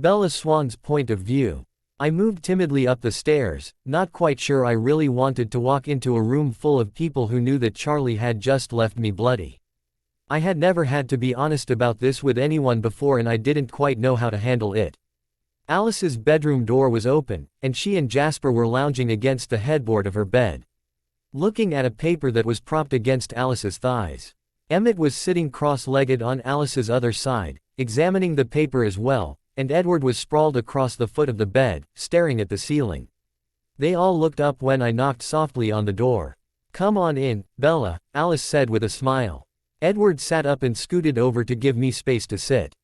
Bella Swan's point of view. I moved timidly up the stairs, not quite sure I really wanted to walk into a room full of people who knew that Charlie had just left me bloody. I had never had to be honest about this with anyone before and I didn't quite know how to handle it. Alice's bedroom door was open, and she and Jasper were lounging against the headboard of her bed, looking at a paper that was propped against Alice's thighs. Emmett was sitting cross-legged on Alice's other side, examining the paper as well, and Edward was sprawled across the foot of the bed, staring at the ceiling. They all looked up when I knocked softly on the door. "Come on in, Bella," Alice said with a smile. Edward sat up and scooted over to give me space to sit.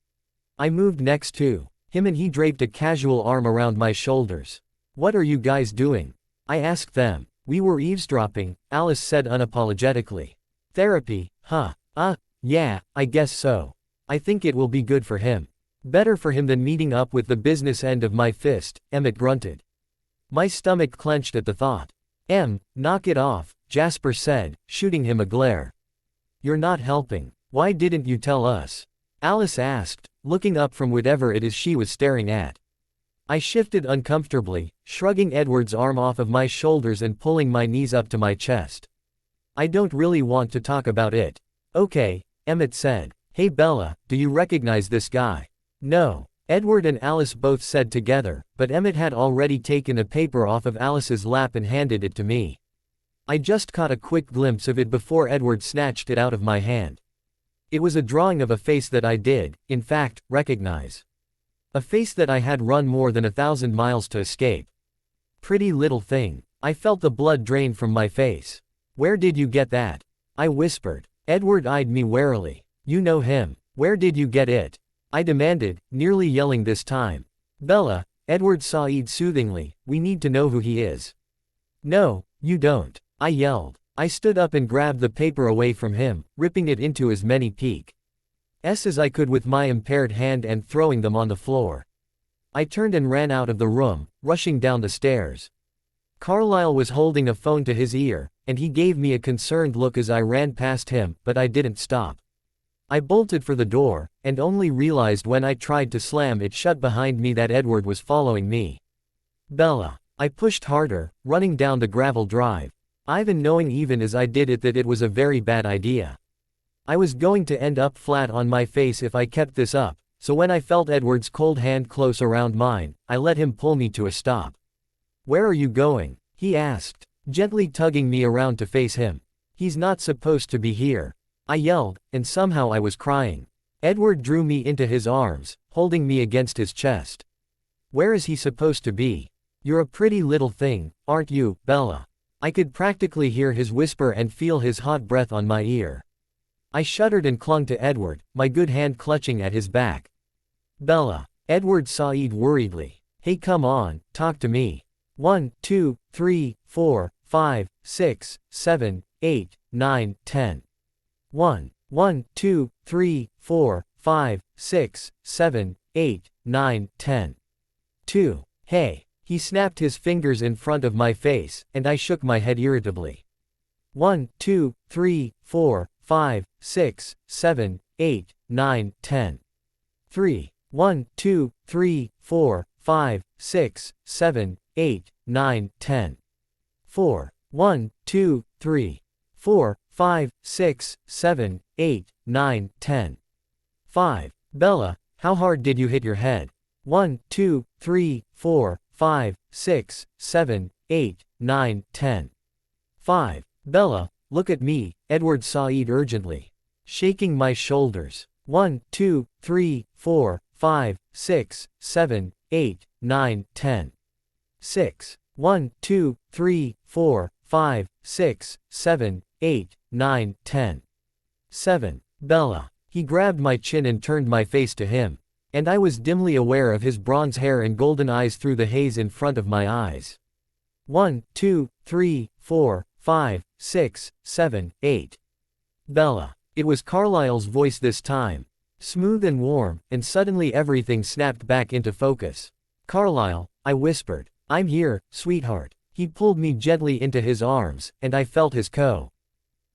I moved next to him and he draped a casual arm around my shoulders. "What are you guys doing?" I asked them. "We were eavesdropping," Alice said unapologetically. "Therapy, huh? Yeah, I guess so. I think it will be good for him. Better for him than meeting up with the business end of my fist," Emmett grunted. My stomach clenched at the thought. Knock it off," Jasper said, shooting him a glare. "You're not helping. Why didn't you tell us?" Alice asked, looking up from whatever it is she was staring at. I shifted uncomfortably, shrugging Edward's arm off of my shoulders and pulling my knees up to my chest. "I don't really want to talk about it." "Okay," Emmett said. "Hey Bella, do you recognize this guy?" "No," Edward and Alice both said together, but Emmett had already taken a paper off of Alice's lap and handed it to me. I just caught a quick glimpse of it before Edward snatched it out of my hand. It was a drawing of a face that I did, in fact, recognize. A face that I had run more than 1,000 miles to escape. "Pretty little thing." I felt the blood drain from my face. "Where did you get that?" I whispered. Edward eyed me warily. "You know him. Where did you get it?" I demanded, nearly yelling this time. "Bella," Edward sighed soothingly, "we need to know who he is." "No, you don't," I yelled. I stood up and grabbed the paper away from him, ripping it into as many pieces as I could with my impaired hand and throwing them on the floor. I turned and ran out of the room, rushing down the stairs. Carlisle was holding a phone to his ear, and he gave me a concerned look as I ran past him, but I didn't stop. I bolted for the door, and only realized when I tried to slam it shut behind me that Edward was following me. "Bella." I pushed harder, running down the gravel drive. Even knowing even as I did it that it was a very bad idea. I was going to end up flat on my face if I kept this up, so when I felt Edward's cold hand close around mine, I let him pull me to a stop. "Where are you going?" he asked, gently tugging me around to face him. "He's not supposed to be here," I yelled, and somehow I was crying. Edward drew me into his arms, holding me against his chest. "Where is he supposed to be? You're a pretty little thing, aren't you, Bella?" I could practically hear his whisper and feel his hot breath on my ear. I shuddered and clung to Edward, my good hand clutching at his back. "Bella," Edward sighed worriedly. "Hey, come on, talk to me. 1, 2, 3, 4, 5, 6, 7, 8, 9, 10. 1, 2, 3, 4, 5, 6, 7, 8, 9, 10. 2. Hey." He snapped his fingers in front of my face, and I shook my head irritably. 1, 2, 3, 4, 5, 6, 7, 8, 9, 10. 3. 1, 2, 3, 4, 5, 6, 7, 8, 9, 10. 4. 1, 2, 3, 4, 5, 6, 7, 8, 9, 10. 5. "Bella, how hard did you hit your head?" 1, 2, 3, 4, 5, 6, 7, 8, 9, 10. 5. "Bella, look at me," Edward sighed urgently, shaking my shoulders. 1, 2, 3, 4, 5, 6, 7, 8, 9, 10. 6. 1, 2, 3, 4, 5, 6, 7, 8, 9, 10. 7. "Bella." He grabbed my chin and turned my face to him. And I was dimly aware of his bronze hair and golden eyes through the haze in front of my eyes. 1, 2, 3, 4, 5, 6, 7, 8. "Bella." It was Carlisle's voice this time. Smooth and warm, and suddenly everything snapped back into focus. "Carlisle," I whispered. "I'm here, sweetheart." He pulled me gently into his arms, and I felt his cold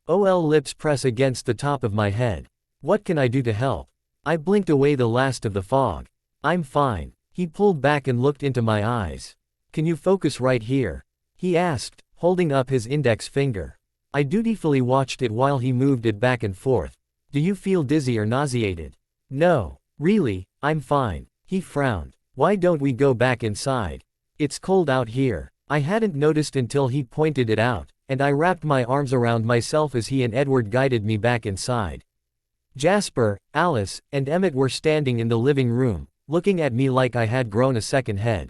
lips press against the top of my head. "What can I do to help?" I blinked away the last of the fog. "I'm fine. He pulled back and looked into my eyes. Can you focus right here? He asked, holding up his index finger. I dutifully watched it while he moved it back and forth. Do you feel dizzy or nauseated? No. Really, I'm fine. He frowned. Why don't we go back inside? It's cold out here. I hadn't noticed until he pointed it out, and I wrapped my arms around myself as he and Edward guided me back inside. Jasper, Alice, and Emmett were standing in the living room, looking at me like I had grown a second head.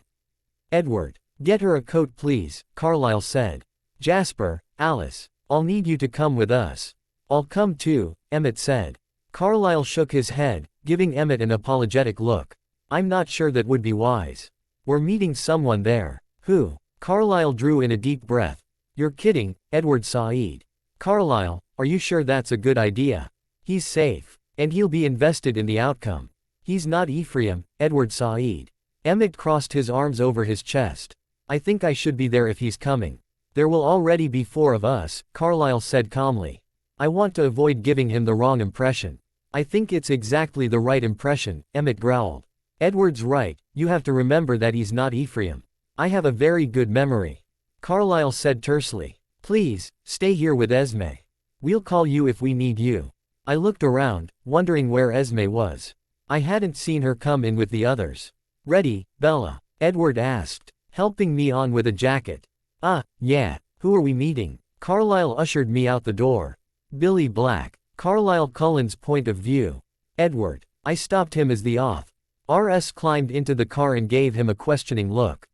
Edward, get her a coat please, Carlisle said. Jasper, Alice, I'll need you to come with us. I'll come too, Emmett said. Carlisle shook his head, giving Emmett an apologetic look. I'm not sure that would be wise. We're meeting someone there. Who? Carlisle drew in a deep breath. You're kidding, Edward sighed. Carlisle, are you sure that's a good idea? He's safe. And he'll be invested in the outcome. He's not Ephraim, Edward sighed. Emmett crossed his arms over his chest. I think I should be there if he's coming. There will already be 4 of us, Carlisle said calmly. I want to avoid giving him the wrong impression. I think it's exactly the right impression, Emmett growled. Edward's right, you have to remember that he's not Ephraim. I have a very good memory. Carlisle said tersely. Please, stay here with Esme. We'll call you if we need you. I looked around, wondering where Esme was. I hadn't seen her come in with the others. Ready, Bella? Edward asked, helping me on with a jacket. Yeah, who are we meeting? Carlisle ushered me out the door. Billy Black. Carlisle Cullen's point of view. Edward. I stopped him as the off. RS climbed into the car and gave him a questioning look.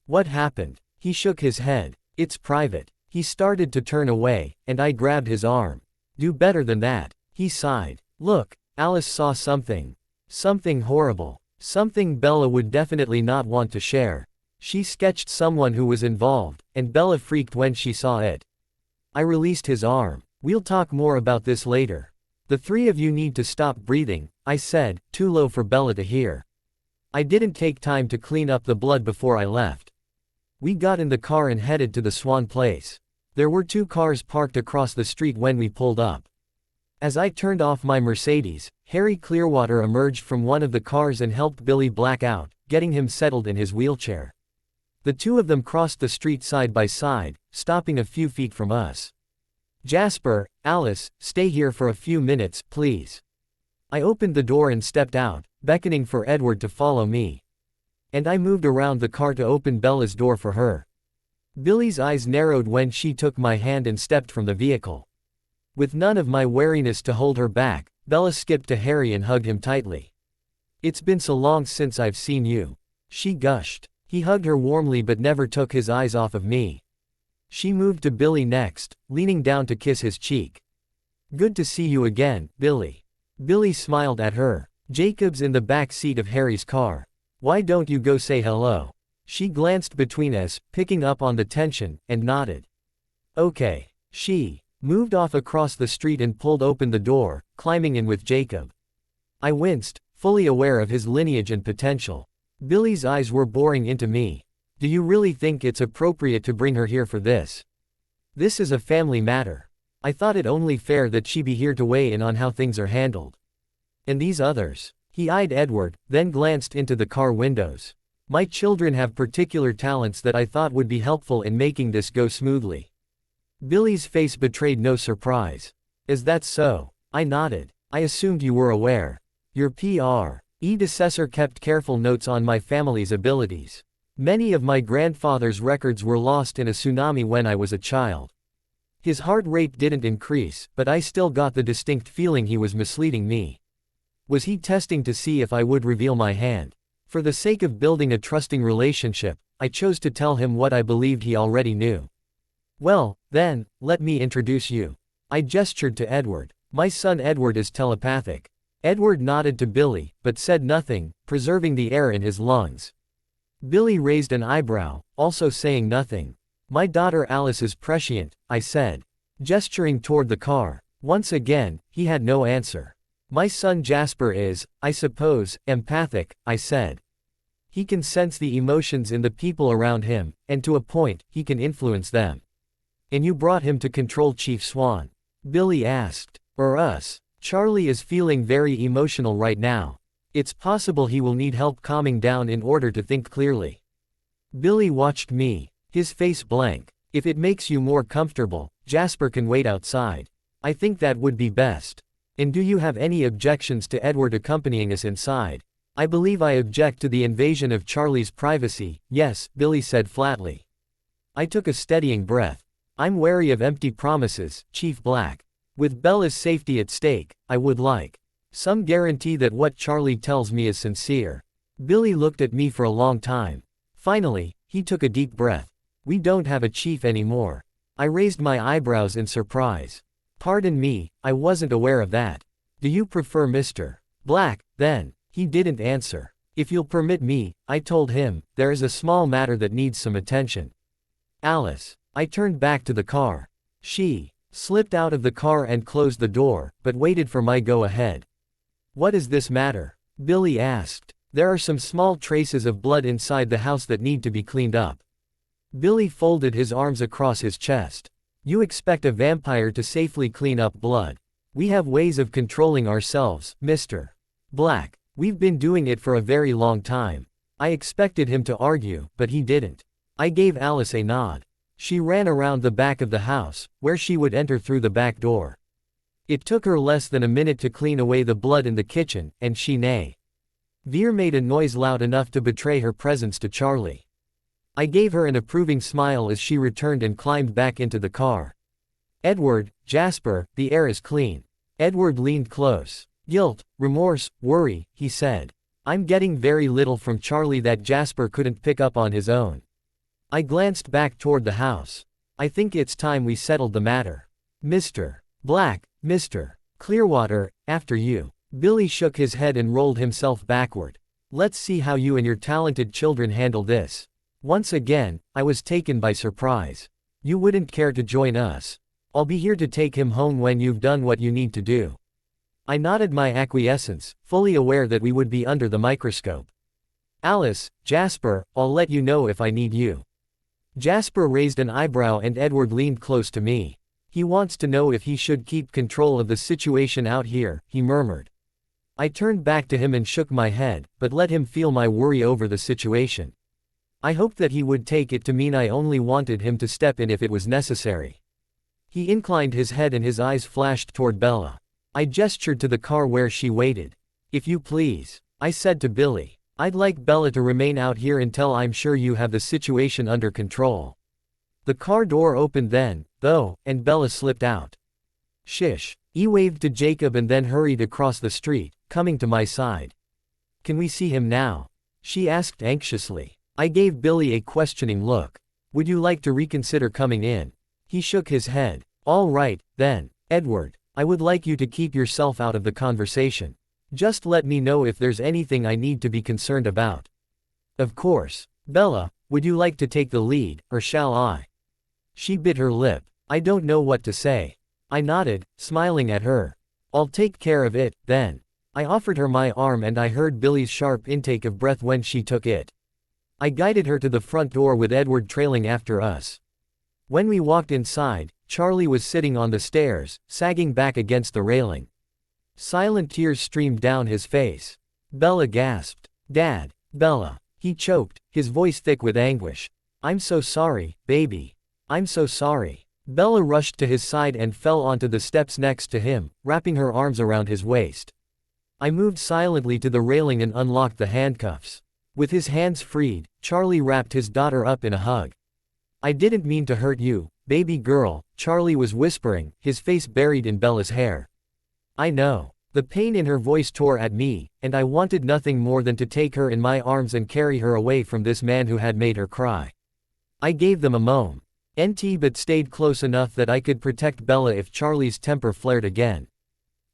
What happened? He shook his head. It's private. He started to turn away, and I grabbed his arm. Do better than that. He sighed. Look, Alice saw something. Something horrible. Something Bella would definitely not want to share. She sketched someone who was involved, and Bella freaked when she saw it. I released his arm. We'll talk more about this later. The 3 of you need to stop breathing, I said, too low for Bella to hear. I didn't take time to clean up the blood before I left. We got in the car and headed to the Swan place. There were 2 cars parked across the street when we pulled up. As I turned off my Mercedes, Harry Clearwater emerged from one of the cars and helped Billy Black out, getting him settled in his wheelchair. The 2 of them crossed the street side by side, stopping a few feet from us. Jasper, Alice, stay here for a few minutes, please. I opened the door and stepped out, beckoning for Edward to follow me. And I moved around the car to open Bella's door for her. Billy's eyes narrowed when she took my hand and stepped from the vehicle. With none of my wariness to hold her back, Bella skipped to Harry and hugged him tightly. It's been so long since I've seen you. She gushed. He hugged her warmly but never took his eyes off of me. She moved to Billy next, leaning down to kiss his cheek. Good to see you again, Billy. Billy smiled at her. Jacob's in the back seat of Harry's car. Why don't you go say hello? She glanced between us, picking up on the tension, and nodded. Okay. She moved off across the street and pulled open the door, climbing in with Jacob. I winced, fully aware of his lineage and potential. Billy's eyes were boring into me. Do you really think it's appropriate to bring her here for this? This is a family matter. I thought it only fair that she be here to weigh in on how things are handled. And these others? He eyed Edward, then glanced into the car windows. My children have particular talents that I thought would be helpful in making this go smoothly. Billy's face betrayed no surprise. Is that so? I nodded. I assumed you were aware. Your predecessor kept careful notes on my family's abilities. Many of my grandfather's records were lost in a tsunami when I was a child. His heart rate didn't increase, but I still got the distinct feeling he was misleading me. Was he testing to see if I would reveal my hand? For the sake of building a trusting relationship, I chose to tell him what I believed he already knew. Well, then, let me introduce you. I gestured to Edward. My son Edward is telepathic. Edward nodded to Billy, but said nothing, preserving the air in his lungs. Billy raised an eyebrow, also saying nothing. My daughter Alice is prescient, I said. Gesturing toward the car. Once again, he had no answer. My son Jasper is, I suppose, empathic, I said. He can sense the emotions in the people around him, and to a point, he can influence them. And you brought him to control Chief Swan? Billy asked. Or us? Charlie is feeling very emotional right now. It's possible he will need help calming down in order to think clearly. Billy watched me, his face blank. If it makes you more comfortable, Jasper can wait outside. I think that would be best. And do you have any objections to Edward accompanying us inside? I believe I object to the invasion of Charlie's privacy, yes, Billy said flatly. I took a steadying breath. I'm wary of empty promises, Chief Black. With Bella's safety at stake, I would like some guarantee that what Charlie tells me is sincere. Billy looked at me for a long time. Finally, he took a deep breath. We don't have a chief anymore. I raised my eyebrows in surprise. Pardon me, I wasn't aware of that. Do you prefer Mr. Black, then? He didn't answer. If you'll permit me, I told him, there is a small matter that needs some attention. Alice. I turned back to the car. She slipped out of the car and closed the door, but waited for my go-ahead. What is this matter? Billy asked. There are some small traces of blood inside the house that need to be cleaned up. Billy folded his arms across his chest. You expect a vampire to safely clean up blood? We have ways of controlling ourselves, Mr. Black. We've been doing it for a very long time. I expected him to argue, but he didn't. I gave Alice a nod. She ran around the back of the house, where she would enter through the back door. It took her less than a minute to clean away the blood in the kitchen, and she Veer made a noise loud enough to betray her presence to Charlie. I gave her an approving smile as she returned and climbed back into the car. Edward, Jasper, the air is clean. Edward leaned close. Guilt, remorse, worry, he said. I'm getting very little from Charlie that Jasper couldn't pick up on his own. I glanced back toward the house. I think it's time we settled the matter. Mr. Black, Mr. Clearwater, after you. Billy shook his head and rolled himself backward. Let's see how you and your talented children handle this. Once again, I was taken by surprise. You wouldn't care to join us. I'll be here to take him home when you've done what you need to do. I nodded my acquiescence, fully aware that we would be under the microscope. Alice, Jasper, I'll let you know if I need you. Jasper raised an eyebrow and Edward leaned close to me. He wants to know if he should keep control of the situation out here, he murmured. I turned back to him and shook my head, but let him feel my worry over the situation. I hoped that he would take it to mean I only wanted him to step in if it was necessary. He inclined his head and his eyes flashed toward Bella. I gestured to the car where she waited. If you please, I said to Billy. I'd like Bella to remain out here until I'm sure you have the situation under control. The car door opened then, though, and Bella slipped out. Shish. He waved to Jacob and then hurried across the street, coming to my side. Can we see him now? She asked anxiously. I gave Billy a questioning look. Would you like to reconsider coming in? He shook his head. All right, then, Edward, I would like you to keep yourself out of the conversation. Just let me know if there's anything I need to be concerned about. Of course. Bella, would you like to take the lead, or shall I? She bit her lip. I don't know what to say. I nodded, smiling at her. I'll take care of it, then. I offered her my arm and I heard Billy's sharp intake of breath when she took it. I guided her to the front door with Edward trailing after us. When we walked inside, Charlie was sitting on the stairs, sagging back against the railing. Silent tears streamed down his face. Bella gasped. Dad, Bella. He choked, his voice thick with anguish. I'm so sorry, baby. I'm so sorry. Bella rushed to his side and fell onto the steps next to him, wrapping her arms around his waist. I moved silently to the railing and unlocked the handcuffs. With his hands freed, Charlie wrapped his daughter up in a hug. I didn't mean to hurt you, baby girl, Charlie was whispering, his face buried in Bella's hair. I know. The pain in her voice tore at me, and I wanted nothing more than to take her in my arms and carry her away from this man who had made her cry. I gave them a moan. But stayed close enough that I could protect Bella if Charlie's temper flared again.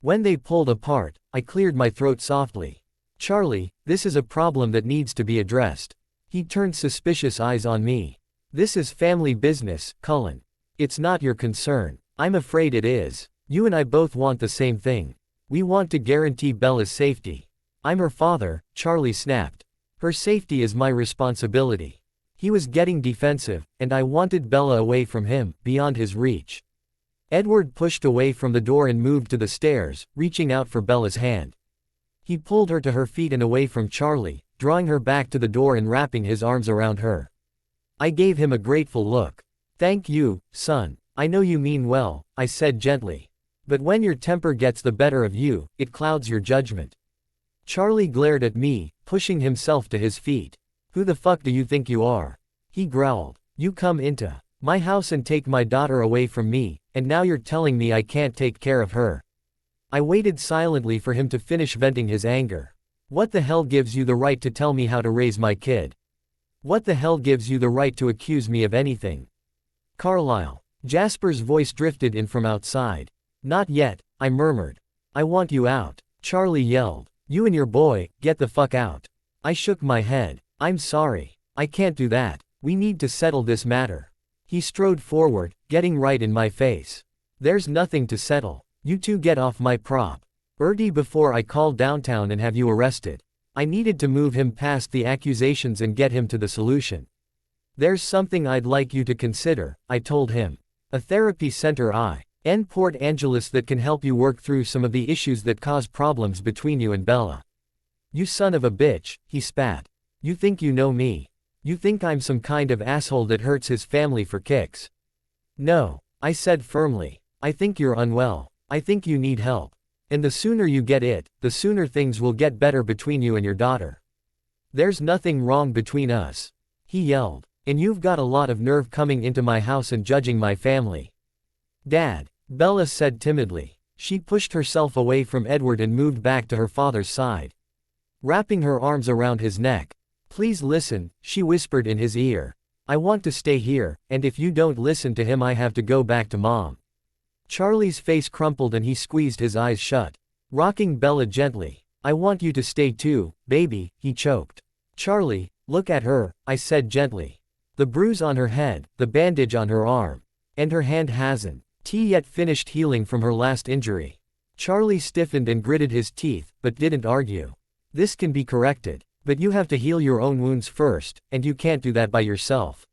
When they pulled apart, I cleared my throat softly. Charlie, this is a problem that needs to be addressed. He turned suspicious eyes on me. This is family business, Cullen. It's not your concern. I'm afraid it is. You and I both want the same thing. We want to guarantee Bella's safety. I'm her father, Charlie snapped. Her safety is my responsibility. He was getting defensive, and I wanted Bella away from him, beyond his reach. Edward pushed away from the door and moved to the stairs, reaching out for Bella's hand. He pulled her to her feet and away from Charlie, drawing her back to the door and wrapping his arms around her. I gave him a grateful look. Thank you, son. I know you mean well, I said gently. But when your temper gets the better of you, it clouds your judgment. Charlie glared at me, pushing himself to his feet. Who the fuck do you think you are? He growled. You come into my house and take my daughter away from me, and now you're telling me I can't take care of her. I waited silently for him to finish venting his anger. What the hell gives you the right to tell me how to raise my kid? What the hell gives you the right to accuse me of anything? Carlisle. Jasper's voice drifted in from outside. Not yet, I murmured. I want you out. Charlie yelled. You and your boy, get the fuck out. I shook my head. I'm sorry. I can't do that. We need to settle this matter. He strode forward, getting right in my face. There's nothing to settle. You two get off my prop. Before I call downtown and have you arrested. I needed to move him past the accusations and get him to the solution. There's something I'd like you to consider, I told him. A therapy center in Port Angeles that can help you work through some of the issues that cause problems between you and Bella. You son of a bitch, he spat. You think you know me? You think I'm some kind of asshole that hurts his family for kicks? No, I said firmly. I think you're unwell. I think you need help. And the sooner you get it, the sooner things will get better between you and your daughter. There's nothing wrong between us. He yelled. And you've got a lot of nerve coming into my house and judging my family. Dad, Bella said timidly. She pushed herself away from Edward and moved back to her father's side. Wrapping her arms around his neck. Please listen, she whispered in his ear. I want to stay here, and if you don't listen to him I have to go back to Mom. Charlie's face crumpled and he squeezed his eyes shut. Rocking Bella gently. I want you to stay too, baby, he choked. Charlie, look at her, I said gently. The bruise on her head, the bandage on her arm. And her hand hasn't yet finished healing from her last injury. Charlie stiffened and gritted his teeth, but didn't argue. This can be corrected. But you have to heal your own wounds first, and you can't do that by yourself.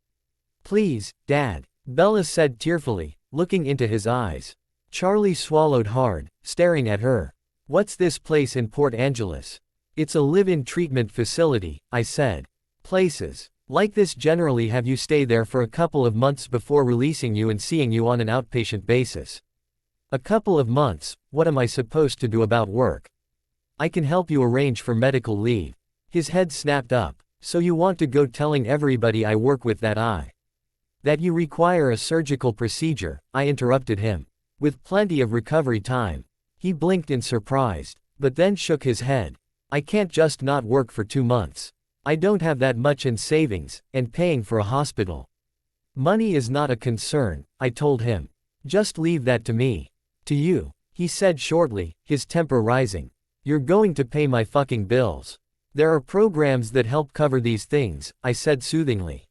Please, Dad, Bella said tearfully, looking into his eyes. Charlie swallowed hard, staring at her. What's this place in Port Angeles? It's a live-in treatment facility, I said. Places like this generally have you stay there for a couple of months before releasing you and seeing you on an outpatient basis. A couple of months, what am I supposed to do about work? I can help you arrange for medical leave. His head snapped up. So you want to go telling everybody I work with that you require a surgical procedure, I interrupted him. With plenty of recovery time. He blinked in surprise, but then shook his head. I can't just not work for 2 months. I don't have that much in savings, and paying for a hospital. Money is not a concern, I told him. Just leave that to me. To you, he said shortly, his temper rising. You're going to pay my fucking bills. There are programs that help cover these things, I said soothingly.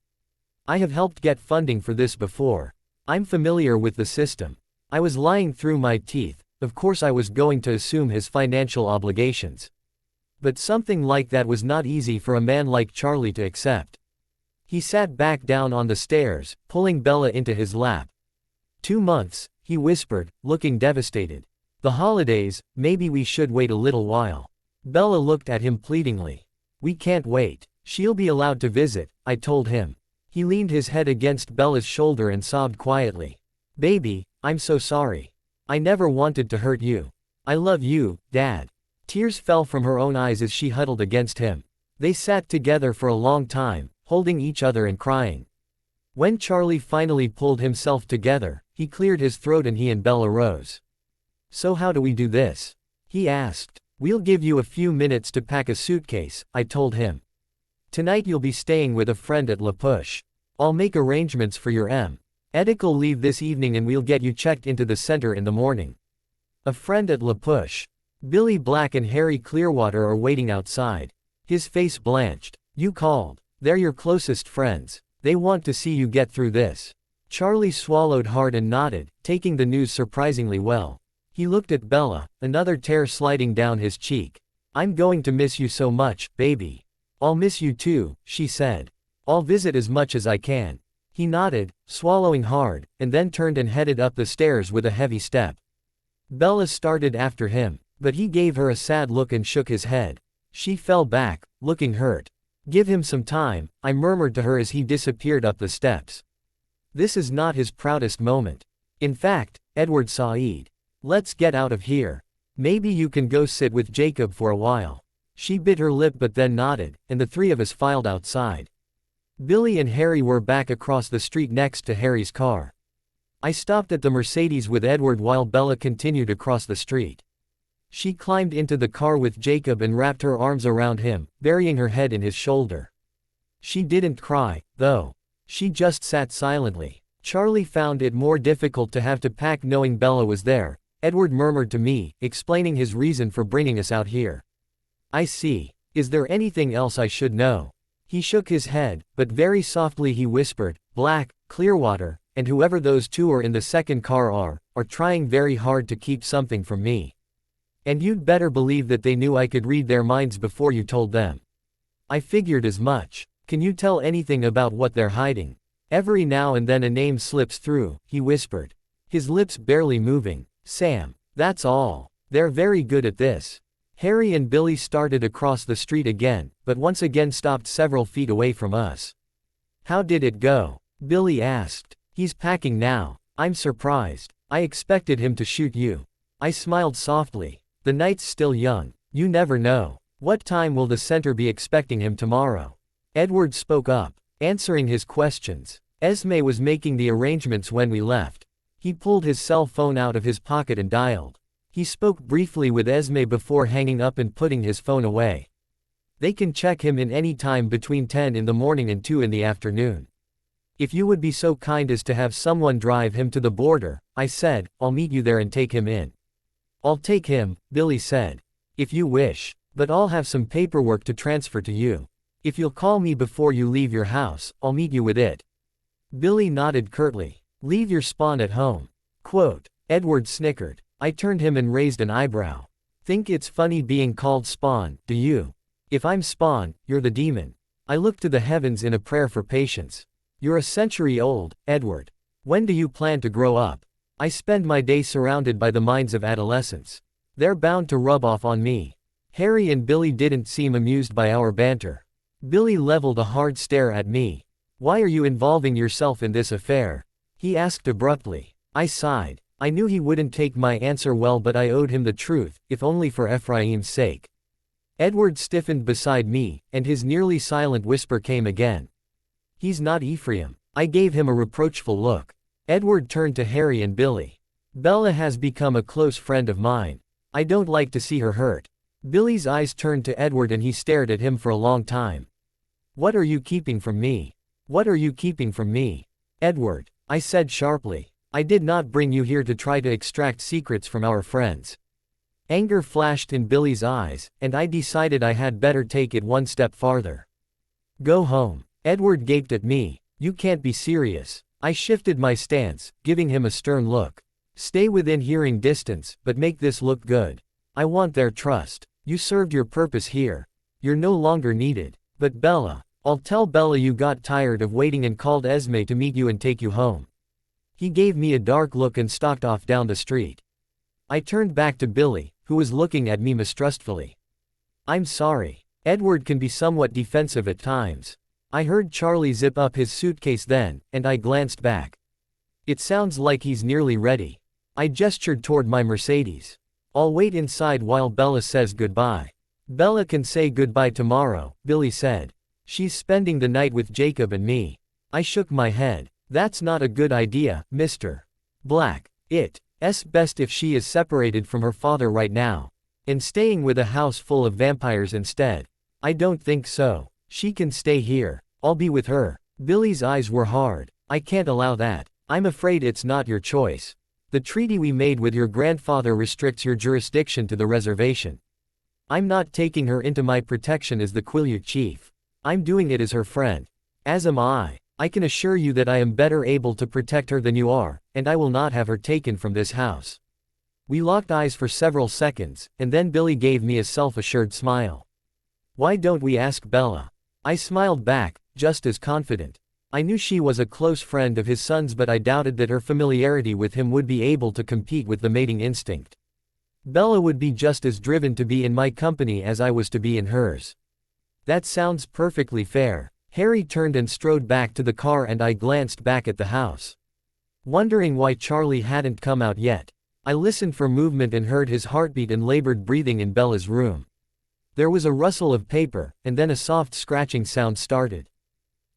I have helped get funding for this before. I'm familiar with the system. I was lying through my teeth. Of course I was going to assume his financial obligations. But something like that was not easy for a man like Charlie to accept. He sat back down on the stairs, pulling Bella into his lap. 2 months, he whispered, looking devastated. The holidays, maybe we should wait a little while. Bella looked at him pleadingly. We can't wait. She'll be allowed to visit, I told him. He leaned his head against Bella's shoulder and sobbed quietly. Baby, I'm so sorry. I never wanted to hurt you. I love you, Dad. Tears fell from her own eyes as she huddled against him. They sat together for a long time, holding each other and crying. When Charlie finally pulled himself together, he cleared his throat and he and Bella rose. So how do we do this? He asked. We'll give you a few minutes to pack a suitcase, I told him. Tonight you'll be staying with a friend at La Push. I'll make arrangements for your medical leave this evening and we'll get you checked into the center in the morning. A friend at La Push. Billy Black and Harry Clearwater are waiting outside. His face blanched. You called. They're your closest friends. They want to see you get through this. Charlie swallowed hard and nodded, taking the news surprisingly well. He looked at Bella, another tear sliding down his cheek. I'm going to miss you so much, baby. I'll miss you too, she said. I'll visit as much as I can. He nodded, swallowing hard, and then turned and headed up the stairs with a heavy step. Bella started after him. But he gave her a sad look and shook his head. She fell back, looking hurt. "Give him some time," I murmured to her as he disappeared up the steps. This is not his proudest moment. In fact, Edward Said. Let's get out of here. Maybe you can go sit with Jacob for a while. She bit her lip but then nodded, and the three of us filed outside. Billy and Harry were back across the street next to Harry's car. I stopped at the Mercedes with Edward while Bella continued across the street. She climbed into the car with Jacob and wrapped her arms around him, burying her head in his shoulder. She didn't cry, though. She just sat silently. Charlie found it more difficult to have to pack knowing Bella was there, Edward murmured to me, explaining his reason for bringing us out here. I see. Is there anything else I should know? He shook his head, but very softly he whispered, Black, Clearwater, and whoever those two are in the second car are trying very hard to keep something from me. And you'd better believe that they knew I could read their minds before you told them. I figured as much. Can you tell anything about what they're hiding? Every now and then a name slips through, he whispered. His lips barely moving. Sam. That's all. They're very good at this. Harry and Billy started across the street again, but once again stopped several feet away from us. How did it go? Billy asked. He's packing now. I'm surprised. I expected him to shoot you. I smiled softly. The night's still young. You never know. What time will the center be expecting him tomorrow? Edward spoke up, answering his questions. Esme was making the arrangements when we left. He pulled his cell phone out of his pocket and dialed. He spoke briefly with Esme before hanging up and putting his phone away. They can check him in any time between 10 in the morning and 2 in the afternoon. If you would be so kind as to have someone drive him to the border, I said, I'll meet you there and take him in. I'll take him, Billy said. If you wish. But I'll have some paperwork to transfer to you. If you'll call me before you leave your house, I'll meet you with it. Billy nodded curtly. Leave your spawn at home. Quote. Edward snickered. I turned him and raised an eyebrow. Think it's funny being called Spawn, do you? If I'm Spawn, you're the demon. I looked to the heavens in a prayer for patience. You're a century old, Edward. When do you plan to grow up? I spend my day surrounded by the minds of adolescents. They're bound to rub off on me. Harry and Billy didn't seem amused by our banter. Billy leveled a hard stare at me. Why are you involving yourself in this affair? He asked abruptly. I sighed. I knew he wouldn't take my answer well, but I owed him the truth, if only for Ephraim's sake. Edward stiffened beside me, and his nearly silent whisper came again. He's not Ephraim. I gave him a reproachful look. Edward turned to Harry and Billy. Bella has become a close friend of mine. I don't like to see her hurt. Billy's eyes turned to Edward and he stared at him for a long time. What are you keeping from me? What are you keeping from me? Edward, I said sharply. I did not bring you here to try to extract secrets from our friends. Anger flashed in Billy's eyes, and I decided I had better take it one step farther. Go home. Edward gaped at me. You can't be serious. I shifted my stance, giving him a stern look. Stay within hearing distance, but make this look good. I want their trust. You served your purpose here. You're no longer needed. But Bella, I'll tell Bella you got tired of waiting and called Esme to meet you and take you home. He gave me a dark look and stalked off down the street. I turned back to Billy, who was looking at me mistrustfully. I'm sorry. Edward can be somewhat defensive at times. I heard Charlie zip up his suitcase then, and I glanced back. It sounds like he's nearly ready. I gestured toward my Mercedes. I'll wait inside while Bella says goodbye. Bella can say goodbye tomorrow, Billy said. She's spending the night with Jacob and me. I shook my head. That's not a good idea, Mr. Black. It's best if she is separated from her father right now. And staying with a house full of vampires instead. I don't think so. She can stay here. I'll be with her. Billy's eyes were hard. I can't allow that. I'm afraid it's not your choice. The treaty we made with your grandfather restricts your jurisdiction to the reservation. I'm not taking her into my protection as the Quileute chief. I'm doing it as her friend. As am I. I can assure you that I am better able to protect her than you are, and I will not have her taken from this house. We locked eyes for several seconds, and then Billy gave me a self-assured smile. Why don't we ask Bella? I smiled back, just as confident. I knew she was a close friend of his son's, but I doubted that her familiarity with him would be able to compete with the mating instinct. Bella would be just as driven to be in my company as I was to be in hers. That sounds perfectly fair. Harry turned and strode back to the car and I glanced back at the house. Wondering why Charlie hadn't come out yet. I listened for movement and heard his heartbeat and labored breathing in Bella's room. There was a rustle of paper, and then a soft scratching sound started.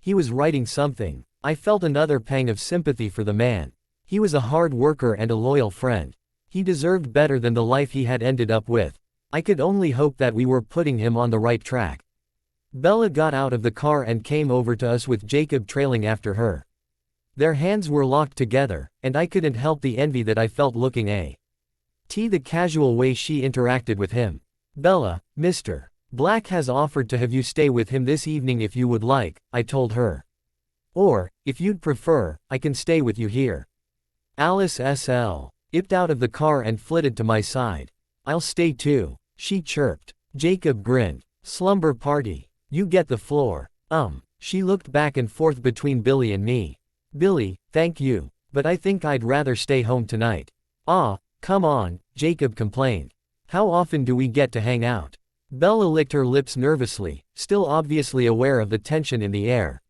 He was writing something. I felt another pang of sympathy for the man. He was a hard worker and a loyal friend. He deserved better than the life he had ended up with. I could only hope that we were putting him on the right track. Bella got out of the car and came over to us with Jacob trailing after her. Their hands were locked together, and I couldn't help the envy that I felt looking at the casual way she interacted with him. Bella, Mr. Black has offered to have you stay with him this evening if you would like, I told her. Or, if you'd prefer, I can stay with you here. Alice ipped out of the car and flitted to my side. I'll stay too, she chirped. Jacob grinned. Slumber party. You get the floor. She looked back and forth between Billy and me. Billy, thank you, but I think I'd rather stay home tonight. Come on, Jacob complained. How often do we get to hang out? Bella licked her lips nervously, still obviously aware of the tension in the air.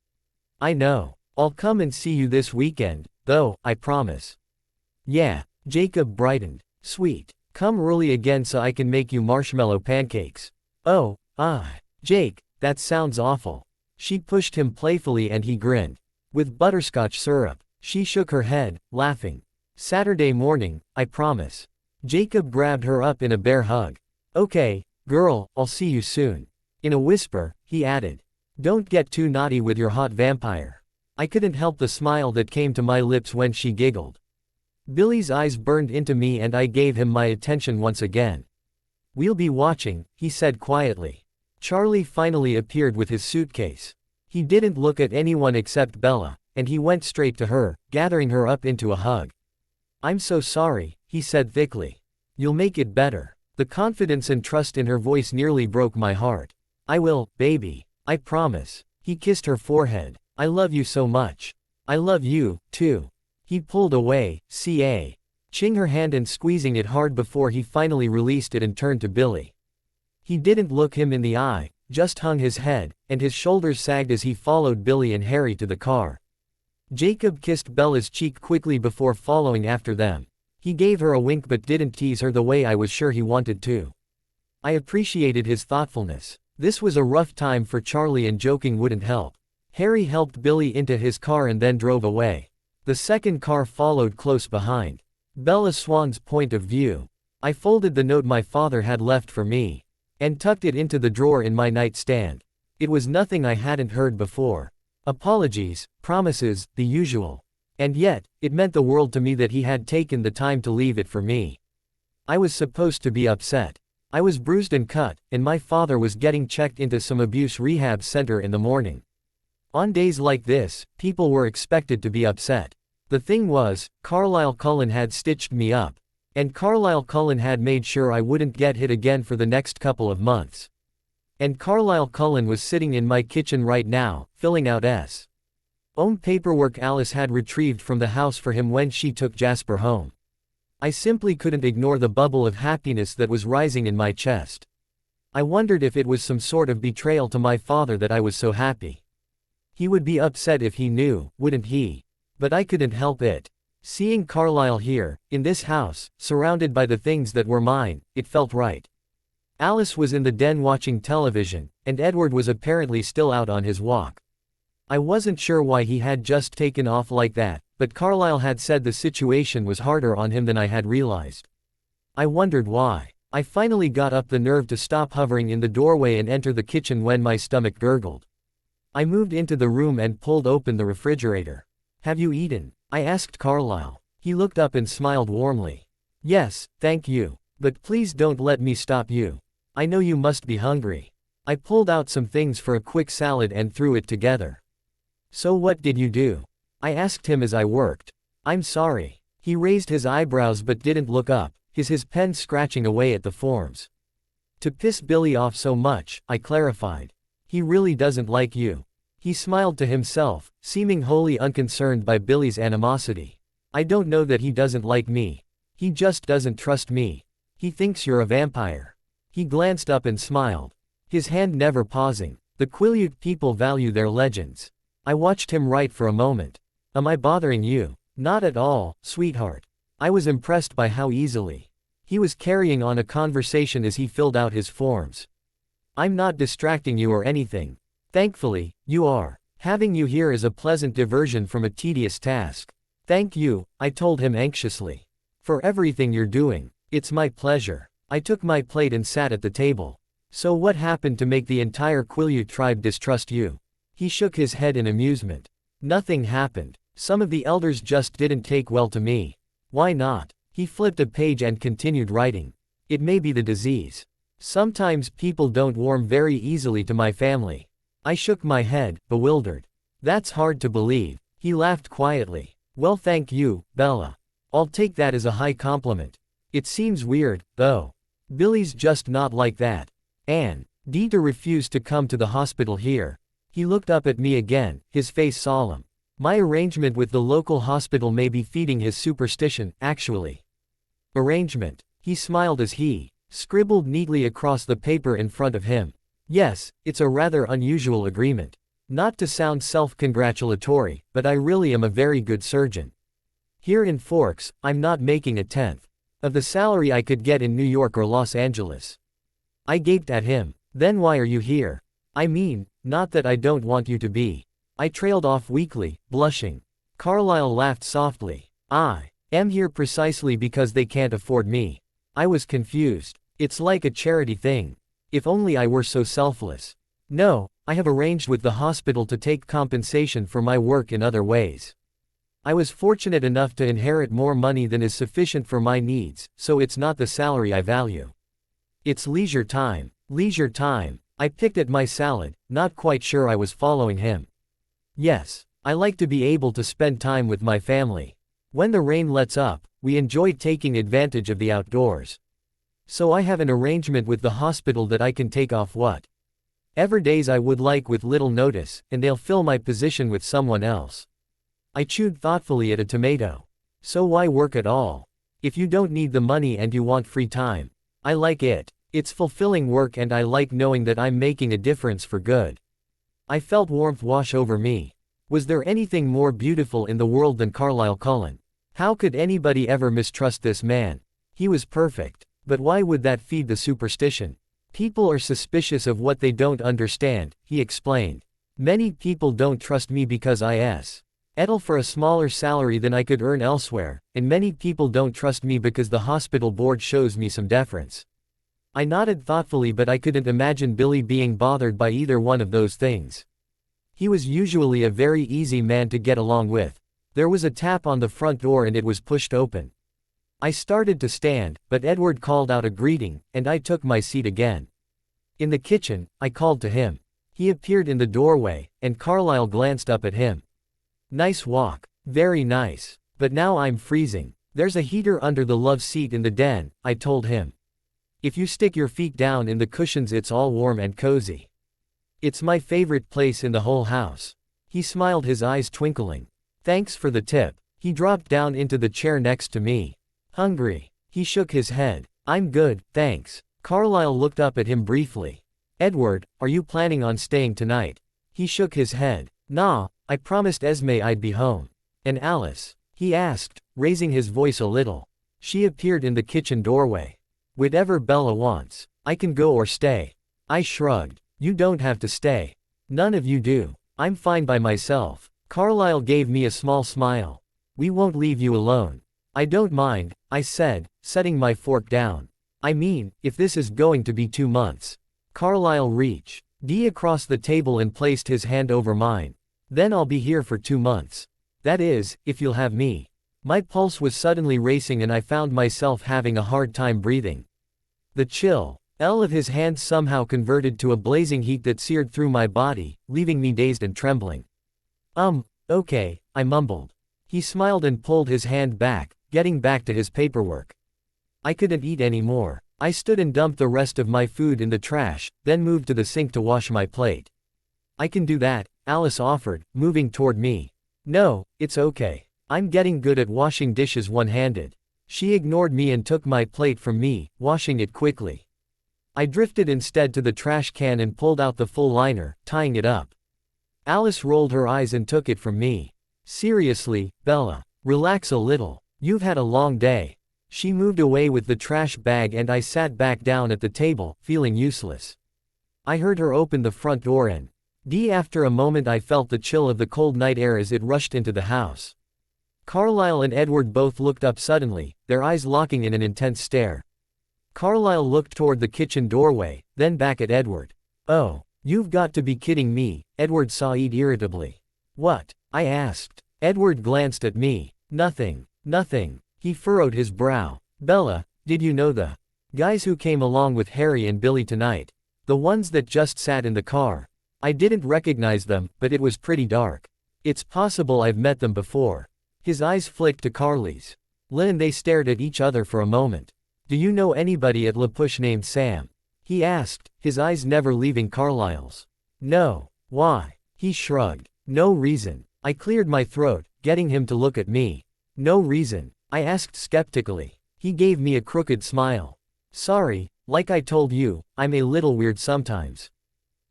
I know. I'll come and see you this weekend, though, I promise. Yeah, Jacob brightened. Sweet. Come early again so I can make you marshmallow pancakes. Jake, that sounds awful. She pushed him playfully and he grinned. With butterscotch syrup. She shook her head, laughing. Saturday morning, I promise. Jacob grabbed her up in a bear hug. Okay, girl, I'll see you soon. In a whisper, he added. Don't get too naughty with your hot vampire. I couldn't help the smile that came to my lips when she giggled. Billy's eyes burned into me and I gave him my attention once again. We'll be watching, he said quietly. Charlie finally appeared with his suitcase. He didn't look at anyone except Bella, and he went straight to her, gathering her up into a hug. I'm so sorry, he said thickly. You'll make it better. The confidence and trust in her voice nearly broke my heart. I will, baby. I promise. He kissed her forehead. I love you so much. I love you, too. He pulled away, ching her hand and squeezing it hard before he finally released it and turned to Billy. He didn't look him in the eye, just hung his head, and his shoulders sagged as he followed Billy and Harry to the car. Jacob kissed Bella's cheek quickly before following after them. He gave her a wink but didn't tease her the way I was sure he wanted to. I appreciated his thoughtfulness. This was a rough time for Charlie and joking wouldn't help. Harry helped Billy into his car and then drove away. The second car followed close behind. Bella Swan's point of view. I folded the note my father had left for me and tucked it into the drawer in my nightstand. It was nothing I hadn't heard before. Apologies, promises, the usual. And yet, it meant the world to me that he had taken the time to leave it for me. I was supposed to be upset. I was bruised and cut, and my father was getting checked into some abuse rehab center in the morning. On days like this, people were expected to be upset. The thing was, Carlisle Cullen had stitched me up. And Carlisle Cullen had made sure I wouldn't get hit again for the next couple of months. And Carlisle Cullen was sitting in my kitchen right now, filling out own paperwork Alice had retrieved from the house for him when she took Jasper home. I simply couldn't ignore the bubble of happiness that was rising in my chest. I wondered if it was some sort of betrayal to my father that I was so happy. He would be upset if he knew, wouldn't he? But I couldn't help it. Seeing Carlisle here, in this house, surrounded by the things that were mine, it felt right. Alice was in the den watching television, and Edward was apparently still out on his walk. I wasn't sure why he had just taken off like that, but Carlisle had said the situation was harder on him than I had realized. I wondered why. I finally got up the nerve to stop hovering in the doorway and enter the kitchen when my stomach gurgled. I moved into the room and pulled open the refrigerator. Have you eaten? I asked Carlisle. He looked up and smiled warmly. Yes, thank you. But please don't let me stop you. I know you must be hungry. I pulled out some things for a quick salad and threw it together. So what did you do? I asked him as I worked. I'm sorry. He raised his eyebrows but didn't look up, his pen scratching away at the forms. To piss Billy off so much, I clarified. He really doesn't like you. He smiled to himself, seeming wholly unconcerned by Billy's animosity. I don't know that he doesn't like me. He just doesn't trust me. He thinks you're a vampire. He glanced up and smiled, his hand never pausing. The Quileute people value their legends. I watched him write for a moment. Am I bothering you? Not at all, sweetheart. I was impressed by how easily he was carrying on a conversation as he filled out his forms. I'm not distracting you or anything. Thankfully, you are. Having you here is a pleasant diversion from a tedious task. Thank you, I told him anxiously. For everything you're doing. It's my pleasure. I took my plate and sat at the table. So what happened to make the entire Quileute tribe distrust you? He shook his head in amusement. Nothing happened. Some of the elders just didn't take well to me. Why not? He flipped a page and continued writing. It may be the disease. Sometimes people don't warm very easily to my family. I shook my head, bewildered. That's hard to believe. He laughed quietly. Well, thank you, Bella. I'll take that as a high compliment. It seems weird, though. Billy's just not like that. And Dieter refused to come to the hospital here. He looked up at me again, his face solemn. My arrangement with the local hospital may be feeding his superstition, actually. Arrangement. He smiled as he scribbled neatly across the paper in front of him. Yes, it's a rather unusual agreement. Not to sound self-congratulatory, but I really am a very good surgeon. Here in Forks, I'm not making a tenth of the salary I could get in New York or Los Angeles. I gaped at him. Then why are you here? I mean, not that I don't want you to be. I trailed off weakly, blushing. Carlisle laughed softly. I am here precisely because they can't afford me. I was confused. It's like a charity thing. If only I were so selfless. No, I have arranged with the hospital to take compensation for my work in other ways. I was fortunate enough to inherit more money than is sufficient for my needs, so it's not the salary I value. It's leisure time. Leisure time. I picked at my salad, not quite sure I was following him. Yes, I like to be able to spend time with my family. When the rain lets up, we enjoy taking advantage of the outdoors. So I have an arrangement with the hospital that I can take off whatever days I would like with little notice, and they'll fill my position with someone else. I chewed thoughtfully at a tomato. So why work at all? If you don't need the money and you want free time. I like it. It's fulfilling work and I like knowing that I'm making a difference for good. I felt warmth wash over me. Was there anything more beautiful in the world than Carlisle Cullen? How could anybody ever mistrust this man? He was perfect. But why would that feed the superstition? People are suspicious of what they don't understand, he explained. Many people don't trust me because I settle for a smaller salary than I could earn elsewhere, and many people don't trust me because the hospital board shows me some deference. I nodded thoughtfully, but I couldn't imagine Billy being bothered by either one of those things. He was usually a very easy man to get along with. There was a tap on the front door and it was pushed open. I started to stand, but Edward called out a greeting, and I took my seat again. In the kitchen, I called to him. He appeared in the doorway, and Carlisle glanced up at him. Nice walk. Very nice. But now I'm freezing. There's a heater under the love seat in the den, I told him. If you stick your feet down in the cushions it's all warm and cozy. It's my favorite place in the whole house. He smiled, his eyes twinkling. Thanks for the tip. He dropped down into the chair next to me. Hungry? He shook his head. I'm good, thanks. Carlisle looked up at him briefly. Edward, are you planning on staying tonight? He shook his head. Nah, I promised Esme I'd be home. And Alice? He asked, raising his voice a little. She appeared in the kitchen doorway. Whatever Bella wants. I can go or stay. I shrugged. You don't have to stay. None of you do. I'm fine by myself. Carlisle gave me a small smile. We won't leave you alone. I don't mind, I said, setting my fork down. I mean, if this is going to be 2 months. Carlisle reached across the table and placed his hand over mine. Then I'll be here for 2 months. That is, if you'll have me. My pulse was suddenly racing and I found myself having a hard time breathing. The chill of his hand somehow converted to a blazing heat that seared through my body, leaving me dazed and trembling. Okay, I mumbled. He smiled and pulled his hand back, getting back to his paperwork. I couldn't eat anymore. I stood and dumped the rest of my food in the trash, then moved to the sink to wash my plate. I can do that, Alice offered, moving toward me. No, it's okay. I'm getting good at washing dishes one-handed. She ignored me and took my plate from me, washing it quickly. I drifted instead to the trash can and pulled out the full liner, tying it up. Alice rolled her eyes and took it from me. Seriously, Bella. Relax a little. You've had a long day. She moved away with the trash bag and I sat back down at the table, feeling useless. I heard her open the front door and after a moment I felt the chill of the cold night air as it rushed into the house. Carlisle and Edward both looked up suddenly, their eyes locking in an intense stare. Carlisle looked toward the kitchen doorway, then back at Edward. "Oh, you've got to be kidding me," Edward sighed irritably. "What?" I asked. Edward glanced at me. Nothing. He furrowed his brow. "Bella, did you know the guys who came along with Harry and Billy tonight? The ones that just sat in the car? I didn't recognize them, but it was pretty dark. It's possible I've met them before." His eyes flicked to Carly's. Lynn and they stared at each other for a moment. "Do you know anybody at La Push named Sam?" he asked, his eyes never leaving Carlisle's. "No. Why?" He shrugged. "No reason." I cleared my throat, getting him to look at me. "No reason?" I asked skeptically. He gave me a crooked smile. "Sorry, like I told you, I'm a little weird sometimes."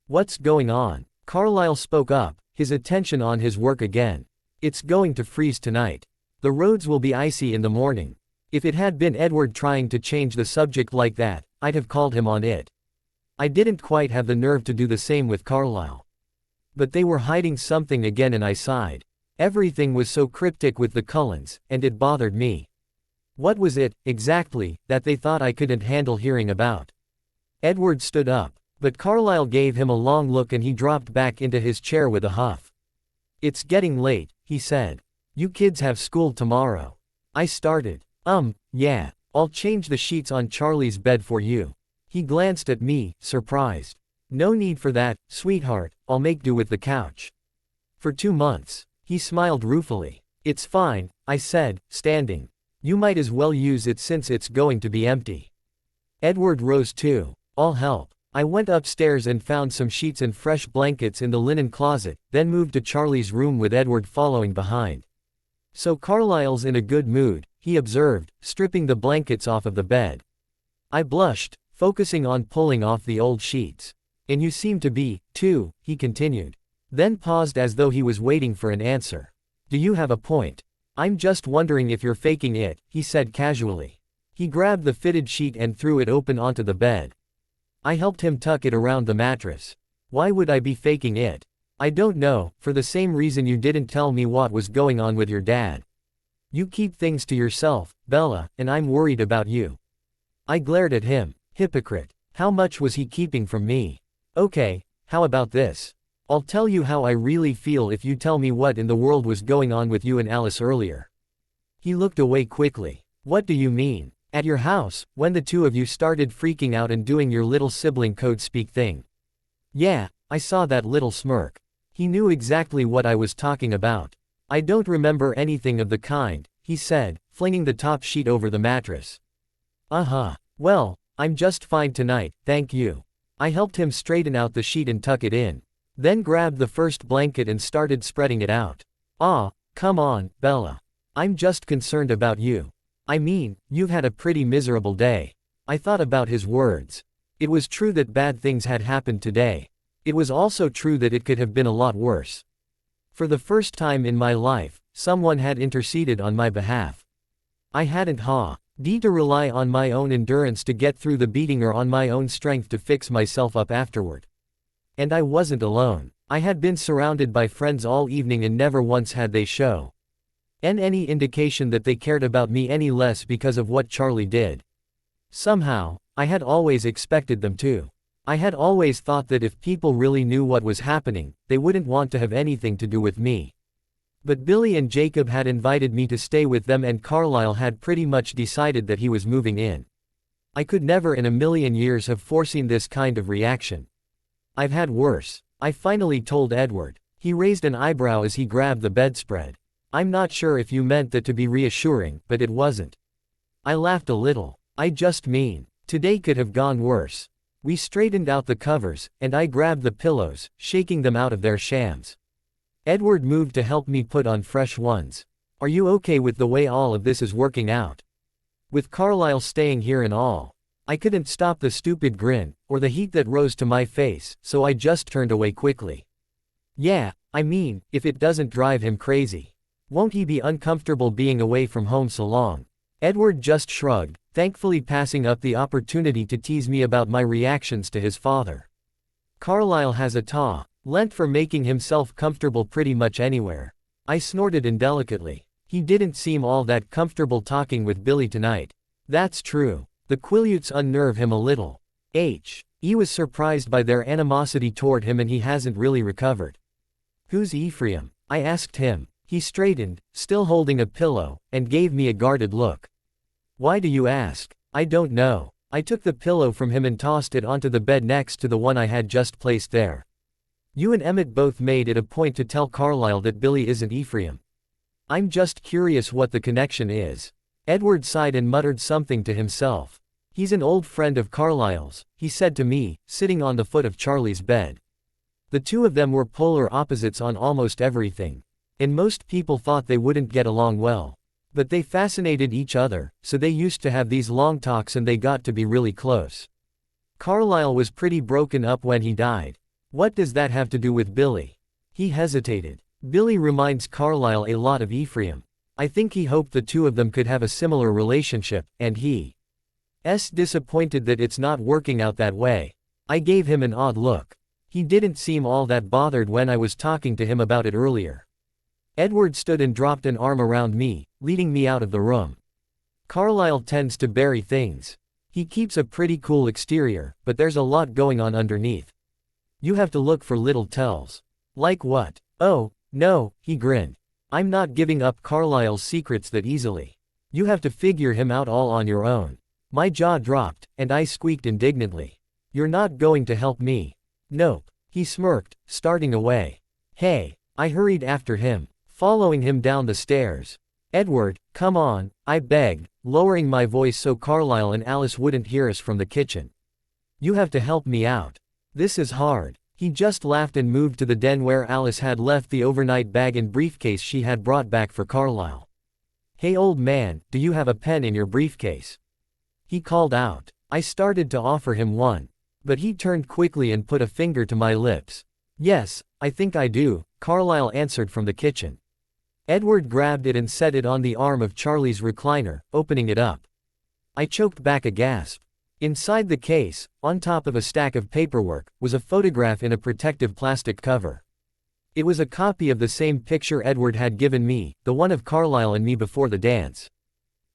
"What's going on?" Carlisle spoke up, his attention on his work again. "It's going to freeze tonight. The roads will be icy in the morning." If it had been Edward trying to change the subject like that, I'd have called him on it. I didn't quite have the nerve to do the same with Carlisle. But they were hiding something again and I sighed. Everything was so cryptic with the Cullens, and it bothered me. What was it, exactly, that they thought I couldn't handle hearing about? Edward stood up, but Carlisle gave him a long look and he dropped back into his chair with a huff. "It's getting late," he said. "You kids have school tomorrow." I started. Yeah, I'll change the sheets on Charlie's bed for you." He glanced at me, surprised. "No need for that, sweetheart, I'll make do with the couch." "For 2 months. He smiled ruefully. "It's fine," I said, standing. "You might as well use it since it's going to be empty." Edward rose too. "I'll help." I went upstairs and found some sheets and fresh blankets in the linen closet, then moved to Charlie's room with Edward following behind. "So Carlisle's in a good mood," he observed, stripping the blankets off of the bed. I blushed, focusing on pulling off the old sheets. "And you seem to be, too," he continued. Then paused as though he was waiting for an answer. "Do you have a point?" "I'm just wondering if you're faking it," he said casually. He grabbed the fitted sheet and threw it open onto the bed. I helped him tuck it around the mattress. "Why would I be faking it?" "I don't know, for the same reason you didn't tell me what was going on with your dad. You keep things to yourself, Bella, and I'm worried about you." I glared at him. Hypocrite. How much was he keeping from me? "Okay, how about this? I'll tell you how I really feel if you tell me what in the world was going on with you and Alice earlier." He looked away quickly. "What do you mean? At your house, when the two of you started freaking out and doing your little sibling code speak thing?" "Yeah," I saw that little smirk. He knew exactly what I was talking about. "I don't remember anything of the kind," he said, flinging the top sheet over the mattress. Well, I'm just fine tonight, thank you." I helped him straighten out the sheet and tuck it in. Then grabbed the first blanket and started spreading it out. Come on, Bella. I'm just concerned about you. I mean, you've had a pretty miserable day." I thought about his words. It was true that bad things had happened today. It was also true that it could have been a lot worse. For the first time in my life, someone had interceded on my behalf. I hadn't to rely on my own endurance to get through the beating or on my own strength to fix myself up afterward. And I wasn't alone. I had been surrounded by friends all evening and never once had they shown any indication that they cared about me any less because of what Charlie did. Somehow, I had always expected them to. I had always thought that if people really knew what was happening, they wouldn't want to have anything to do with me. But Billy and Jacob had invited me to stay with them and Carlisle had pretty much decided that he was moving in. I could never in a million years have foreseen this kind of reaction. "I've had worse," I finally told Edward. He raised an eyebrow as he grabbed the bedspread. "I'm not sure if you meant that to be reassuring, but it wasn't." I laughed a little. "I just mean, today could have gone worse." We straightened out the covers, and I grabbed the pillows, shaking them out of their shams. Edward moved to help me put on fresh ones. "Are you okay with the way all of this is working out?" With Carlisle staying here and all. I couldn't stop the stupid grin, or the heat that rose to my face, so I just turned away quickly. Yeah, I mean, if it doesn't drive him crazy. Won't he be uncomfortable being away from home so long? Edward just shrugged, thankfully passing up the opportunity to tease me about my reactions to his father. Carlisle has a talent for making himself comfortable pretty much anywhere. I snorted indelicately. He didn't seem all that comfortable talking with Billy tonight. That's true. The Quileutes unnerve him a little. He was surprised by their animosity toward him and he hasn't really recovered. Who's Ephraim? I asked him. He straightened, still holding a pillow, and gave me a guarded look. Why do you ask? I don't know. I took the pillow from him and tossed it onto the bed next to the one I had just placed there. You and Emmett both made it a point to tell Carlisle that Billy isn't Ephraim. I'm just curious what the connection is. Edward sighed and muttered something to himself. He's an old friend of Carlisle's, he said to me, sitting on the foot of Charlie's bed. The two of them were polar opposites on almost everything. And most people thought they wouldn't get along well. But they fascinated each other, so they used to have these long talks and they got to be really close. Carlisle was pretty broken up when he died. What does that have to do with Billy? He hesitated. Billy reminds Carlisle a lot of Ephraim. I think he hoped the two of them could have a similar relationship, and he's disappointed that it's not working out that way. I gave him an odd look. He didn't seem all that bothered when I was talking to him about it earlier. Edward stood and dropped an arm around me, leading me out of the room. Carlisle tends to bury things. He keeps a pretty cool exterior, but there's a lot going on underneath. You have to look for little tells. Like what? Oh, no, he grinned. I'm not giving up Carlisle's secrets that easily. You have to figure him out all on your own. My jaw dropped, and I squeaked indignantly. You're not going to help me. Nope. He smirked, starting away. Hey. I hurried after him, following him down the stairs. Edward, come on, I begged, lowering my voice so Carlisle and Alice wouldn't hear us from the kitchen. You have to help me out. This is hard. He just laughed and moved to the den where Alice had left the overnight bag and briefcase she had brought back for Carlisle. Hey old man, do you have a pen in your briefcase? He called out. I started to offer him one. But he turned quickly and put a finger to my lips. Yes, I think I do, Carlisle answered from the kitchen. Edward grabbed it and set it on the arm of Charlie's recliner, opening it up. I choked back a gasp. Inside the case, on top of a stack of paperwork, was a photograph in a protective plastic cover. It was a copy of the same picture Edward had given me, the one of Carlisle and me before the dance.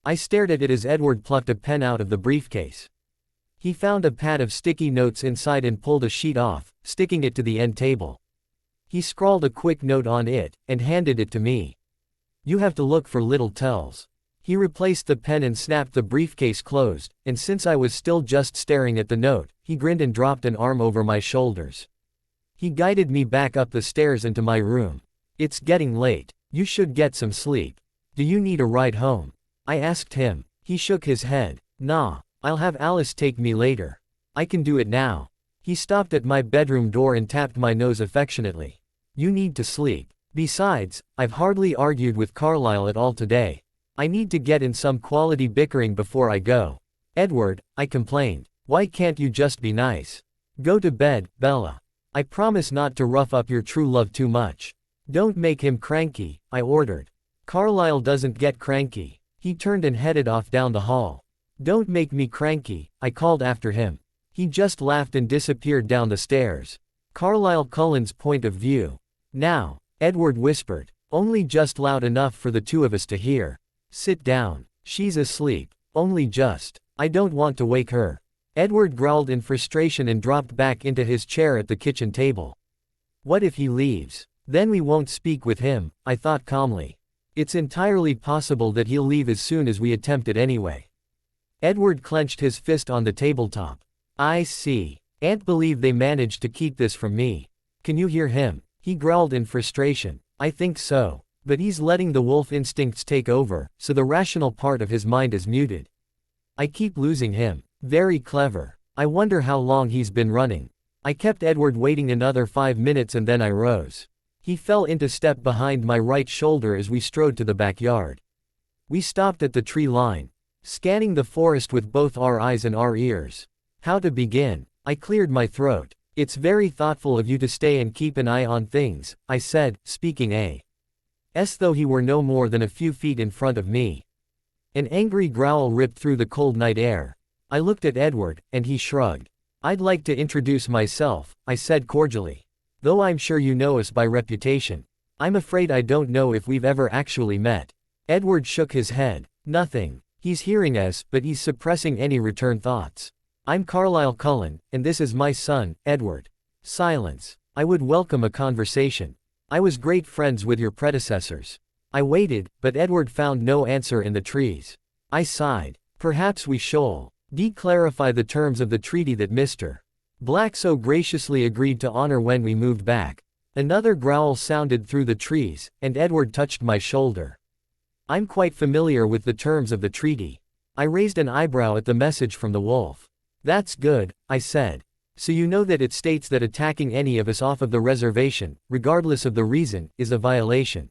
I stared at it as Edward plucked a pen out of the briefcase. He found a pad of sticky notes inside and pulled a sheet off, sticking it to the end table. He scrawled a quick note on it, and handed it to me. You have to look for little tells. He replaced the pen and snapped the briefcase closed, and since I was still just staring at the note, he grinned and dropped an arm over my shoulders. He guided me back up the stairs into my room. It's getting late. You should get some sleep. Do you need a ride home? I asked him. He shook his head. Nah, I'll have Alice take me later. I can do it now. He stopped at my bedroom door and tapped my nose affectionately. You need to sleep. Besides, I've hardly argued with Carlisle at all today. I need to get in some quality bickering before I go. Edward, I complained. Why can't you just be nice? Go to bed, Bella. I promise not to rough up your true love too much. Don't make him cranky, I ordered. Carlisle doesn't get cranky. He turned and headed off down the hall. Don't make me cranky, I called after him. He just laughed and disappeared down the stairs. Carlisle Cullen's point of view. Now, Edward whispered, only just loud enough for the two of us to hear. Sit down. She's asleep. Only just. I don't want to wake her. Edward growled in frustration and dropped back into his chair at the kitchen table. What if he leaves? Then we won't speak with him, I thought calmly. It's entirely possible that he'll leave as soon as we attempt it anyway. Edward clenched his fist on the tabletop. I see. Can't believe they managed to keep this from me. Can you hear him? He growled in frustration. I think so. But he's letting the wolf instincts take over, so the rational part of his mind is muted. I keep losing him. Very clever. I wonder how long he's been running. I kept Edward waiting another 5 minutes and then I rose. He fell into step behind my right shoulder as we strode to the backyard. We stopped at the tree line. scanning the forest with both our eyes and our ears. How to begin? I cleared my throat. It's very thoughtful of you to stay and keep an eye on things, I said, speaking as though he were no more than a few feet in front of me. An angry growl ripped through the cold night air. I looked at Edward, and he shrugged. I'd like to introduce myself, I said cordially. Though I'm sure you know us by reputation. I'm afraid I don't know if we've ever actually met. Edward shook his head. Nothing. He's hearing us, but he's suppressing any return thoughts. I'm Carlisle Cullen, and this is my son, Edward. Silence. I would welcome a conversation. I was great friends with your predecessors. I waited, but Edward found no answer in the trees. I sighed. Perhaps we shall clarify the terms of the treaty that Mr. Black so graciously agreed to honor when we moved back. Another growl sounded through the trees, and Edward touched my shoulder. I'm quite familiar with the terms of the treaty. I raised an eyebrow at the message from the wolf. That's good, I said. So you know that it states that attacking any of us off of the reservation, regardless of the reason, is a violation.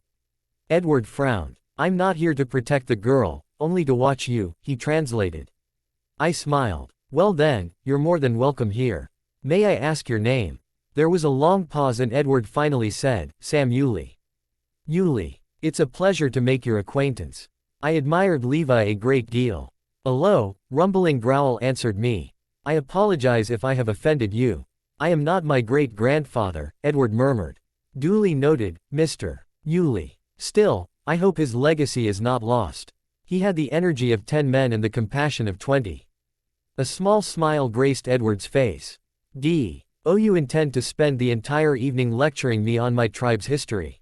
Edward frowned. I'm not here to protect the girl, only to watch you, he translated. I smiled. Well then, you're more than welcome here. May I ask your name? There was a long pause and Edward finally said, Sam Yulee. Yulee. It's a pleasure to make your acquaintance. I admired Levi a great deal. A low, rumbling growl answered me. I apologize if I have offended you. I am not my great-grandfather, Edward murmured. Duly noted, Mr. Yulee. Still, I hope his legacy is not lost. He had the energy of 10 men and the compassion of 20. A small smile graced Edward's face. Oh, you intend to spend the entire evening lecturing me on my tribe's history.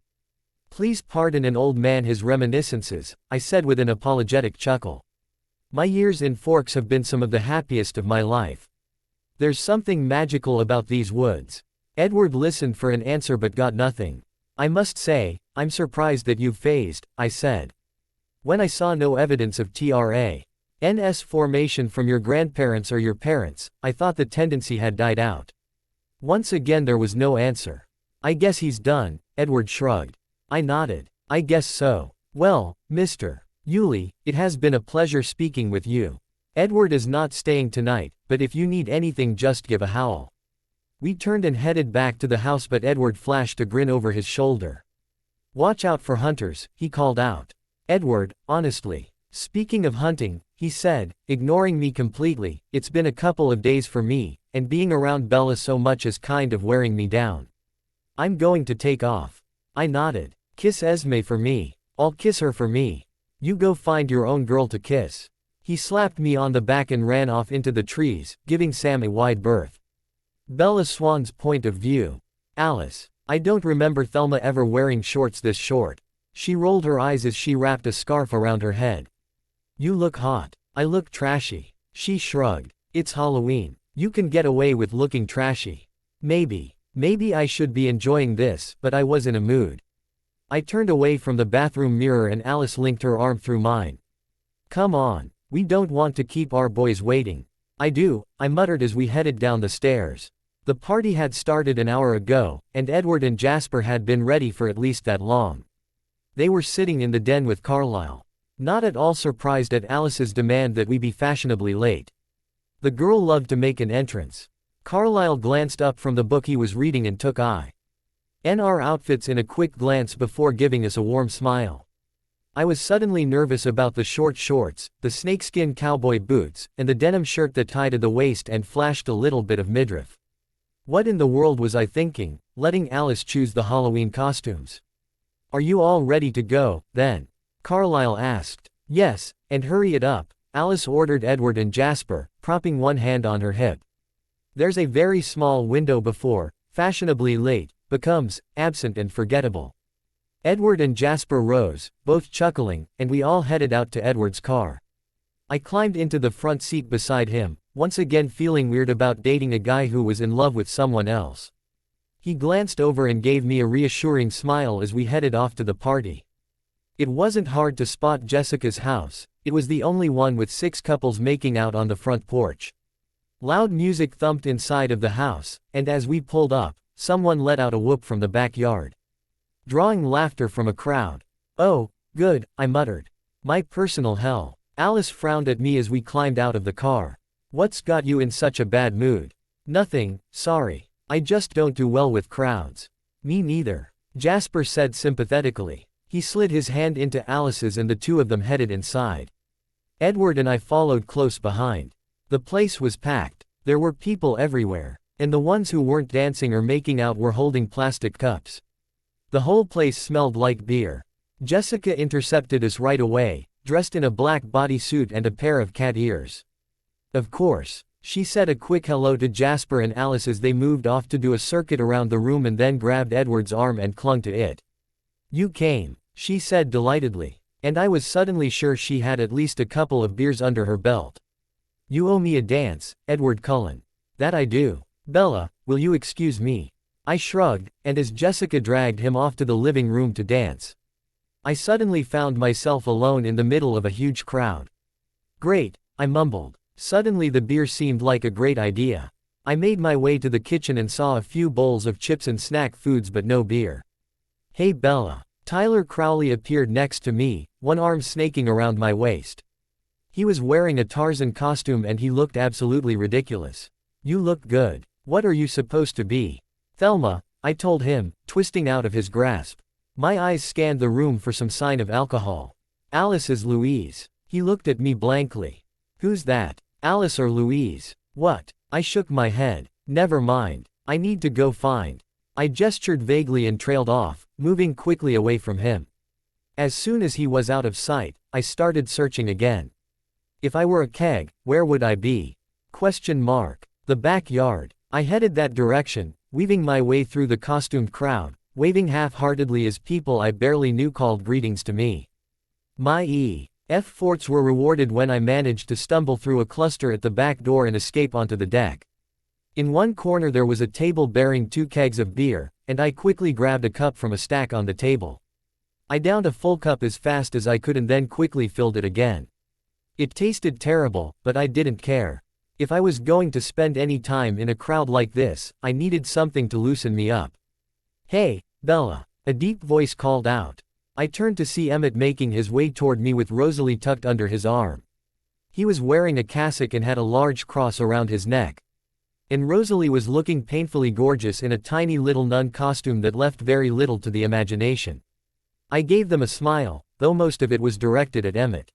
Please pardon an old man his reminiscences, I said with an apologetic chuckle. My years in Forks have been some of the happiest of my life. There's something magical about these woods. Edward listened for an answer but got nothing. I must say, I'm surprised that you've phased, I said. When I saw no evidence of TRANS formation from your grandparents or your parents, I thought the tendency had died out. Once again there was no answer. I guess he's done, Edward shrugged. I nodded. I guess so. Well, Mr. Yulee, it has been a pleasure speaking with you. Edward is not staying tonight, but if you need anything just give a howl. We turned and headed back to the house but Edward flashed a grin over his shoulder. Watch out for hunters, he called out. Edward, honestly. Speaking of hunting, he said, ignoring me completely, it's been a couple of days for me, and being around Bella so much is kind of wearing me down. I'm going to take off. I nodded. Kiss Esme for me. I'll kiss her for me. You go find your own girl to kiss. He slapped me on the back and ran off into the trees, giving Sam a wide berth. Bella Swan's point of view. Alice. I don't remember Thelma ever wearing shorts this short. She rolled her eyes as she wrapped a scarf around her head. You look hot. I look trashy. She shrugged. It's Halloween. You can get away with looking trashy. Maybe I should be enjoying this, but I was in a mood. I turned away from the bathroom mirror and Alice linked her arm through mine. Come on. We don't want to keep our boys waiting. I do, I muttered as we headed down the stairs. The party had started an hour ago, and Edward and Jasper had been ready for at least that long. They were sitting in the den with Carlisle. Not at all surprised at Alice's demand that we be fashionably late. The girl loved to make an entrance. Carlisle glanced up from the book he was reading and took our outfits in a quick glance before giving us a warm smile. I was suddenly nervous about the short shorts, the snakeskin cowboy boots, and the denim shirt that tied at the waist and flashed a little bit of midriff. What in the world was I thinking, letting Alice choose the Halloween costumes? Are you all ready to go, then? Carlisle asked. Yes, and hurry it up, Alice ordered Edward and Jasper, propping one hand on her hip. There's a very small window before, fashionably late, becomes absent and forgettable. Edward and Jasper rose, both chuckling, and we all headed out to Edward's car. I climbed into the front seat beside him, once again feeling weird about dating a guy who was in love with someone else. He glanced over and gave me a reassuring smile as we headed off to the party. It wasn't hard to spot Jessica's house, it was the only one with 6 couples making out on the front porch. Loud music thumped inside of the house, and as we pulled up, someone let out a whoop from the backyard, drawing laughter from a crowd. Oh, good, I muttered. My personal hell. Alice frowned at me as we climbed out of the car. What's got you in such a bad mood? Nothing, sorry. I just don't do well with crowds. Me neither, Jasper said sympathetically. He slid his hand into Alice's and the two of them headed inside. Edward and I followed close behind. The place was packed. There were people everywhere, and the ones who weren't dancing or making out were holding plastic cups. The whole place smelled like beer. Jessica intercepted us right away, dressed in a black bodysuit and a pair of cat ears. Of course, she said a quick hello to Jasper and Alice as they moved off to do a circuit around the room and then grabbed Edward's arm and clung to it. You came, she said delightedly, and I was suddenly sure she had at least a couple of beers under her belt. You owe me a dance, Edward Cullen. That I do. Bella, will you excuse me? I shrugged, and as Jessica dragged him off to the living room to dance, I suddenly found myself alone in the middle of a huge crowd. Great, I mumbled. Suddenly the beer seemed like a great idea. I made my way to the kitchen and saw a few bowls of chips and snack foods but no beer. Hey Bella. Tyler Crowley appeared next to me, one arm snaking around my waist. He was wearing a Tarzan costume and he looked absolutely ridiculous. You look good. What are you supposed to be? Thelma, I told him, twisting out of his grasp. My eyes scanned the room for some sign of alcohol. Alice is Louise. He looked at me blankly. Who's that? Alice or Louise? What? I shook my head. Never mind. I need to go find. I gestured vaguely and trailed off, moving quickly away from him. As soon as he was out of sight, I started searching again. If I were a keg, where would I be? The backyard. I headed that direction, weaving my way through the costumed crowd, waving half-heartedly as people I barely knew called greetings to me. My efforts were rewarded when I managed to stumble through a cluster at the back door and escape onto the deck. In one corner there was a table bearing 2 kegs of beer, and I quickly grabbed a cup from a stack on the table. I downed a full cup as fast as I could and then quickly filled it again. It tasted terrible, but I didn't care. If I was going to spend any time in a crowd like this, I needed something to loosen me up. Hey, Bella, a deep voice called out. I turned to see Emmett making his way toward me with Rosalie tucked under his arm. He was wearing a cassock and had a large cross around his neck. And Rosalie was looking painfully gorgeous in a tiny little nun costume that left very little to the imagination. I gave them a smile, though most of it was directed at Emmett.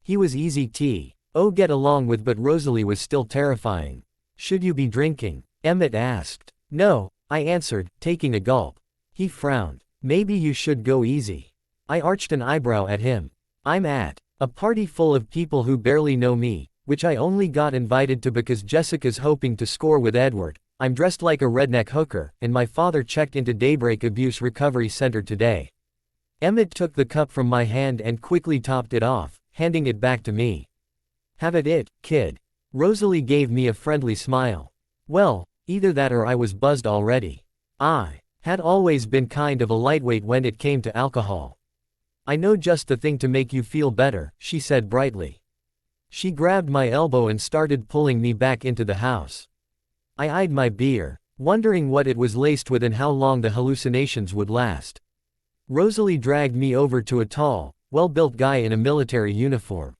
He was easy to get along with, but Rosalie was still terrifying. Should you be drinking? Emmett asked. No, I answered, taking a gulp. He frowned. Maybe you should go easy. I arched an eyebrow at him. I'm at a party full of people who barely know me, which I only got invited to because Jessica's hoping to score with Edward. I'm dressed like a redneck hooker, and my father checked into Daybreak Abuse Recovery Center today. Emmett took the cup from my hand and quickly topped it off, handing it back to me. Have it, kid. Rosalie gave me a friendly smile. Well, either that or I was buzzed already. I had always been kind of a lightweight when it came to alcohol. I know just the thing to make you feel better, she said brightly. She grabbed my elbow and started pulling me back into the house. I eyed my beer, wondering what it was laced with and how long the hallucinations would last. Rosalie dragged me over to a tall, well-built guy in a military uniform.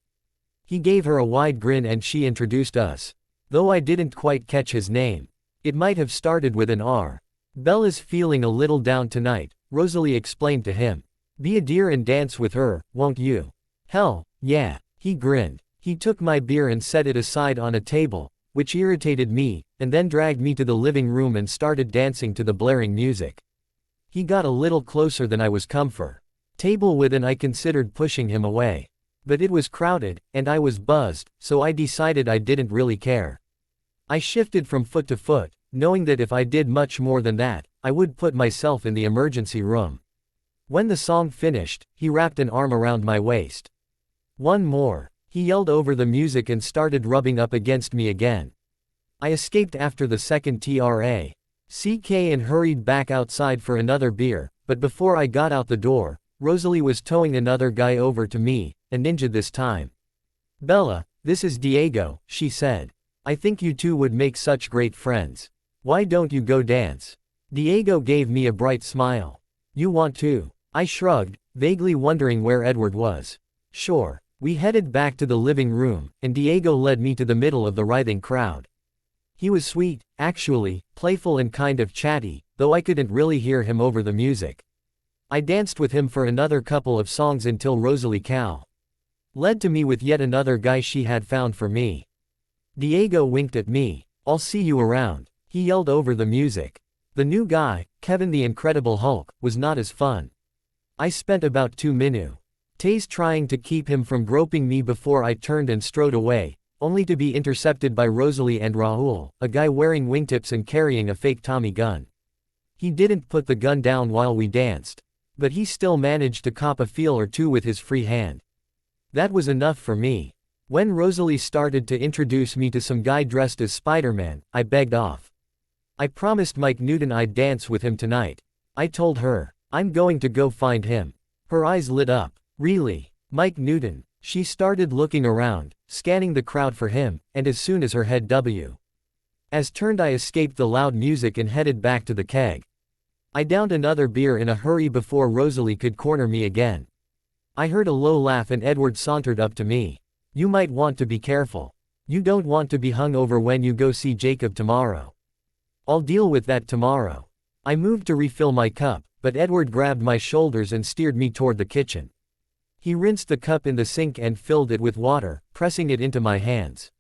He gave her a wide grin and she introduced us. Though I didn't quite catch his name. It might have started with an R. Bella's feeling a little down tonight, Rosalie explained to him. Be a dear and dance with her, won't you? Hell, yeah. He grinned. He took my beer and set it aside on a table, which irritated me, and then dragged me to the living room and started dancing to the blaring music. He got a little closer than I was comfortable with and I considered pushing him away. But it was crowded, and I was buzzed, so I decided I didn't really care. I shifted from foot to foot, knowing that if I did much more than that, I would put myself in the emergency room. When the song finished, he wrapped an arm around my waist. One more. He yelled over the music and started rubbing up against me again. I escaped after the second TRACK and hurried back outside for another beer, but before I got out the door, Rosalie was towing another guy over to me, a ninja this time. Bella, this is Diego, she said. I think you two would make such great friends. Why don't you go dance? Diego gave me a bright smile. You want to? I shrugged, vaguely wondering where Edward was. Sure. We headed back to the living room, and Diego led me to the middle of the writhing crowd. He was sweet, actually, playful and kind of chatty, though I couldn't really hear him over the music. I danced with him for another couple of songs until Rosalie led to me with yet another guy she had found for me. Diego winked at me. "I'll see you around," he yelled over the music. The new guy, Kevin the Incredible Hulk, was not as fun. I spent about 2 minutes trying to keep him from groping me before I turned and strode away, only to be intercepted by Rosalie and Raoul, a guy wearing wingtips and carrying a fake Tommy gun. He didn't put the gun down while we danced, but he still managed to cop a feel or two with his free hand. That was enough for me. When Rosalie started to introduce me to some guy dressed as Spider-Man, I begged off. I promised Mike Newton I'd dance with him tonight. I told her, "I'm going to go find him." Her eyes lit up. "Really? Mike Newton?" She started looking around, scanning the crowd for him, and as soon as her head as turned I escaped the loud music and headed back to the keg. I downed another beer in a hurry before Rosalie could corner me again. I heard a low laugh and Edward sauntered up to me. "You might want to be careful. You don't want to be hung over when you go see Jacob tomorrow." "I'll deal with that tomorrow." I moved to refill my cup, but Edward grabbed my shoulders and steered me toward the kitchen. He rinsed the cup in the sink and filled it with water, pressing it into my hands.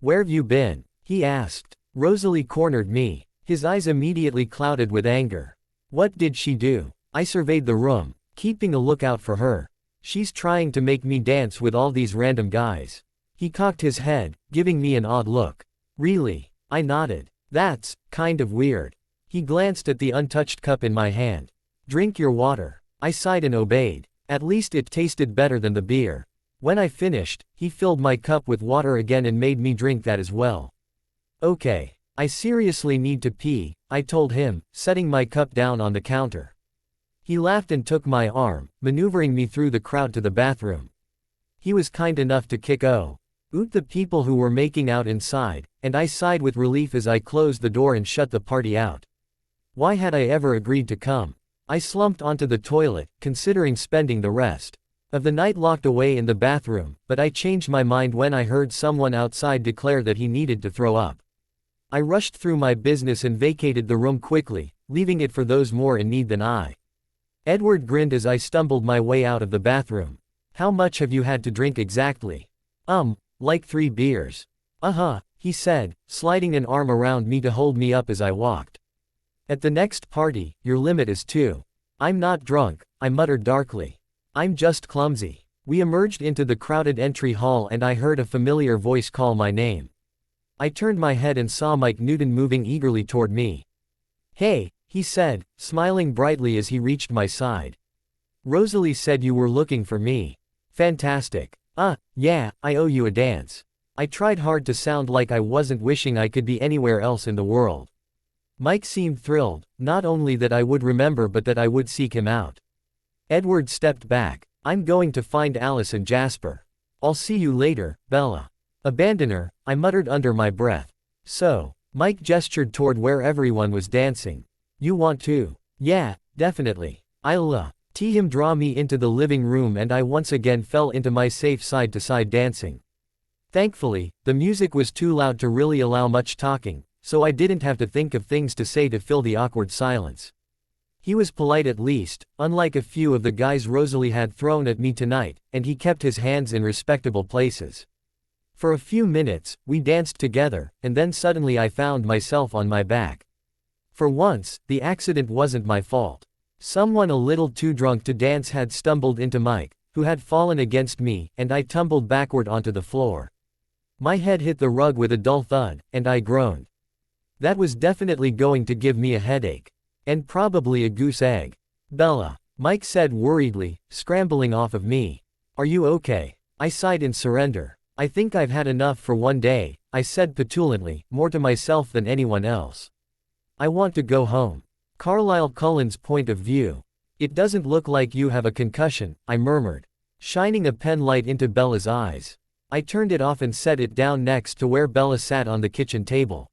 "Where've you been?" he asked. Rosalie cornered me. His eyes immediately clouded with anger. "What did she do?" I surveyed the room, keeping a lookout for her. "She's trying to make me dance with all these random guys." He cocked his head, giving me an odd look. "Really?" I nodded. "That's kind of weird." He glanced at the untouched cup in my hand. "Drink your water." I sighed and obeyed. At least it tasted better than the beer. When I finished, he filled my cup with water again and made me drink that as well. "Okay. I seriously need to pee," I told him, setting my cup down on the counter. He laughed and took my arm, maneuvering me through the crowd to the bathroom. He was kind enough to kick out the people who were making out inside, and I sighed with relief as I closed the door and shut the party out. Why had I ever agreed to come? I slumped onto the toilet, considering spending the rest of the night locked away in the bathroom, but I changed my mind when I heard someone outside declare that he needed to throw up. I rushed through my business and vacated the room quickly, leaving it for those more in need than I. Edward grinned as I stumbled my way out of the bathroom. "How much have you had to drink exactly?" Like 3 beers. He said, sliding an arm around me to hold me up as I walked. "At the next party, your limit is 2. "I'm not drunk," I muttered darkly. "I'm just clumsy." We emerged into the crowded entry hall and I heard a familiar voice call my name. I turned my head and saw Mike Newton moving eagerly toward me. "Hey," he said, smiling brightly as he reached my side. "Rosalie said you were looking for me." "Fantastic. Yeah, I owe you a dance." I tried hard to sound like I wasn't wishing I could be anywhere else in the world. Mike seemed thrilled, not only that I would remember but that I would seek him out. Edward stepped back. "I'm going to find Alice and Jasper. I'll see you later, Bella." "Abandon her," I muttered under my breath. "So." Mike gestured toward where everyone was dancing. "You want to?" "Yeah, definitely. I'll him draw me into the living room and I once again fell into my safe side-to-side dancing. Thankfully, the music was too loud to really allow much talking, so I didn't have to think of things to say to fill the awkward silence. He was polite at least, unlike a few of the guys Rosalie had thrown at me tonight, and he kept his hands in respectable places. For a few minutes, we danced together, and then suddenly I found myself on my back. For once, the accident wasn't my fault. Someone a little too drunk to dance had stumbled into Mike, who had fallen against me, and I tumbled backward onto the floor. My head hit the rug with a dull thud, and I groaned. That was definitely going to give me a headache. And probably a goose egg. "Bella," Mike said worriedly, scrambling off of me. "Are you okay?" I sighed in surrender. "I think I've had enough for one day," I said petulantly, more to myself than anyone else. "I want to go home." Carlisle Cullen's point of view. "It doesn't look like you have a concussion," I murmured, shining a pen light into Bella's eyes. I turned it off and set it down next to where Bella sat on the kitchen table.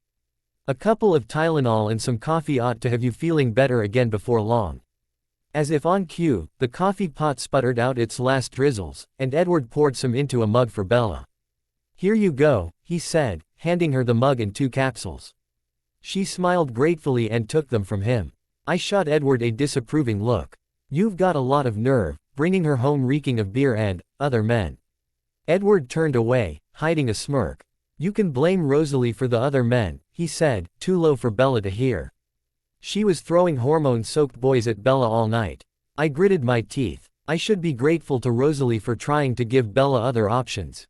"A couple of Tylenol and some coffee ought to have you feeling better again before long." As if on cue, the coffee pot sputtered out its last drizzles, and Edward poured some into a mug for Bella. "Here you go," he said, handing her the mug and 2 capsules. She smiled gratefully and took them from him. I shot Edward a disapproving look. "You've got a lot of nerve, bringing her home reeking of beer and other men." Edward turned away, hiding a smirk. "You can blame Rosalie for the other men," he said, too low for Bella to hear. "She was throwing hormone-soaked boys at Bella all night." I gritted my teeth. I should be grateful to Rosalie for trying to give Bella other options.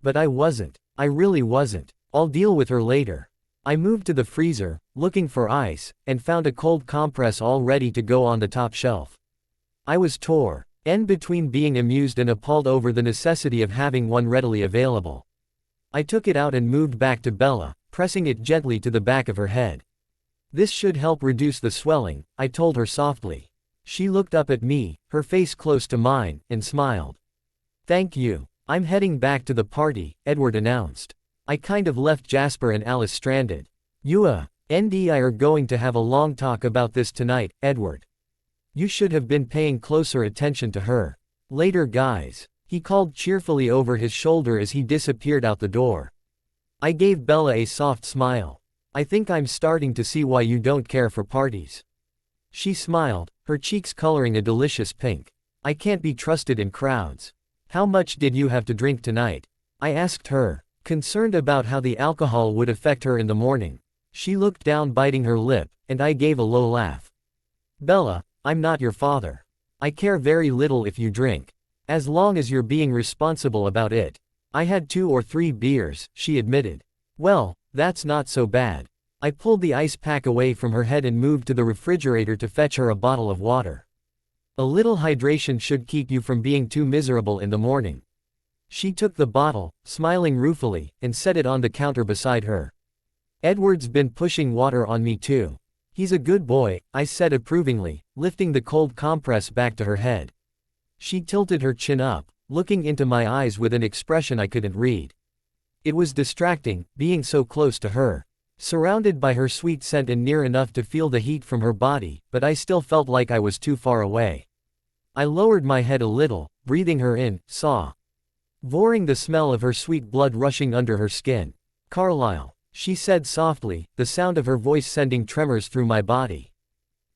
But I wasn't. I really wasn't. "I'll deal with her later." I moved to the freezer, looking for ice, and found a cold compress all ready to go on the top shelf. I was torn between being amused and appalled over the necessity of having one readily available. I took it out and moved back to Bella, pressing it gently to the back of her head. "This should help reduce the swelling," I told her softly. She looked up at me, her face close to mine, and smiled. "Thank you. I'm heading back to the party," Edward announced. I kind of left Jasper and Alice stranded. "You and I are going to have a long talk about this tonight, Edward. You should have been paying closer attention to her. Later guys," he called cheerfully over his shoulder as he disappeared out the door. I gave Bella a soft smile. "I think I'm starting to see why you don't care for parties." She smiled, her cheeks coloring a delicious pink. "I can't be trusted in crowds." "How much did you have to drink tonight?" I asked her, concerned about how the alcohol would affect her in the morning. She looked down, biting her lip, and I gave a low laugh. "Bella, I'm not your father. I care very little if you drink. As long as you're being responsible about it." "I had 2 or 3 beers," she admitted. "Well, that's not so bad." I pulled the ice pack away from her head and moved to the refrigerator to fetch her a bottle of water. "A little hydration should keep you from being too miserable in the morning." She took the bottle, smiling ruefully, and set it on the counter beside her. "Edward's been pushing water on me too. He's a good boy," I said approvingly, lifting the cold compress back to her head. She tilted her chin up, looking into my eyes with an expression I couldn't read. It was distracting, being so close to her. Surrounded by her sweet scent and near enough to feel the heat from her body, but I still felt like I was too far away. I lowered my head a little, breathing her in, voring the smell of her sweet blood rushing under her skin. "Carlisle," she said softly, the sound of her voice sending tremors through my body.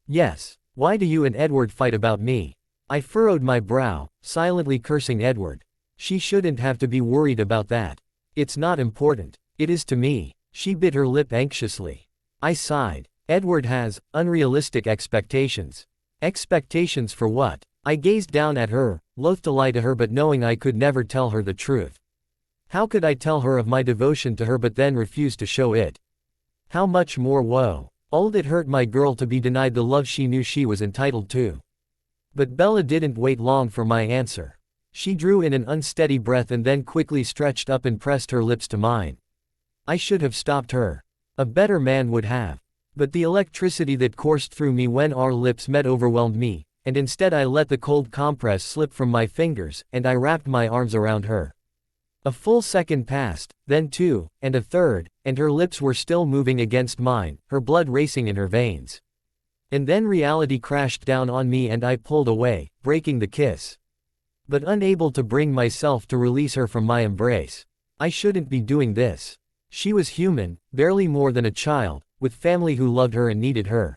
"Yes. Why do you and Edward fight about me?" I furrowed my brow, silently cursing Edward. She shouldn't have to be worried about that. "It's not important. It is to me." She bit her lip anxiously. I sighed. "Edward has unrealistic expectations." "Expectations for what?" I gazed down at her, loath to lie to her but knowing I could never tell her the truth. How could I tell her of my devotion to her but then refuse to show it? How much more woe. All it hurt my girl to be denied the love she knew she was entitled to. But Bella didn't wait long for my answer. She drew in an unsteady breath and then quickly stretched up and pressed her lips to mine. I should have stopped her. A better man would have. But the electricity that coursed through me when our lips met overwhelmed me, and instead I let the cold compress slip from my fingers, and I wrapped my arms around her. A full second passed, then 2, and a third, and her lips were still moving against mine, her blood racing in her veins. And then reality crashed down on me and I pulled away, breaking the kiss. But unable to bring myself to release her from my embrace. I shouldn't be doing this. She was human, barely more than a child, with family who loved her and needed her.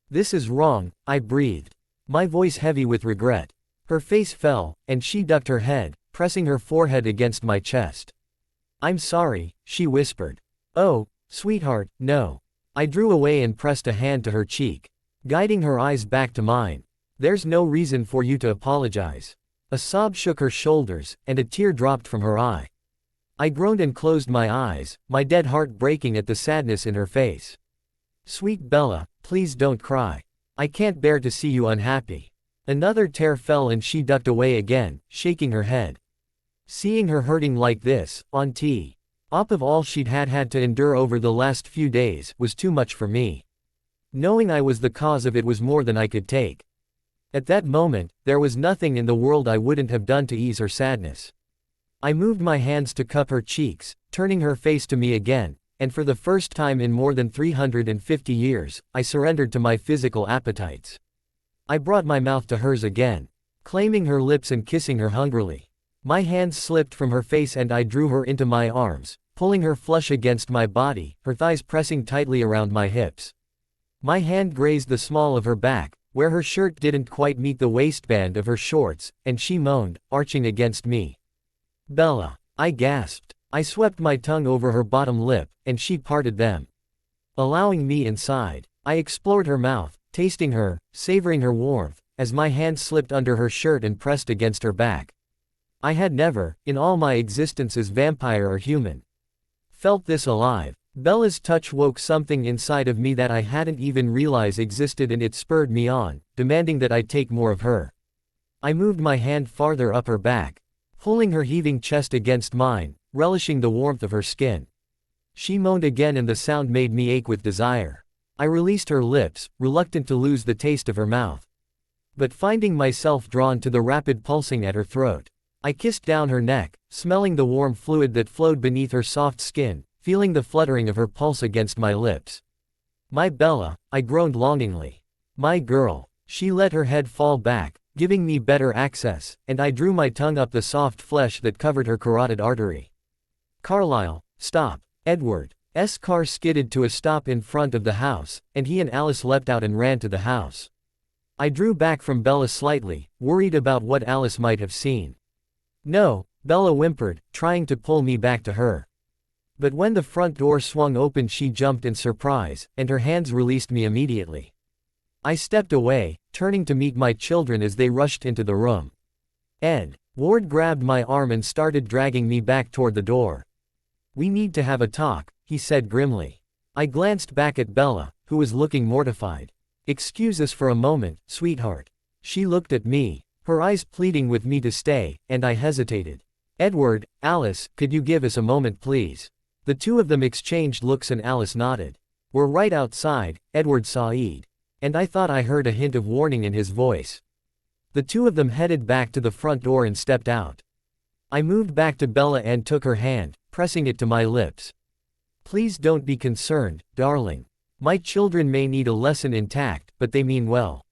"This is wrong," I breathed, my voice heavy with regret. Her face fell, and she ducked her head, pressing her forehead against my chest. "I'm sorry," she whispered. "Oh, sweetheart, no." I drew away and pressed a hand to her cheek, guiding her eyes back to mine. "There's no reason for you to apologize." A sob shook her shoulders, and a tear dropped from her eye. I groaned and closed my eyes, my dead heart breaking at the sadness in her face. "Sweet Bella, please don't cry. I can't bear to see you unhappy." Another tear fell and she ducked away again, shaking her head. Seeing her hurting like this, on top of all she'd had to endure over the last few days, was too much for me. Knowing I was the cause of it was more than I could take. At that moment, there was nothing in the world I wouldn't have done to ease her sadness. I moved my hands to cup her cheeks, turning her face to me again, and for the first time in more than 350 years, I surrendered to my physical appetites. I brought my mouth to hers again, claiming her lips and kissing her hungrily. My hands slipped from her face and I drew her into my arms, pulling her flush against my body, her thighs pressing tightly around my hips. My hand grazed the small of her back, where her shirt didn't quite meet the waistband of her shorts, and she moaned, arching against me. "Bella," I gasped. I swept my tongue over her bottom lip, and she parted them, allowing me inside. I explored her mouth, tasting her, savoring her warmth, as my hand slipped under her shirt and pressed against her back. I had never, in all my existence as vampire or human, felt this alive. Bella's touch woke something inside of me that I hadn't even realized existed, and it spurred me on, demanding that I take more of her. I moved my hand farther up her back, pulling her heaving chest against mine, relishing the warmth of her skin. She moaned again and the sound made me ache with desire. I released her lips, reluctant to lose the taste of her mouth, but finding myself drawn to the rapid pulsing at her throat. I kissed down her neck, smelling the warm fluid that flowed beneath her soft skin, feeling the fluttering of her pulse against my lips. "My Bella," I groaned longingly. "My girl." She let her head fall back, giving me better access, and I drew my tongue up the soft flesh that covered her carotid artery. "Carlisle, stop." Edward's car skidded to a stop in front of the house, and he and Alice leapt out and ran to the house. I drew back from Bella slightly, worried about what Alice might have seen. "No," Bella whimpered, trying to pull me back to her. But when the front door swung open she jumped in surprise, and her hands released me immediately. I stepped away, turning to meet my children as they rushed into the room. Ward grabbed my arm and started dragging me back toward the door. "We need to have a talk," he said grimly. I glanced back at Bella, who was looking mortified. "Excuse us for a moment, sweetheart." She looked at me, her eyes pleading with me to stay, and I hesitated. "Edward, Alice, could you give us a moment please?" The two of them exchanged looks and Alice nodded. "We're right outside," Edward said, and I thought I heard a hint of warning in his voice. The two of them headed back to the front door and stepped out. I moved back to Bella and took her hand, pressing it to my lips. "Please don't be concerned, darling. My children may need a lesson in tact, but they mean well."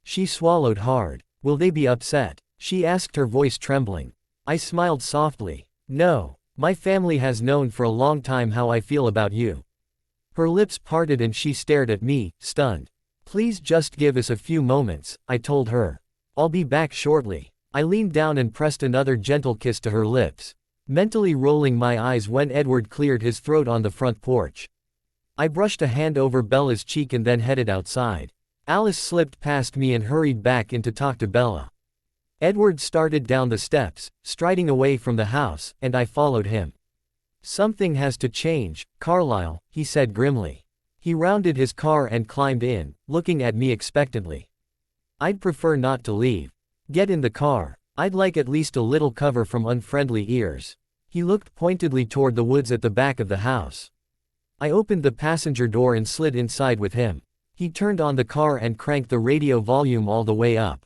She swallowed hard. "Will they be upset?" she asked, her voice trembling. I smiled softly. "No. My family has known for a long time how I feel about you." Her lips parted and she stared at me, stunned. "Please just give us a few moments," I told her. "I'll be back shortly." I leaned down and pressed another gentle kiss to her lips, mentally rolling my eyes when Edward cleared his throat on the front porch. I brushed a hand over Bella's cheek and then headed outside. Alice slipped past me and hurried back in to talk to Bella. Edward started down the steps, striding away from the house, and I followed him. "Something has to change, Carlisle," he said grimly. He rounded his car and climbed in, looking at me expectantly. "I'd prefer not to leave." "Get in the car. I'd like at least a little cover from unfriendly ears." He looked pointedly toward the woods at the back of the house. I opened the passenger door and slid inside with him. He turned on the car and cranked the radio volume all the way up.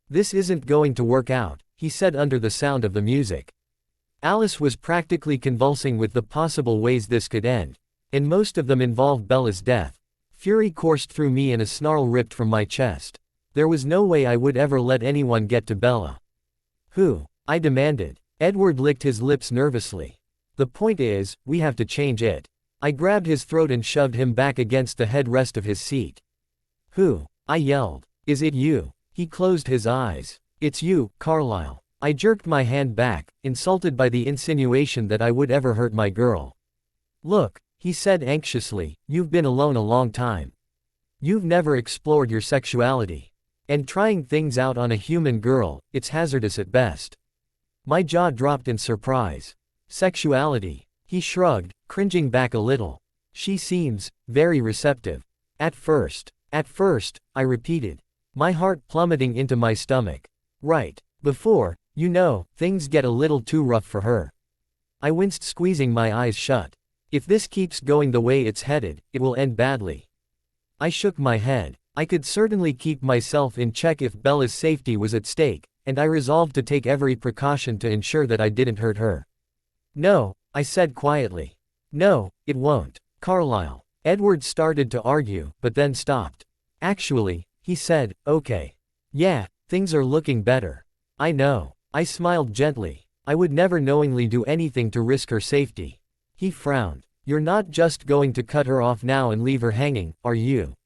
"This isn't going to work out," he said under the sound of the music. Alice was practically convulsing with the possible ways this could end, and most of them involved Bella's death. Fury coursed through me and a snarl ripped from my chest. There was no way I would ever let anyone get to Bella. "Who?" I demanded. Edward licked his lips nervously. "The point is, we have to change it." I grabbed his throat and shoved him back against the headrest of his seat. "Who?" I yelled. "Is it you?" He closed his eyes. "It's you, Carlisle." I jerked my hand back, insulted by the insinuation that I would ever hurt my girl. "Look," he said anxiously, "you've been alone a long time. You've never explored your sexuality. And trying things out on a human girl, it's hazardous at best." My jaw dropped in surprise. "Sexuality?" He shrugged, cringing back a little. "She seems very receptive." At first, I repeated, my heart plummeting into my stomach. "Right. Before, things get a little too rough for her." I winced, squeezing my eyes shut. "If this keeps going the way it's headed, it will end badly." I shook my head. I could certainly keep myself in check if Bella's safety was at stake, and I resolved to take every precaution to ensure that I didn't hurt her. "No," I said quietly. "No, it won't, Carlisle." Edward started to argue, but then stopped. "Actually," He said, okay. Yeah, things are looking better. I know. I smiled gently. I would never knowingly do anything to risk her safety. He frowned. You're not just going to cut her off now and leave her hanging, are you?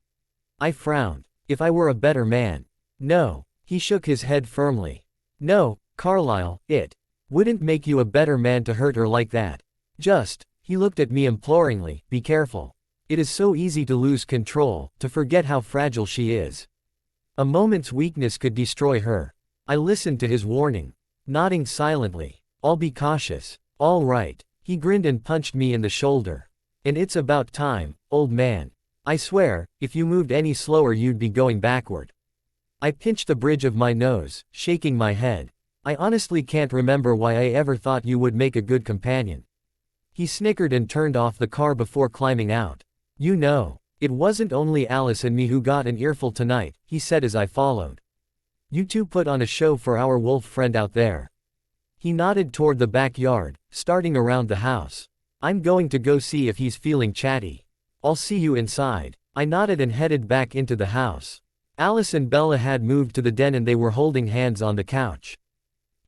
I frowned. If I were a better man. No. He shook his head firmly. No, Carlisle, it wouldn't make you a better man to hurt her like that. He looked at me imploringly, be careful. It is so easy to lose control, to forget how fragile she is. A moment's weakness could destroy her. I listened to his warning, nodding silently. I'll be cautious. All right. He grinned and punched me in the shoulder. And it's about time, old man. I swear, if you moved any slower you'd be going backward. I pinched the bridge of my nose, shaking my head. I honestly can't remember why I ever thought you would make a good companion. He snickered and turned off the car before climbing out. You know, it wasn't only Alice and me who got an earful tonight, he said as I followed. You two put on a show for our wolf friend out there. He nodded toward the backyard, starting around the house. I'm going to go see if he's feeling chatty. I'll see you inside. I nodded and headed back into the house. Alice and Bella had moved to the den and they were holding hands on the couch.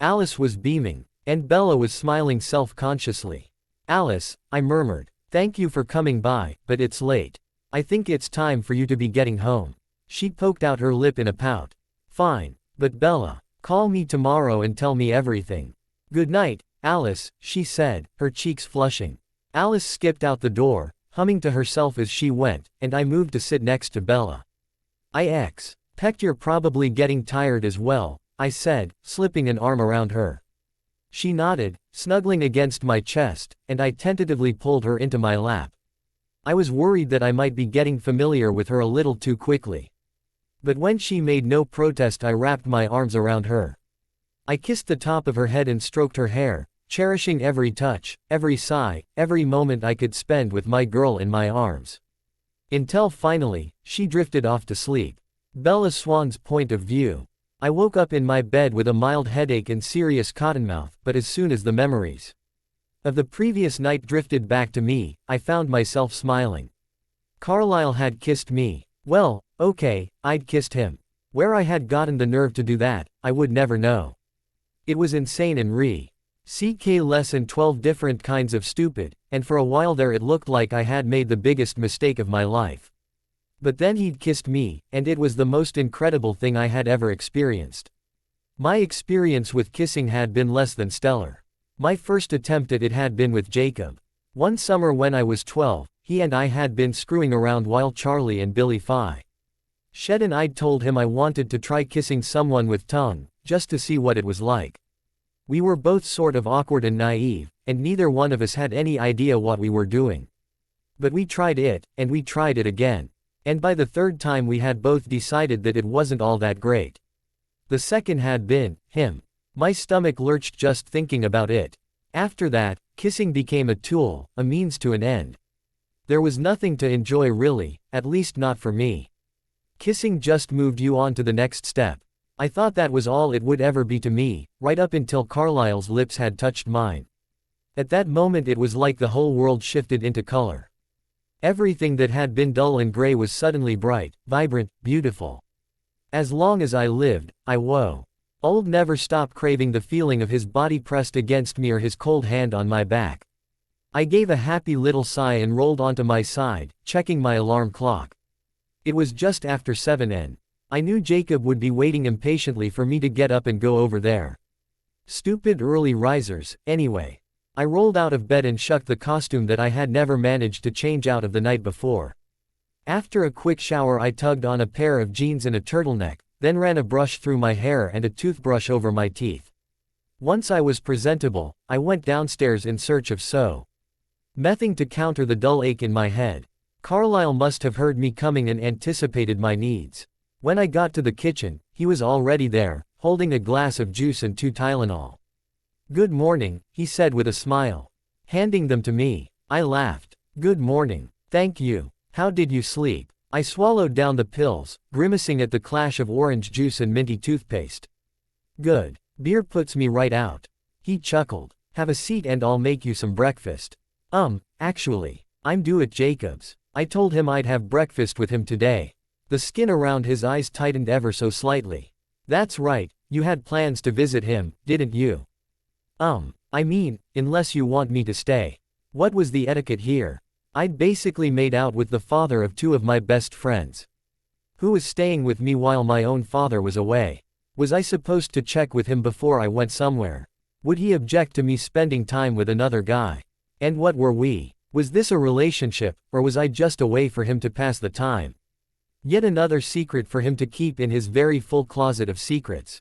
Alice was beaming, and Bella was smiling self-consciously. Alice, I murmured, thank you for coming by, but it's late. I think it's time for you to be getting home. She poked out her lip in a pout. Fine, but Bella, call me tomorrow and tell me everything. Good night, Alice, she said, her cheeks flushing. Alice skipped out the door, humming to herself as she went, and I moved to sit next to Bella. I expect you're probably getting tired as well, I said, slipping an arm around her. She nodded, snuggling against my chest, and I tentatively pulled her into my lap. I was worried that I might be getting familiar with her a little too quickly. But when she made no protest, I wrapped my arms around her. I kissed the top of her head and stroked her hair, cherishing every touch, every sigh, every moment I could spend with my girl in my arms. Until finally, she drifted off to sleep. Bella Swan's point of view. I woke up in my bed with a mild headache and serious cottonmouth, but as soon as the memories of the previous night drifted back to me, I found myself smiling. Carlisle had kissed me. Well, okay, I'd kissed him. Where I had gotten the nerve to do that, I would never know. It was insane and less than 12 different kinds of stupid, and for a while there it looked like I had made the biggest mistake of my life. But then he'd kissed me, and it was the most incredible thing I had ever experienced. My experience with kissing had been less than stellar. My first attempt at it had been with Jacob. One summer when I was 12, he and I had been screwing around while Charlie and Billy Phi shed and I'd told him I wanted to try kissing someone with tongue, just to see what it was like. We were both sort of awkward and naive, and neither one of us had any idea what we were doing. But we tried it, and we tried it again. And by the third time we had both decided that it wasn't all that great. The second had been him. My stomach lurched just thinking about it. After that, kissing became a tool, a means to an end. There was nothing to enjoy really, at least not for me. Kissing just moved you on to the next step. I thought that was all it would ever be to me, right up until Carlisle's lips had touched mine. At that moment it was like the whole world shifted into color. Everything that had been dull and gray was suddenly bright, vibrant, beautiful. As long as I lived, I'd never stop craving the feeling of his body pressed against me or his cold hand on my back. I gave a happy little sigh and rolled onto my side, checking my alarm clock. It was just after 7 and I knew Jacob would be waiting impatiently for me to get up and go over there. Stupid early risers, anyway. I rolled out of bed and shucked the costume that I had never managed to change out of the night before. After a quick shower I tugged on a pair of jeans and a turtleneck, then ran a brush through my hair and a toothbrush over my teeth. Once I was presentable, I went downstairs in search of something to counter the dull ache in my head. Carlisle must have heard me coming and anticipated my needs. When I got to the kitchen, he was already there, holding a glass of juice and 2 Tylenol. Good morning, he said with a smile. Handing them to me. I laughed. Good morning. Thank you. How did you sleep? I swallowed down the pills, grimacing at the clash of orange juice and minty toothpaste. Good. Beer puts me right out. He chuckled. Have a seat and I'll make you some breakfast. Actually, I'm due at Jacob's. I told him I'd have breakfast with him today. The skin around his eyes tightened ever so slightly. That's right, you had plans to visit him, didn't you? I mean, unless you want me to stay. What was the etiquette here? I'd basically made out with the father of two of my best friends. Who was staying with me while my own father was away? Was I supposed to check with him before I went somewhere? Would he object to me spending time with another guy? And what were we? Was this a relationship, or was I just a way for him to pass the time? Yet another secret for him to keep in his very full closet of secrets.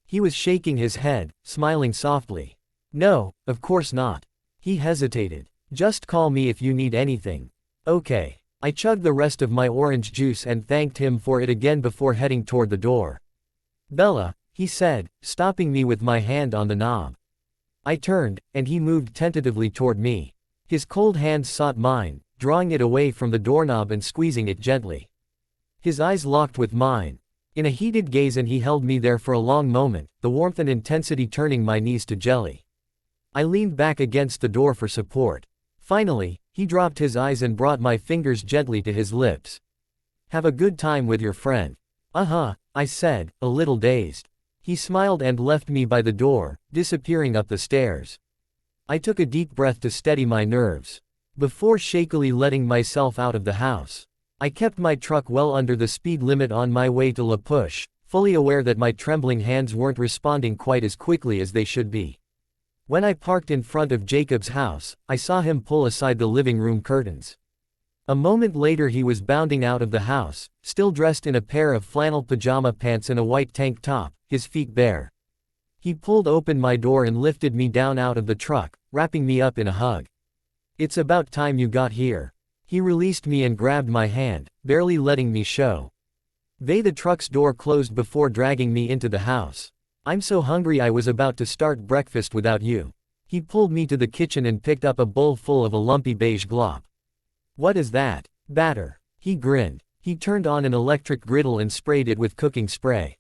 He was shaking his head, smiling softly. No, of course not. He hesitated. Just call me if you need anything. Okay. I chugged the rest of my orange juice and thanked him for it again before heading toward the door. Bella, he said, stopping me with my hand on the knob. I turned, and he moved tentatively toward me. His cold hand sought mine, drawing it away from the doorknob and squeezing it gently. His eyes locked with mine. In a heated gaze, and he held me there for a long moment, the warmth and intensity turning my knees to jelly. I leaned back against the door for support. Finally, he dropped his eyes and brought my fingers gently to his lips. Have a good time with your friend. I said, a little dazed. He smiled and left me by the door, disappearing up the stairs. I took a deep breath to steady my nerves. Before shakily letting myself out of the house, I kept my truck well under the speed limit on my way to La Push, fully aware that my trembling hands weren't responding quite as quickly as they should be. When I parked in front of Jacob's house, I saw him pull aside the living room curtains. A moment later he was bounding out of the house, still dressed in a pair of flannel pajama pants and a white tank top, his feet bare. He pulled open my door and lifted me down out of the truck, wrapping me up in a hug. It's about time you got here. He released me and grabbed my hand, barely letting me show. The truck's door closed before dragging me into the house. I'm so hungry I was about to start breakfast without you. He pulled me to the kitchen and picked up a bowl full of a lumpy beige glop. What is that? Batter. He grinned. He turned on an electric griddle and sprayed it with cooking spray.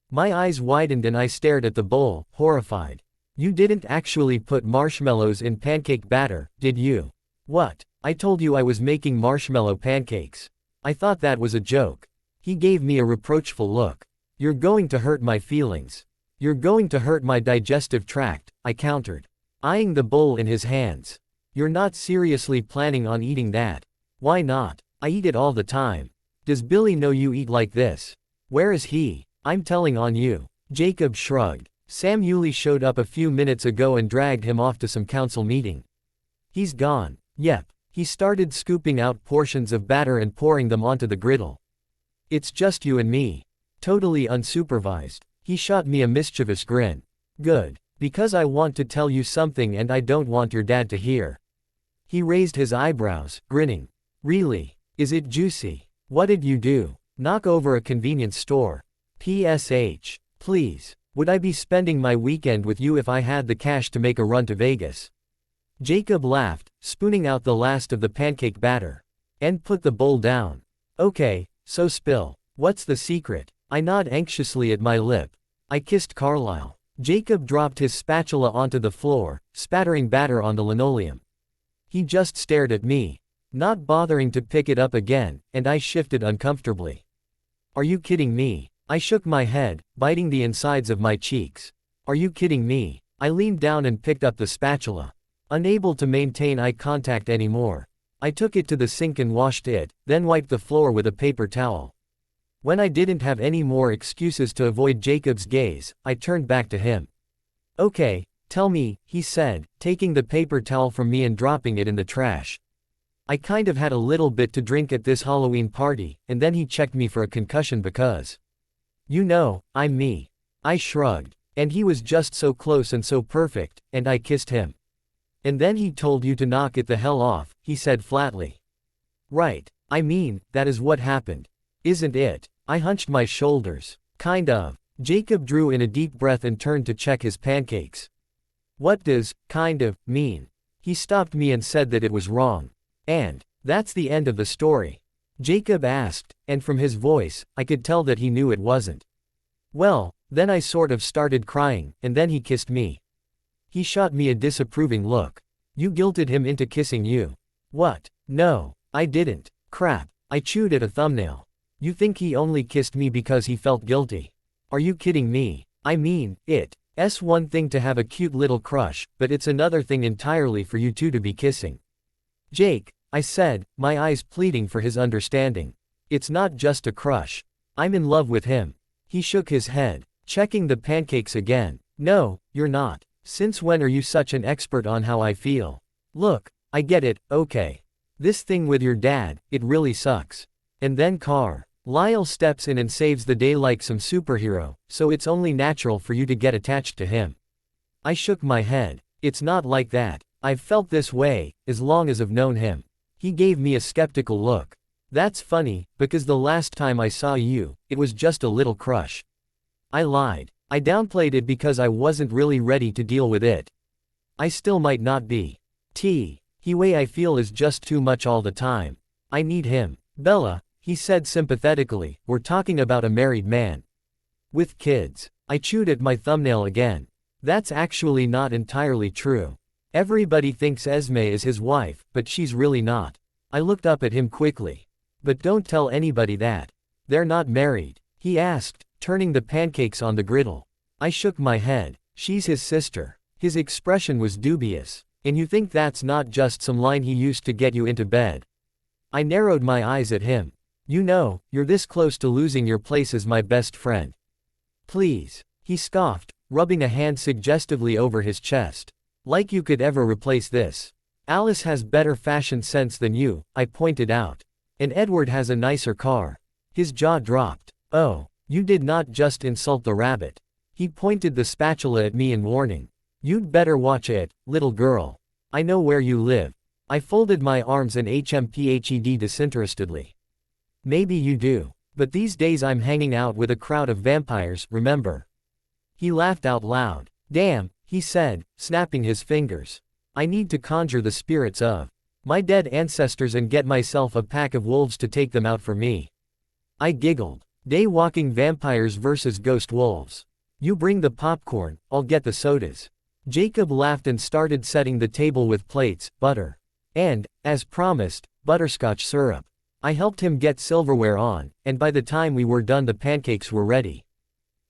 My eyes widened and I stared at the bowl, horrified. You didn't actually put marshmallows in pancake batter, did you? What? I told you I was making marshmallow pancakes. I thought that was a joke. He gave me a reproachful look. You're going to hurt my feelings. You're going to hurt my digestive tract, I countered, eyeing the bowl in his hands. You're not seriously planning on eating that. Why not? I eat it all the time. Does Billy know you eat like this? Where is he? I'm telling on you. Jacob shrugged. Sam Yulee showed up a few minutes ago and dragged him off to some council meeting. He's gone. Yep. He started scooping out portions of batter and pouring them onto the griddle. It's just you and me. Totally unsupervised. He shot me a mischievous grin. Good. Because I want to tell you something and I don't want your dad to hear. He raised his eyebrows, grinning. Really? Is it juicy? What did you do? Knock over a convenience store? PSH. Please. Would I be spending my weekend with you if I had the cash to make a run to Vegas? Jacob laughed, spooning out the last of the pancake batter. And put the bowl down. Okay, so spill. What's the secret? I nod anxiously at my lip. I kissed Carlisle. Jacob dropped his spatula onto the floor, spattering batter on the linoleum. He just stared at me, not bothering to pick it up again, and I shifted uncomfortably. Are you kidding me? I shook my head, biting the insides of my cheeks. Are you kidding me? I leaned down and picked up the spatula. Unable to maintain eye contact anymore, I took it to the sink and washed it, then wiped the floor with a paper towel. When I didn't have any more excuses to avoid Jacob's gaze, I turned back to him. Okay, tell me, he said, taking the paper towel from me and dropping it in the trash. I kind of had a little bit to drink at this Halloween party, and then he checked me for a concussion because, you know, I'm me. I shrugged. And he was just so close and so perfect, and I kissed him. And then he told you to knock it the hell off, he said flatly. Right. I mean, that is what happened. Isn't it? I hunched my shoulders. Kind of. Jacob drew in a deep breath and turned to check his pancakes. What does, kind of, mean? He stopped me and said that it was wrong. And, that's the end of the story? Jacob asked, and from his voice, I could tell that he knew it wasn't. Well, then I sort of started crying, and then he kissed me. He shot me a disapproving look. You guilted him into kissing you. What? No, I didn't. Crap. I chewed at a thumbnail. You think he only kissed me because he felt guilty? Are you kidding me? I mean, it's one thing to have a cute little crush, but it's another thing entirely for you two to be kissing. Jake, I said, my eyes pleading for his understanding. It's not just a crush. I'm in love with him. He shook his head, checking the pancakes again. No, you're not. Since when are you such an expert on how I feel? Look, I get it, okay. This thing with your dad, it really sucks. And then Carlisle steps in and saves the day like some superhero, so it's only natural for you to get attached to him. I shook my head. It's not like that. I've felt this way, as long as I've known him. He gave me a skeptical look. That's funny, because the last time I saw you, it was just a little crush. I lied. I downplayed it because I wasn't really ready to deal with it. I still might not be. The way I feel is just too much all the time. I need him. Bella, he said sympathetically, we're talking about a married man. With kids. I chewed at my thumbnail again. That's actually not entirely true. Everybody thinks Esme is his wife, but she's really not. I looked up at him quickly. But don't tell anybody that. They're not married, he asked, turning the pancakes on the griddle. I shook my head. She's his sister. His expression was dubious. And you think that's not just some line he used to get you into bed? I narrowed my eyes at him. You know, you're this close to losing your place as my best friend. Please, he scoffed, rubbing a hand suggestively over his chest. Like you could ever replace this. Alice has better fashion sense than you, I pointed out. And Edward has a nicer car. His jaw dropped. Oh, you did not just insult the rabbit. He pointed the spatula at me in warning. You'd better watch it, little girl. I know where you live. I folded my arms and HMPHED disinterestedly. Maybe you do. But these days I'm hanging out with a crowd of vampires, remember? He laughed out loud. Damn, he said, snapping his fingers. I need to conjure the spirits of my dead ancestors and get myself a pack of wolves to take them out for me. I giggled. Day-walking vampires versus ghost wolves. You bring the popcorn, I'll get the sodas. Jacob laughed and started setting the table with plates, butter, and, as promised, butterscotch syrup. I helped him get silverware on, and by the time we were done the pancakes were ready.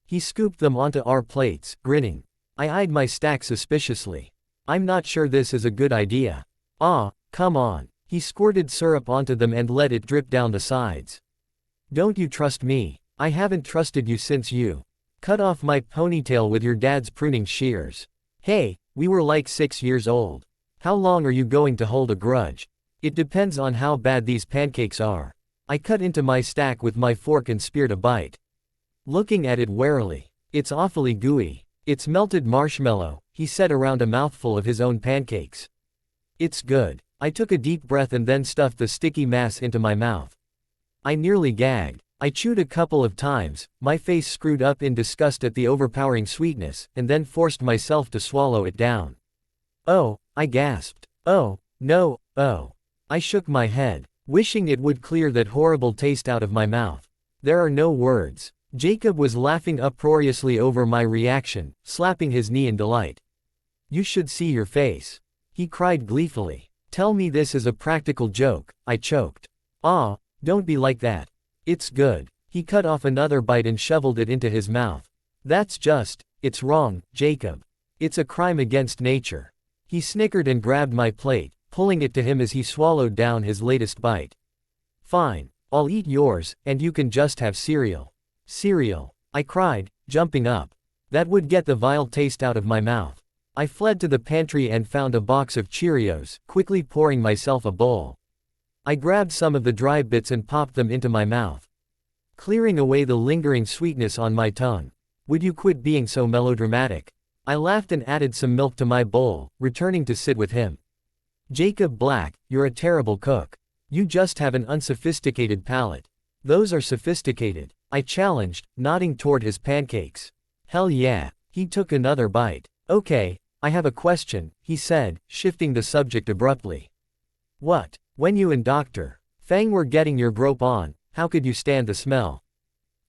He scooped them onto our plates, grinning. I eyed my stack suspiciously. I'm not sure this is a good idea. Ah, come on. He squirted syrup onto them and let it drip down the sides. Don't you trust me? I haven't trusted you since you cut off my ponytail with your dad's pruning shears. Hey, we were like 6 years old. How long are you going to hold a grudge? It depends on how bad these pancakes are. I cut into my stack with my fork and speared a bite. Looking at it warily. It's awfully gooey. It's melted marshmallow, he said around a mouthful of his own pancakes. It's good. I took a deep breath and then stuffed the sticky mass into my mouth. I nearly gagged. I chewed a couple of times, my face screwed up in disgust at the overpowering sweetness, and then forced myself to swallow it down. Oh, I gasped. Oh, no, oh. I shook my head, wishing it would clear that horrible taste out of my mouth. There are no words. Jacob was laughing uproariously over my reaction, slapping his knee in delight. You should see your face. He cried gleefully. Tell me this is a practical joke, I choked. Ah, don't be like that. It's good. He cut off another bite and shoveled it into his mouth. It's wrong, Jacob. It's a crime against nature. He snickered and grabbed my plate, pulling it to him as he swallowed down his latest bite. Fine, I'll eat yours, and you can just have cereal. Cereal, I cried, jumping up. That would get the vile taste out of my mouth. I fled to the pantry and found a box of Cheerios, quickly pouring myself a bowl. I grabbed some of the dry bits and popped them into my mouth, clearing away the lingering sweetness on my tongue. Would you quit being so melodramatic? I laughed and added some milk to my bowl, returning to sit with him. Jacob Black, you're a terrible cook. You just have an unsophisticated palate. Those are sophisticated, I challenged, nodding toward his pancakes. Hell yeah. He took another bite. Okay, I have a question, he said, shifting the subject abruptly. What? When you and Dr. Fang were getting your grope on, how could you stand the smell?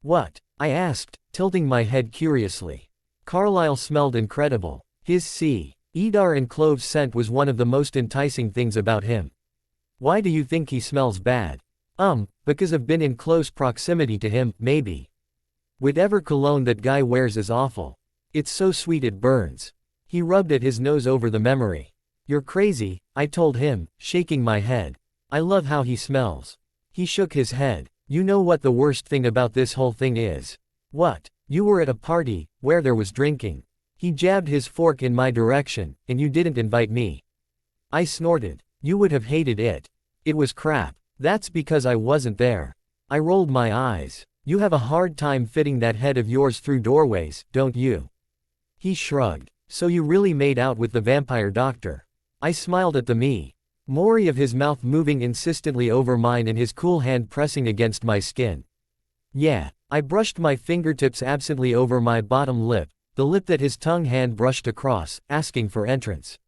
What? I asked, tilting my head curiously. Carlisle smelled incredible. His cedar and cloves scent was one of the most enticing things about him. Why do you think he smells bad? Because I've been in close proximity to him, maybe. Whatever cologne that guy wears is awful. It's so sweet it burns. He rubbed at his nose over the memory. You're crazy, I told him, shaking my head. I love how he smells. He shook his head. You know what the worst thing about this whole thing is? What? You were at a party, where there was drinking. He jabbed his fork in my direction, and you didn't invite me. I snorted. You would have hated it. It was crap. That's because I wasn't there. I rolled my eyes. You have a hard time fitting that head of yours through doorways, don't you? He shrugged. So you really made out with the vampire doctor. I smiled at the memory of his mouth moving insistently over mine and his cool hand pressing against my skin. Yeah. I brushed my fingertips absently over my bottom lip, the lip that his tongue hand brushed across, asking for entrance.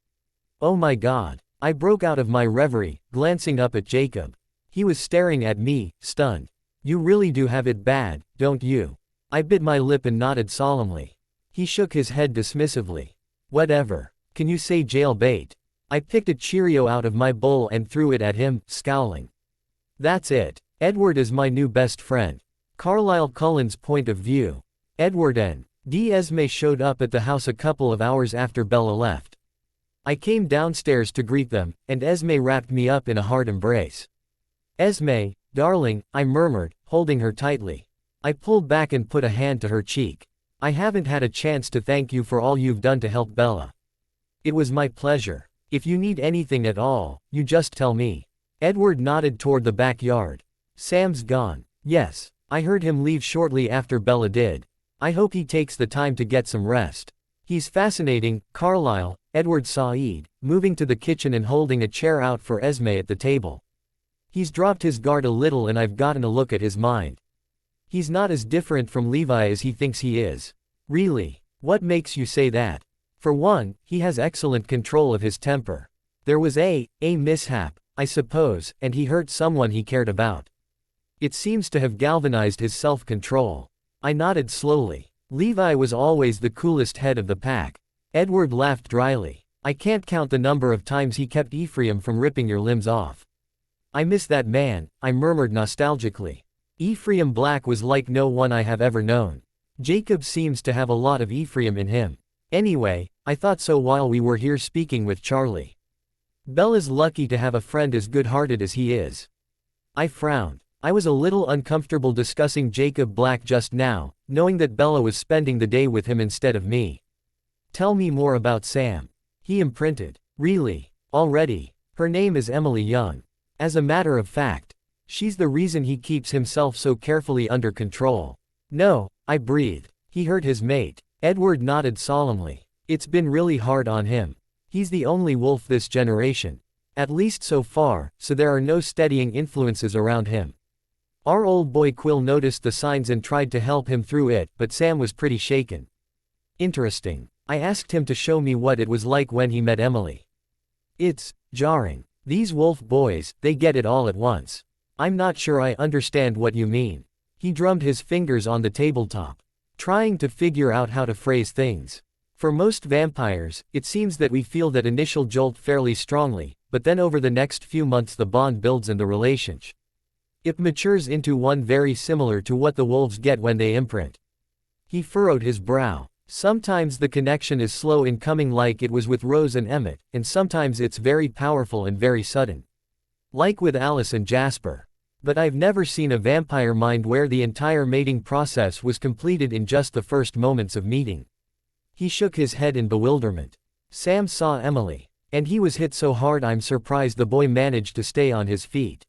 Oh my God. I broke out of my reverie, glancing up at Jacob. He was staring at me, stunned. You really do have it bad, don't you? I bit my lip and nodded solemnly. He shook his head dismissively. Whatever. Can you say jailbait? I picked a Cheerio out of my bowl and threw it at him, scowling. That's it. Edward is my new best friend. Carlisle Cullen's point of view. Edward and Esme showed up at the house a couple of hours after Bella left. I came downstairs to greet them, and Esme wrapped me up in a hard embrace. Esme, darling, I murmured, holding her tightly. I pulled back and put a hand to her cheek. I haven't had a chance to thank you for all you've done to help Bella. It was my pleasure. If you need anything at all, you just tell me. Edward nodded toward the backyard. Sam's gone. Yes. I heard him leave shortly after Bella did. I hope he takes the time to get some rest. He's fascinating, Carlisle, Edward sighed, moving to the kitchen and holding a chair out for Esme at the table. He's dropped his guard a little and I've gotten a look at his mind. He's not as different from Levi as he thinks he is. Really? What makes you say that? For one, he has excellent control of his temper. There was a mishap, I suppose, and he hurt someone he cared about. It seems to have galvanized his self-control. I nodded slowly. Levi was always the coolest head of the pack. Edward laughed dryly. I can't count the number of times he kept Ephraim from ripping your limbs off. I miss that man, I murmured nostalgically. Ephraim Black was like no one I have ever known. Jacob seems to have a lot of Ephraim in him. Anyway, I thought so while we were here speaking with Charlie. Bella's lucky to have a friend as good-hearted as he is. I frowned. I was a little uncomfortable discussing Jacob Black just now, knowing that Bella was spending the day with him instead of me. Tell me more about Sam. He imprinted. Really? Already? Her name is Emily Young. As a matter of fact, she's the reason he keeps himself so carefully under control. No, I breathed. He hurt his mate. Edward nodded solemnly. It's been really hard on him. He's the only wolf this generation. At least so far, so there are no steadying influences around him. Our old boy Quill noticed the signs and tried to help him through it, but Sam was pretty shaken. Interesting. I asked him to show me what it was like when he met Emily. It's jarring. These wolf boys, they get it all at once. I'm not sure I understand what you mean. He drummed his fingers on the tabletop, trying to figure out how to phrase things. For most vampires, it seems that we feel that initial jolt fairly strongly, but then over the next few months the bond builds and the relationship. It matures into one very similar to what the wolves get when they imprint. He furrowed his brow. Sometimes the connection is slow in coming like it was with Rose and Emmett, and sometimes it's very powerful and very sudden. Like with Alice and Jasper. But I've never seen a vampire mind where the entire mating process was completed in just the first moments of meeting. He shook his head in bewilderment. Sam saw Emily. And he was hit so hard I'm surprised the boy managed to stay on his feet.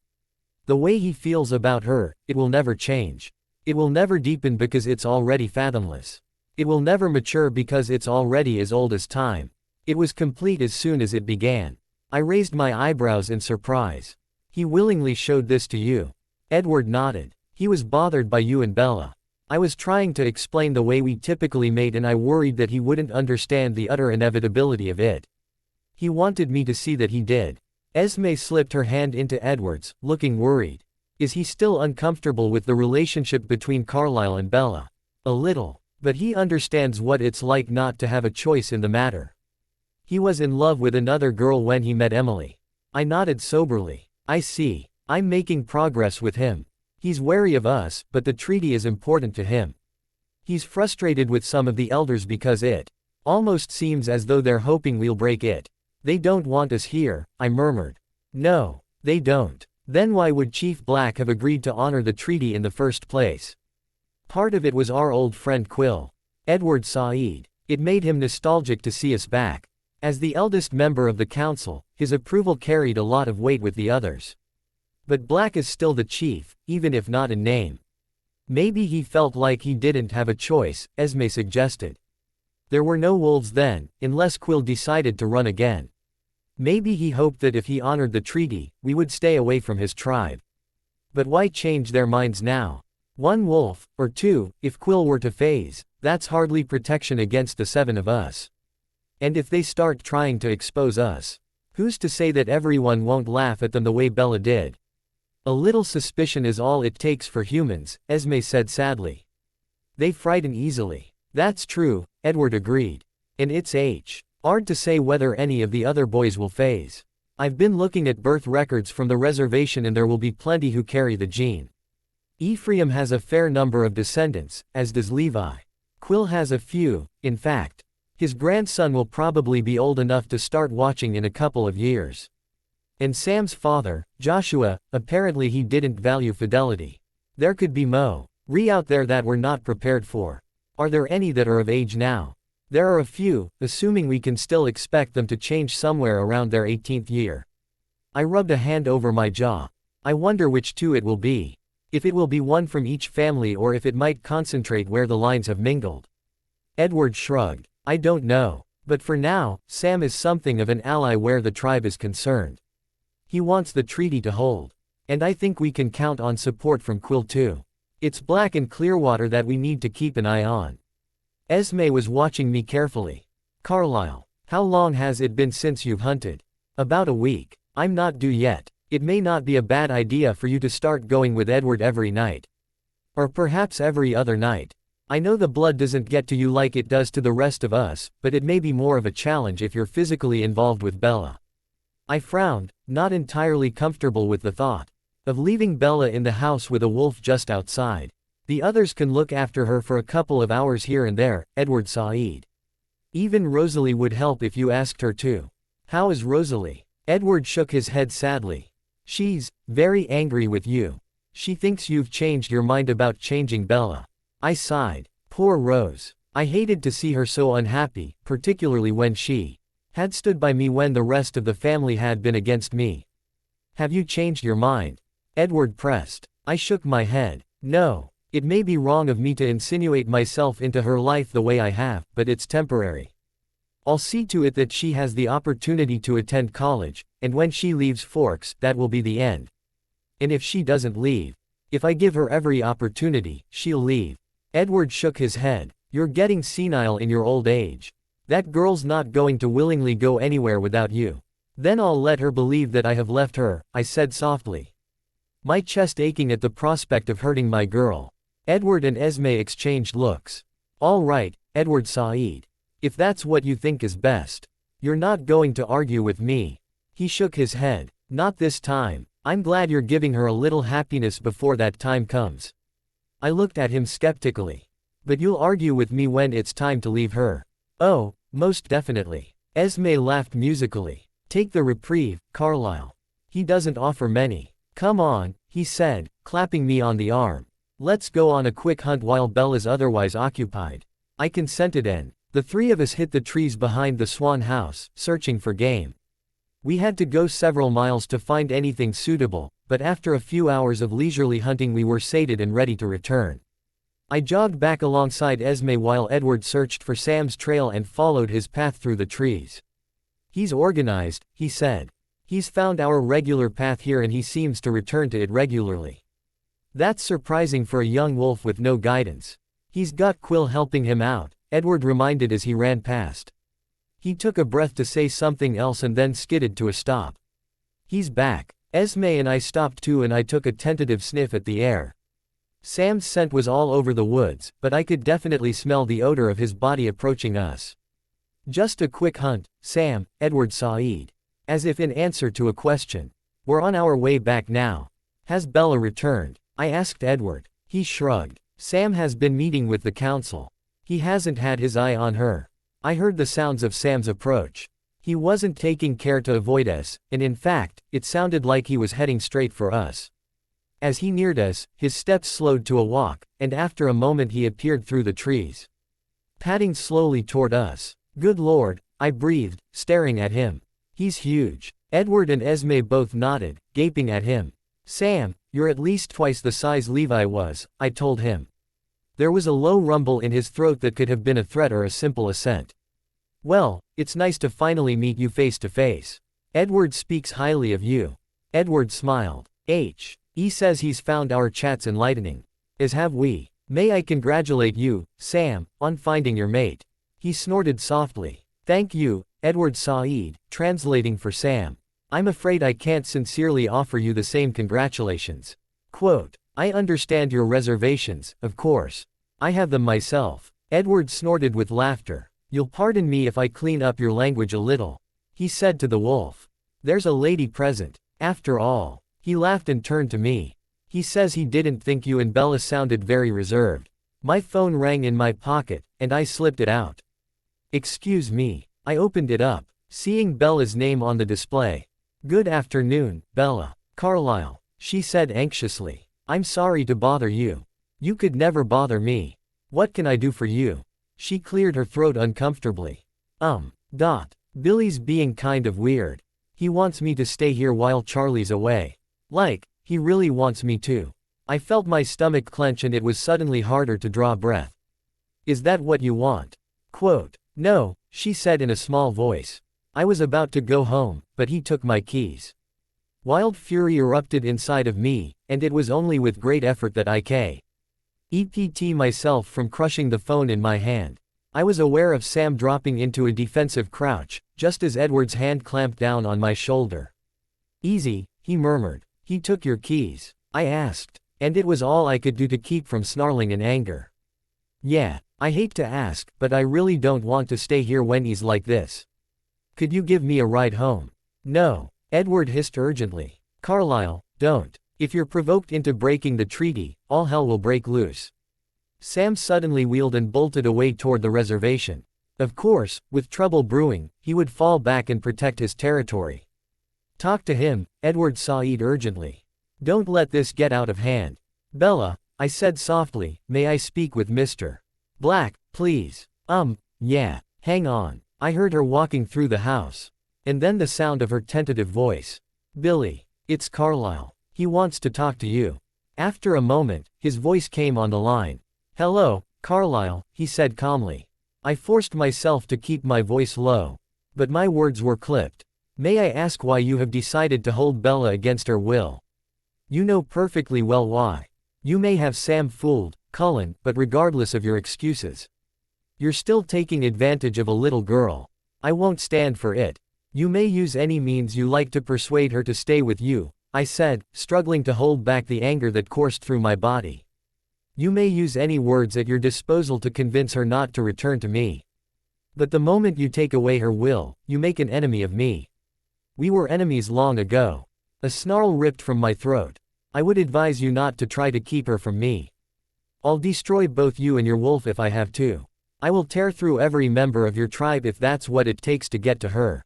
The way he feels about her, it will never change. It will never deepen because it's already fathomless. It will never mature because it's already as old as time. It was complete as soon as it began. I raised my eyebrows in surprise. He willingly showed this to you. Edward nodded. He was bothered by you and Bella. I was trying to explain the way we typically mate and I worried that he wouldn't understand the utter inevitability of it. He wanted me to see that he did. Esme slipped her hand into Edward's, looking worried. Is he still uncomfortable with the relationship between Carlisle and Bella? A little. But he understands what it's like not to have a choice in the matter. He was in love with another girl when he met Emily. I nodded soberly. I see. I'm making progress with him. He's wary of us, but the treaty is important to him. He's frustrated with some of the elders because it almost seems as though they're hoping we'll break it. They don't want us here, I murmured. No, they don't. Then why would Chief Black have agreed to honor the treaty in the first place? Part of it was our old friend Quill. Edward Said. It made him nostalgic to see us back. As the eldest member of the council, his approval carried a lot of weight with the others. But Black is still the chief, even if not in name. Maybe he felt like he didn't have a choice, Esme suggested. There were no wolves then, unless Quill decided to run again. Maybe he hoped that if he honored the treaty, we would stay away from his tribe. But why change their minds now? One wolf, or two, if Quill were to phase, that's hardly protection against the 7 of us. And if they start trying to expose us, who's to say that everyone won't laugh at them the way Bella did? A little suspicion is all it takes for humans, Esme said sadly. They frighten easily. That's true, Edward agreed. And it's hard to say whether any of the other boys will phase. I've been looking at birth records from the reservation and there will be plenty who carry the gene. Ephraim has a fair number of descendants, as does Levi. Quill has a few, in fact. His grandson will probably be old enough to start watching in a couple of years. And Sam's father, Joshua, apparently he didn't value fidelity. There could be Re out there that we're not prepared for. Are there any that are of age now? There are a few, assuming we can still expect them to change somewhere around their 18th year. I rubbed a hand over my jaw. I wonder which 2 it will be. If it will be one from each family or if it might concentrate where the lines have mingled. Edward shrugged. I don't know. But for now, Sam is something of an ally where the tribe is concerned. He wants the treaty to hold. And I think we can count on support from Quill too. It's Black and Clearwater that we need to keep an eye on. Esme was watching me carefully. Carlisle, how long has it been since you've hunted? About a week. I'm not due yet. It may not be a bad idea for you to start going with Edward every night. Or perhaps every other night. I know the blood doesn't get to you like it does to the rest of us, but it may be more of a challenge if you're physically involved with Bella. I frowned, not entirely comfortable with the thought of leaving Bella in the house with a wolf just outside. The others can look after her for a couple of hours here and there, Edward Said. Even Rosalie would help if you asked her to. How is Rosalie? Edward shook his head sadly. She's very angry with you. She thinks you've changed your mind about changing Bella. I sighed. Poor Rose. I hated to see her so unhappy, particularly when she had stood by me when the rest of the family had been against me. Have you changed your mind? Edward pressed. I shook my head. No. It may be wrong of me to insinuate myself into her life the way I have, but it's temporary. I'll see to it that she has the opportunity to attend college, and when she leaves Forks, that will be the end. And if she doesn't leave, if I give her every opportunity, she'll leave. Edward shook his head. You're getting senile in your old age. That girl's not going to willingly go anywhere without you. Then I'll let her believe that I have left her, I said softly. My chest aching at the prospect of hurting my girl. Edward and Esme exchanged looks. All right, Edward Said. If that's what you think is best. You're not going to argue with me. He shook his head. Not this time. I'm glad you're giving her a little happiness before that time comes. I looked at him skeptically. But you'll argue with me when it's time to leave her. Oh, most definitely. Esme laughed musically. Take the reprieve, Carlisle. He doesn't offer many. Come on, he said, clapping me on the arm. Let's go on a quick hunt while Bella's otherwise occupied. I consented and the 3 of us hit the trees behind the Swan house, searching for game. We had to go several miles to find anything suitable, but after a few hours of leisurely hunting we were sated and ready to return. I jogged back alongside Esme while Edward searched for Sam's trail and followed his path through the trees. He's organized, he said. He's found our regular path here and he seems to return to it regularly. That's surprising for a young wolf with no guidance. He's got Quill helping him out, Edward reminded as he ran past. He took a breath to say something else and then skidded to a stop. He's back. Esme and I stopped too and I took a tentative sniff at the air. Sam's scent was all over the woods, but I could definitely smell the odor of his body approaching us. Just a quick hunt, Sam, Edward Said. As if in answer to a question. We're on our way back now. Has Bella returned? I asked Edward. He shrugged. Sam has been meeting with the council. He hasn't had his eye on her. I heard the sounds of Sam's approach. He wasn't taking care to avoid us, and in fact, it sounded like he was heading straight for us. As he neared us, his steps slowed to a walk, and after a moment he appeared through the trees, padding slowly toward us. Good Lord, I breathed, staring at him. He's huge. Edward and Esme both nodded, gaping at him. Sam, you're at least twice the size Levi was, I told him. There was a low rumble in his throat that could have been a threat or a simple assent. Well, it's nice to finally meet you face to face. Edward speaks highly of you. Edward smiled. He says he's found our chats enlightening. As have we. May I congratulate you, Sam, on finding your mate. He snorted softly. Thank you, Edward Said, translating for Sam. I'm afraid I can't sincerely offer you the same congratulations. Quote, I understand your reservations, of course. I have them myself. Edward snorted with laughter. You'll pardon me if I clean up your language a little, he said to the wolf. There's a lady present. After all. He laughed and turned to me. He says he didn't think you and Bella sounded very reserved. My phone rang in my pocket, and I slipped it out. Excuse me. I opened it up, seeing Bella's name on the display. Good afternoon, Bella. Carlisle, she said anxiously. I'm sorry to bother you. You could never bother me. What can I do for you? She cleared her throat uncomfortably. Billy's being kind of weird. He wants me to stay here while Charlie's away. Like, he really wants me to. I felt my stomach clench and it was suddenly harder to draw breath. Is that what you want? Quote, no, she said in a small voice. I was about to go home, but he took my keys. Wild fury erupted inside of me, and it was only with great effort that I kept myself from crushing the phone in my hand. I was aware of Sam dropping into a defensive crouch, just as Edward's hand clamped down on my shoulder. Easy, he murmured. He took your keys, I asked, and it was all I could do to keep from snarling in anger. Yeah, I hate to ask, but I really don't want to stay here when he's like this. Could you give me a ride home? No, Edward hissed urgently. Carlisle, don't. If you're provoked into breaking the treaty, all hell will break loose. Sam suddenly wheeled and bolted away toward the reservation. Of course, with trouble brewing, he would fall back and protect his territory. Talk to him, Edward Said urgently. Don't let this get out of hand. Bella, I said softly, may I speak with Mr. Black, please? Yeah, hang on. I heard her walking through the house. And then the sound of her tentative voice. Billy, it's Carlisle. He wants to talk to you. After a moment, his voice came on the line. Hello, Carlisle, he said calmly. I forced myself to keep my voice low. But my words were clipped. May I ask why you have decided to hold Bella against her will? You know perfectly well why. You may have Sam fooled, Cullen, but regardless of your excuses, you're still taking advantage of a little girl. I won't stand for it. You may use any means you like to persuade her to stay with you, I said, struggling to hold back the anger that coursed through my body. You may use any words at your disposal to convince her not to return to me. But the moment you take away her will, you make an enemy of me. We were enemies long ago. A snarl ripped from my throat. I would advise you not to try to keep her from me. I'll destroy both you and your wolf if I have to. I will tear through every member of your tribe if that's what it takes to get to her.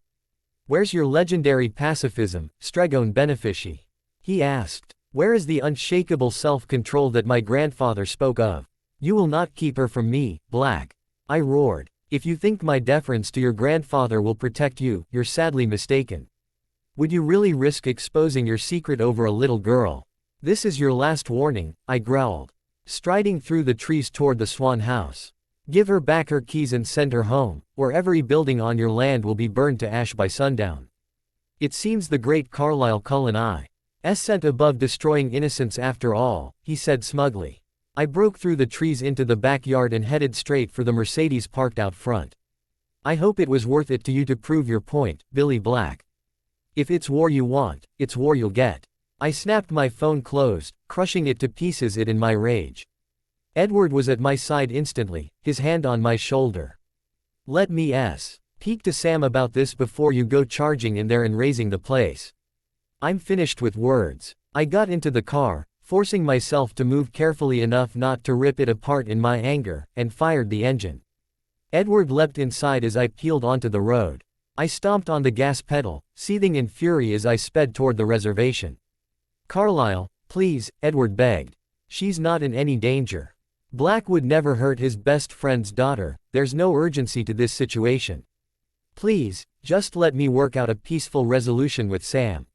Where's your legendary pacifism, Stregon Benefici? He asked. Where is the unshakable self-control that my grandfather spoke of? You will not keep her from me, Black. I roared. If you think my deference to your grandfather will protect you, you're sadly mistaken. Would you really risk exposing your secret over a little girl? This is your last warning, I growled, striding through the trees toward the Swan house. Give her back her keys and send her home, or every building on your land will be burned to ash by sundown. It seems the great Carlisle Cullen I sent above destroying innocence after all, he said smugly. I broke through the trees into the backyard and headed straight for the Mercedes parked out front. I hope it was worth it to you to prove your point, Billy Black. If it's war you want, it's war you'll get. I snapped my phone closed, crushing it to pieces in my rage. Edward was at my side instantly, his hand on my shoulder. Let me speak to Sam about this before you go charging in there and raising the place. I'm finished with words. I got into the car, forcing myself to move carefully enough not to rip it apart in my anger, and fired the engine. Edward leapt inside as I peeled onto the road. I stomped on the gas pedal, seething in fury as I sped toward the reservation. "Carlisle, please," Edward begged. "She's not in any danger. Black would never hurt his best friend's daughter, there's no urgency to this situation. Please, just let me work out a peaceful resolution with Sam."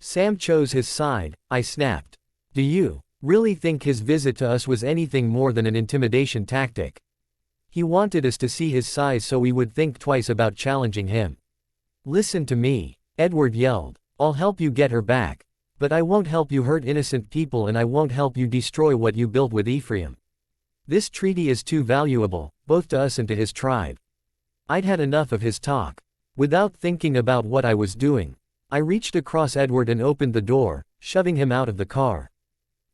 "Sam chose his side," I snapped. "Do you really think his visit to us was anything more than an intimidation tactic? He wanted us to see his size so we would think twice about challenging him." "Listen to me," Edward yelled. "I'll help you get her back. But I won't help you hurt innocent people, and I won't help you destroy what you built with Ephraim. This treaty is too valuable, both to us and to his tribe." I'd had enough of his talk. Without thinking about what I was doing, I reached across Edward and opened the door, shoving him out of the car.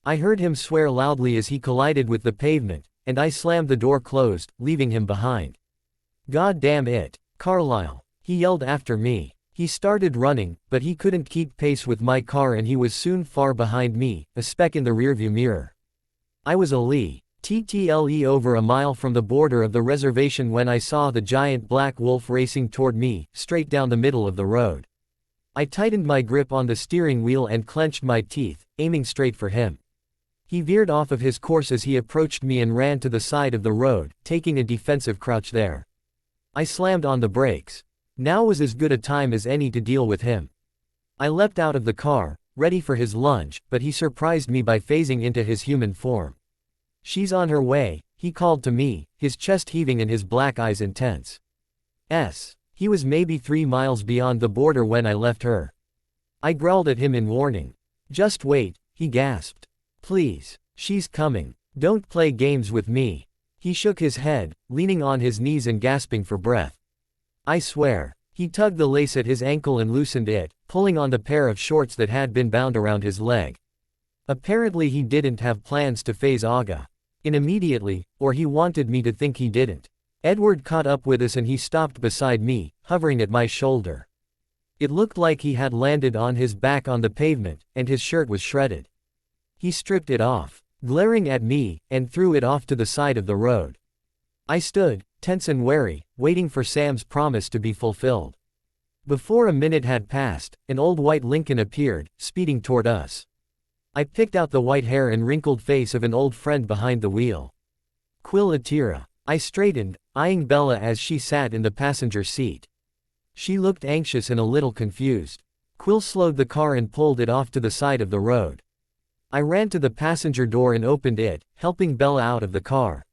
I heard him swear loudly as he collided with the pavement, and I slammed the door closed, leaving him behind. "God damn it, Carlisle," he yelled after me. He started running, but he couldn't keep pace with my car and he was soon far behind me, a speck in the rearview mirror. I was TTLE over a mile from the border of the reservation when I saw the giant black wolf racing toward me, straight down the middle of the road. I tightened my grip on the steering wheel and clenched my teeth, aiming straight for him. He veered off of his course as he approached me and ran to the side of the road, taking a defensive crouch there. I slammed on the brakes. Now was as good a time as any to deal with him. I leapt out of the car, ready for his lunge, but he surprised me by phasing into his human form. "She's on her way," he called to me, his chest heaving and his black eyes intense. He was maybe 3 miles beyond the border when I left her. I growled at him in warning. "Just wait," he gasped. "Please, she's coming. Don't play games with me." He shook his head, leaning on his knees and gasping for breath. "I swear." He tugged the lace at his ankle and loosened it, pulling on the pair of shorts that had been bound around his leg. Apparently he didn't have plans to phase Aga in immediately, or he wanted me to think he didn't. Edward caught up with us and he stopped beside me, hovering at my shoulder. It looked like he had landed on his back on the pavement, and his shirt was shredded. He stripped it off, glaring at me, and threw it off to the side of the road. I stood, tense and wary, waiting for Sam's promise to be fulfilled. Before a minute had passed, an old white Lincoln appeared, speeding toward us. I picked out the white hair and wrinkled face of an old friend behind the wheel. "Quill Atira." I straightened, eyeing Bella as she sat in the passenger seat. She looked anxious and a little confused. Quill slowed the car and pulled it off to the side of the road. I ran to the passenger door and opened it, helping Bella out of the car.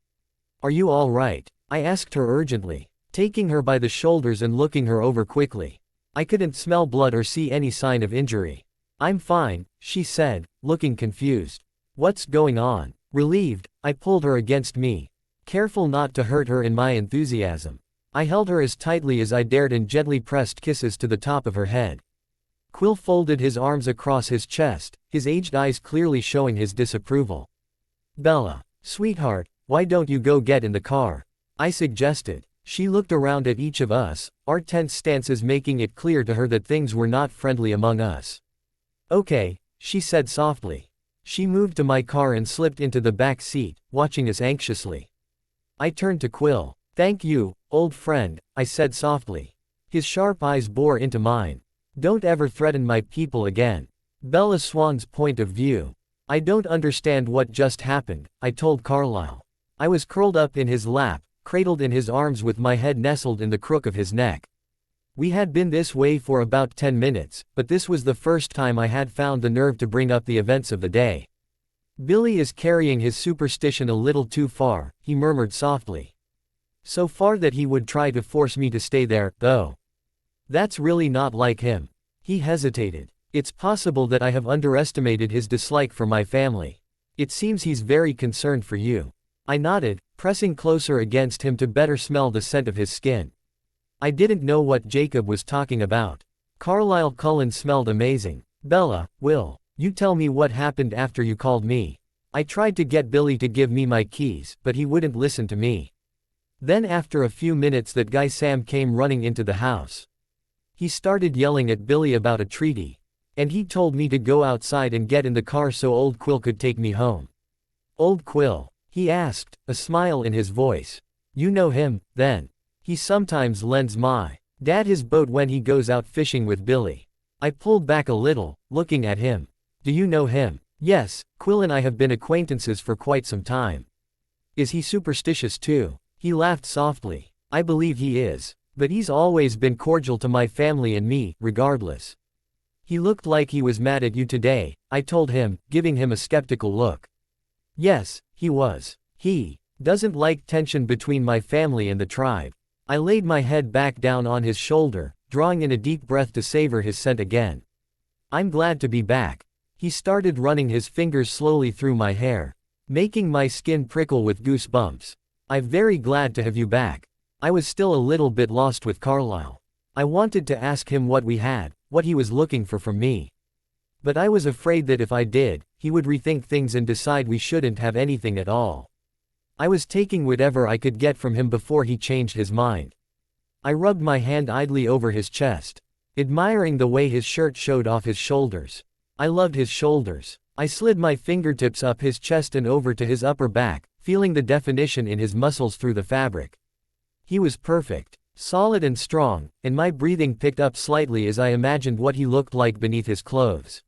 "Are you all right?" I asked her urgently, taking her by the shoulders and looking her over quickly. I couldn't smell blood or see any sign of injury. "I'm fine," she said, looking confused. "What's going on?" Relieved, I pulled her against me, careful not to hurt her in my enthusiasm. I held her as tightly as I dared and gently pressed kisses to the top of her head. Quill folded his arms across his chest, his aged eyes clearly showing his disapproval. "Bella, sweetheart, why don't you go get in the car?" I suggested. She looked around at each of us, our tense stances making it clear to her that things were not friendly among us. "Okay," she said softly. She moved to my car and slipped into the back seat, watching us anxiously. I turned to Quill. "Thank you, old friend," I said softly. His sharp eyes bore into mine. "Don't ever threaten my people again." Bella Swan's point of view. "I don't understand what just happened," I told Carlisle. I was curled up in his lap, cradled in his arms with my head nestled in the crook of his neck. We had been this way for about 10 minutes, but this was the first time I had found the nerve to bring up the events of the day. "Billy is carrying his superstition a little too far," he murmured softly. "So far that he would try to force me to stay there, though. That's really not like him." He hesitated. "It's possible that I have underestimated his dislike for my family. It seems he's very concerned for you." I nodded, pressing closer against him to better smell the scent of his skin. I didn't know what Jacob was talking about. Carlisle Cullen smelled amazing. "Bella, will you tell me what happened after you called me?" I tried to get Billy to give me my keys, but he wouldn't listen to me. Then after a few minutes that guy Sam came running into the house. He started yelling at Billy about a treaty. And he told me to go outside and get in the car so Old Quill could take me home. Old Quill? He asked, a smile in his voice. You know him, then? He sometimes lends my dad his boat when he goes out fishing with Billy. I pulled back a little, looking at him. Do you know him? Yes, Quill and I have been acquaintances for quite some time. Is he superstitious too? He laughed softly. I believe he is. But he's always been cordial to my family and me, regardless. He looked like he was mad at you today, I told him, giving him a skeptical look. Yes, he was. He doesn't like tension between my family and the tribe. I laid my head back down on his shoulder, drawing in a deep breath to savor his scent again. I'm glad to be back. He started running his fingers slowly through my hair, making my skin prickle with goosebumps. I'm very glad to have you back. I was still a little bit lost with Carlisle. I wanted to ask him what we had, what he was looking for from me. But I was afraid that if I did, he would rethink things and decide we shouldn't have anything at all. I was taking whatever I could get from him before he changed his mind. I rubbed my hand idly over his chest, admiring the way his shirt showed off his shoulders. I loved his shoulders. I slid my fingertips up his chest and over to his upper back, feeling the definition in his muscles through the fabric. He was perfect, solid and strong, and my breathing picked up slightly as I imagined what he looked like beneath his clothes.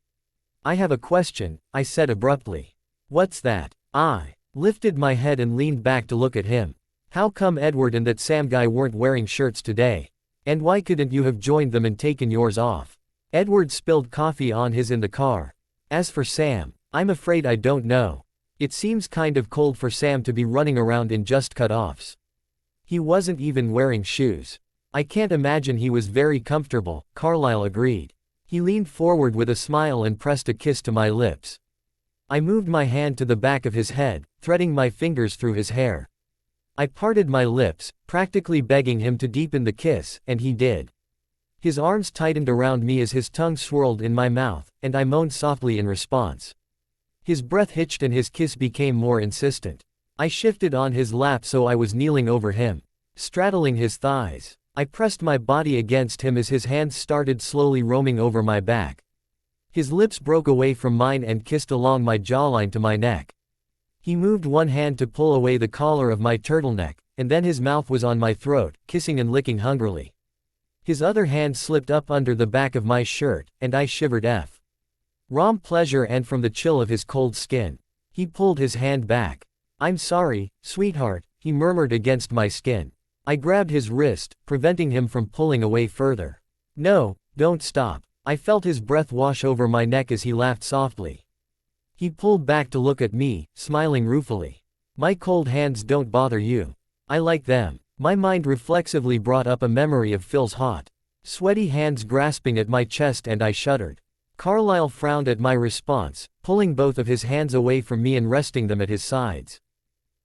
I have a question, I said abruptly. What's that? I lifted my head and leaned back to look at him. How come Edward and that Sam guy weren't wearing shirts today? And why couldn't you have joined them and taken yours off? Edward spilled coffee on his in the car. As for Sam, I'm afraid I don't know. It seems kind of cold for Sam to be running around in just cut-offs. He wasn't even wearing shoes. I can't imagine he was very comfortable, Carlisle agreed. He leaned forward with a smile and pressed a kiss to my lips. I moved my hand to the back of his head, threading my fingers through his hair. I parted my lips, practically begging him to deepen the kiss, and he did. His arms tightened around me as his tongue swirled in my mouth, and I moaned softly in response. His breath hitched and his kiss became more insistent. I shifted on his lap so I was kneeling over him, straddling his thighs. I pressed my body against him as his hands started slowly roaming over my back. His lips broke away from mine and kissed along my jawline to my neck. He moved one hand to pull away the collar of my turtleneck, and then his mouth was on my throat, kissing and licking hungrily. His other hand slipped up under the back of my shirt, and I shivered from pleasure and from the chill of his cold skin. He pulled his hand back. I'm sorry, sweetheart, he murmured against my skin. I grabbed his wrist, preventing him from pulling away further. No, don't stop. I felt his breath wash over my neck as he laughed softly. He pulled back to look at me, smiling ruefully. My cold hands don't bother you. I like them. My mind reflexively brought up a memory of Phil's hot, sweaty hands grasping at my chest and I shuddered. Carlisle frowned at my response, pulling both of his hands away from me and resting them at his sides.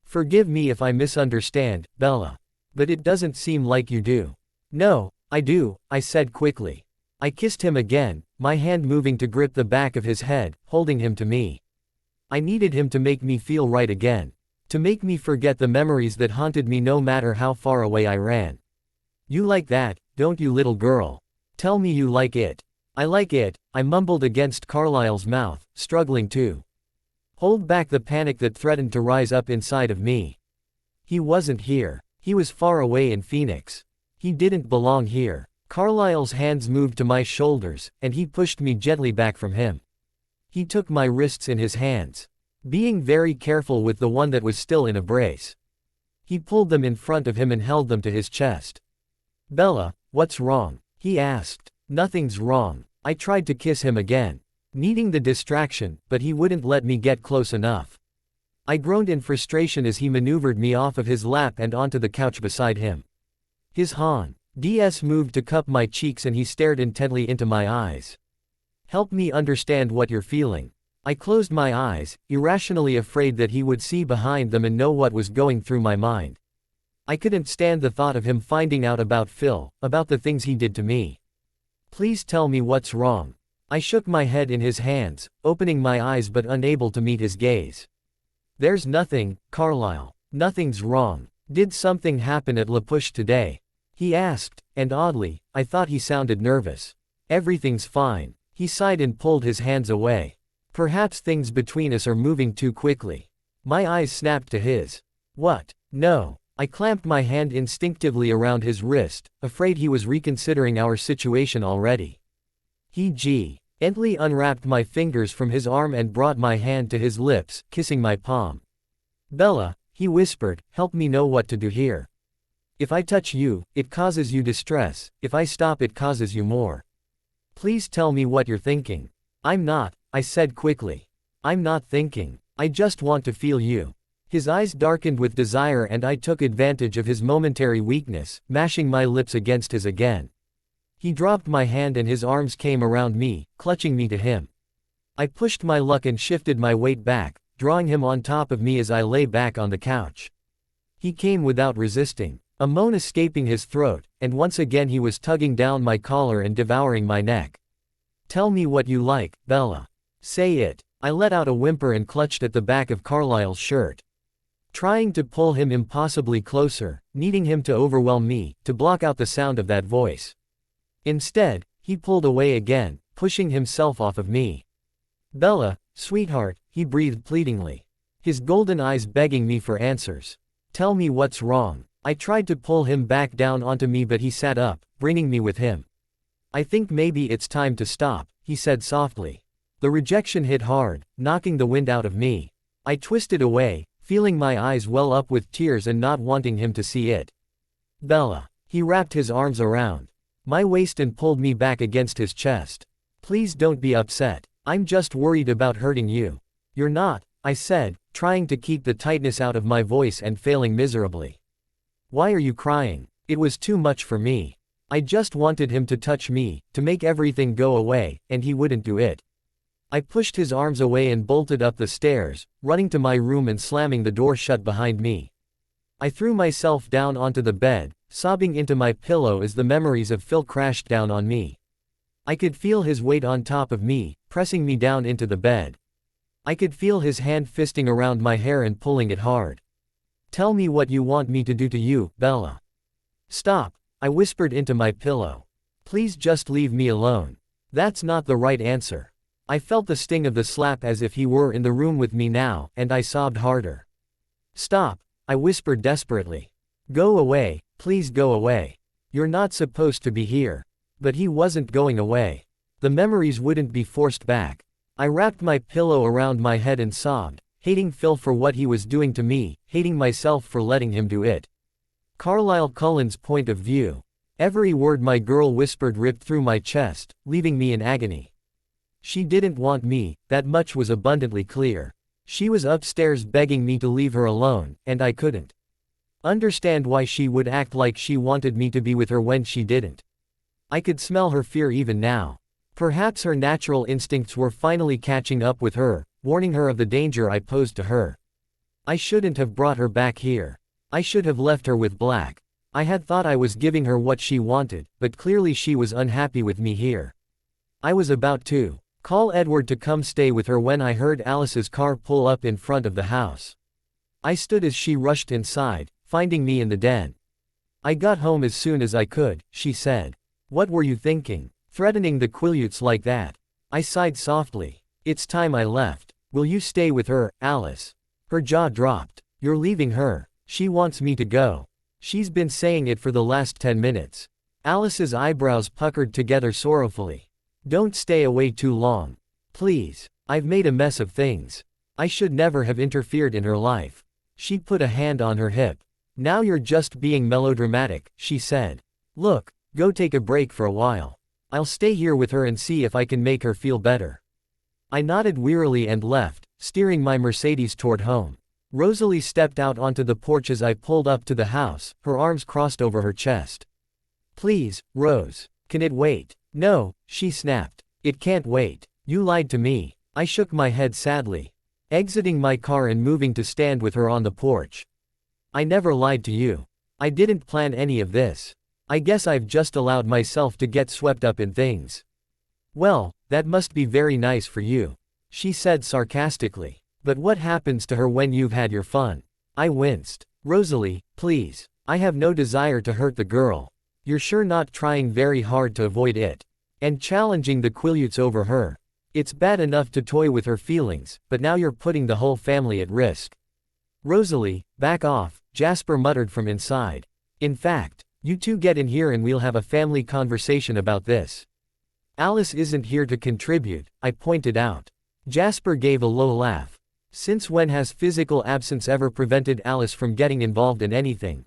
Forgive me if I misunderstand, Bella. But it doesn't seem like you do. No, I do, I said quickly. I kissed him again, my hand moving to grip the back of his head, holding him to me. I needed him to make me feel right again. To make me forget the memories that haunted me no matter how far away I ran. You like that, don't you, little girl? Tell me you like it. I like it, I mumbled against Carlisle's mouth, struggling to hold back the panic that threatened to rise up inside of me. He wasn't here. He was far away in Phoenix. He didn't belong here. Carlisle's hands moved to my shoulders, and he pushed me gently back from him. He took my wrists in his hands, being very careful with the one that was still in a brace. He pulled them in front of him and held them to his chest. Bella, what's wrong? He asked. Nothing's wrong. I tried to kiss him again, needing the distraction, but he wouldn't let me get close enough. I groaned in frustration as he maneuvered me off of his lap and onto the couch beside him. His hands moved to cup my cheeks and he stared intently into my eyes. Help me understand what you're feeling. I closed my eyes, irrationally afraid that he would see behind them and know what was going through my mind. I couldn't stand the thought of him finding out about Phil, about the things he did to me. Please tell me what's wrong. I shook my head in his hands, opening my eyes but unable to meet his gaze. There's nothing, Carlisle. Nothing's wrong. Did something happen at La Push today? He asked, and oddly, I thought he sounded nervous. Everything's fine. He sighed and pulled his hands away. Perhaps things between us are moving too quickly. My eyes snapped to his. What? No. I clamped my hand instinctively around his wrist, afraid he was reconsidering our situation already. He gently unwrapped my fingers from his arm and brought my hand to his lips, kissing my palm. Bella, he whispered, help me know what to do here. If I touch you, it causes you distress. If I stop, it causes you more. Please tell me what you're thinking. I'm not, I said quickly. I'm not thinking. I just want to feel you. His eyes darkened with desire and I took advantage of his momentary weakness, mashing my lips against his again. He dropped my hand and his arms came around me, clutching me to him. I pushed my luck and shifted my weight back, drawing him on top of me as I lay back on the couch. He came without resisting, a moan escaping his throat, and once again he was tugging down my collar and devouring my neck. Tell me what you like, Bella. Say it. I let out a whimper and clutched at the back of Carlisle's shirt. Trying to pull him impossibly closer, needing him to overwhelm me, to block out the sound of that voice. Instead, he pulled away again, pushing himself off of me. Bella, sweetheart, he breathed pleadingly. His golden eyes begging me for answers. Tell me what's wrong. I tried to pull him back down onto me but he sat up, bringing me with him. I think maybe it's time to stop, he said softly. The rejection hit hard, knocking the wind out of me. I twisted away, feeling my eyes well up with tears and not wanting him to see it. Bella. He wrapped his arms around my waist and pulled me back against his chest. Please don't be upset. I'm just worried about hurting you. You're not, I said, trying to keep the tightness out of my voice and failing miserably. Why are you crying? It was too much for me. I just wanted him to touch me, to make everything go away, and he wouldn't do it. I pushed his arms away and bolted up the stairs, running to my room and slamming the door shut behind me. I threw myself down onto the bed, sobbing into my pillow as the memories of Phil crashed down on me. I could feel his weight on top of me, pressing me down into the bed. I could feel his hand fisting around my hair and pulling it hard. Tell me what you want me to do to you, Bella. Stop, I whispered into my pillow. Please just leave me alone. That's not the right answer. I felt the sting of the slap as if he were in the room with me now, and I sobbed harder. Stop, I whispered desperately. Go away, please go away. You're not supposed to be here. But he wasn't going away. The memories wouldn't be forced back. I wrapped my pillow around my head and sobbed, hating Phil for what he was doing to me, hating myself for letting him do it. Carlisle Cullen's point of view. Every word my girl whispered ripped through my chest, leaving me in agony. She didn't want me, that much was abundantly clear. She was upstairs begging me to leave her alone, and I couldn't understand why she would act like she wanted me to be with her when she didn't. I could smell her fear even now. Perhaps her natural instincts were finally catching up with her, warning her of the danger I posed to her. I shouldn't have brought her back here. I should have left her with Black. I had thought I was giving her what she wanted, but clearly she was unhappy with me here. I was about to call Edward to come stay with her when I heard Alice's car pull up in front of the house. I stood as she rushed inside, finding me in the den. I got home as soon as I could, she said. What were you thinking? Threatening the Quileutes like that? I sighed softly. It's time I left. Will you stay with her, Alice? Her jaw dropped. You're leaving her. She wants me to go. She's been saying it for the last 10 minutes. Alice's eyebrows puckered together sorrowfully. Don't stay away too long. Please. I've made a mess of things. I should never have interfered in her life. She put a hand on her hip. Now you're just being melodramatic, she said. Look, go take a break for a while. I'll stay here with her and see if I can make her feel better. I nodded wearily and left, steering my Mercedes toward home. Rosalie stepped out onto the porch as I pulled up to the house, her arms crossed over her chest. Please, Rose. Can it wait? No, she snapped. It can't wait. You lied to me. I shook my head sadly, exiting my car and moving to stand with her on the porch. I never lied to you. I didn't plan any of this. I guess I've just allowed myself to get swept up in things. Well, that must be very nice for you, she said sarcastically. But what happens to her when you've had your fun? I winced. Rosalie, please. I have no desire to hurt the girl. You're sure not trying very hard to avoid it. And challenging the Quileutes over her. It's bad enough to toy with her feelings, but now you're putting the whole family at risk. Rosalie, back off, Jasper muttered from inside. In fact, you two get in here and we'll have a family conversation about this. Alice isn't here to contribute, I pointed out. Jasper gave a low laugh. Since when has physical absence ever prevented Alice from getting involved in anything?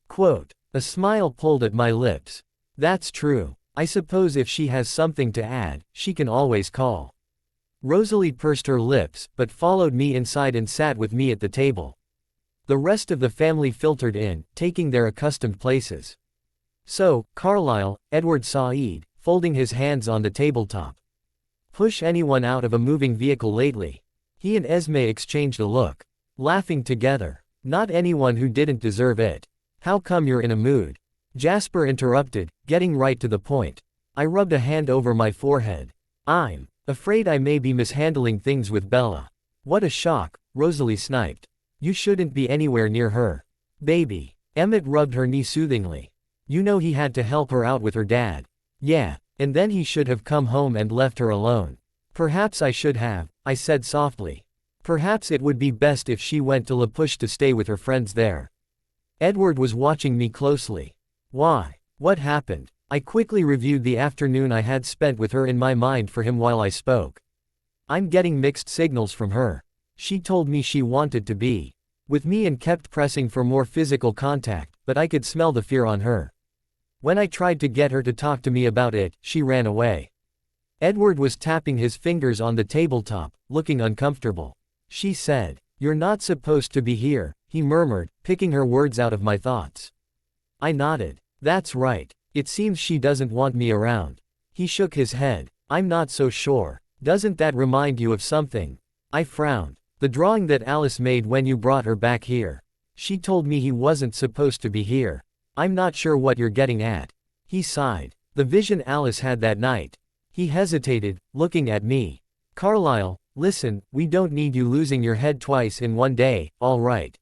Quote. A smile pulled at my lips. That's true. I suppose if she has something to add, she can always call. Rosalie pursed her lips, but followed me inside and sat with me at the table. The rest of the family filtered in, taking their accustomed places. So, Carlisle, Edward Said, folding his hands on the tabletop. Push anyone out of a moving vehicle lately? He and Esme exchanged a look. Laughing together. Not anyone who didn't deserve it. How come you're in a mood? Jasper interrupted, getting right to the point. I rubbed a hand over my forehead. I'm afraid I may be mishandling things with Bella. What a shock, Rosalie sniped. You shouldn't be anywhere near her. Baby. Emmett rubbed her knee soothingly. You know he had to help her out with her dad. Yeah, and then he should have come home and left her alone. Perhaps I should have, I said softly. Perhaps it would be best if she went to La Push to stay with her friends there. Edward was watching me closely. Why? What happened? I quickly reviewed the afternoon I had spent with her in my mind for him while I spoke. I'm getting mixed signals from her. She told me she wanted to be with me and kept pressing for more physical contact, but I could smell the fear on her. When I tried to get her to talk to me about it, she ran away. Edward was tapping his fingers on the tabletop, looking uncomfortable. She said, "You're not supposed to be here," he murmured, picking her words out of my thoughts. I nodded. That's right. It seems she doesn't want me around. He shook his head. I'm not so sure. Doesn't that remind you of something? I frowned. The drawing that Alice made when you brought her back here. She told me he wasn't supposed to be here. I'm not sure what you're getting at. He sighed. The vision Alice had that night. He hesitated, looking at me. Carlisle, listen, we don't need you losing your head twice in one day, all right?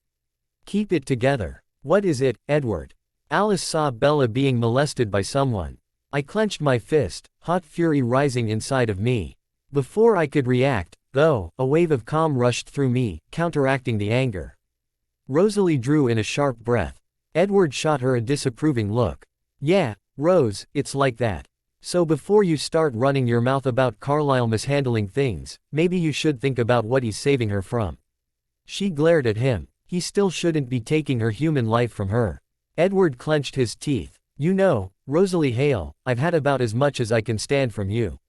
Keep it together. What is it, Edward? Alice saw Bella being molested by someone. I clenched my fist, hot fury rising inside of me. Before I could react, though, a wave of calm rushed through me, counteracting the anger. Rosalie drew in a sharp breath. Edward shot her a disapproving look. Yeah, Rose, it's like that. So before you start running your mouth about Carlisle mishandling things, maybe you should think about what he's saving her from. She glared at him. He still shouldn't be taking her human life from her. Edward clenched his teeth. You know, Rosalie Hale, I've had about as much as I can stand from you.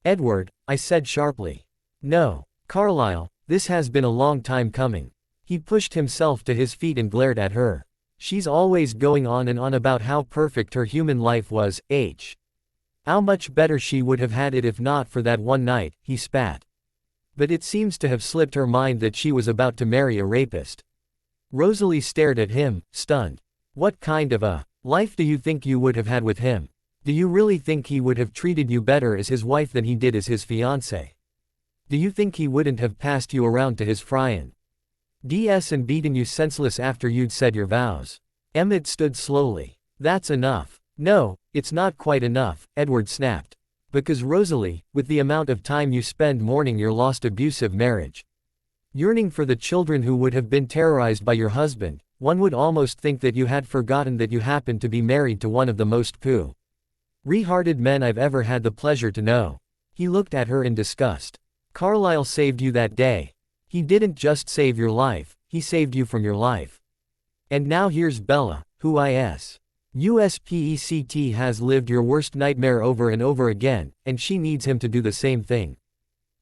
Edward, I said sharply. No, Carlisle, this has been a long time coming. He pushed himself to his feet and glared at her. She's always going on and on about how perfect her human life was, How much better she would have had it if not for that one night, he spat. But it seems to have slipped her mind that she was about to marry a rapist. Rosalie stared at him, stunned. What kind of a life do you think you would have had with him? Do you really think he would have treated you better as his wife than he did as his fiancée? Do you think he wouldn't have passed you around to his Frian DS and beaten you senseless after you'd said your vows? Emmett stood slowly. That's enough. No, it's not quite enough, Edward snapped. Because Rosalie, with the amount of time you spend mourning your lost abusive marriage, yearning for the children who would have been terrorized by your husband, one would almost think that you had forgotten that you happened to be married to one of the most re-hearted men I've ever had the pleasure to know. He looked at her in disgust. Carlisle saved you that day. He didn't just save your life, he saved you from your life. And now here's Bella, who USPECT has lived your worst nightmare over and over again, and she needs him to do the same thing.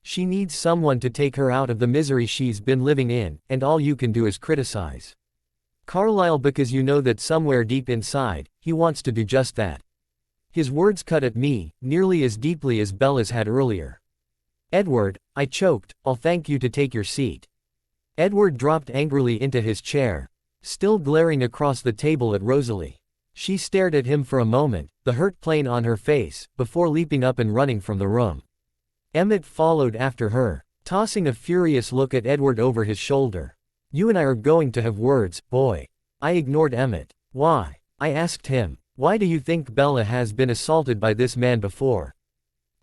She needs someone to take her out of the misery she's been living in, and all you can do is criticize Carlisle because you know that somewhere deep inside, he wants to do just that. His words cut at me, nearly as deeply as Bella's had earlier. Edward, I choked, I'll thank you to take your seat. Edward dropped angrily into his chair, still glaring across the table at Rosalie. She stared at him for a moment, the hurt plain on her face, before leaping up and running from the room. Emmett followed after her, tossing a furious look at Edward over his shoulder. You and I are going to have words, boy. I ignored Emmett. Why? I asked him. Why do you think Bella has been assaulted by this man before?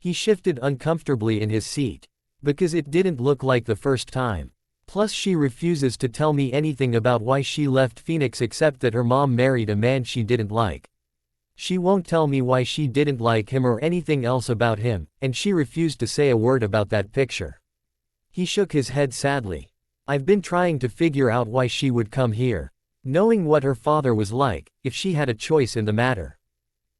He shifted uncomfortably in his seat. Because it didn't look like the first time. Plus she refuses to tell me anything about why she left Phoenix except that her mom married a man she didn't like. She won't tell me why she didn't like him or anything else about him, and she refused to say a word about that picture. He shook his head sadly. I've been trying to figure out why she would come here. Knowing what her father was like, if she had a choice in the matter.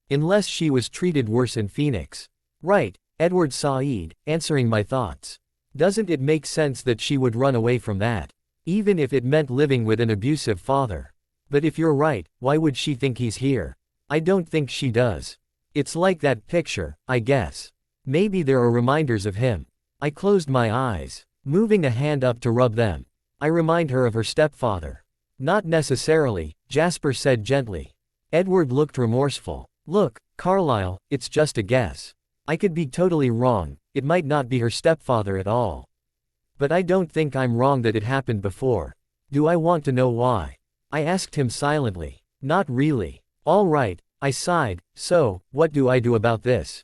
Unless she was treated worse in Phoenix. Right, Edward Said, answering my thoughts. Doesn't it make sense that she would run away from that? Even if it meant living with an abusive father. But if you're right, why would she think he's here? I don't think she does. It's like that picture, I guess. Maybe there are reminders of him. I closed my eyes, moving a hand up to rub them. I remind her of her stepfather. Not necessarily, Jasper said gently. Edward looked remorseful. Look, Carlisle, it's just a guess. I could be totally wrong, it might not be her stepfather at all. But I don't think I'm wrong that it happened before. Do I want to know why? I asked him silently. Not really. All right, I sighed, so, what do I do about this?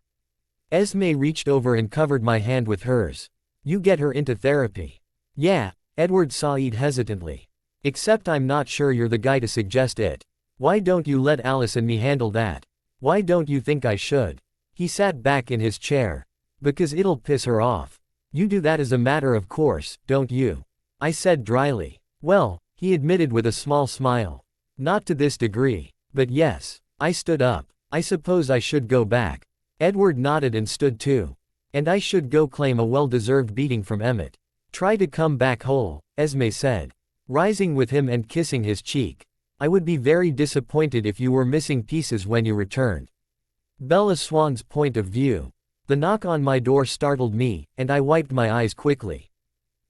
Esme reached over and covered my hand with hers. You get her into therapy. Yeah, Edward sighed hesitantly. Except I'm not sure you're the guy to suggest it. Why don't you let Alice and me handle that? Why don't you think I should? He sat back in his chair. Because it'll piss her off. You do that as a matter of course, don't you? I said dryly. Well, he admitted with a small smile. Not to this degree. But yes. I stood up. I suppose I should go back. Edward nodded and stood too. And I should go claim a well-deserved beating from Emmett. Try to come back whole, Esme said. Rising with him and kissing his cheek. I would be very disappointed if you were missing pieces when you returned. Bella Swan's point of view. The knock on my door startled me, and I wiped my eyes quickly.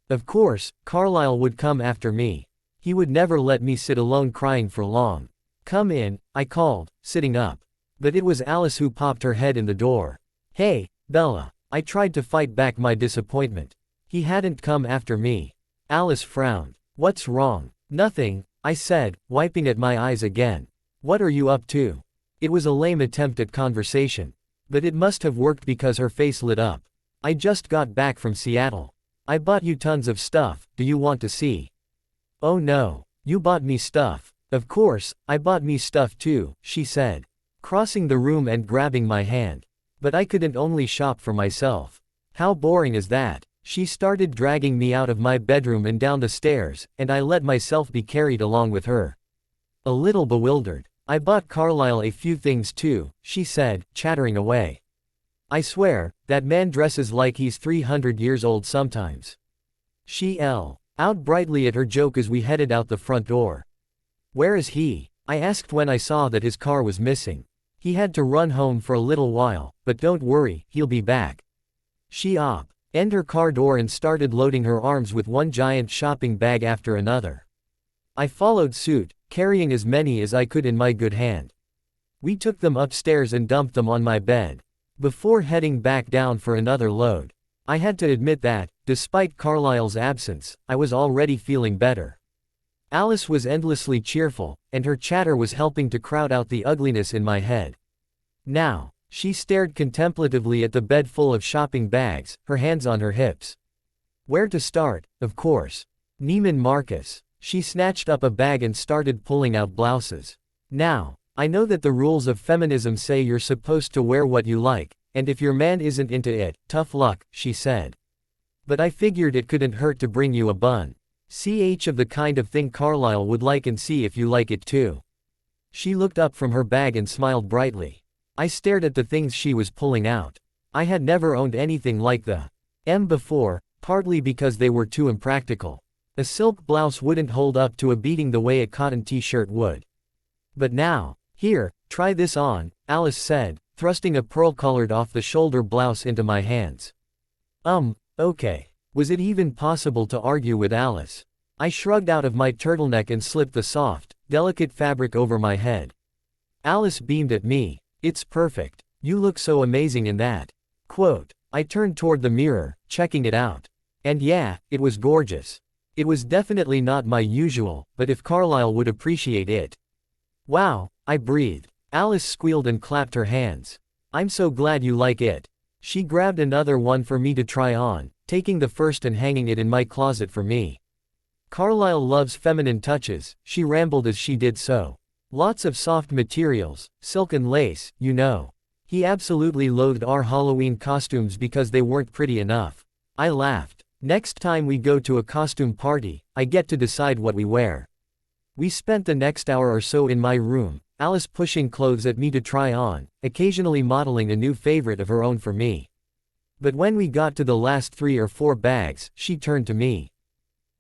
Of course, Carlisle would come after me. He would never let me sit alone crying for long. Come in, I called, sitting up. But it was Alice who popped her head in the door. Hey, Bella. I tried to fight back my disappointment. He hadn't come after me. Alice frowned. What's wrong? Nothing, I said, wiping at my eyes again. What are you up to? It was a lame attempt at conversation. But it must have worked because her face lit up. I just got back from Seattle. I bought you tons of stuff, do you want to see? Oh no, you bought me stuff. Of course, I bought me stuff too, she said. Crossing the room and grabbing my hand. But I couldn't only shop for myself. How boring is that? She started dragging me out of my bedroom and down the stairs, and I let myself be carried along with her. A little bewildered. I bought Carlisle a few things too, she said, chattering away. I swear, that man dresses like he's 300 years old sometimes. She yelled out brightly at her joke as we headed out the front door. Where is he? I asked when I saw that his car was missing. He had to run home for a little while, but don't worry, he'll be back. She opened her car door and started loading her arms with one giant shopping bag after another. I followed suit, carrying as many as I could in my good hand. We took them upstairs and dumped them on my bed. Before heading back down for another load. I had to admit that, despite Carlisle's absence, I was already feeling better. Alice was endlessly cheerful, and her chatter was helping to crowd out the ugliness in my head. Now, she stared contemplatively at the bed full of shopping bags, her hands on her hips. Where to start, of course. Neiman Marcus. She snatched up a bag and started pulling out blouses. Now, I know that the rules of feminism say you're supposed to wear what you like, and if your man isn't into it, tough luck, she said. But I figured it couldn't hurt to bring you a bun. Of the kind of thing Carlisle would like and see if you like it too. She looked up from her bag and smiled brightly. I stared at the things she was pulling out. I had never owned anything like the before, partly because they were too impractical. A silk blouse wouldn't hold up to a beating the way a cotton t-shirt would. But now, here, try this on, Alice said, thrusting a pearl-colored off-the-shoulder blouse into my hands. Okay. Was it even possible to argue with Alice? I shrugged out of my turtleneck and slipped the soft, delicate fabric over my head. Alice beamed at me. It's perfect. You look so amazing in that. Quote. I turned toward the mirror, checking it out. And yeah, it was gorgeous. It was definitely not my usual, but if Carlisle would appreciate it. Wow, I breathed. Alice squealed and clapped her hands. I'm so glad you like it. She grabbed another one for me to try on, taking the first and hanging it in my closet for me. Carlisle loves feminine touches, she rambled as she did so. Lots of soft materials, silk and lace, you know. He absolutely loathed our Halloween costumes because they weren't pretty enough. I laughed. Next time we go to a costume party, I get to decide what we wear. We spent the next hour or so in my room, Alice pushing clothes at me to try on, occasionally modeling a new favorite of her own for me. But when we got to the last 3 or 4 bags, she turned to me,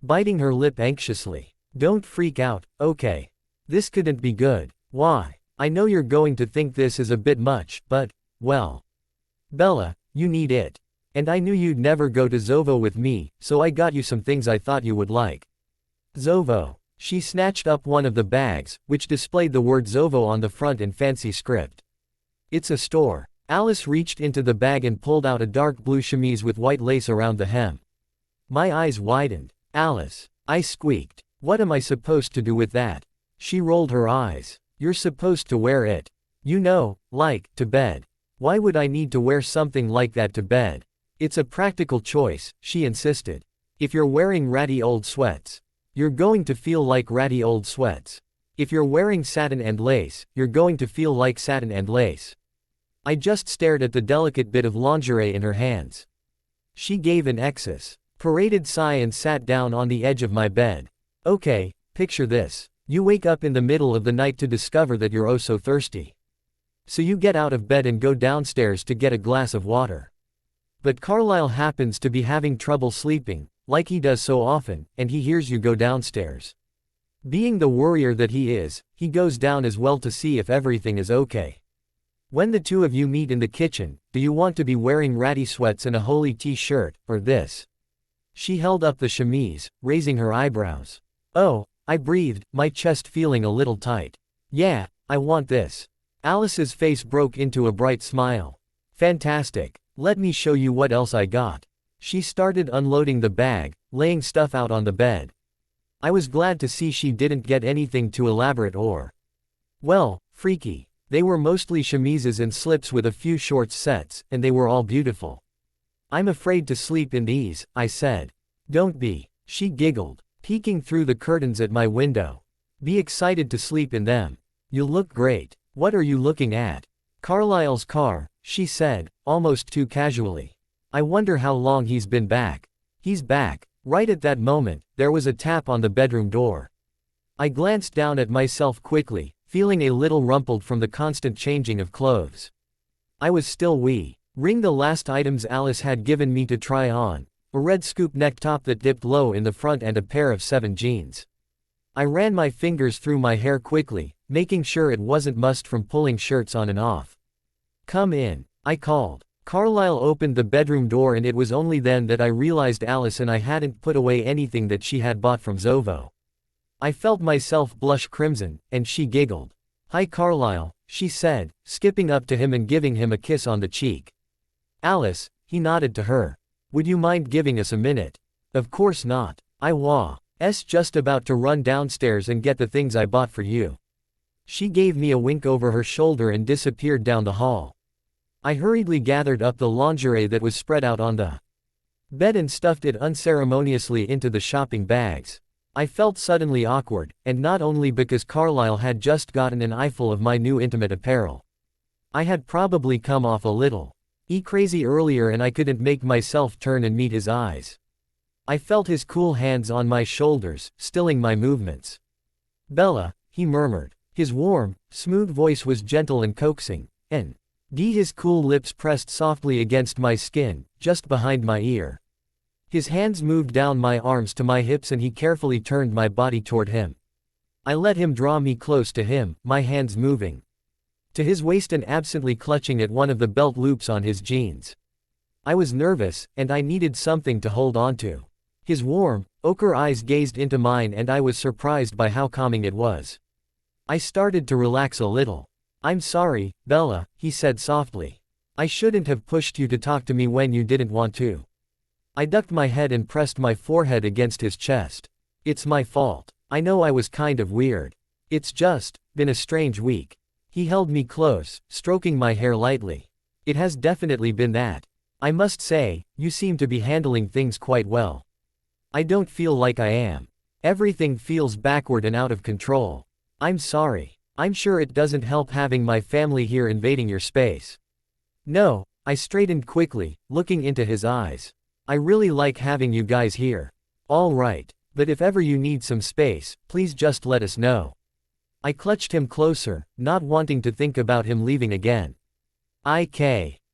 biting her lip anxiously. Don't freak out, okay? This couldn't be good. Why? I know you're going to think this is a bit much, but, well, Bella, you need it. And I knew you'd never go to Zovo with me, so I got you some things I thought you would like. Zovo. She snatched up one of the bags, which displayed the word Zovo on the front in fancy script. It's a store. Alice reached into the bag and pulled out a dark blue chemise with white lace around the hem. My eyes widened. Alice. I squeaked. What am I supposed to do with that? She rolled her eyes. You're supposed to wear it. You know, like, to bed. Why would I need to wear something like that to bed? It's a practical choice, she insisted. If you're wearing ratty old sweats, you're going to feel like ratty old sweats. If you're wearing satin and lace, you're going to feel like satin and lace. I just stared at the delicate bit of lingerie in her hands. She gave an exasperated sigh and sat down on the edge of my bed. Okay, picture this. You wake up in the middle of the night to discover that you're oh so thirsty. So you get out of bed and go downstairs to get a glass of water. But Carlisle happens to be having trouble sleeping, like he does so often, and he hears you go downstairs. Being the worrier that he is, he goes down as well to see if everything is okay. When the two of you meet in the kitchen, do you want to be wearing ratty sweats and a holey t-shirt, or this? She held up the chemise, raising her eyebrows. Oh, I breathed, my chest feeling a little tight. Yeah, I want this. Alice's face broke into a bright smile. Fantastic. Let me show you what else I got. She started unloading the bag, laying stuff out on the bed. I was glad to see she didn't get anything too elaborate or, well, freaky. They were mostly chemises and slips with a few short sets, and they were all beautiful. I'm afraid to sleep in these, I said. Don't be. She giggled, peeking through the curtains at my window. Be excited to sleep in them. You'll look great. What are you looking at? Carlisle's car, she said, almost too casually. I wonder how long he's been back. He's back. Right at that moment, there was a tap on the bedroom door. I glanced down at myself quickly, feeling a little rumpled from the constant changing of clothes. I was still wearing the last items Alice had given me to try on, a red scoop neck top that dipped low in the front and a pair of 7 jeans. I ran my fingers through my hair quickly, making sure it wasn't mussed from pulling shirts on and off. Come in, I called. Carlisle opened the bedroom door and it was only then that I realized Alice and I hadn't put away anything that she had bought from Zovo. I felt myself blush crimson, and she giggled. Hi Carlisle, she said, skipping up to him and giving him a kiss on the cheek. Alice, he nodded to her. Would you mind giving us a minute? Of course not. I was just about to run downstairs and get the things I bought for you. She gave me a wink over her shoulder and disappeared down the hall. I hurriedly gathered up the lingerie that was spread out on the bed and stuffed it unceremoniously into the shopping bags. I felt suddenly awkward, and not only because Carlisle had just gotten an eyeful of my new intimate apparel. I had probably come off a little crazy earlier and I couldn't make myself turn and meet his eyes. I felt his cool hands on my shoulders, stilling my movements. Bella, he murmured. His warm, smooth voice was gentle and coaxing, and his cool lips pressed softly against my skin, just behind my ear. His hands moved down my arms to my hips and he carefully turned my body toward him. I let him draw me close to him, my hands moving to his waist and absently clutching at one of the belt loops on his jeans. I was nervous, and I needed something to hold on to. His warm, ochre eyes gazed into mine and I was surprised by how calming it was. I started to relax a little. I'm sorry, Bella, he said softly. I shouldn't have pushed you to talk to me when you didn't want to. I ducked my head and pressed my forehead against his chest. It's my fault. I know I was kind of weird. It's just been a strange week. He held me close, stroking my hair lightly. It has definitely been that. I must say, you seem to be handling things quite well. I don't feel like I am. Everything feels backward and out of control. I'm sorry. I'm sure it doesn't help having my family here invading your space. No, I straightened quickly, looking into his eyes. I really like having you guys here. All right, but if ever you need some space, please just let us know. I clutched him closer, not wanting to think about him leaving again. I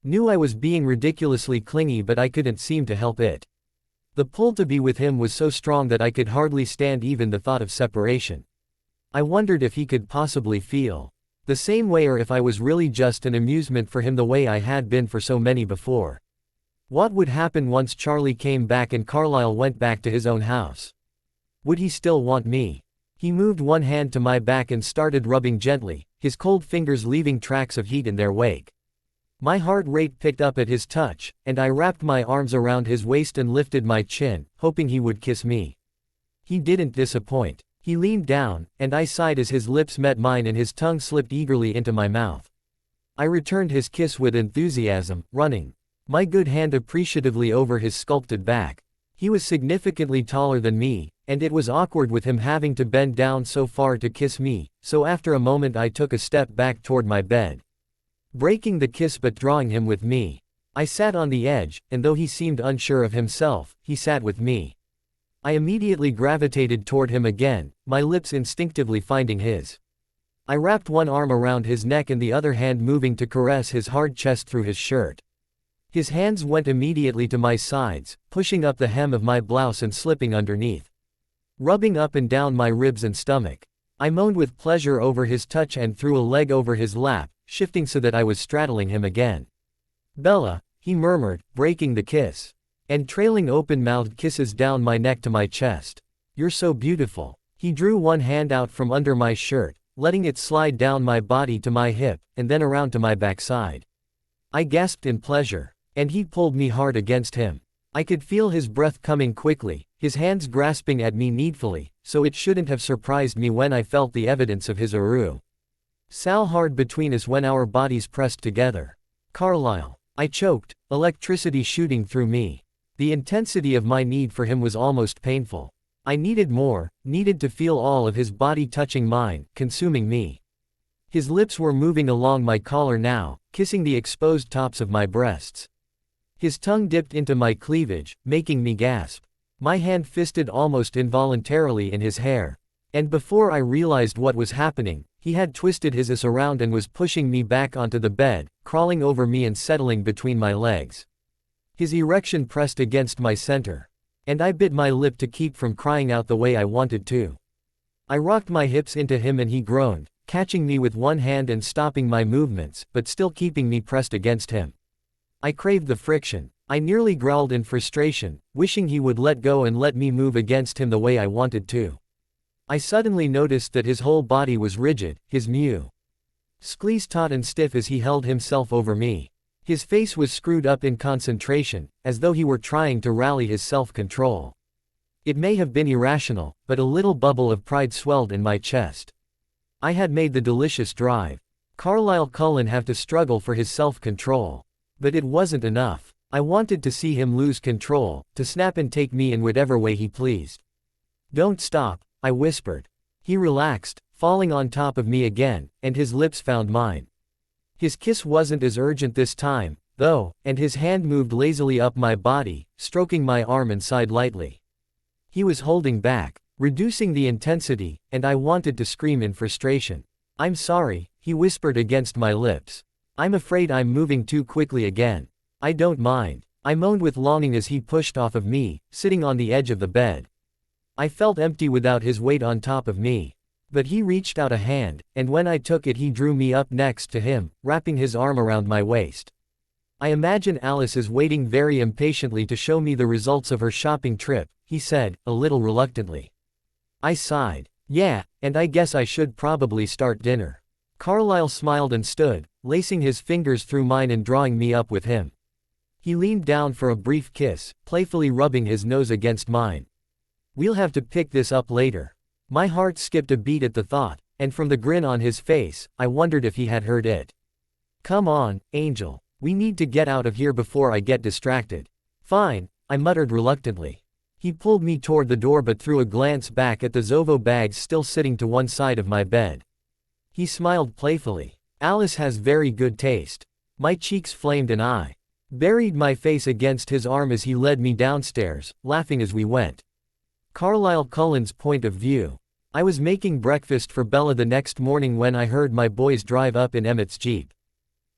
knew I was being ridiculously clingy, but I couldn't seem to help it. The pull to be with him was so strong that I could hardly stand even the thought of separation. I wondered if he could possibly feel the same way, or if I was really just an amusement for him the way I had been for so many before. What would happen once Charlie came back and Carlisle went back to his own house? Would he still want me? He moved one hand to my back and started rubbing gently, his cold fingers leaving tracks of heat in their wake. My heart rate picked up at his touch, and I wrapped my arms around his waist and lifted my chin, hoping he would kiss me. He didn't disappoint. He leaned down, and I sighed as his lips met mine and his tongue slipped eagerly into my mouth. I returned his kiss with enthusiasm, running my good hand appreciatively over his sculpted back. He was significantly taller than me, and it was awkward with him having to bend down so far to kiss me, so after a moment I took a step back toward my bed, breaking the kiss but drawing him with me. I sat on the edge, and though he seemed unsure of himself, he sat with me. I immediately gravitated toward him again, my lips instinctively finding his. I wrapped one arm around his neck and the other hand moving to caress his hard chest through his shirt. His hands went immediately to my sides, pushing up the hem of my blouse and slipping underneath, rubbing up and down my ribs and stomach. I moaned with pleasure over his touch and threw a leg over his lap, shifting so that I was straddling him again. "Bella," he murmured, breaking the kiss, and trailing open-mouthed kisses down my neck to my chest. "You're so beautiful." He drew one hand out from under my shirt, letting it slide down my body to my hip, and then around to my backside. I gasped in pleasure, and he pulled me hard against him. I could feel his breath coming quickly, his hands grasping at me needfully, so it shouldn't have surprised me when I felt the evidence of his arousal. So hard between us when our bodies pressed together. "Carlisle," I choked, electricity shooting through me. The intensity of my need for him was almost painful. I needed more, needed to feel all of his body touching mine, consuming me. His lips were moving along my collar now, kissing the exposed tops of my breasts. His tongue dipped into my cleavage, making me gasp. My hand fisted almost involuntarily in his hair. And before I realized what was happening, he had twisted his ass around and was pushing me back onto the bed, crawling over me and settling between my legs. His erection pressed against my center. And I bit my lip to keep from crying out the way I wanted to. I rocked my hips into him and he groaned, catching me with one hand and stopping my movements, but still keeping me pressed against him. I craved the friction. I nearly growled in frustration, wishing he would let go and let me move against him the way I wanted to. I suddenly noticed that his whole body was rigid, his muscles taut and stiff as he held himself over me. His face was screwed up in concentration, as though he were trying to rally his self-control. It may have been irrational, but a little bubble of pride swelled in my chest. I had made the delicious drive. Carlisle Cullen have to struggle for his self-control. But it wasn't enough. I wanted to see him lose control, to snap and take me in whatever way he pleased. "Don't stop," I whispered. He relaxed, falling on top of me again, and his lips found mine. His kiss wasn't as urgent this time, though, and his hand moved lazily up my body, stroking my arm and side lightly. He was holding back, reducing the intensity, and I wanted to scream in frustration. "I'm sorry," he whispered against my lips. "I'm afraid I'm moving too quickly again." "I don't mind," I moaned with longing as he pushed off of me, sitting on the edge of the bed. I felt empty without his weight on top of me. But he reached out a hand, and when I took it he drew me up next to him, wrapping his arm around my waist. "I imagine Alice is waiting very impatiently to show me the results of her shopping trip," he said, a little reluctantly. I sighed. "Yeah, and I guess I should probably start dinner." Carlisle smiled and stood, lacing his fingers through mine and drawing me up with him. He leaned down for a brief kiss, playfully rubbing his nose against mine. "We'll have to pick this up later." My heart skipped a beat at the thought, and from the grin on his face, I wondered if he had heard it. "Come on, Angel." We need to get out of here before I get distracted. Fine, I muttered reluctantly. He pulled me toward the door but threw a glance back at the Zovo bags still sitting to one side of my bed. He smiled playfully. Alice has very good taste. My cheeks flamed and I buried my face against his arm as he led me downstairs, laughing as we went. Carlisle Cullen's point of view. I was making breakfast for Bella the next morning when I heard my boys drive up in Emmett's Jeep.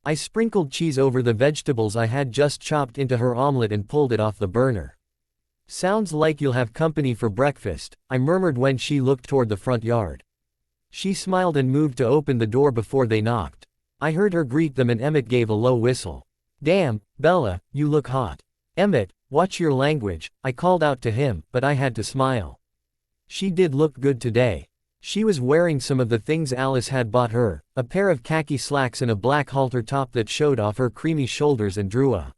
I sprinkled cheese over the vegetables I had just chopped into her omelet and pulled it off the burner. Sounds like you'll have company for breakfast, I murmured when she looked toward the front yard. She smiled and moved to open the door before they knocked. I heard her greet them and Emmett gave a low whistle. Damn, Bella, you look hot. Emmett, watch your language, I called out to him, but I had to smile. She did look good today. She was wearing some of the things Alice had bought her, a pair of khaki slacks and a black halter top that showed off her creamy shoulders and drew a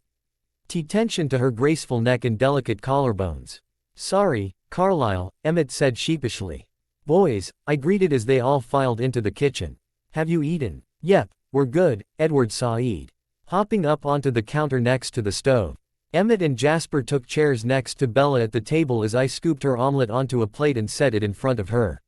tension to her graceful neck and delicate collarbones. Sorry, Carlisle, Emmett said sheepishly. Boys, I greeted as they all filed into the kitchen. Have you eaten? Yep, we're good, Edward Said. Hopping up onto the counter next to the stove. Emmett and Jasper took chairs next to Bella at the table as I scooped her omelet onto a plate and set it in front of her.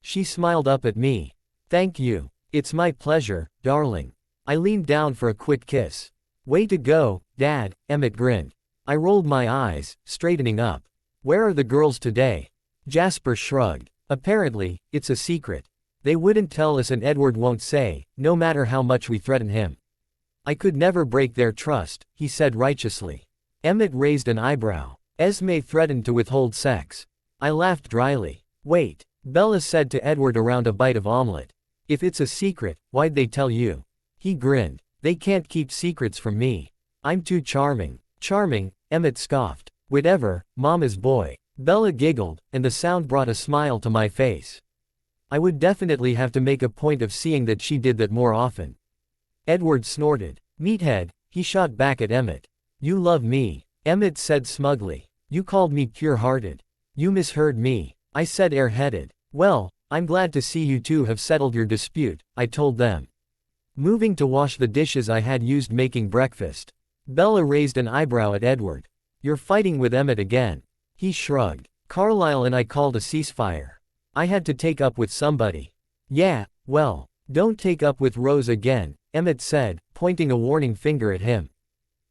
She smiled up at me. Thank you. It's my pleasure, darling. I leaned down for a quick kiss. Way to go, Dad, Emmett grinned. I rolled my eyes, straightening up. Where are the girls today? Jasper shrugged. Apparently, it's a secret. They wouldn't tell us and Edward won't say, no matter how much we threaten him. I could never break their trust, he said righteously. Emmett raised an eyebrow. Esme threatened to withhold sex. I laughed dryly. Wait, Bella said to Edward around a bite of omelet. If it's a secret, why'd they tell you? He grinned. They can't keep secrets from me. I'm too charming. Charming, Emmett scoffed. Whatever, Mama's boy. Bella giggled, and the sound brought a smile to my face. I would definitely have to make a point of seeing that she did that more often. Edward snorted. Meathead, he shot back at Emmett. You love me, Emmett said smugly. You called me pure-hearted. You misheard me. I said airheaded. Well, I'm glad to see you two have settled your dispute, I told them. Moving to wash the dishes I had used making breakfast. Bella raised an eyebrow at Edward. You're fighting with Emmett again. He shrugged. Carlisle and I called a ceasefire. I had to take up with somebody. Yeah, well, don't take up with Rose again, Emmett said, pointing a warning finger at him.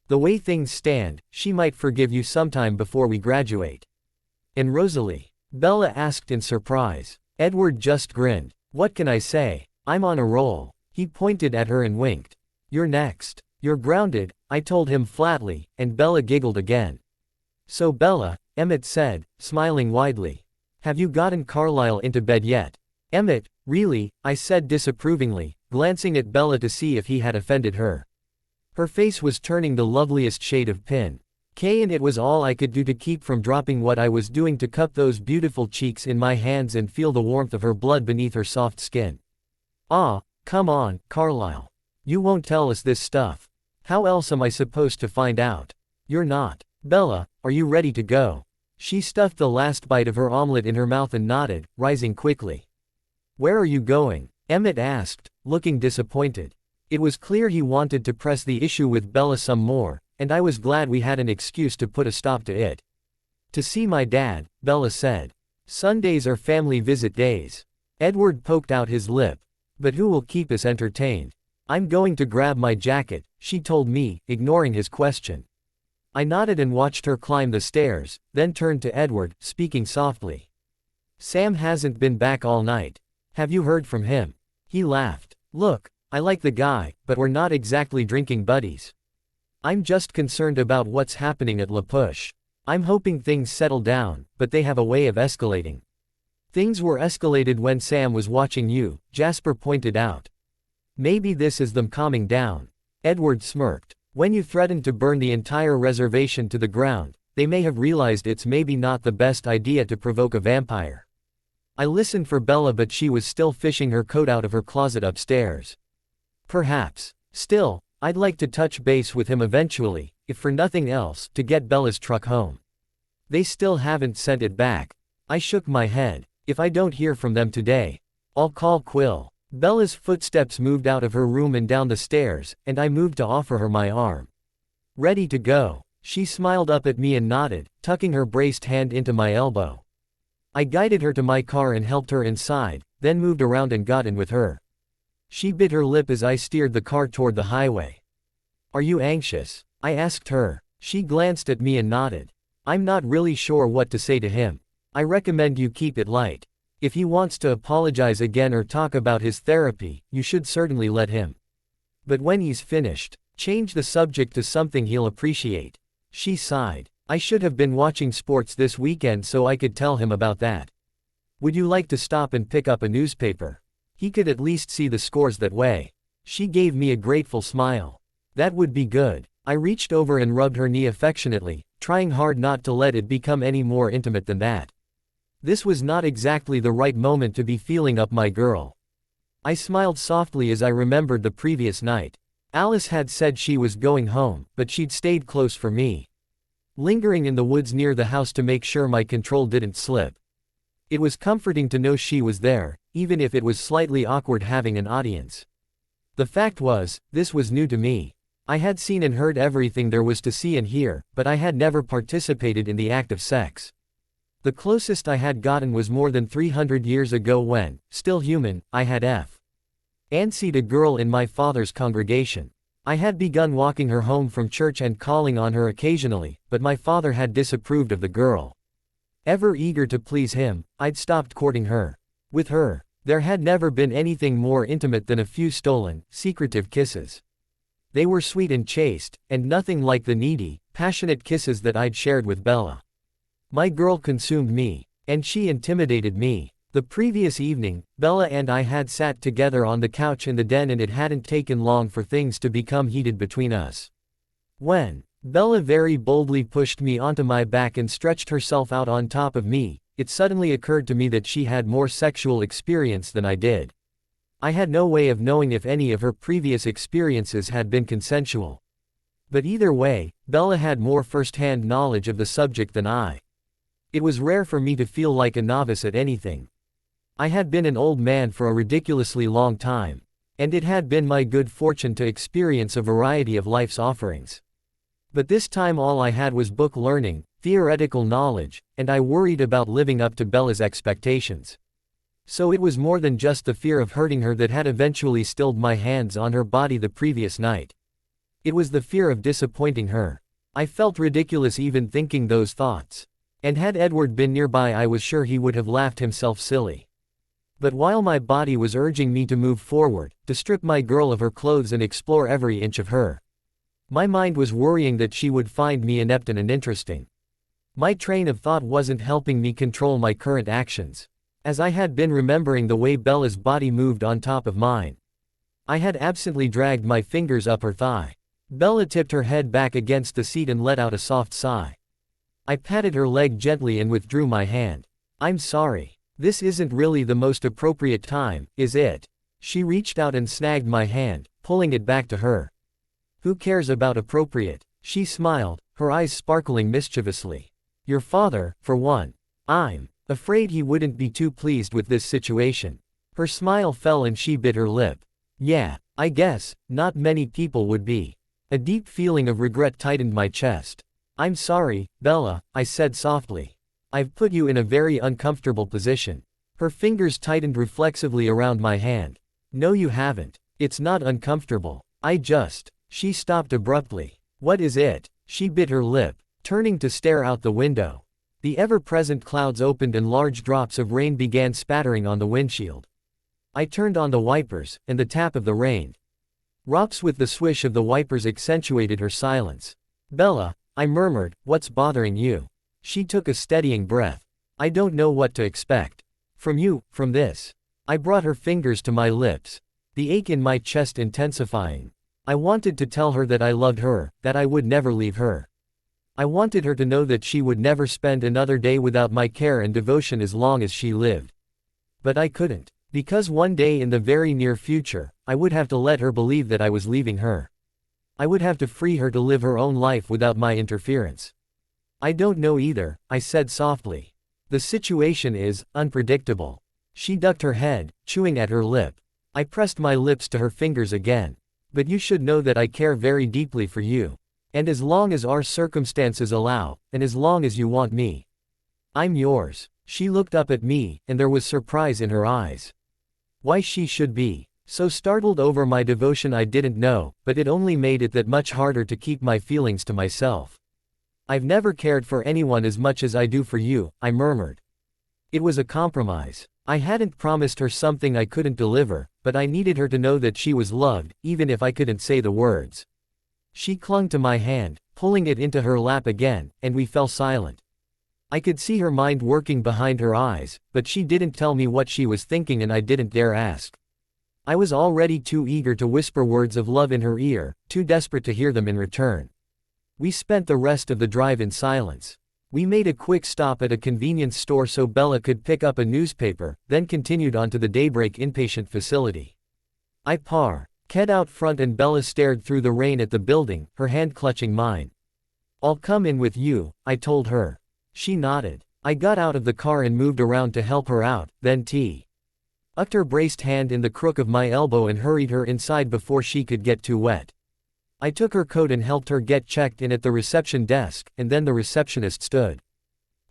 The way things stand, she might forgive you sometime before we graduate. And Rosalie? Bella asked in surprise. Edward just grinned. What can I say? I'm on a roll. He pointed at her and winked. You're next. You're grounded, I told him flatly, and Bella giggled again. So Bella, Emmett said, smiling widely. Have you gotten Carlisle into bed yet? Emmett, really, I said disapprovingly, glancing at Bella to see if he had offended her. Her face was turning the loveliest shade of pink, and it was all I could do to keep from dropping what I was doing to cup those beautiful cheeks in my hands and feel the warmth of her blood beneath her soft skin. Ah, come on, Carlisle. You won't tell us this stuff. How else am I supposed to find out? You're not. Bella, are you ready to go? She stuffed the last bite of her omelet in her mouth and nodded, rising quickly. Where are you going? Emmett asked, looking disappointed. It was clear he wanted to press the issue with Bella some more, and I was glad we had an excuse to put a stop to it. To see my dad, Bella said. Sundays are family visit days. Edward poked out his lip. But who will keep us entertained? I'm going to grab my jacket, she told me, ignoring his question. I nodded and watched her climb the stairs, then turned to Edward, speaking softly. Sam hasn't been back all night. Have you heard from him? He laughed. Look, I like the guy, but we're not exactly drinking buddies. I'm just concerned about what's happening at La Push. I'm hoping things settle down, but they have a way of escalating. Things were escalated when Sam was watching you, Jasper pointed out. Maybe this is them calming down. Edward smirked. When you threatened to burn the entire reservation to the ground, they may have realized it's maybe not the best idea to provoke a vampire. I listened for Bella, but she was still fishing her coat out of her closet upstairs. Perhaps. Still, I'd like to touch base with him eventually, if for nothing else, to get Bella's truck home. They still haven't sent it back. I shook my head. If I don't hear from them today, I'll call Quill. Bella's footsteps moved out of her room and down the stairs, and I moved to offer her my arm. Ready to go. She smiled up at me and nodded, tucking her braced hand into my elbow. I guided her to my car and helped her inside, then moved around and got in with her. She bit her lip as I steered the car toward the highway. "Are you anxious?" I asked her. She glanced at me and nodded. "I'm not really sure what to say to him. I recommend you keep it light. If he wants to apologize again or talk about his therapy, you should certainly let him. But when he's finished, change the subject to something he'll appreciate." She sighed. "I should have been watching sports this weekend so I could tell him about that. Would you like to stop and pick up a newspaper? He could at least see the scores that way." She gave me a grateful smile. "That would be good." I reached over and rubbed her knee affectionately, trying hard not to let it become any more intimate than that. This was not exactly the right moment to be feeling up my girl. I smiled softly as I remembered the previous night. Alice had said she was going home, but she'd stayed close for me, lingering in the woods near the house to make sure my control didn't slip. It was comforting to know she was there, even if it was slightly awkward having an audience. The fact was, this was new to me. I had seen and heard everything there was to see and hear, but I had never participated in the act of sex. The closest I had gotten was more than 300 years ago when, still human, I had fancied a girl in my father's congregation. I had begun walking her home from church and calling on her occasionally, but my father had disapproved of the girl. Ever eager to please him, I'd stopped courting her. With her, there had never been anything more intimate than a few stolen, secretive kisses. They were sweet and chaste, and nothing like the needy, passionate kisses that I'd shared with Bella. My girl consumed me, and she intimidated me. The previous evening, Bella and I had sat together on the couch in the den and it hadn't taken long for things to become heated between us. When Bella very boldly pushed me onto my back and stretched herself out on top of me, it suddenly occurred to me that she had more sexual experience than I did. I had no way of knowing if any of her previous experiences had been consensual. But either way, Bella had more first-hand knowledge of the subject than I. It was rare for me to feel like a novice at anything. I had been an old man for a ridiculously long time, and it had been my good fortune to experience a variety of life's offerings. But this time all I had was book learning, theoretical knowledge, and I worried about living up to Bella's expectations. So it was more than just the fear of hurting her that had eventually stilled my hands on her body the previous night. It was the fear of disappointing her. I felt ridiculous even thinking those thoughts. And had Edward been nearby I was sure he would have laughed himself silly. But while my body was urging me to move forward, to strip my girl of her clothes and explore every inch of her, my mind was worrying that she would find me inept and uninteresting. My train of thought wasn't helping me control my current actions, as I had been remembering the way Bella's body moved on top of mine. I had absently dragged my fingers up her thigh. Bella tipped her head back against the seat and let out a soft sigh. I patted her leg gently and withdrew my hand. "I'm sorry. This isn't really the most appropriate time, is it?" She reached out and snagged my hand, pulling it back to her. "Who cares about appropriate?" She smiled, her eyes sparkling mischievously. "Your father, for one. I'm afraid he wouldn't be too pleased with this situation." Her smile fell and she bit her lip. "Yeah, I guess, not many people would be." A deep feeling of regret tightened my chest. "I'm sorry, Bella," I said softly. "I've put you in a very uncomfortable position." Her fingers tightened reflexively around my hand. "No you haven't. It's not uncomfortable. She stopped abruptly. "What is it?" She bit her lip, turning to stare out the window. The ever-present clouds opened and large drops of rain began spattering on the windshield. I turned on the wipers, and the tap of the rain drops with the swish of the wipers accentuated her silence. "Bella," I murmured, "what's bothering you?" She took a steadying breath. "I don't know what to expect. From this." I brought her fingers to my lips, the ache in my chest intensifying. I wanted to tell her that I loved her, that I would never leave her. I wanted her to know that she would never spend another day without my care and devotion as long as she lived. But I couldn't, because one day in the very near future, I would have to let her believe that I was leaving her. I would have to free her to live her own life without my interference. "I don't know either," I said softly. "The situation is unpredictable." She ducked her head, chewing at her lip. I pressed my lips to her fingers again. But you should know that I care very deeply for you. And as long as our circumstances allow, and as long as you want me, I'm yours. She looked up at me, and there was surprise in her eyes. Why she should be so startled over my devotion I didn't know, but it only made it that much harder to keep my feelings to myself. I've never cared for anyone as much as I do for you, I murmured. It was a compromise. I hadn't promised her something I couldn't deliver, but I needed her to know that she was loved, even if I couldn't say the words. She clung to my hand, pulling it into her lap again, and we fell silent. I could see her mind working behind her eyes, but she didn't tell me what she was thinking and I didn't dare ask. I was already too eager to whisper words of love in her ear, too desperate to hear them in return. We spent the rest of the drive in silence. We made a quick stop at a convenience store so Bella could pick up a newspaper, then continued on to the Daybreak inpatient facility. I parked out front and Bella stared through the rain at the building, her hand clutching mine. I'll come in with you, I told her. She nodded. I got out of the car and moved around to help her out, then tucked her braced hand in the crook of my elbow and hurried her inside before she could get too wet. I took her coat and helped her get checked in at the reception desk, and then the receptionist stood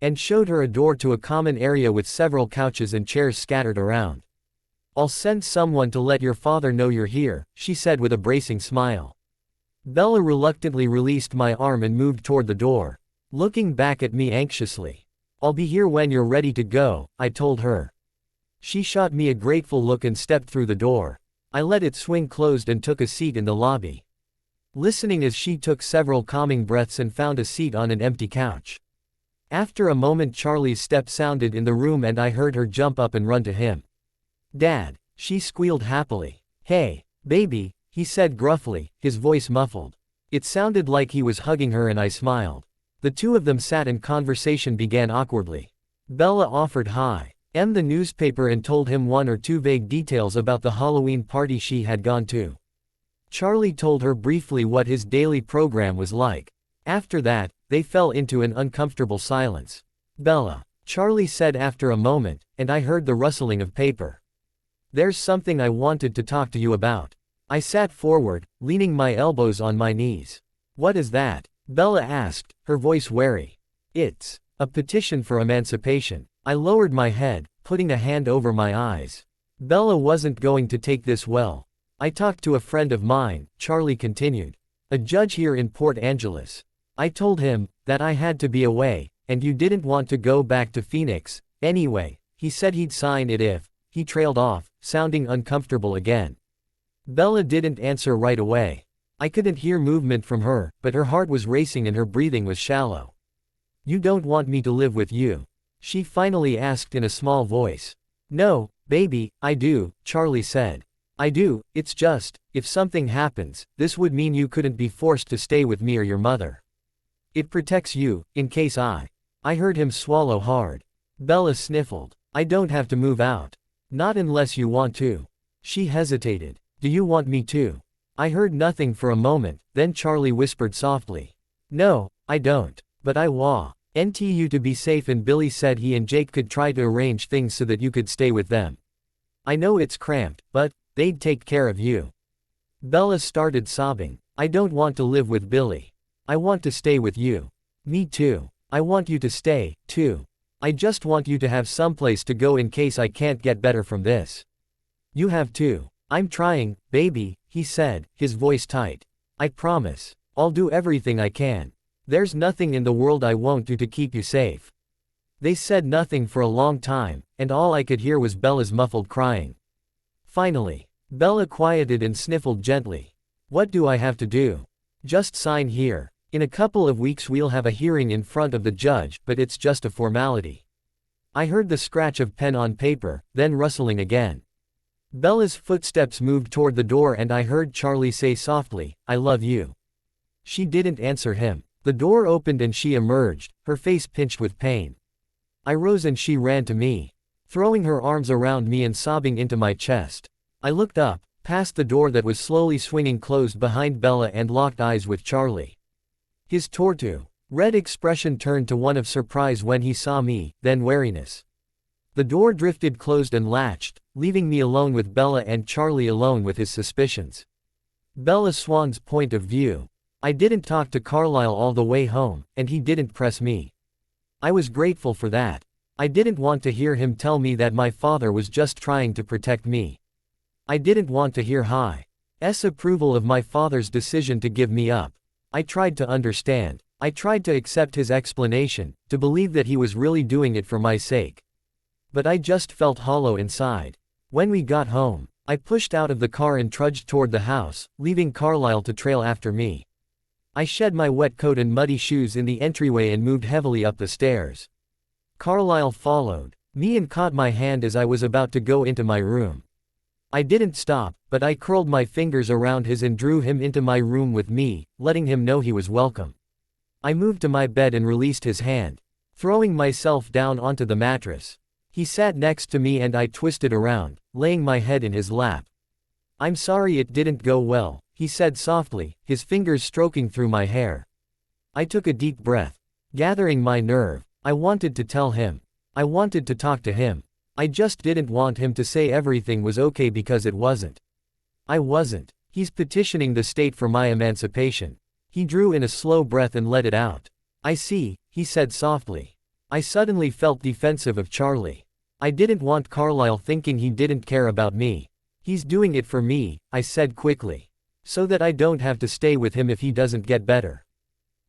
and showed her a door to a common area with several couches and chairs scattered around. I'll send someone to let your father know you're here, she said with a bracing smile. Bella reluctantly released my arm and moved toward the door, looking back at me anxiously. I'll be here when you're ready to go, I told her. She shot me a grateful look and stepped through the door. I let it swing closed and took a seat in the lobby, listening as she took several calming breaths and found a seat on an empty couch. After a moment Charlie's step sounded in the room and I heard her jump up and run to him. Dad, she squealed happily. Hey, baby, he said gruffly, his voice muffled. It sounded like he was hugging her and I smiled. The two of them sat and conversation began awkwardly. Bella offered the newspaper and told him one or two vague details about the Halloween party she had gone to. Charlie told her briefly what his daily program was like. After that, they fell into an uncomfortable silence. Bella, Charlie said after a moment, and I heard the rustling of paper. There's something I wanted to talk to you about. I sat forward, leaning my elbows on my knees. What is that? Bella asked, her voice wary. It's a petition for emancipation. I lowered my head, putting a hand over my eyes. Bella wasn't going to take this well. I talked to a friend of mine, Charlie continued. A judge here in Port Angeles. I told him that I had to be away, and you didn't want to go back to Phoenix. Anyway, he said he'd sign it if. He trailed off, sounding uncomfortable again. Bella didn't answer right away. I couldn't hear movement from her, but her heart was racing and her breathing was shallow. You don't want me to live with you? She finally asked in a small voice. No, baby, I do, Charlie said. I do, it's just, if something happens, this would mean you couldn't be forced to stay with me or your mother. It protects you, in case I heard him swallow hard. Bella sniffled. I don't have to move out. Not unless you want to. She hesitated. Do you want me to? I heard nothing for a moment, then Charlie whispered softly. No, I don't. But I want you to be safe and Billy said he and Jake could try to arrange things so that you could stay with them. I know it's cramped, but they'd take care of you. Bella started sobbing. I don't want to live with Billy. I want to stay with you. Me too. I want you to stay, too. I just want you to have someplace to go in case I can't get better from this. You have to. I'm trying, baby, he said, his voice tight. I promise. I'll do everything I can. There's nothing in the world I won't do to keep you safe. They said nothing for a long time, and all I could hear was Bella's muffled crying. Finally, Bella quieted and sniffled gently. What do I have to do? Just sign here. In a couple of weeks we'll have a hearing in front of the judge, but it's just a formality. I heard the scratch of pen on paper, then rustling again. Bella's footsteps moved toward the door and I heard Charlie say softly, I love you. She didn't answer him. The door opened and she emerged, her face pinched with pain. I rose and she ran to me, throwing her arms around me and sobbing into my chest. I looked up, past the door that was slowly swinging closed behind Bella and locked eyes with Charlie. His red expression turned to one of surprise when he saw me, then wariness. The door drifted closed and latched, leaving me alone with Bella and Charlie alone with his suspicions. Bella Swan's point of view. I didn't talk to Carlisle all the way home, and he didn't press me. I was grateful for that. I didn't want to hear him tell me that my father was just trying to protect me. I didn't want to hear Hi's approval of my father's decision to give me up. I tried to understand. I tried to accept his explanation, to believe that he was really doing it for my sake. But I just felt hollow inside. When we got home, I pushed out of the car and trudged toward the house, leaving Carlisle to trail after me. I shed my wet coat and muddy shoes in the entryway and moved heavily up the stairs. Carlisle followed me and caught my hand as I was about to go into my room. I didn't stop, but I curled my fingers around his and drew him into my room with me, letting him know he was welcome. I moved to my bed and released his hand, throwing myself down onto the mattress. He sat next to me and I twisted around, laying my head in his lap. "I'm sorry it didn't go well," he said softly, his fingers stroking through my hair. I took a deep breath. Gathering my nerve, I wanted to tell him. I wanted to talk to him. I just didn't want him to say everything was okay because it wasn't. I wasn't. He's petitioning the state for my emancipation. He drew in a slow breath and let it out. "I see," he said softly. I suddenly felt defensive of Charlie. I didn't want Carlisle thinking he didn't care about me. "He's doing it for me," I said quickly. "So that I don't have to stay with him if he doesn't get better."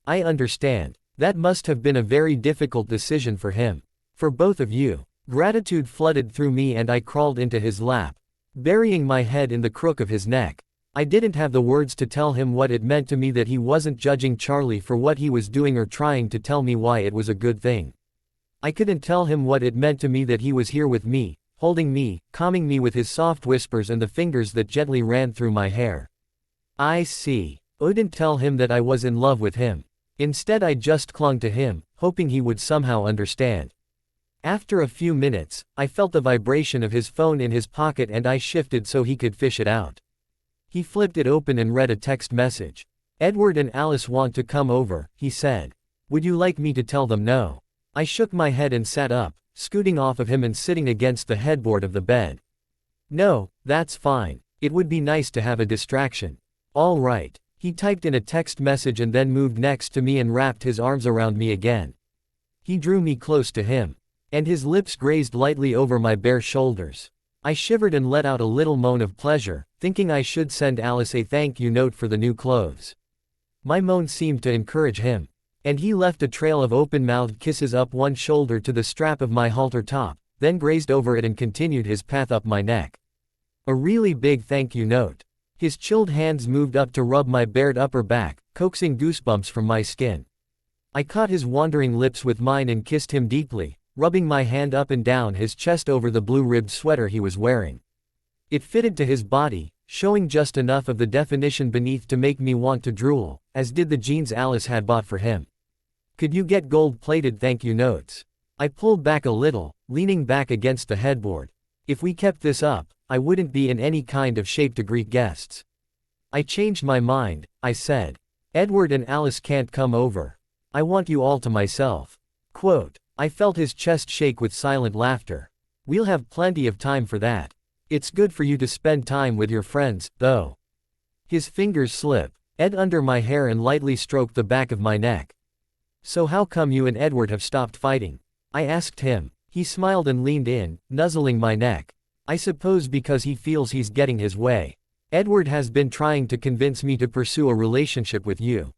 "I understand. That must have been a very difficult decision for him. For both of you." Gratitude flooded through me and I crawled into his lap, burying my head in the crook of his neck. I didn't have the words to tell him what it meant to me that he wasn't judging Charlie for what he was doing or trying to tell me why it was a good thing. I couldn't tell him what it meant to me that he was here with me, holding me, calming me with his soft whispers and the fingers that gently ran through my hair. I couldn't tell him that I was in love with him. Instead I just clung to him, hoping he would somehow understand. After a few minutes, I felt the vibration of his phone in his pocket and I shifted so he could fish it out. He flipped it open and read a text message. "Edward and Alice want to come over," he said. "Would you like me to tell them no?" I shook my head and sat up, scooting off of him and sitting against the headboard of the bed. "No, that's fine. It would be nice to have a distraction." "All right." He typed in a text message and then moved next to me and wrapped his arms around me again. He drew me close to him, and his lips grazed lightly over my bare shoulders. I shivered and let out a little moan of pleasure, thinking I should send Alice a thank you note for the new clothes. My moan seemed to encourage him, and he left a trail of open-mouthed kisses up one shoulder to the strap of my halter top, then grazed over it and continued his path up my neck. A really big thank you note. His chilled hands moved up to rub my bared upper back, coaxing goosebumps from my skin. I caught his wandering lips with mine and kissed him deeply, rubbing my hand up and down his chest over the blue-ribbed sweater he was wearing. It fitted to his body, showing just enough of the definition beneath to make me want to drool, as did the jeans Alice had bought for him. "Could you get gold-plated thank you notes?" I pulled back a little, leaning back against the headboard. "If we kept this up, I wouldn't be in any kind of shape to greet guests." "I changed my mind," I said. "Edward and Alice can't come over. I want you all to myself." Quote. I felt his chest shake with silent laughter. "We'll have plenty of time for that. It's good for you to spend time with your friends, though." His fingers slipped Ed under my hair and lightly stroked the back of my neck. "So how come you and Edward have stopped fighting?" I asked him. He smiled and leaned in, nuzzling my neck. "I suppose because he feels he's getting his way. Edward has been trying to convince me to pursue a relationship with you."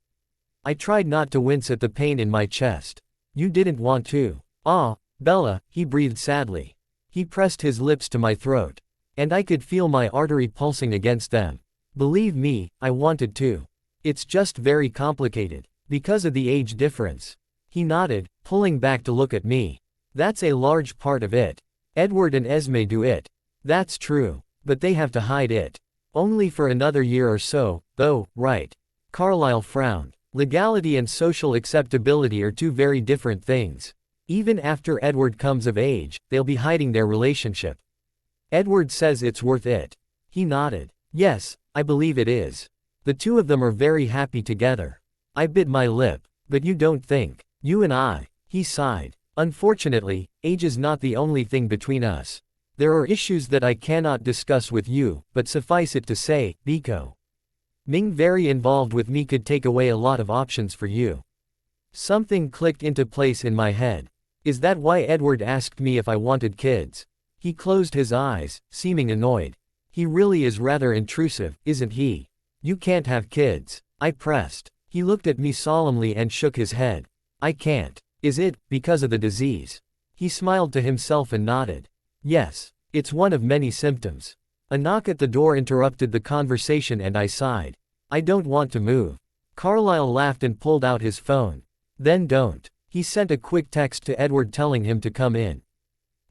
I tried not to wince at the pain in my chest. "You didn't want to." "Ah, Bella," he breathed sadly. He pressed his lips to my throat, and I could feel my artery pulsing against them. "Believe me, I wanted to. It's just very complicated, because of the age difference." He nodded, pulling back to look at me. "That's a large part of it. Edward and Esme do it." "That's true, but they have to hide it. Only for another year or so, though, right?" Carlisle frowned. "Legality and social acceptability are two very different things. Even after Edward comes of age, they'll be hiding their relationship." "Edward says it's worth it." He nodded. "Yes, I believe it is. The two of them are very happy together." I bit my lip. "But you don't think, you and I," he sighed. Unfortunately, age is not the only thing between us. There are issues that I cannot discuss with you, but suffice it to say, Biko. Being very involved with me could take away a lot of options for you. Something clicked into place in my head. Is that why Edward asked me if I wanted kids? He closed his eyes, seeming annoyed. He really is rather intrusive, isn't he? You can't have kids. I pressed. He looked at me solemnly and shook his head. I can't. Is it, because of the disease? He smiled to himself and nodded. Yes, it's one of many symptoms. A knock at the door interrupted the conversation and I sighed. I don't want to move. Carlisle laughed and pulled out his phone. Then don't. He sent a quick text to Edward telling him to come in.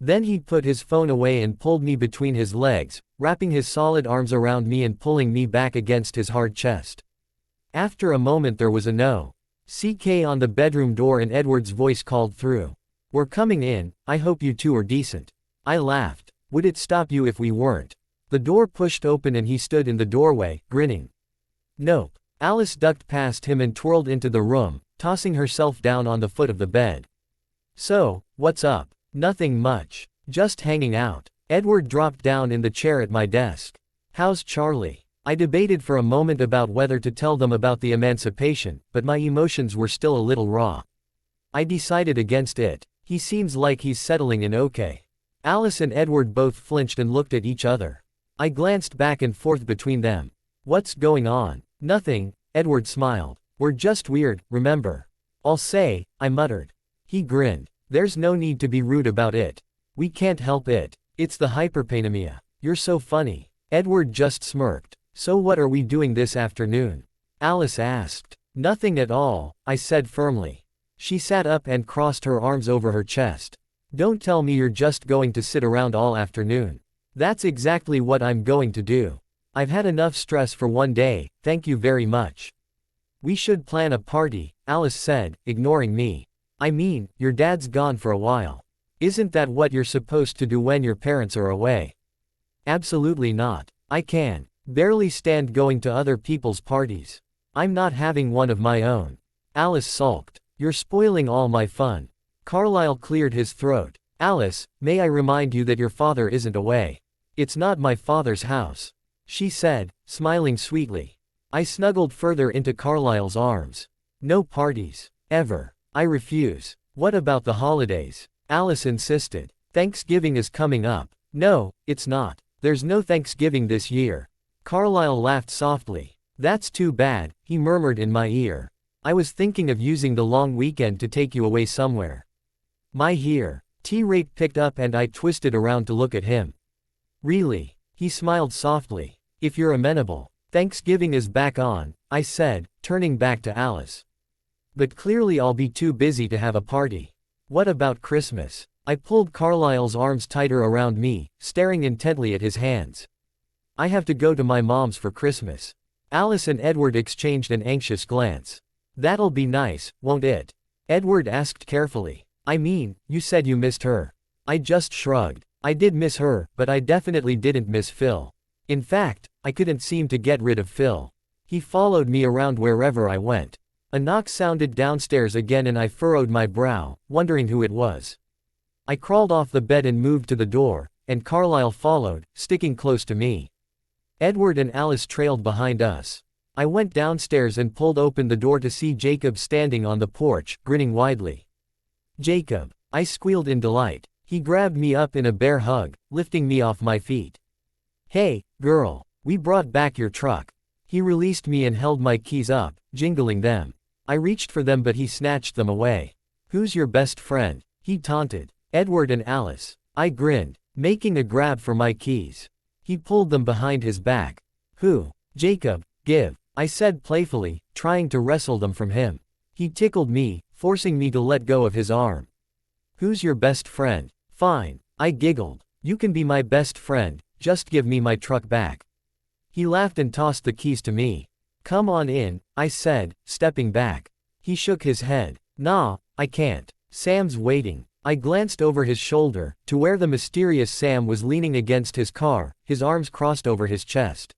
Then he put his phone away and pulled me between his legs, wrapping his solid arms around me and pulling me back against his hard chest. After a moment there was a no. CK on the bedroom door and Edward's voice called through. We're coming in, I hope you two are decent. I laughed. Would it stop you if we weren't? The door pushed open and he stood in the doorway, grinning. Nope. Alice ducked past him and twirled into the room, tossing herself down on the foot of the bed. So, what's up? Nothing much. Just hanging out. Edward dropped down in the chair at my desk. How's Charlie? I debated for a moment about whether to tell them about the emancipation, but my emotions were still a little raw. I decided against it. He seems like he's settling in okay. Alice and Edward both flinched and looked at each other. I glanced back and forth between them. What's going on? Nothing, Edward smiled. We're just weird, remember? I'll say, I muttered. He grinned. There's no need to be rude about it. We can't help it. It's the hyperpanemia. You're so funny. Edward just smirked. So what are we doing this afternoon? Alice asked. Nothing at all, I said firmly. She sat up and crossed her arms over her chest. Don't tell me you're just going to sit around all afternoon. That's exactly what I'm going to do. I've had enough stress for one day, thank you very much. We should plan a party, Alice said, ignoring me. I mean, your dad's gone for a while. Isn't that what you're supposed to do when your parents are away? Absolutely not. I can barely stand going to other people's parties. I'm not having one of my own. Alice sulked. You're spoiling all my fun. Carlisle cleared his throat. Alice, may I remind you that your father isn't away. It's not my father's house, she said, smiling sweetly. I snuggled further into Carlisle's arms. No parties. Ever. I refuse. What about the holidays? Alice insisted. Thanksgiving is coming up. No, it's not. There's no Thanksgiving this year. Carlisle laughed softly. That's too bad, he murmured in my ear. I was thinking of using the long weekend to take you away somewhere. My hair. T-Rate picked up and I twisted around to look at him. Really? He smiled softly. If you're amenable. Thanksgiving is back on, I said, turning back to Alice. But clearly I'll be too busy to have a party. What about Christmas? I pulled Carlisle's arms tighter around me, staring intently at his hands. I have to go to my mom's for Christmas. Alice and Edward exchanged an anxious glance. That'll be nice, won't it? Edward asked carefully. I mean, you said you missed her. I just shrugged. I did miss her, but I definitely didn't miss Phil. In fact, I couldn't seem to get rid of Phil. He followed me around wherever I went. A knock sounded downstairs again and I furrowed my brow, wondering who it was. I crawled off the bed and moved to the door, and Carlisle followed, sticking close to me. Edward and Alice trailed behind us. I went downstairs and pulled open the door to see Jacob standing on the porch, grinning widely. Jacob, I squealed in delight. He grabbed me up in a bear hug, lifting me off my feet. Hey, girl, we brought back your truck. He released me and held my keys up, jingling them. I reached for them but he snatched them away. Who's your best friend? He taunted. Edward and Alice. I grinned, making a grab for my keys. He pulled them behind his back. Who? Jacob, give, I said playfully, trying to wrestle them from him. He tickled me, forcing me to let go of his arm. Who's your best friend? Fine, I giggled. You can be my best friend, just give me my truck back. He laughed and tossed the keys to me. Come on in, I said, stepping back. He shook his head. Nah, I can't. Sam's waiting. I glanced over his shoulder, to where the mysterious Sam was leaning against his car, his arms crossed over his chest.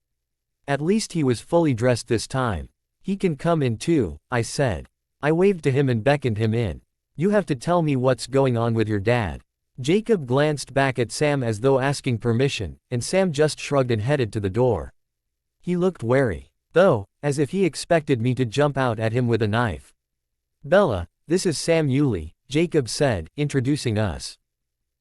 At least he was fully dressed this time. He can come in too, I said. I waved to him and beckoned him in. You have to tell me what's going on with your dad. Jacob glanced back at Sam as though asking permission, and Sam just shrugged and headed to the door. He looked wary, though, as if he expected me to jump out at him with a knife. Bella, this is Sam Yulee, Jacob said, introducing us.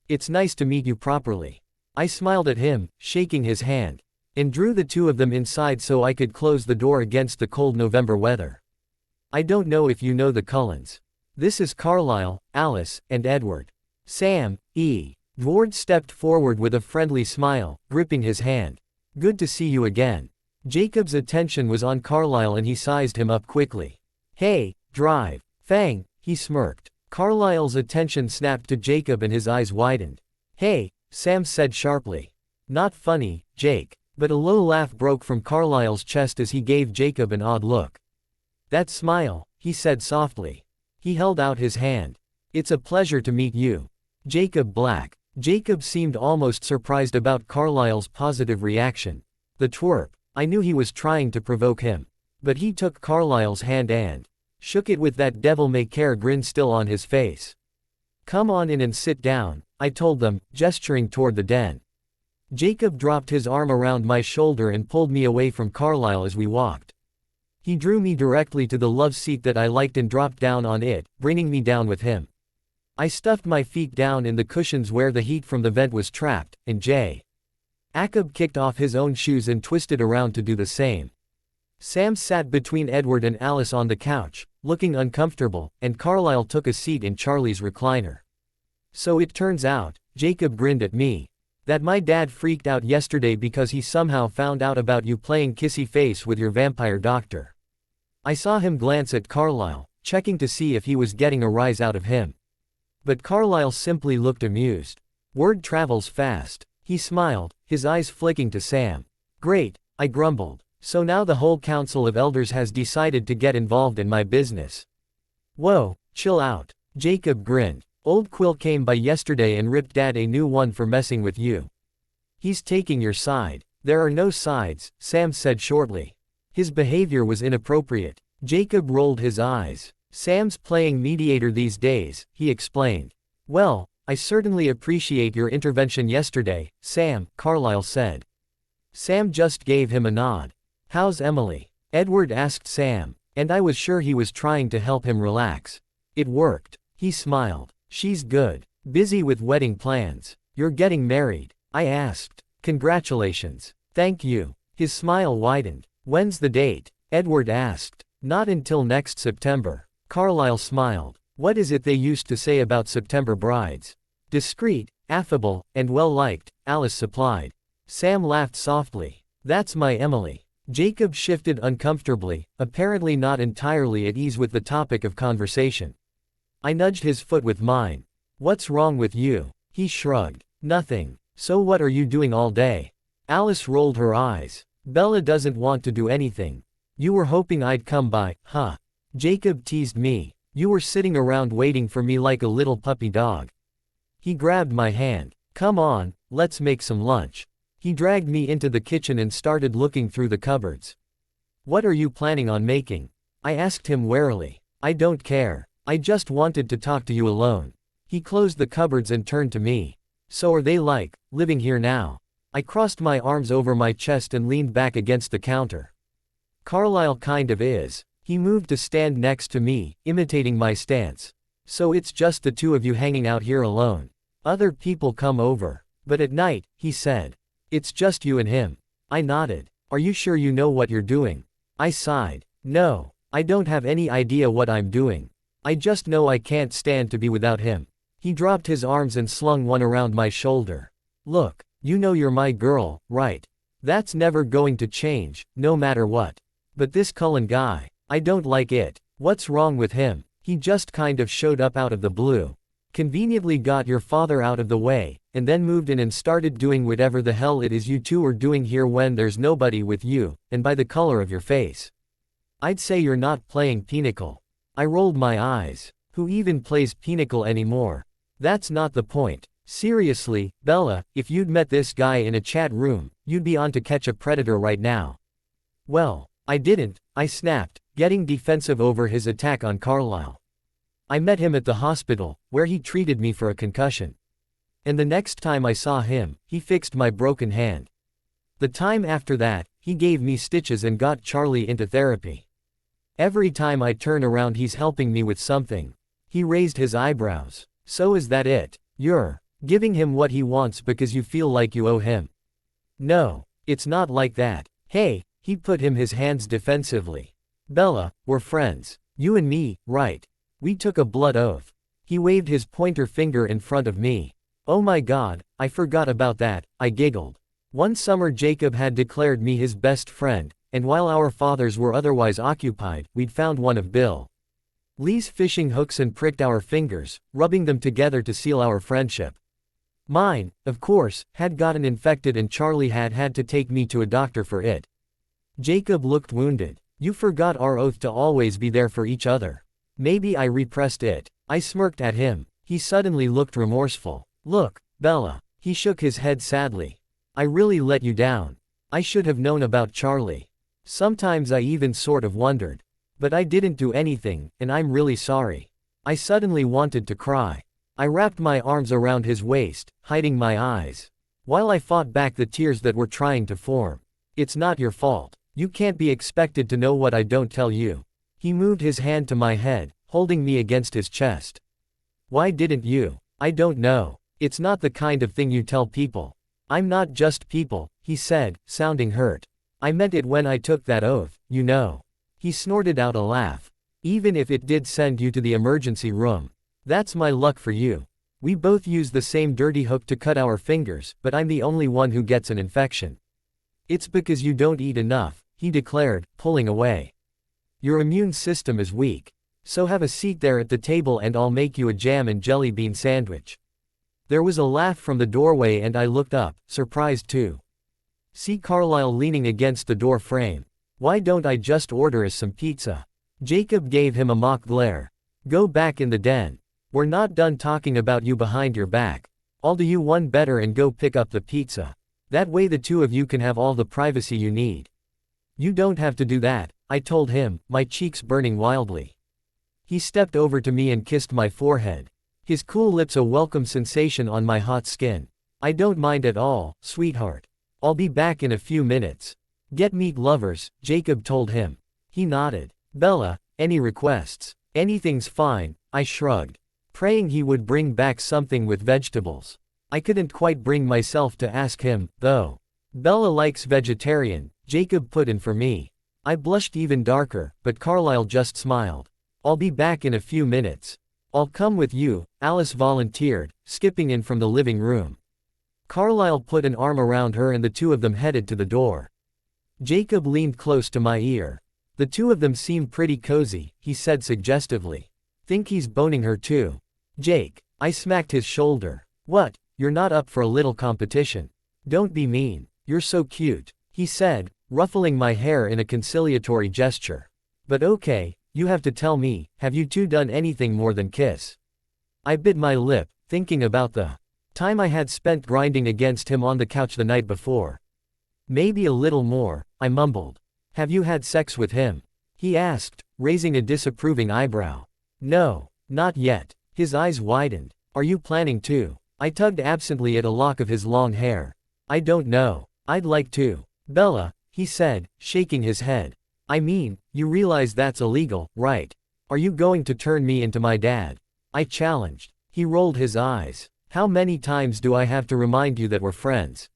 It's nice to meet you properly. I smiled at him, shaking his hand, and drew the two of them inside so I could close the door against the cold November weather. I don't know if you know the Cullens. This is Carlisle, Alice, and Edward. Sam, E. Ward stepped forward with a friendly smile, gripping his hand. Good to see you again. Jacob's attention was on Carlisle and he sized him up quickly. Hey, drive. Fang, he smirked. Carlisle's attention snapped to Jacob and his eyes widened. Hey, Sam said sharply. Not funny, Jake. But a low laugh broke from Carlisle's chest as he gave Jacob an odd look. That smile, he said softly. He held out his hand. It's a pleasure to meet you. Jacob Black. Jacob seemed almost surprised about Carlisle's positive reaction. The twerp. I knew he was trying to provoke him. But he took Carlisle's hand and shook it with that devil-may-care grin still on his face. Come on in and sit down, I told them, gesturing toward the den. Jacob dropped his arm around my shoulder and pulled me away from Carlisle as we walked. He drew me directly to the love seat that I liked and dropped down on it, bringing me down with him. I stuffed my feet down in the cushions where the heat from the vent was trapped, and Jacob kicked off his own shoes and twisted around to do the same. Sam sat between Edward and Alice on the couch, looking uncomfortable, and Carlisle took a seat in Charlie's recliner. So it turns out, Jacob grinned at me, that my dad freaked out yesterday because he somehow found out about you playing kissy face with your vampire doctor. I saw him glance at Carlisle, checking to see if he was getting a rise out of him. But Carlisle simply looked amused. Word travels fast. He smiled, his eyes flicking to Sam. Great, I grumbled. So now the whole council of elders has decided to get involved in my business. Whoa, chill out. Jacob grinned. Old Quill came by yesterday and ripped Dad a new one for messing with you. He's taking your side. There are no sides, Sam said shortly. His behavior was inappropriate. Jacob rolled his eyes. Sam's playing mediator these days, he explained. Well, I certainly appreciate your intervention yesterday, Sam, Carlisle said. Sam just gave him a nod. How's Emily? Edward asked Sam, and I was sure he was trying to help him relax. It worked. He smiled. She's good. Busy with wedding plans. You're getting married? I asked. Congratulations. Thank you. His smile widened. When's the date? Edward asked. Not until next September. Carlisle smiled. What is it they used to say about September brides? Discreet, affable, and well-liked, Alice supplied. Sam laughed softly. That's my Emily. Jacob shifted uncomfortably, apparently not entirely at ease with the topic of conversation. I nudged his foot with mine. What's wrong with you? He shrugged. Nothing. So what are you doing all day? Alice rolled her eyes. Bella doesn't want to do anything. You were hoping I'd come by, huh? Jacob teased me. You were sitting around waiting for me like a little puppy dog. He grabbed my hand. Come on, let's make some lunch. He dragged me into the kitchen and started looking through the cupboards. What are you planning on making? I asked him warily. I don't care. I just wanted to talk to you alone. He closed the cupboards and turned to me. So are they like, living here now? I crossed my arms over my chest and leaned back against the counter. Carlisle kind of is. He moved to stand next to me, imitating my stance. So it's just the two of you hanging out here alone. Other people come over. But at night, he said. It's just you and him. I nodded. Are you sure you know what you're doing? I sighed. No, I don't have any idea what I'm doing. I just know I can't stand to be without him. He dropped his arms and slung one around my shoulder. Look, you know you're my girl, right? That's never going to change, no matter what. But this Cullen guy, I don't like it. What's wrong with him? He just kind of showed up out of the blue. Conveniently got your father out of the way, and then moved in and started doing whatever the hell it is you two are doing here when there's nobody with you, and by the color of your face. I'd say you're not playing pinochle. I rolled my eyes. Who even plays pinochle anymore? That's not the point. Seriously, Bella, if you'd met this guy in a chat room, you'd be on to Catch a Predator right now. Well, I didn't, I snapped, getting defensive over his attack on Carlisle. I met him at the hospital, where he treated me for a concussion. And the next time I saw him, he fixed my broken hand. The time after that, he gave me stitches and got Charlie into therapy. Every time I turn around he's helping me with something. He raised his eyebrows. So is that it? You're giving him what he wants because you feel like you owe him? No, it's not like that. Hey, he put his hands defensively. Bella, we're friends. You and me, right? We took a blood oath. He waved his pointer finger in front of me. Oh my God, I forgot about that, I giggled. One summer Jacob had declared me his best friend, and while our fathers were otherwise occupied, we'd found one of Bill Lee's fishing hooks and pricked our fingers, rubbing them together to seal our friendship. Mine, of course, had gotten infected and Charlie had to take me to a doctor for it. Jacob looked wounded. You forgot our oath to always be there for each other. Maybe I repressed it. I smirked at him. He suddenly looked remorseful. Look, Bella. He shook his head sadly. I really let you down. I should have known about Charlie. Sometimes I even sort of wondered. But I didn't do anything, and I'm really sorry. I suddenly wanted to cry. I wrapped my arms around his waist, hiding my eyes, while I fought back the tears that were trying to form. It's not your fault. You can't be expected to know what I don't tell you. He moved his hand to my head, holding me against his chest. Why didn't you? I don't know. It's not the kind of thing you tell people. I'm not just people, he said, sounding hurt. I meant it when I took that oath, you know. He snorted out a laugh. Even if it did send you to the emergency room. That's my luck for you. We both use the same dirty hook to cut our fingers, but I'm the only one who gets an infection. It's because you don't eat enough, he declared, pulling away. Your immune system is weak. So have a seat there at the table and I'll make you a jam and jelly bean sandwich. There was a laugh from the doorway and I looked up, surprised too. See Carlisle leaning against the door frame. Why don't I just order us some pizza? Jacob gave him a mock glare. Go back in the den. We're not done talking about you behind your back. I'll do you one better and go pick up the pizza. That way the two of you can have all the privacy you need. You don't have to do that, I told him, my cheeks burning wildly. He stepped over to me and kissed my forehead. His cool lips a welcome sensation on my hot skin. I don't mind at all, sweetheart. I'll be back in a few minutes. Get meat lovers, Jacob told him. He nodded. Bella, any requests? Anything's fine, I shrugged. Praying he would bring back something with vegetables. I couldn't quite bring myself to ask him, though. Bella likes vegetarian, Jacob put in for me. I blushed even darker, but Carlisle just smiled. I'll be back in a few minutes. I'll come with you, Alice volunteered, skipping in from the living room. Carlisle put an arm around her and the two of them headed to the door. Jacob leaned close to my ear. The two of them seem pretty cozy, he said suggestively. Think he's boning her too? Jake. I smacked his shoulder. What, you're not up for a little competition? Don't be mean. You're so cute, he said, ruffling my hair in a conciliatory gesture. But okay, you have to tell me, have you two done anything more than kiss? I bit my lip, thinking about the time I had spent grinding against him on the couch the night before. Maybe a little more, I mumbled. Have you had sex with him? He asked, raising a disapproving eyebrow. No, not yet. His eyes widened. Are you planning to? I tugged absently at a lock of his long hair. I don't know. I'd like to. Bella, he said, shaking his head. I mean, you realize that's illegal, right? Are you going to turn me into my dad? I challenged. He rolled his eyes. How many times do I have to remind you that we're friends?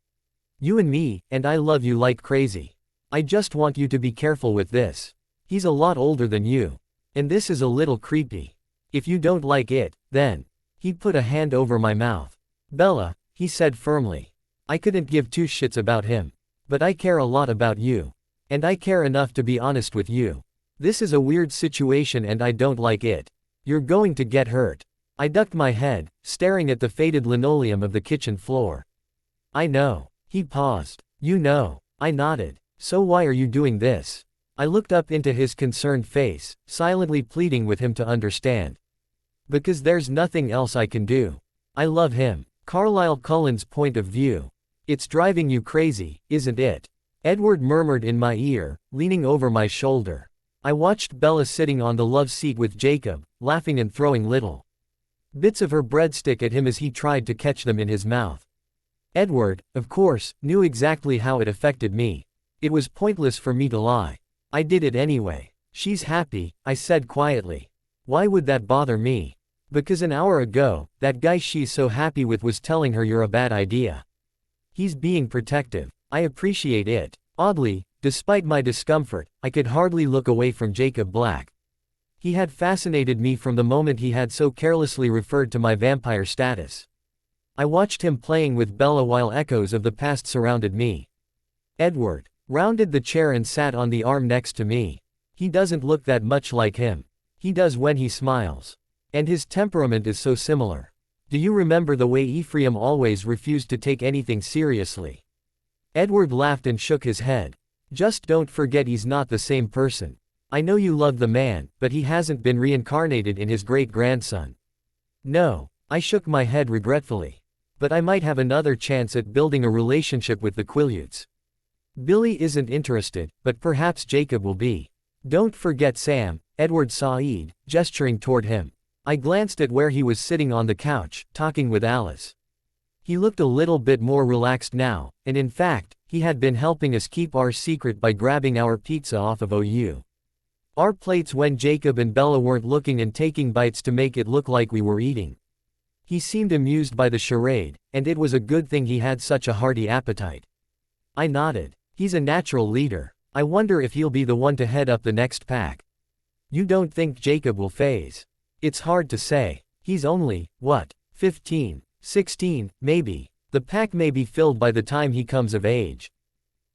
You and me, and I love you like crazy. I just want you to be careful with this. He's a lot older than you. And this is a little creepy. If you don't like it, then. He put a hand over my mouth. Bella, he said firmly. I couldn't give two shits about him. But I care a lot about you. And I care enough to be honest with you. This is a weird situation and I don't like it. You're going to get hurt. I ducked my head, staring at the faded linoleum of the kitchen floor. I know. He paused. You know. I nodded. So why are you doing this? I looked up into his concerned face, silently pleading with him to understand. Because there's nothing else I can do. I love him. Carlisle Cullen's point of view. It's driving you crazy, isn't it? Edward murmured in my ear, leaning over my shoulder. I watched Bella sitting on the love seat with Jacob, laughing and throwing little bits of her breadstick at him as he tried to catch them in his mouth. Edward, of course, knew exactly how it affected me. It was pointless for me to lie. I did it anyway. She's happy, I said quietly. Why would that bother me? Because an hour ago, that guy she's so happy with was telling her you're a bad idea. He's being protective. I appreciate it. Oddly, despite my discomfort, I could hardly look away from Jacob Black. He had fascinated me from the moment he had so carelessly referred to my vampire status. I watched him playing with Bella while echoes of the past surrounded me. Edward rounded the chair and sat on the arm next to me. He doesn't look that much like him. He does when he smiles. And his temperament is so similar. Do you remember the way Ephraim always refused to take anything seriously? Edward laughed and shook his head. Just don't forget he's not the same person. I know you love the man, but he hasn't been reincarnated in his great-grandson. No, I shook my head regretfully. But I might have another chance at building a relationship with the Quileutes. Billy isn't interested, but perhaps Jacob will be. Don't forget Sam, Edward said, gesturing toward him. I glanced at where he was sitting on the couch, talking with Alice. He looked a little bit more relaxed now, and in fact, he had been helping us keep our secret by grabbing our pizza off of our plates when Jacob and Bella weren't looking and taking bites to make it look like we were eating. He seemed amused by the charade, and it was a good thing he had such a hearty appetite. I nodded. He's a natural leader. I wonder if he'll be the one to head up the next pack. You don't think Jacob will phase? It's hard to say. He's only, 15, 16, maybe. The pack may be filled by the time he comes of age.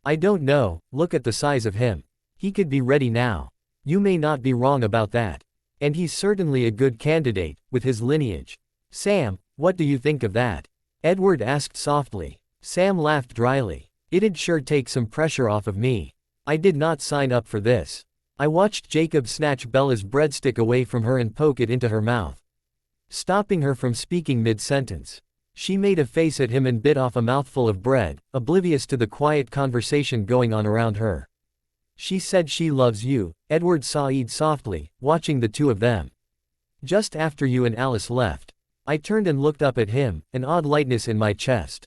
I don't know, look at the size of him. He could be ready now. You may not be wrong about that. And he's certainly a good candidate, with his lineage. Sam, what do you think of that? Edward asked softly. Sam laughed dryly. It'd sure take some pressure off of me. I did not sign up for this. I watched Jacob snatch Bella's breadstick away from her and poke it into her mouth, stopping her from speaking mid-sentence. She made a face at him and bit off a mouthful of bread, oblivious to the quiet conversation going on around her. She said she loves you, Edward said softly, watching the two of them. Just after you and Alice left. I turned and looked up at him, an odd lightness in my chest.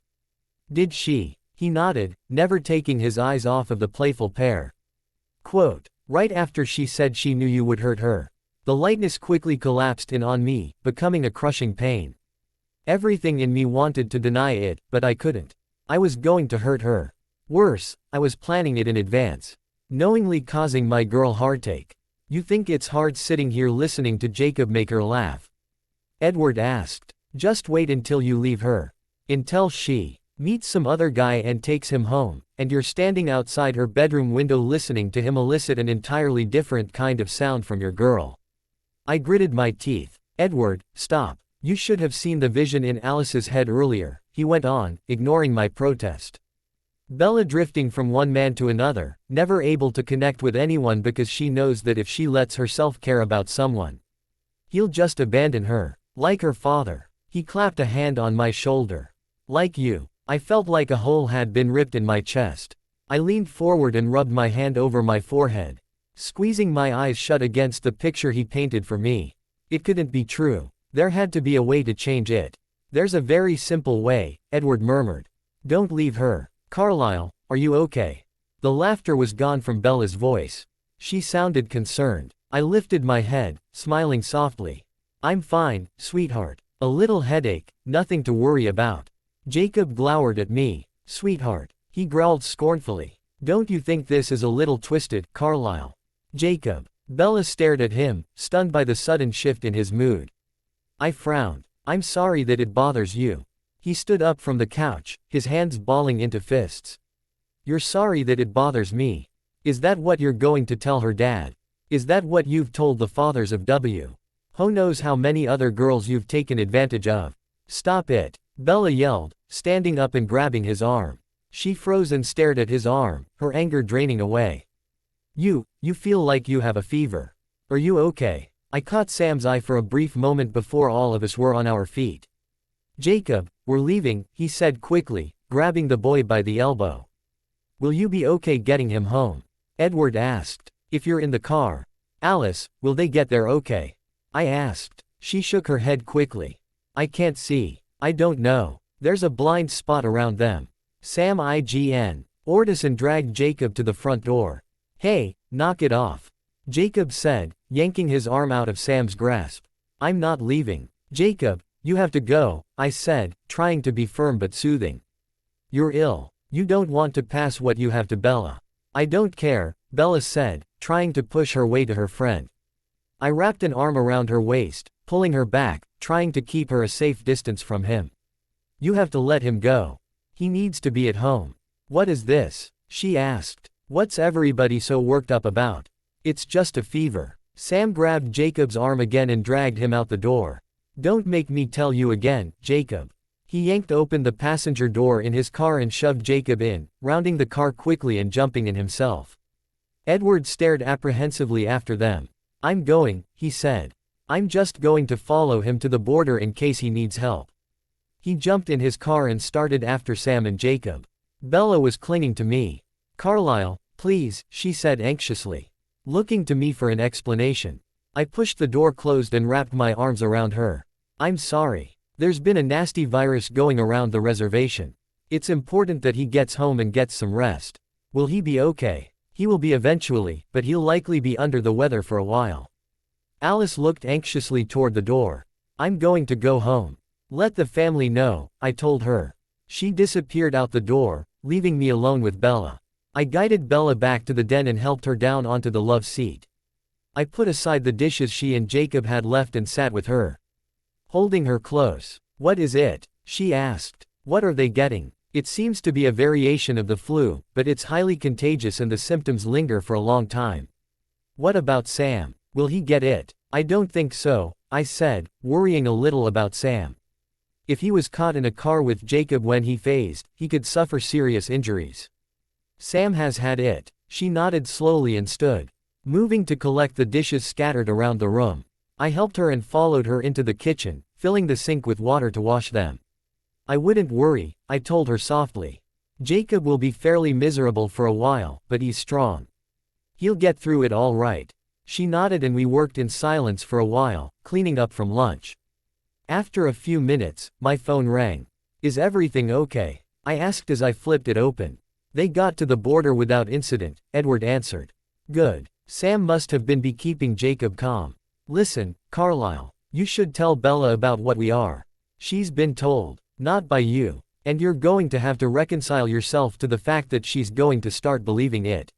Did she? He nodded, never taking his eyes off of the playful pair. Quote, right after she said she knew you would hurt her. The lightness quickly collapsed in on me, becoming a crushing pain. Everything in me wanted to deny it, but I couldn't. I was going to hurt her. Worse, I was planning it in advance. Knowingly causing my girl heartache. You think it's hard sitting here listening to Jacob make her laugh? Edward asked. Just wait until you leave her. Until she meets some other guy and takes him home, and you're standing outside her bedroom window listening to him elicit an entirely different kind of sound from your girl. I gritted my teeth. Edward, stop. You should have seen the vision in Alice's head earlier, he went on, ignoring my protest. Bella drifting from one man to another, never able to connect with anyone because she knows that if she lets herself care about someone, he'll just abandon her. Like her father. He clapped a hand on my shoulder. Like you. I felt like a hole had been ripped in my chest. I leaned forward and rubbed my hand over my forehead, squeezing my eyes shut against the picture he painted for me. It couldn't be true. There had to be a way to change it. There's a very simple way, Edward murmured. Don't leave her. Carlisle, are you okay? The laughter was gone from Bella's voice. She sounded concerned. I lifted my head, smiling softly. I'm fine, sweetheart. A little headache, nothing to worry about. Jacob glowered at me. Sweetheart, he growled scornfully. Don't you think this is a little twisted, Carlisle? Jacob. Bella stared at him, stunned by the sudden shift in his mood. I frowned. I'm sorry that it bothers you. He stood up from the couch, his hands balling into fists. You're sorry that it bothers me. Is that what you're going to tell her dad? Is that what you've told the fathers of Who knows how many other girls you've taken advantage of? Stop it, Bella yelled, standing up and grabbing his arm. She froze and stared at his arm, her anger draining away. You feel like you have a fever. Are you okay? I caught Sam's eye for a brief moment before all of us were on our feet. Jacob, we're leaving, he said quickly, grabbing the boy by the elbow. Will you be okay getting him home? Edward asked. If you're in the car. Alice, will they get there okay? I asked. She shook her head quickly. I can't see. I don't know. There's a blind spot around them. Sam IGN. Ordison dragged Jacob to the front door. Hey, knock it off. Jacob said, yanking his arm out of Sam's grasp. I'm not leaving. Jacob, you have to go, I said, trying to be firm but soothing. You're ill. You don't want to pass what you have to Bella. I don't care, Bella said, trying to push her way to her friend. I wrapped an arm around her waist, pulling her back, trying to keep her a safe distance from him. You have to let him go. He needs to be at home. What is this? She asked. What's everybody so worked up about? It's just a fever. Sam grabbed Jacob's arm again and dragged him out the door. Don't make me tell you again, Jacob. He yanked open the passenger door in his car and shoved Jacob in, rounding the car quickly and jumping in himself. Edward stared apprehensively after them. I'm going, he said. I'm just going to follow him to the border in case he needs help. He jumped in his car and started after Sam and Jacob. Bella was clinging to me. Carlisle, please, she said anxiously. Looking to me for an explanation. I pushed the door closed and wrapped my arms around her. I'm sorry. There's been a nasty virus going around the reservation. It's important that he gets home and gets some rest. Will he be okay? He will be eventually, but he'll likely be under the weather for a while. Alice looked anxiously toward the door. I'm going to go home. Let the family know, I told her. She disappeared out the door, leaving me alone with Bella. I guided Bella back to the den and helped her down onto the love seat. I put aside the dishes she and Jacob had left and sat with her. Holding her close. What is it? She asked. What are they getting? It seems to be a variation of the flu, but it's highly contagious and the symptoms linger for a long time. What about Sam? Will he get it? I don't think so, I said, worrying a little about Sam. If he was caught in a car with Jacob when he phased, he could suffer serious injuries. Sam has had it. She nodded slowly and stood, moving to collect the dishes scattered around the room. I helped her and followed her into the kitchen, filling the sink with water to wash them. I wouldn't worry, I told her softly. Jacob will be fairly miserable for a while, but he's strong. He'll get through it all right. She nodded and we worked in silence for a while, cleaning up from lunch. After a few minutes, my phone rang. Is everything okay? I asked as I flipped it open. They got to the border without incident, Edward answered. Good. Sam must have been keeping Jacob calm. Listen, Carlisle, you should tell Bella about what we are. She's been told. Not by you. And you're going to have to reconcile yourself to the fact that she's going to start believing it.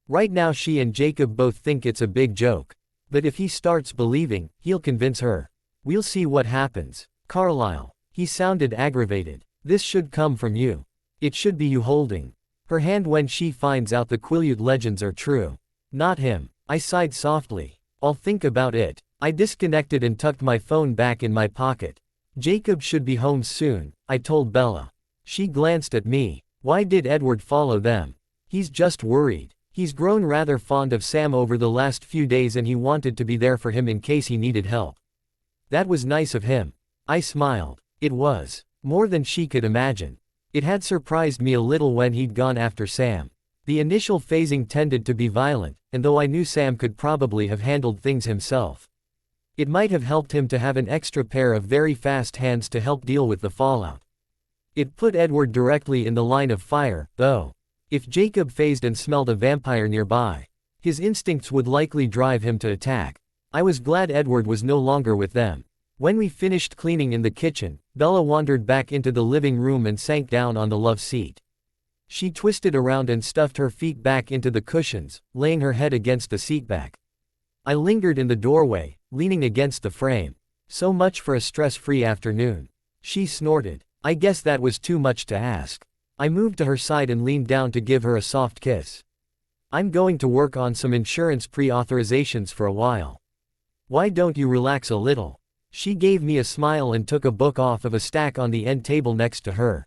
Right now she and Jacob both think it's a big joke. But if he starts believing, he'll convince her. We'll see what happens. Carlisle. He sounded aggravated. This should come from you. It should be you holding her hand when she finds out the Quileute legends are true. Not him. I sighed softly. I'll think about it. I disconnected and tucked my phone back in my pocket. Jacob should be home soon, I told Bella. She glanced at me. Why did Edward follow them? He's just worried. He's grown rather fond of Sam over the last few days and he wanted to be there for him in case he needed help. That was nice of him. I smiled. It was. More than she could imagine. It had surprised me a little when he'd gone after Sam. The initial phasing tended to be violent, and though I knew Sam could probably have handled things himself, it might have helped him to have an extra pair of very fast hands to help deal with the fallout. It put Edward directly in the line of fire, though. If Jacob phased and smelled a vampire nearby, his instincts would likely drive him to attack. I was glad Edward was no longer with them. When we finished cleaning in the kitchen, Bella wandered back into the living room and sank down on the love seat. She twisted around and stuffed her feet back into the cushions, laying her head against the seatback. I lingered in the doorway, leaning against the frame. So much for a stress-free afternoon. She snorted. I guess that was too much to ask. I moved to her side and leaned down to give her a soft kiss. I'm going to work on some insurance pre-authorizations for a while. Why don't you relax a little? She gave me a smile and took a book off of a stack on the end table next to her.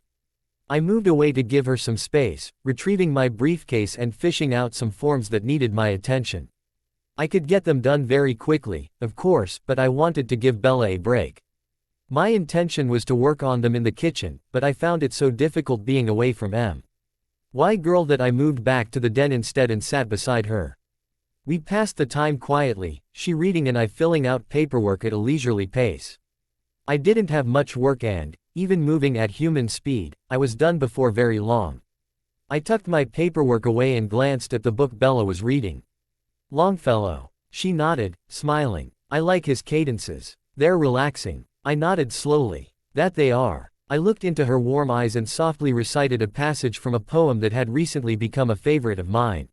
I moved away to give her some space, retrieving my briefcase and fishing out some forms that needed my attention. I could get them done very quickly, of course, but I wanted to give Bella a break. My intention was to work on them in the kitchen, but I found it so difficult being away from M. Y girl that I moved back to the den instead and sat beside her. We passed the time quietly, she reading and I filling out paperwork at a leisurely pace. I didn't have much work and, even moving at human speed, I was done before very long. I tucked my paperwork away and glanced at the book Bella was reading. Longfellow. She nodded, smiling. I like his cadences. They're relaxing. I nodded slowly. That they are. I looked into her warm eyes and softly recited a passage from a poem that had recently become a favorite of mine.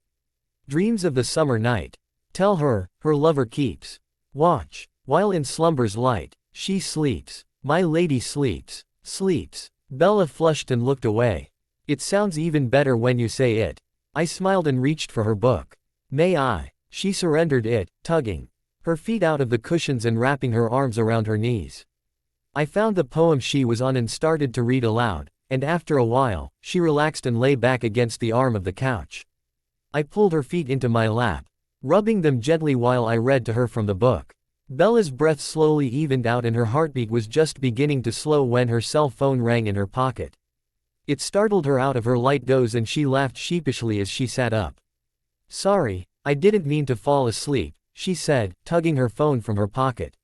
Dreams of the summer night. Tell her, her lover keeps watch, while in slumber's light, she sleeps. My lady sleeps. Sleeps. Bella flushed and looked away. It sounds even better when you say it. I smiled and reached for her book. May I? She surrendered it, tugging her feet out of the cushions and wrapping her arms around her knees. I found the poem she was on and started to read aloud, and after a while, she relaxed and lay back against the arm of the couch. I pulled her feet into my lap, rubbing them gently while I read to her from the book. Bella's breath slowly evened out and her heartbeat was just beginning to slow when her cell phone rang in her pocket. It startled her out of her light doze and she laughed sheepishly as she sat up. Sorry, I didn't mean to fall asleep, she said, tugging her phone from her pocket.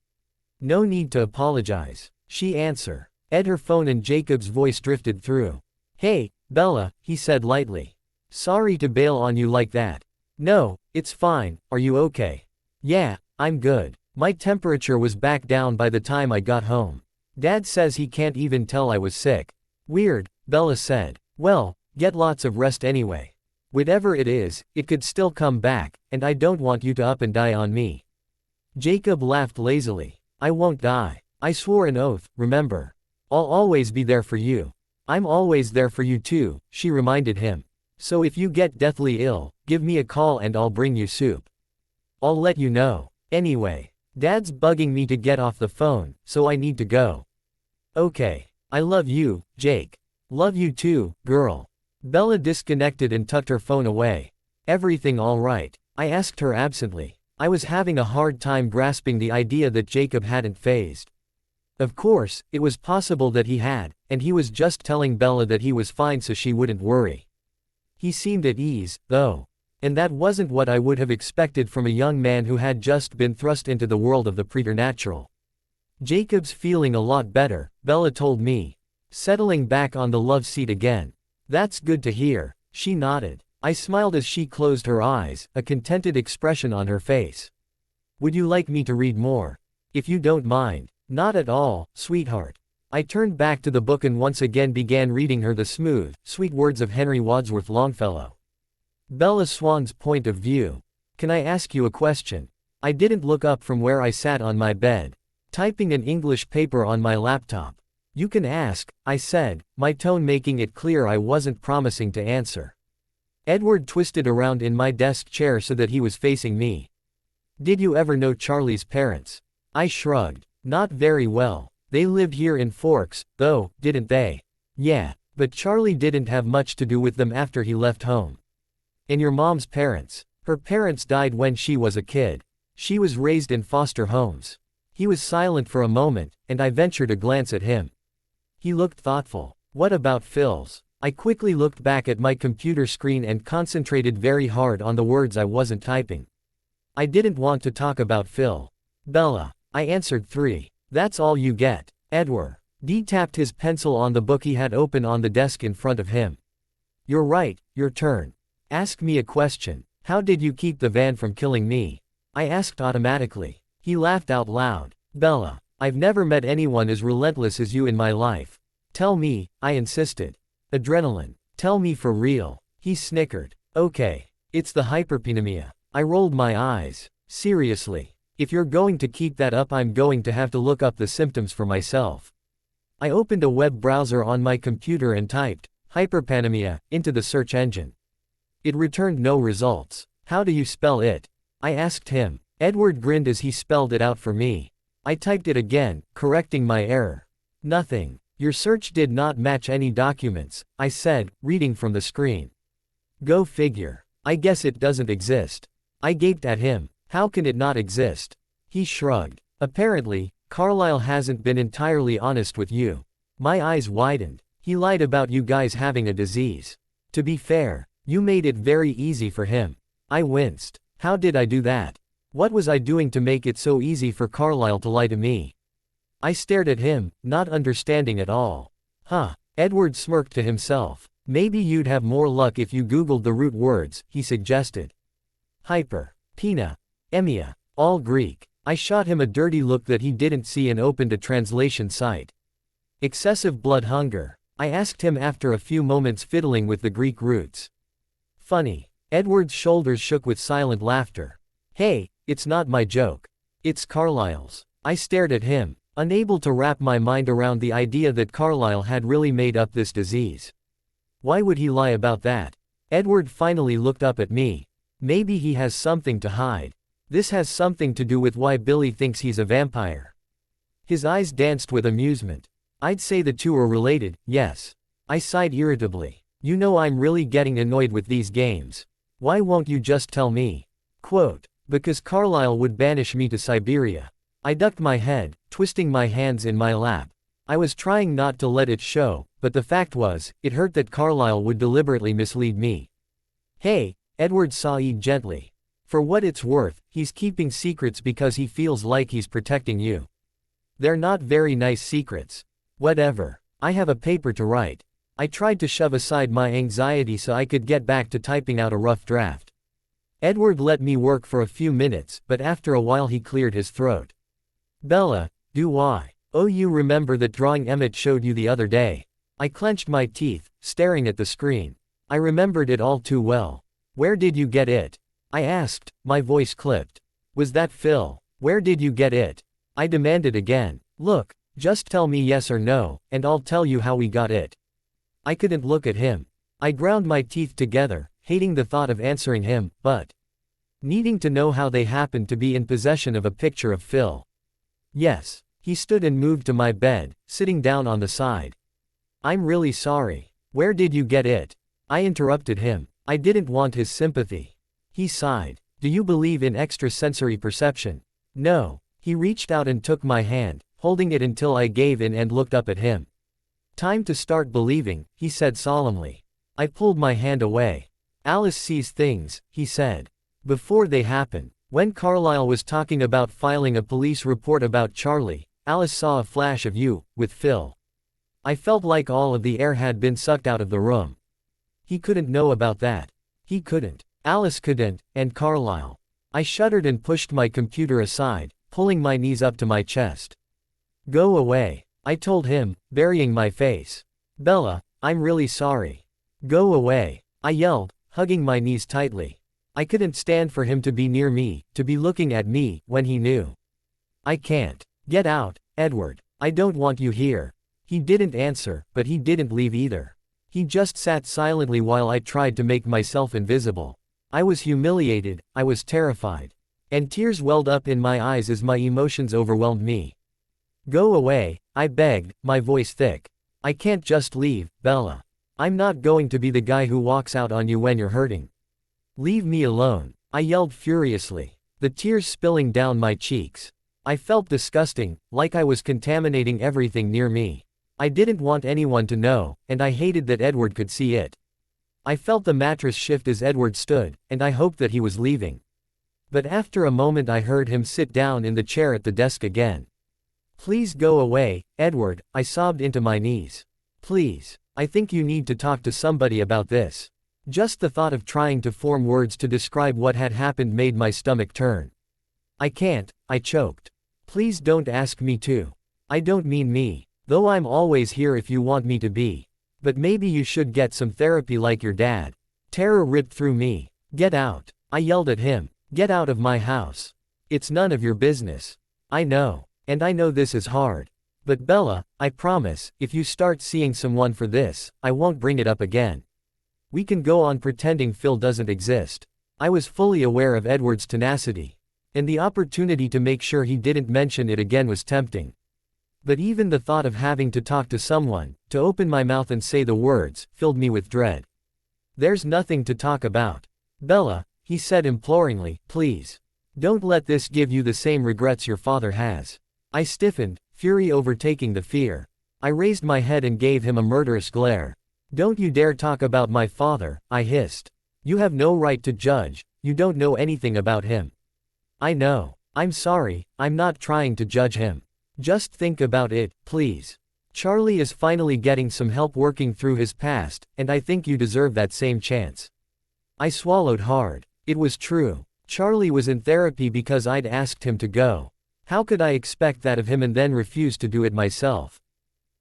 No need to apologize, she answered. Her phone and Jacob's voice drifted through. Hey, Bella, he said lightly. Sorry to bail on you like that. No, it's fine, are you okay? Yeah, I'm good. My temperature was back down by the time I got home. Dad says he can't even tell I was sick. Weird, Bella said. Well, get lots of rest anyway. Whatever it is, it could still come back, and I don't want you to up and die on me. Jacob laughed lazily. I won't die. I swore an oath, remember. I'll always be there for you. I'm always there for you too, she reminded him. So if you get deathly ill, give me a call and I'll bring you soup. I'll let you know. Anyway, Dad's bugging me to get off the phone, so I need to go. Okay. I love you, Jake. Love you too, girl. Bella disconnected and tucked her phone away. Everything all right? I asked her absently. I was having a hard time grasping the idea that Jacob hadn't phased. Of course, it was possible that he had, and he was just telling Bella that he was fine so she wouldn't worry. He seemed at ease, though. And that wasn't what I would have expected from a young man who had just been thrust into the world of the preternatural. Jacob's feeling a lot better, Bella told me. Settling back on the love seat again. That's good to hear, she nodded. I smiled as she closed her eyes, a contented expression on her face. Would you like me to read more? If you don't mind. Not at all, sweetheart. I turned back to the book and once again began reading her the smooth, sweet words of Henry Wadsworth Longfellow. Bella Swan's point of view. Can I ask you a question? I didn't look up from where I sat on my bed, typing an English paper on my laptop. You can ask, I said, my tone making it clear I wasn't promising to answer. Edward twisted around in my desk chair so that he was facing me. Did you ever know Charlie's parents? I shrugged. Not very well. They lived here in Forks, though, didn't they? Yeah, but Charlie didn't have much to do with them after he left home. And your mom's parents? Her parents died when she was a kid. She was raised in foster homes. He was silent for a moment, and I ventured a glance at him. He looked thoughtful. What about Phil's? I quickly looked back at my computer screen and concentrated very hard on the words I wasn't typing. I didn't want to talk about Phil. Bella. I answered 3. That's all you get. Edward. D tapped his pencil on the book he had open on the desk in front of him. You're right, your turn. Ask me a question. How did you keep the van from killing me? I asked automatically. He laughed out loud. Bella. I've never met anyone as relentless as you in my life. Tell me, I insisted. Adrenaline. Tell me for real. He snickered. Okay. It's the hyperpenemia. I rolled my eyes. Seriously. If you're going to keep that up, I'm going to have to look up the symptoms for myself. I opened a web browser on my computer and typed hyperpenemia into the search engine. It returned no results. How do you spell it? I asked him. Edward grinned as he spelled it out for me. I typed it again, correcting my error. Nothing. Your search did not match any documents, I said, reading from the screen. Go figure. I guess it doesn't exist. I gaped at him. How can it not exist? He shrugged. Apparently, Carlisle hasn't been entirely honest with you. My eyes widened. He lied about you guys having a disease. To be fair, you made it very easy for him. I winced. How did I do that? What was I doing to make it so easy for Carlisle to lie to me? I stared at him, not understanding at all. Huh. Edward smirked to himself. Maybe you'd have more luck if you googled the root words, he suggested. Hyper. Pina. Emia. All Greek. I shot him a dirty look that he didn't see and opened a translation site. Excessive blood hunger. I asked him after a few moments fiddling with the Greek roots. Funny. Edward's shoulders shook with silent laughter. Hey, it's not my joke. It's Carlisle's. I stared at him, unable to wrap my mind around the idea that Carlisle had really made up this disease. Why would he lie about that? Edward finally looked up at me. Maybe he has something to hide. This has something to do with why Billy thinks he's a vampire. His eyes danced with amusement. I'd say the two are related, yes. I sighed irritably. You know I'm really getting annoyed with these games. Why won't you just tell me? Quote. Because Carlisle would banish me to Siberia. I ducked my head, twisting my hands in my lap. I was trying not to let it show, but the fact was, it hurt that Carlisle would deliberately mislead me. Hey, Edward sighed gently. For what it's worth, he's keeping secrets because he feels like he's protecting you. They're not very nice secrets. Whatever. I have a paper to write. I tried to shove aside my anxiety so I could get back to typing out a rough draft. Edward let me work for a few minutes, but after a while he cleared his throat. Bella, do I? Oh, you remember that drawing Emmett showed you the other day? I clenched my teeth, staring at the screen. I remembered it all too well. Where did you get it? I asked, my voice clipped. Was that Phil? Where did you get it? I demanded again. Look, just tell me yes or no, and I'll tell you how we got it. I couldn't look at him. I ground my teeth together, hating the thought of answering him, but needing to know how they happened to be in possession of a picture of Phil. Yes. He stood and moved to my bed, sitting down on the side. I'm really sorry. Where did you get it? I interrupted him. I didn't want his sympathy. He sighed. Do you believe in extrasensory perception? No. He reached out and took my hand, holding it until I gave in and looked up at him. Time to start believing, he said solemnly. I pulled my hand away. Alice sees things, he said. Before they happen. When Carlisle was talking about filing a police report about Charlie, Alice saw a flash of you, with Phil. I felt like all of the air had been sucked out of the room. He couldn't know about that. He couldn't. Alice couldn't, and Carlisle. I shuddered and pushed my computer aside, pulling my knees up to my chest. Go away, I told him, burying my face. Bella, I'm really sorry. Go away, I yelled, hugging my knees tightly. I couldn't stand for him to be near me, to be looking at me, when he knew. I can't. Get out, Edward. I don't want you here. He didn't answer, but he didn't leave either. He just sat silently while I tried to make myself invisible. I was humiliated, I was terrified. And tears welled up in my eyes as my emotions overwhelmed me. Go away, I begged, my voice thick. I can't just leave, Bella. I'm not going to be the guy who walks out on you when you're hurting. Leave me alone, I yelled furiously, the tears spilling down my cheeks. I felt disgusting, like I was contaminating everything near me. I didn't want anyone to know, and I hated that Edward could see it. I felt the mattress shift as Edward stood, and I hoped that he was leaving. But after a moment I heard him sit down in the chair at the desk again. Please go away, Edward, I sobbed into my knees. Please, I think you need to talk to somebody about this. Just the thought of trying to form words to describe what had happened made my stomach turn. I can't, I choked. Please don't ask me to. I don't mean me, though I'm always here if you want me to be. But maybe you should get some therapy like your dad. Terror ripped through me. Get out, I yelled at him. Get out of my house. It's none of your business. I know, and I know this is hard. But Bella, I promise, if you start seeing someone for this, I won't bring it up again. We can go on pretending Phil doesn't exist. I was fully aware of Edward's tenacity. And the opportunity to make sure he didn't mention it again was tempting. But even the thought of having to talk to someone, to open my mouth and say the words, filled me with dread. There's nothing to talk about. Bella, he said imploringly, please. Don't let this give you the same regrets your father has. I stiffened, fury overtaking the fear. I raised my head and gave him a murderous glare. Don't you dare talk about my father, I hissed. You have no right to judge, You don't know anything about him. I know. I'm sorry, I'm not trying to judge him. Just think about it, please. Charlie is finally getting some help working through his past, and I think you deserve that same chance. I swallowed hard. It was true. Charlie was in therapy because I'd asked him to go. How could I expect that of him and then refuse to do it myself?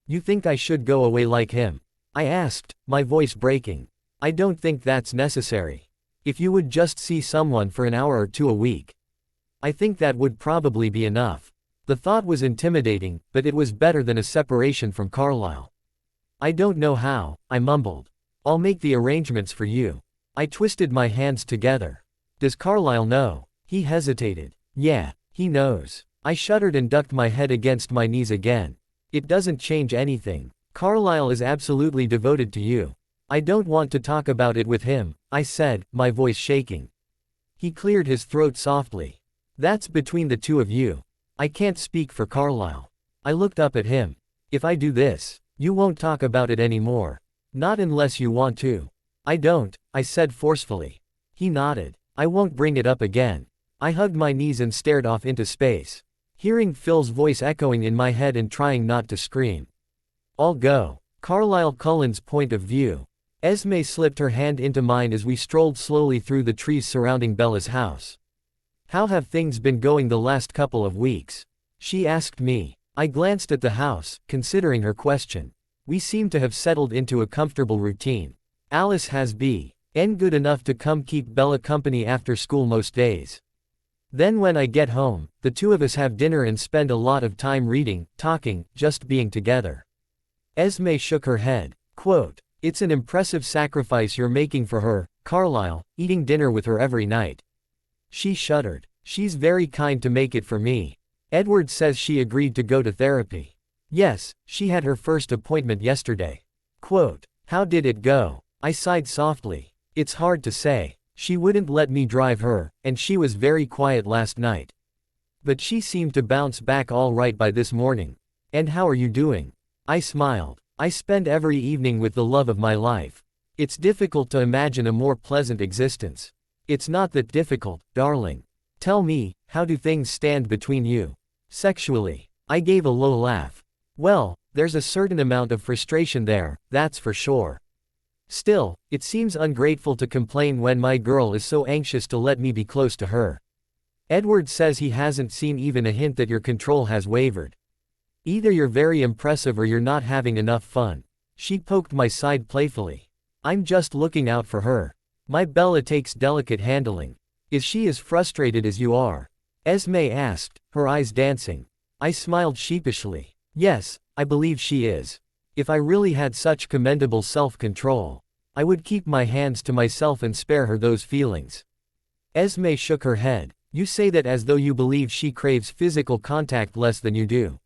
You think I should go away like him? I asked, my voice breaking. I don't think that's necessary. If you would just see someone for an hour or two a week. I think that would probably be enough. The thought was intimidating, but it was better than a separation from Carlisle. I don't know how, I mumbled. I'll make the arrangements for you. I twisted my hands together. Does Carlisle know? He hesitated. Yeah, he knows. I shuddered and ducked my head against my knees again. It doesn't change anything. Carlisle is absolutely devoted to you. I don't want to talk about it with him, I said, my voice shaking. He cleared his throat softly. That's between the two of you. I can't speak for Carlisle. I looked up at him. If I do this, you won't talk about it anymore. Not unless you want to. I don't, I said forcefully. He nodded. I won't bring it up again. I hugged my knees and stared off into space, hearing Phil's voice echoing in my head and trying not to scream. I'll go. Carlisle Cullen's point of view. Esme slipped her hand into mine as we strolled slowly through the trees surrounding Bella's house. How have things been going the last couple of weeks? She asked me. I glanced at the house, considering her question. We seem to have settled into a comfortable routine. Alice has been good enough to come keep Bella company after school most days. Then when I get home, the two of us have dinner and spend a lot of time reading, talking, just being together. Esme shook her head. Quote, it's an impressive sacrifice you're making for her, Carlisle, eating dinner with her every night. She shuddered. She's very kind to make it for me. Edward says she agreed to go to therapy. Yes, she had her first appointment yesterday. Quote, how did it go? I sighed softly. It's hard to say. She wouldn't let me drive her, and she was very quiet last night. But she seemed to bounce back all right by this morning. And how are you doing? I smiled. I spend every evening with the love of my life. It's difficult to imagine a more pleasant existence. It's not that difficult, darling. Tell me, how do things stand between you? Sexually. I gave a low laugh. Well, there's a certain amount of frustration there, that's for sure. Still, it seems ungrateful to complain when my girl is so anxious to let me be close to her. Edward says he hasn't seen even a hint that your control has wavered. Either you're very impressive or you're not having enough fun. She poked my side playfully. I'm just looking out for her. My Bella takes delicate handling. Is she as frustrated as you are? Esme asked, her eyes dancing. I smiled sheepishly. Yes, I believe she is. If I really had such commendable self-control, I would keep my hands to myself and spare her those feelings. Esme shook her head. You say that as though you believe she craves physical contact less than you do.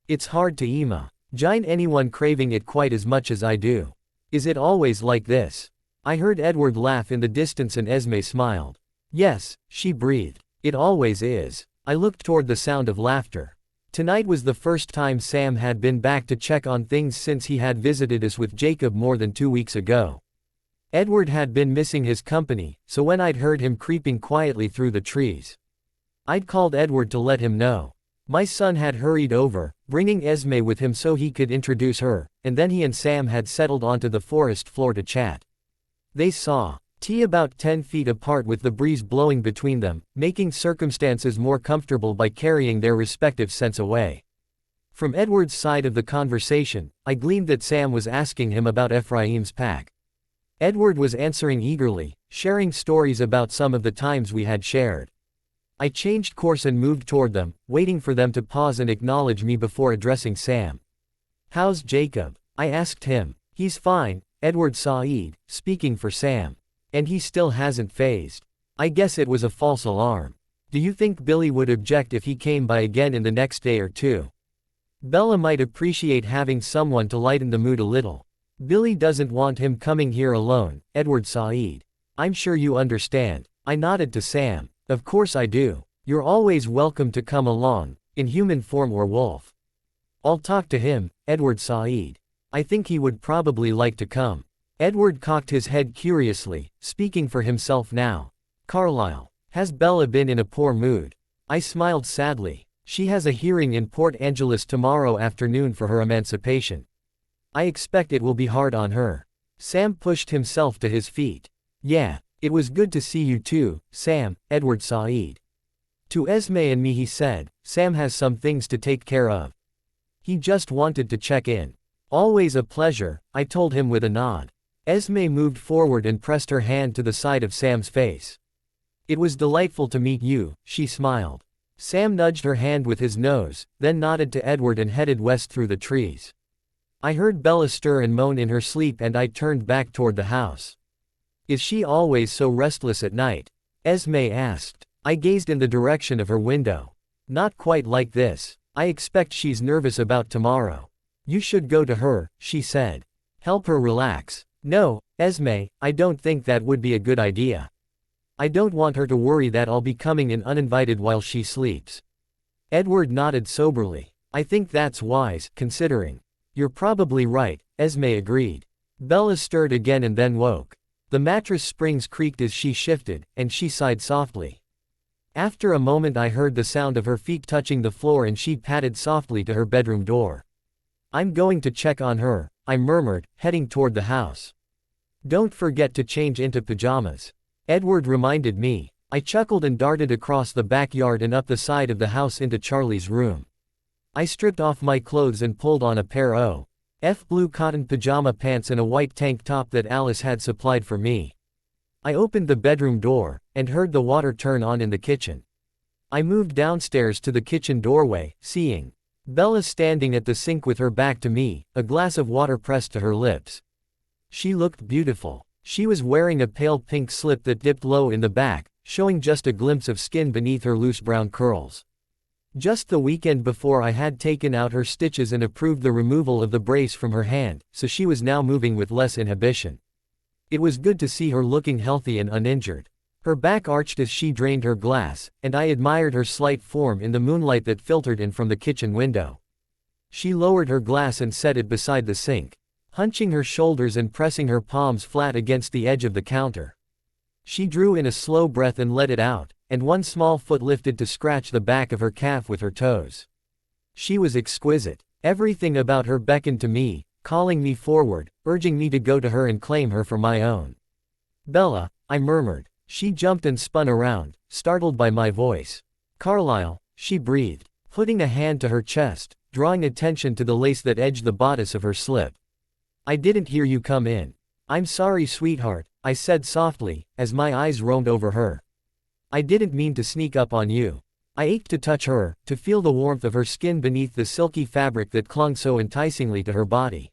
It's hard to imagine anyone craving it quite as much as I do. Is it always like this? I heard Edward laugh in the distance and Esme smiled. Yes, she breathed. It always is. I looked toward the sound of laughter. Tonight was the first time Sam had been back to check on things since he had visited us with Jacob more than 2 weeks ago. Edward had been missing his company, so when I'd heard him creeping quietly through the trees, I'd called Edward to let him know. My son had hurried over, bringing Esme with him so he could introduce her, and then he and Sam had settled onto the forest floor to chat. They saw tea about 10 feet apart with the breeze blowing between them, making circumstances more comfortable by carrying their respective scents away. From Edward's side of the conversation, I gleaned that Sam was asking him about Ephraim's pack. Edward was answering eagerly, sharing stories about some of the times we had shared. I changed course and moved toward them, waiting for them to pause and acknowledge me before addressing Sam. How's Jacob? I asked him. He's fine, Edward Said, speaking for Sam. And he still hasn't phased. I guess it was a false alarm. Do you think Billy would object if he came by again in the next day or two? Bella might appreciate having someone to lighten the mood a little. Billy doesn't want him coming here alone, Edward Said. I'm sure you understand. I nodded to Sam. Of course I do. You're always welcome to come along, in human form or wolf. I'll talk to him, Edward Said. I think he would probably like to come. Edward cocked his head curiously, speaking for himself now. Carlisle. Has Bella been in a poor mood? I smiled sadly. She has a hearing in Port Angeles tomorrow afternoon for her emancipation. I expect it will be hard on her. Sam pushed himself to his feet. Yeah, it was good to see you too, Sam, Edward Said. To Esme and me he said, Sam has some things to take care of. He just wanted to check in. Always a pleasure, I told him with a nod. Esme moved forward and pressed her hand to the side of Sam's face. It was delightful to meet you, she smiled. Sam nudged her hand with his nose, then nodded to Edward and headed west through the trees. I heard Bella stir and moan in her sleep and I turned back toward the house. Is she always so restless at night? Esme asked. I gazed in the direction of her window. Not quite like this. I expect she's nervous about tomorrow. You should go to her, she said. Help her relax. No, Esme, I don't think that would be a good idea. I don't want her to worry that I'll be coming in uninvited while she sleeps. Edward nodded soberly. I think that's wise, considering. You're probably right, Esme agreed. Bella stirred again and then woke. The mattress springs creaked as she shifted, and she sighed softly. After a moment I heard the sound of her feet touching the floor and she padded softly to her bedroom door. I'm going to check on her, I murmured, heading toward the house. Don't forget to change into pajamas. Edward reminded me. I chuckled and darted across the backyard and up the side of the house into Charlie's room. I stripped off my clothes and pulled on a pair of blue cotton pajama pants and a white tank top that Alice had supplied for me. I opened the bedroom door, and heard the water turn on in the kitchen. I moved downstairs to the kitchen doorway, seeing Bella standing at the sink with her back to me, a glass of water pressed to her lips. She looked beautiful. She was wearing a pale pink slip that dipped low in the back, showing just a glimpse of skin beneath her loose brown curls. Just the weekend before I had taken out her stitches and approved the removal of the brace from her hand, so she was now moving with less inhibition. It was good to see her looking healthy and uninjured. Her back arched as she drained her glass, and I admired her slight form in the moonlight that filtered in from the kitchen window. She lowered her glass and set it beside the sink, hunching her shoulders and pressing her palms flat against the edge of the counter. She drew in a slow breath and let it out, and one small foot lifted to scratch the back of her calf with her toes. She was exquisite. Everything about her beckoned to me, calling me forward, urging me to go to her and claim her for my own. Bella, I murmured. She jumped and spun around, startled by my voice. Carlisle, she breathed, putting a hand to her chest, drawing attention to the lace that edged the bodice of her slip. I didn't hear you come in. I'm sorry, sweetheart, I said softly, as my eyes roamed over her. I didn't mean to sneak up on you. I ached to touch her, to feel the warmth of her skin beneath the silky fabric that clung so enticingly to her body.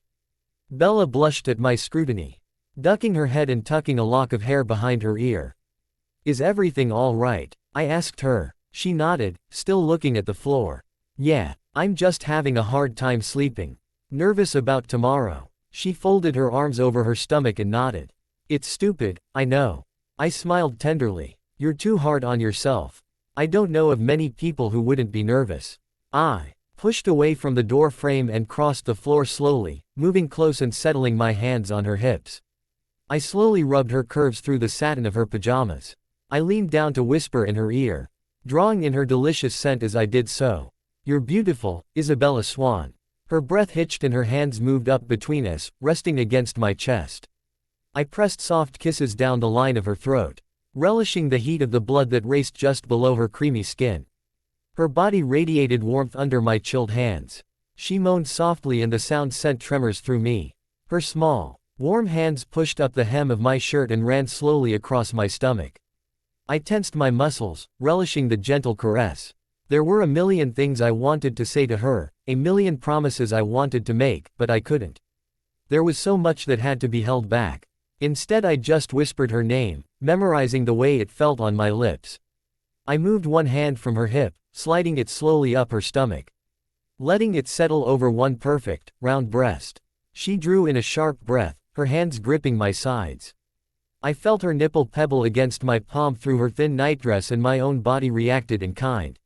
Bella blushed at my scrutiny, ducking her head and tucking a lock of hair behind her ear. Is everything all right? I asked her. She nodded, still looking at the floor. Yeah, I'm just having a hard time sleeping. Nervous about tomorrow. She folded her arms over her stomach and nodded. It's stupid, I know. I smiled tenderly. You're too hard on yourself. I don't know of many people who wouldn't be nervous. I pushed away from the door frame and crossed the floor slowly, moving close and settling my hands on her hips. I slowly rubbed her curves through the satin of her pajamas. I leaned down to whisper in her ear, drawing in her delicious scent as I did so. You're beautiful, Isabella Swan. Her breath hitched and her hands moved up between us, resting against my chest. I pressed soft kisses down the line of her throat, relishing the heat of the blood that raced just below her creamy skin. Her body radiated warmth under my chilled hands. She moaned softly and the sound sent tremors through me. Her small, warm hands pushed up the hem of my shirt and ran slowly across my stomach. I tensed my muscles, relishing the gentle caress. There were a million things I wanted to say to her, a million promises I wanted to make, but I couldn't. There was so much that had to be held back. Instead I just whispered her name, memorizing the way it felt on my lips. I moved one hand from her hip, sliding it slowly up her stomach, letting it settle over one perfect, round breast. She drew in a sharp breath, her hands gripping my sides. I felt her nipple pebble against my palm through her thin nightdress and my own body reacted in kind,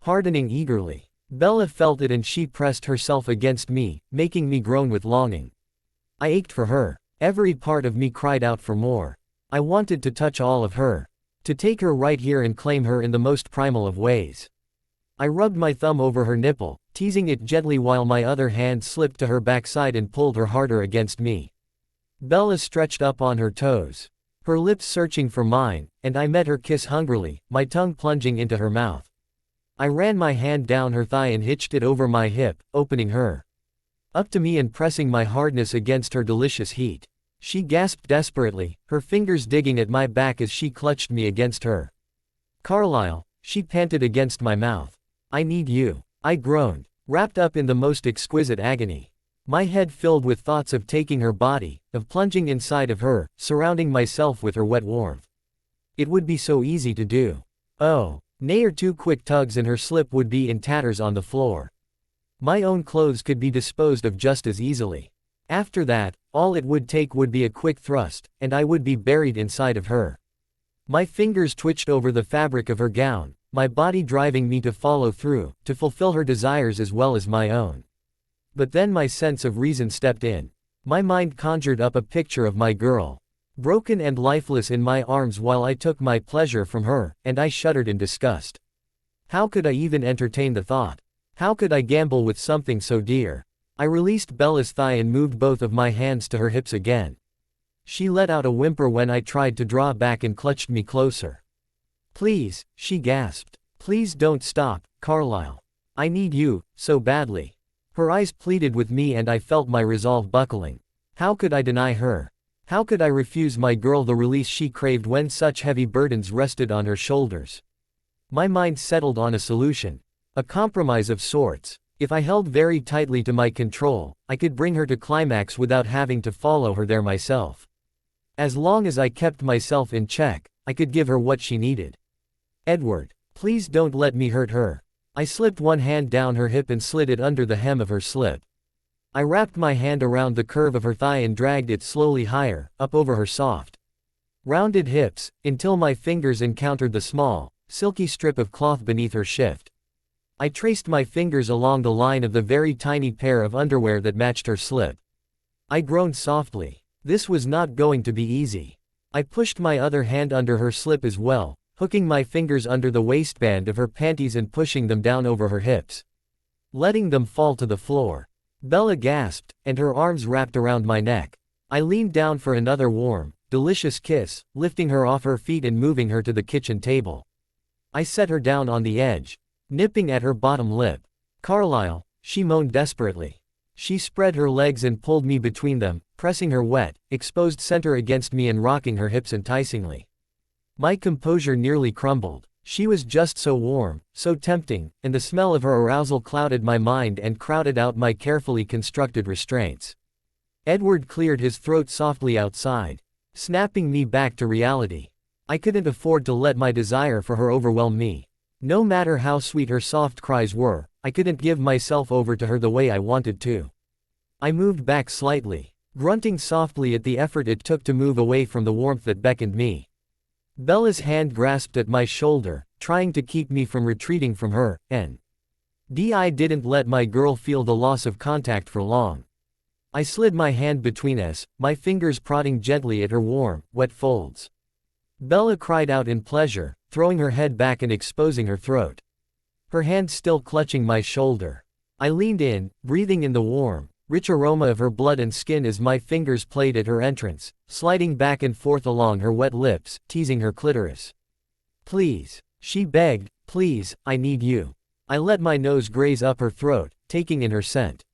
hardening eagerly. Bella felt it and she pressed herself against me, making me groan with longing. I ached for her. Every part of me cried out for more. I wanted to touch all of her, To take her right here and claim her in the most primal of ways. I rubbed my thumb over her nipple, teasing it gently while my other hand slipped to her backside and pulled her harder against me. Bella stretched up on her toes, her lips searching for mine, and I met her kiss hungrily, my tongue plunging into her mouth. I ran my hand down her thigh and hitched it over my hip, opening her up to me and pressing my hardness against her delicious heat. She gasped desperately, her fingers digging at my back as she clutched me against her. Carlisle, she panted against my mouth. I need you. I groaned, wrapped up in the most exquisite agony. My head filled with thoughts of taking her body, of plunging inside of her, surrounding myself with her wet warmth. It would be so easy to do. Oh, nay, or 2 quick tugs and her slip would be in tatters on the floor. My own clothes could be disposed of just as easily. After that, all it would take would be a quick thrust, and I would be buried inside of her. My fingers twitched over the fabric of her gown, my body driving me to follow through, to fulfill her desires as well as my own. But then my sense of reason stepped in. My mind conjured up a picture of my girl, broken and lifeless in my arms while I took my pleasure from her, and I shuddered in disgust. How could I even entertain the thought? How could I gamble with something so dear? I released Bella's thigh and moved both of my hands to her hips again. She let out a whimper when I tried to draw back and clutched me closer. Please, she gasped. Please don't stop, Carlisle. I need you, so badly. Her eyes pleaded with me and I felt my resolve buckling. How could I deny her? How could I refuse my girl the release she craved when such heavy burdens rested on her shoulders? My mind settled on a solution. A compromise of sorts. If I held very tightly to my control, I could bring her to climax without having to follow her there myself. As long as I kept myself in check, I could give her what she needed. Edward, please don't let me hurt her. I slipped one hand down her hip and slid it under the hem of her slip. I wrapped my hand around the curve of her thigh and dragged it slowly higher, up over her soft, rounded hips, until my fingers encountered the small, silky strip of cloth beneath her shift. I traced my fingers along the line of the very tiny pair of underwear that matched her slip. I groaned softly. This was not going to be easy. I pushed my other hand under her slip as well, hooking my fingers under the waistband of her panties and pushing them down over her hips, letting them fall to the floor. Bella gasped, and her arms wrapped around my neck. I leaned down for another warm, delicious kiss, lifting her off her feet and moving her to the kitchen table. I set her down on the edge, nipping at her bottom lip. Carlisle, she moaned desperately. She spread her legs and pulled me between them, pressing her wet, exposed center against me and rocking her hips enticingly. My composure nearly crumbled. She was just so warm, so tempting, and the smell of her arousal clouded my mind and crowded out my carefully constructed restraints. Edward cleared his throat softly outside, snapping me back to reality. I couldn't afford to let my desire for her overwhelm me. No matter how sweet her soft cries were, I couldn't give myself over to her the way I wanted to. I moved back slightly, grunting softly at the effort it took to move away from the warmth that beckoned me. Bella's hand grasped at my shoulder, trying to keep me from retreating from her, and I didn't let my girl feel the loss of contact for long. I slid my hand between us, my fingers prodding gently at her warm, wet folds. Bella cried out in pleasure, throwing her head back and exposing her throat. Her hand still clutching my shoulder. I leaned in, breathing in the warm, rich aroma of her blood and skin as my fingers played at her entrance, sliding back and forth along her wet lips, teasing her clitoris. Please, she begged, please, I need you. I let my nose graze up her throat, taking in her scent.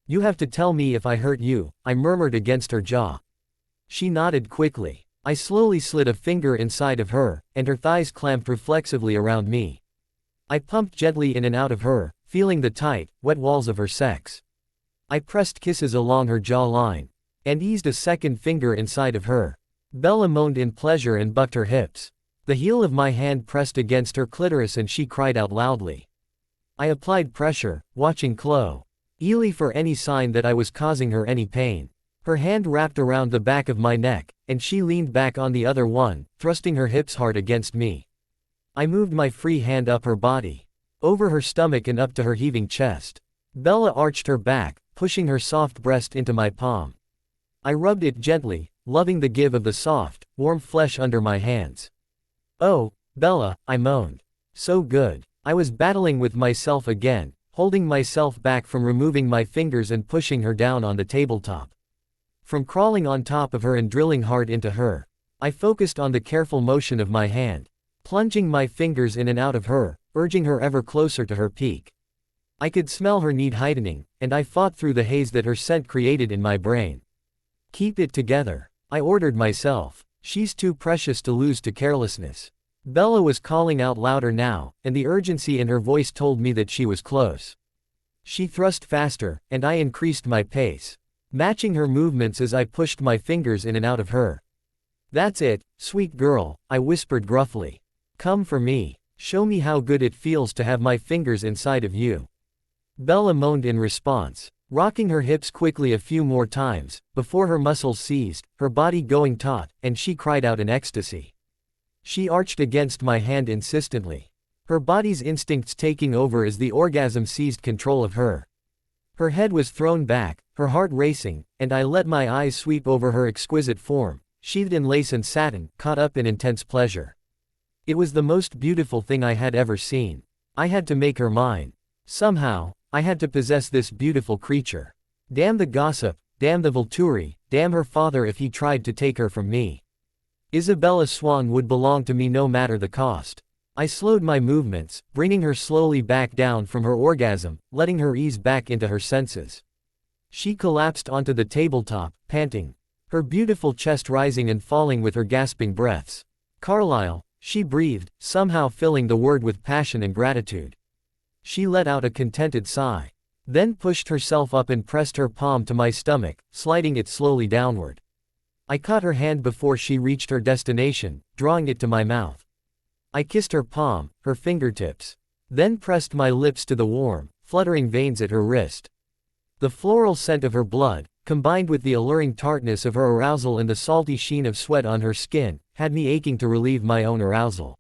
You have to tell me if I hurt you, I murmured against her jaw. She nodded quickly. I slowly slid a finger inside of her, and her thighs clamped reflexively around me. I pumped gently in and out of her, feeling the tight, wet walls of her sex. I pressed kisses along her jawline, and eased a second finger inside of her. Bella moaned in pleasure and bucked her hips. The heel of my hand pressed against her clitoris and she cried out loudly. I applied pressure, watching closely for any sign that I was causing her any pain. Her hand wrapped around the back of my neck, and she leaned back on the other one, thrusting her hips hard against me. I moved my free hand up her body, over her stomach and up to her heaving chest. Bella arched her back, pushing her soft breast into my palm. I rubbed it gently, loving the give of the soft, warm flesh under my hands. Oh, Bella, I moaned. So good. I was battling with myself again, holding myself back from removing my fingers and pushing her down on the tabletop. From crawling on top of her and drilling hard into her, I focused on the careful motion of my hand, plunging my fingers in and out of her, urging her ever closer to her peak. I could smell her need heightening, and I fought through the haze that her scent created in my brain. Keep it together, I ordered myself. She's too precious to lose to carelessness. Bella was calling out louder now, and the urgency in her voice told me that she was close. She thrust faster, and I increased my pace, matching her movements as I pushed my fingers in and out of her. That's it, sweet girl, I whispered gruffly. Come for me. Show me how good it feels to have my fingers inside of you. Bella moaned in response, rocking her hips quickly a few more times, before her muscles seized, her body going taut, and she cried out in ecstasy. She arched against my hand insistently, her body's instincts taking over as the orgasm seized control of her. Her head was thrown back, her heart racing, and I let my eyes sweep over her exquisite form, sheathed in lace and satin, caught up in intense pleasure. It was the most beautiful thing I had ever seen. I had to make her mine. Somehow, I had to possess this beautiful creature. Damn the gossip, damn the Volturi, damn her father if he tried to take her from me. Isabella Swan would belong to me no matter the cost. I slowed my movements, bringing her slowly back down from her orgasm, letting her ease back into her senses. She collapsed onto the tabletop, panting, her beautiful chest rising and falling with her gasping breaths. Carlisle, she breathed, somehow filling the word with passion and gratitude. She let out a contented sigh, then pushed herself up and pressed her palm to my stomach, sliding it slowly downward. I caught her hand before she reached her destination, drawing it to my mouth. I kissed her palm, her fingertips, then pressed my lips to the warm, fluttering veins at her wrist. The floral scent of her blood, combined with the alluring tartness of her arousal and the salty sheen of sweat on her skin, had me aching to relieve my own arousal.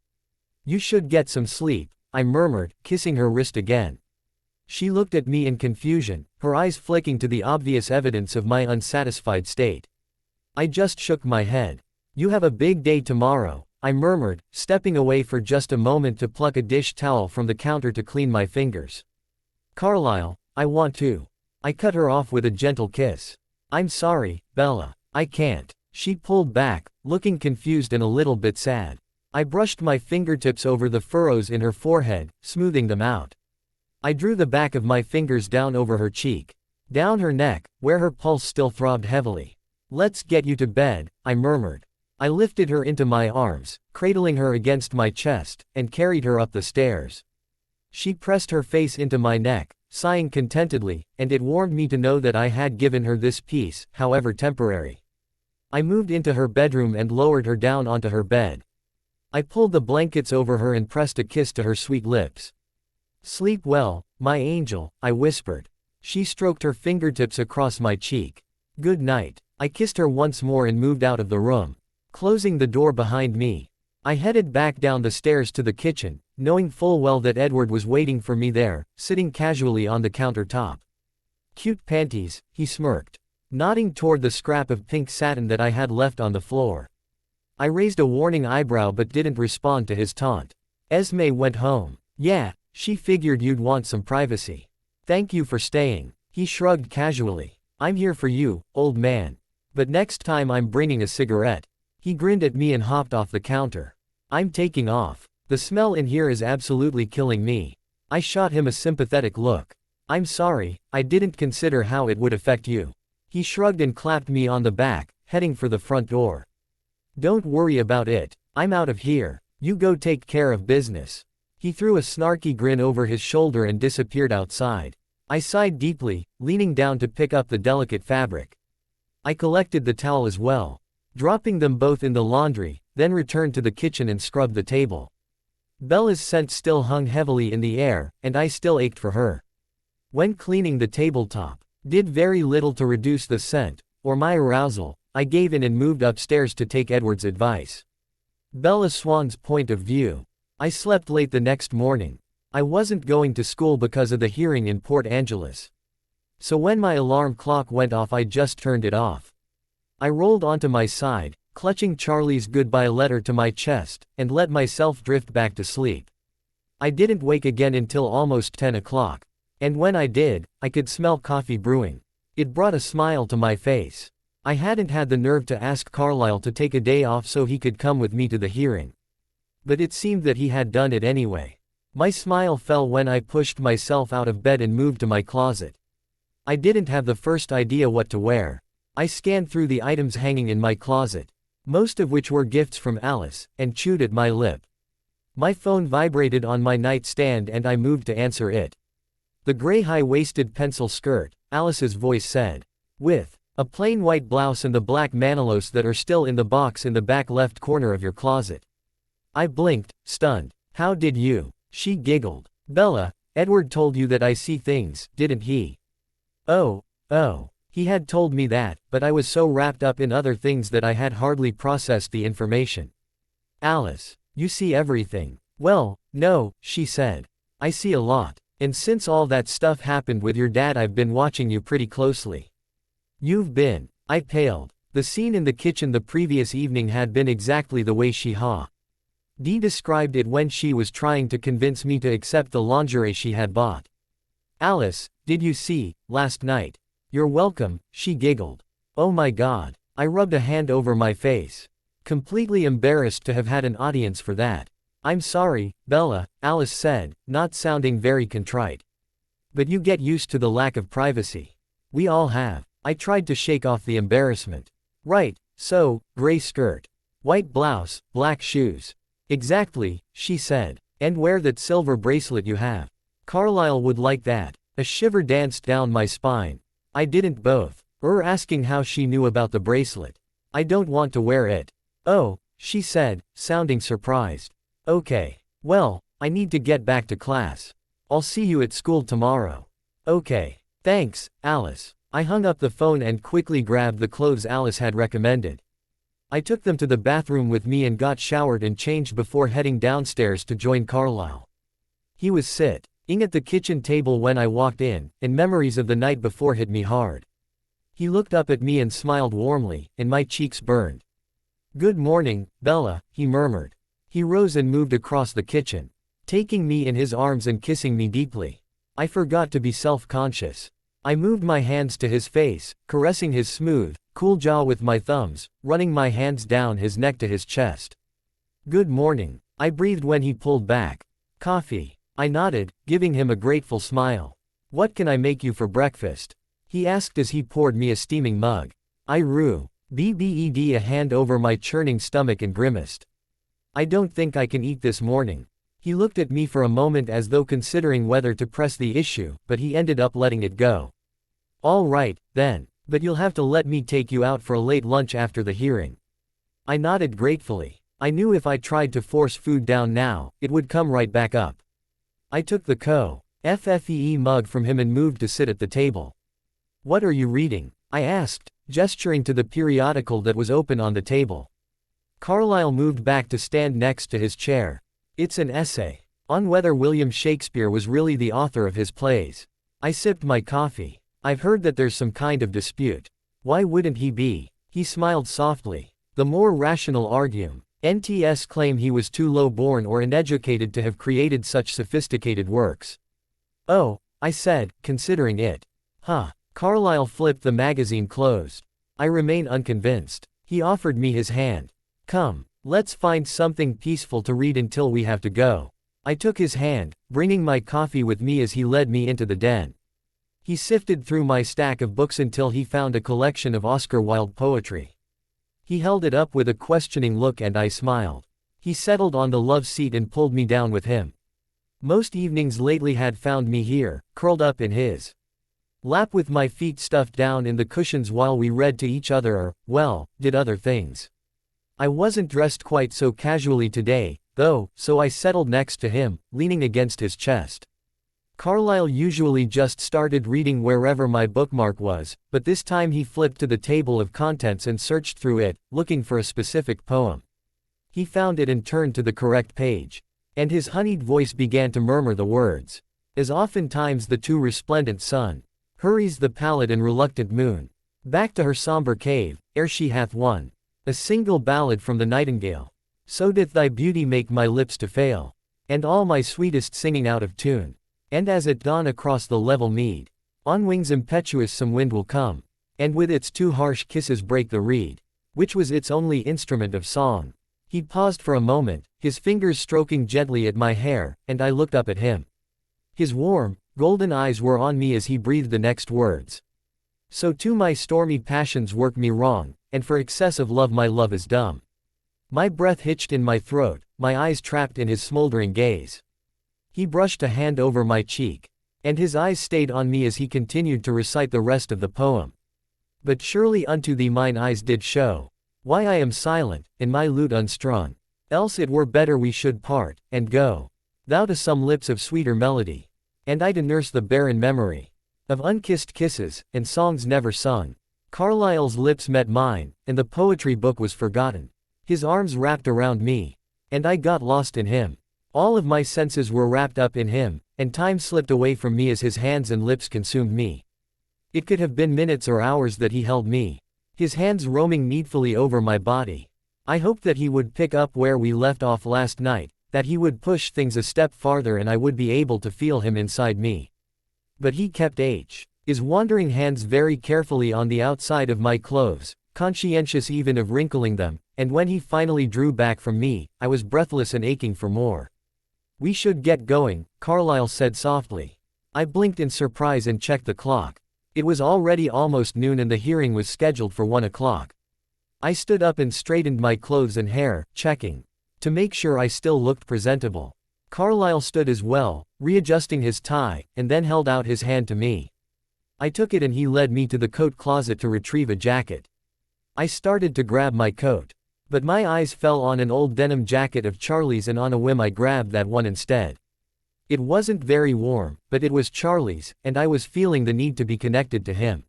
You should get some sleep, I murmured, kissing her wrist again. She looked at me in confusion, her eyes flicking to the obvious evidence of my unsatisfied state. I just shook my head. You have a big day tomorrow, I murmured, stepping away for just a moment to pluck a dish towel from the counter to clean my fingers. Carlisle, I want to. I cut her off with a gentle kiss. I'm sorry, Bella, I can't. She pulled back, looking confused and a little bit sad. I brushed my fingertips over the furrows in her forehead, smoothing them out. I drew the back of my fingers down over her cheek, down her neck, where her pulse still throbbed heavily. Let's get you to bed, I murmured. I lifted her into my arms, cradling her against my chest, and carried her up the stairs. She pressed her face into my neck, sighing contentedly, and it warmed me to know that I had given her this peace, however temporary. I moved into her bedroom and lowered her down onto her bed. I pulled the blankets over her and pressed a kiss to her sweet lips. Sleep well, my angel, I whispered. She stroked her fingertips across my cheek. Good night. I kissed her once more and moved out of the room, closing the door behind me. I headed back down the stairs to the kitchen, knowing full well that Edward was waiting for me there, sitting casually on the countertop. Cute panties, he smirked, nodding toward the scrap of pink satin that I had left on the floor. I raised a warning eyebrow but didn't respond to his taunt. Esme went home. Yeah, she figured you'd want some privacy. Thank you for staying. He shrugged casually. I'm here for you, old man. But next time I'm bringing a cigarette. He grinned at me and hopped off the counter. I'm taking off. The smell in here is absolutely killing me. I shot him a sympathetic look. I'm sorry, I didn't consider how it would affect you. He shrugged and clapped me on the back, heading for the front door. Don't worry about it. I'm out of here. You go take care of business. He threw a snarky grin over his shoulder and disappeared outside. I sighed deeply, leaning down to pick up the delicate fabric. I collected the towel as well, dropping them both in the laundry, then returned to the kitchen and scrubbed the table. Bella's scent still hung heavily in the air, and I still ached for her. When cleaning the tabletop, did very little to reduce the scent, or my arousal. I gave in and moved upstairs to take Edward's advice. Bella Swan's point of view. I slept late the next morning. I wasn't going to school because of the hearing in Port Angeles. So when my alarm clock went off I just turned it off. I rolled onto my side, clutching Charlie's goodbye letter to my chest, and let myself drift back to sleep. I didn't wake again until almost 10 o'clock. And when I did, I could smell coffee brewing. It brought a smile to my face. I hadn't had the nerve to ask Carlisle to take a day off so he could come with me to the hearing. But it seemed that he had done it anyway. My smile fell when I pushed myself out of bed and moved to my closet. I didn't have the first idea what to wear. I scanned through the items hanging in my closet, most of which were gifts from Alice, and chewed at my lip. My phone vibrated on my nightstand and I moved to answer it. The gray high-waisted pencil skirt, Alice's voice said. With a plain white blouse and the black manolos that are still in the box in the back left corner of your closet. I blinked, stunned. How did you? She giggled. Bella, Edward told you that I see things, didn't he? Oh, he had told me that, but I was so wrapped up in other things that I had hardly processed the information. Alice, you see everything. Well, no, she said. I see a lot. And since all that stuff happened with your dad, I've been watching you pretty closely. You've been. I paled. The scene in the kitchen the previous evening had been exactly the way she described it when she was trying to convince me to accept the lingerie she had bought. Alice, did you see, last night? You're welcome, she giggled. Oh my God. I rubbed a hand over my face. Completely embarrassed to have had an audience for that. I'm sorry, Bella, Alice said, not sounding very contrite. But you get used to the lack of privacy. We all have. I tried to shake off the embarrassment. Right, so, gray skirt. White blouse, black shoes. Exactly, she said. And wear that silver bracelet you have. Carlisle would like that. A shiver danced down my spine. I didn't both. Asking how she knew about the bracelet. I don't want to wear it. Oh, she said, sounding surprised. Okay. Well, I need to get back to class. I'll see you at school tomorrow. Okay. Thanks, Alice. I hung up the phone and quickly grabbed the clothes Alice had recommended. I took them to the bathroom with me and got showered and changed before heading downstairs to join Carlisle. He was sitting at the kitchen table when I walked in, and memories of the night before hit me hard. He looked up at me and smiled warmly, and my cheeks burned. Good morning, Bella, he murmured. He rose and moved across the kitchen, taking me in his arms and kissing me deeply. I forgot to be self-conscious. I moved my hands to his face, caressing his smooth, cool jaw with my thumbs, running my hands down his neck to his chest. Good morning, I breathed when he pulled back. Coffee. I nodded, giving him a grateful smile. What can I make you for breakfast? He asked as he poured me a steaming mug. I BBED a hand over my churning stomach and grimaced. I don't think I can eat this morning. He looked at me for a moment as though considering whether to press the issue, but he ended up letting it go. All right, then, but you'll have to let me take you out for a late lunch after the hearing. I nodded gratefully. I knew if I tried to force food down now, it would come right back up. I took the FFEE mug from him and moved to sit at the table. What are you reading? I asked, gesturing to the periodical that was open on the table. Carlisle moved back to stand next to his chair. It's an essay on whether William Shakespeare was really the author of his plays. I sipped my coffee. I've heard that there's some kind of dispute. Why wouldn't he be? He smiled softly. The more rational arguments claim he was too low-born or uneducated to have created such sophisticated works. Oh, I said, considering it. Huh. Carlisle flipped the magazine closed. I remain unconvinced. He offered me his hand. Come, let's find something peaceful to read until we have to go. I took his hand, bringing my coffee with me as he led me into the den. He sifted through my stack of books until he found a collection of Oscar Wilde poetry. He held it up with a questioning look and I smiled. He settled on the love seat and pulled me down with him. Most evenings lately had found me here, curled up in his lap with my feet stuffed down in the cushions while we read to each other or, well, did other things. I wasn't dressed quite so casually today, though, so I settled next to him, leaning against his chest. Carlisle usually just started reading wherever my bookmark was, but this time he flipped to the table of contents and searched through it, looking for a specific poem. He found it and turned to the correct page. And his honeyed voice began to murmur the words. As oftentimes the too resplendent sun hurries the pallid and reluctant moon back to her somber cave, ere she hath won. A single ballad from the nightingale. So doth thy beauty make my lips to fail, and all my sweetest singing out of tune. And as at dawn across the level mead, on wings impetuous some wind will come, and with its two harsh kisses break the reed, which was its only instrument of song. He paused for a moment, his fingers stroking gently at my hair, and I looked up at him. His warm, golden eyes were on me as he breathed the next words. So too my stormy passions work me wrong, and for excess of love my love is dumb. My breath hitched in my throat, my eyes trapped in his smoldering gaze. He brushed a hand over my cheek, and his eyes stayed on me as he continued to recite the rest of the poem. But surely unto thee mine eyes did show, why I am silent, and my lute unstrung. Else it were better we should part, and go, thou to some lips of sweeter melody, and I to nurse the barren memory of unkissed kisses, and songs never sung. Carlisle's lips met mine, and the poetry book was forgotten. His arms wrapped around me, and I got lost in him. All of my senses were wrapped up in him, and time slipped away from me as his hands and lips consumed me. It could have been minutes or hours that he held me, his hands roaming needfully over my body. I hoped that he would pick up where we left off last night, that he would push things a step farther and I would be able to feel him inside me. But he kept his wandering hands very carefully on the outside of my clothes, conscientious even of wrinkling them, and when he finally drew back from me, I was breathless and aching for more. We should get going, Carlisle said softly. I blinked in surprise and checked the clock. It was already almost noon and the hearing was scheduled for 1 o'clock. I stood up and straightened my clothes and hair, checking to make sure I still looked presentable. Carlisle stood as well, readjusting his tie, and then held out his hand to me. I took it and he led me to the coat closet to retrieve a jacket. I started to grab my coat, but my eyes fell on an old denim jacket of Charlie's and on a whim I grabbed that one instead. It wasn't very warm, but it was Charlie's, and I was feeling the need to be connected to him.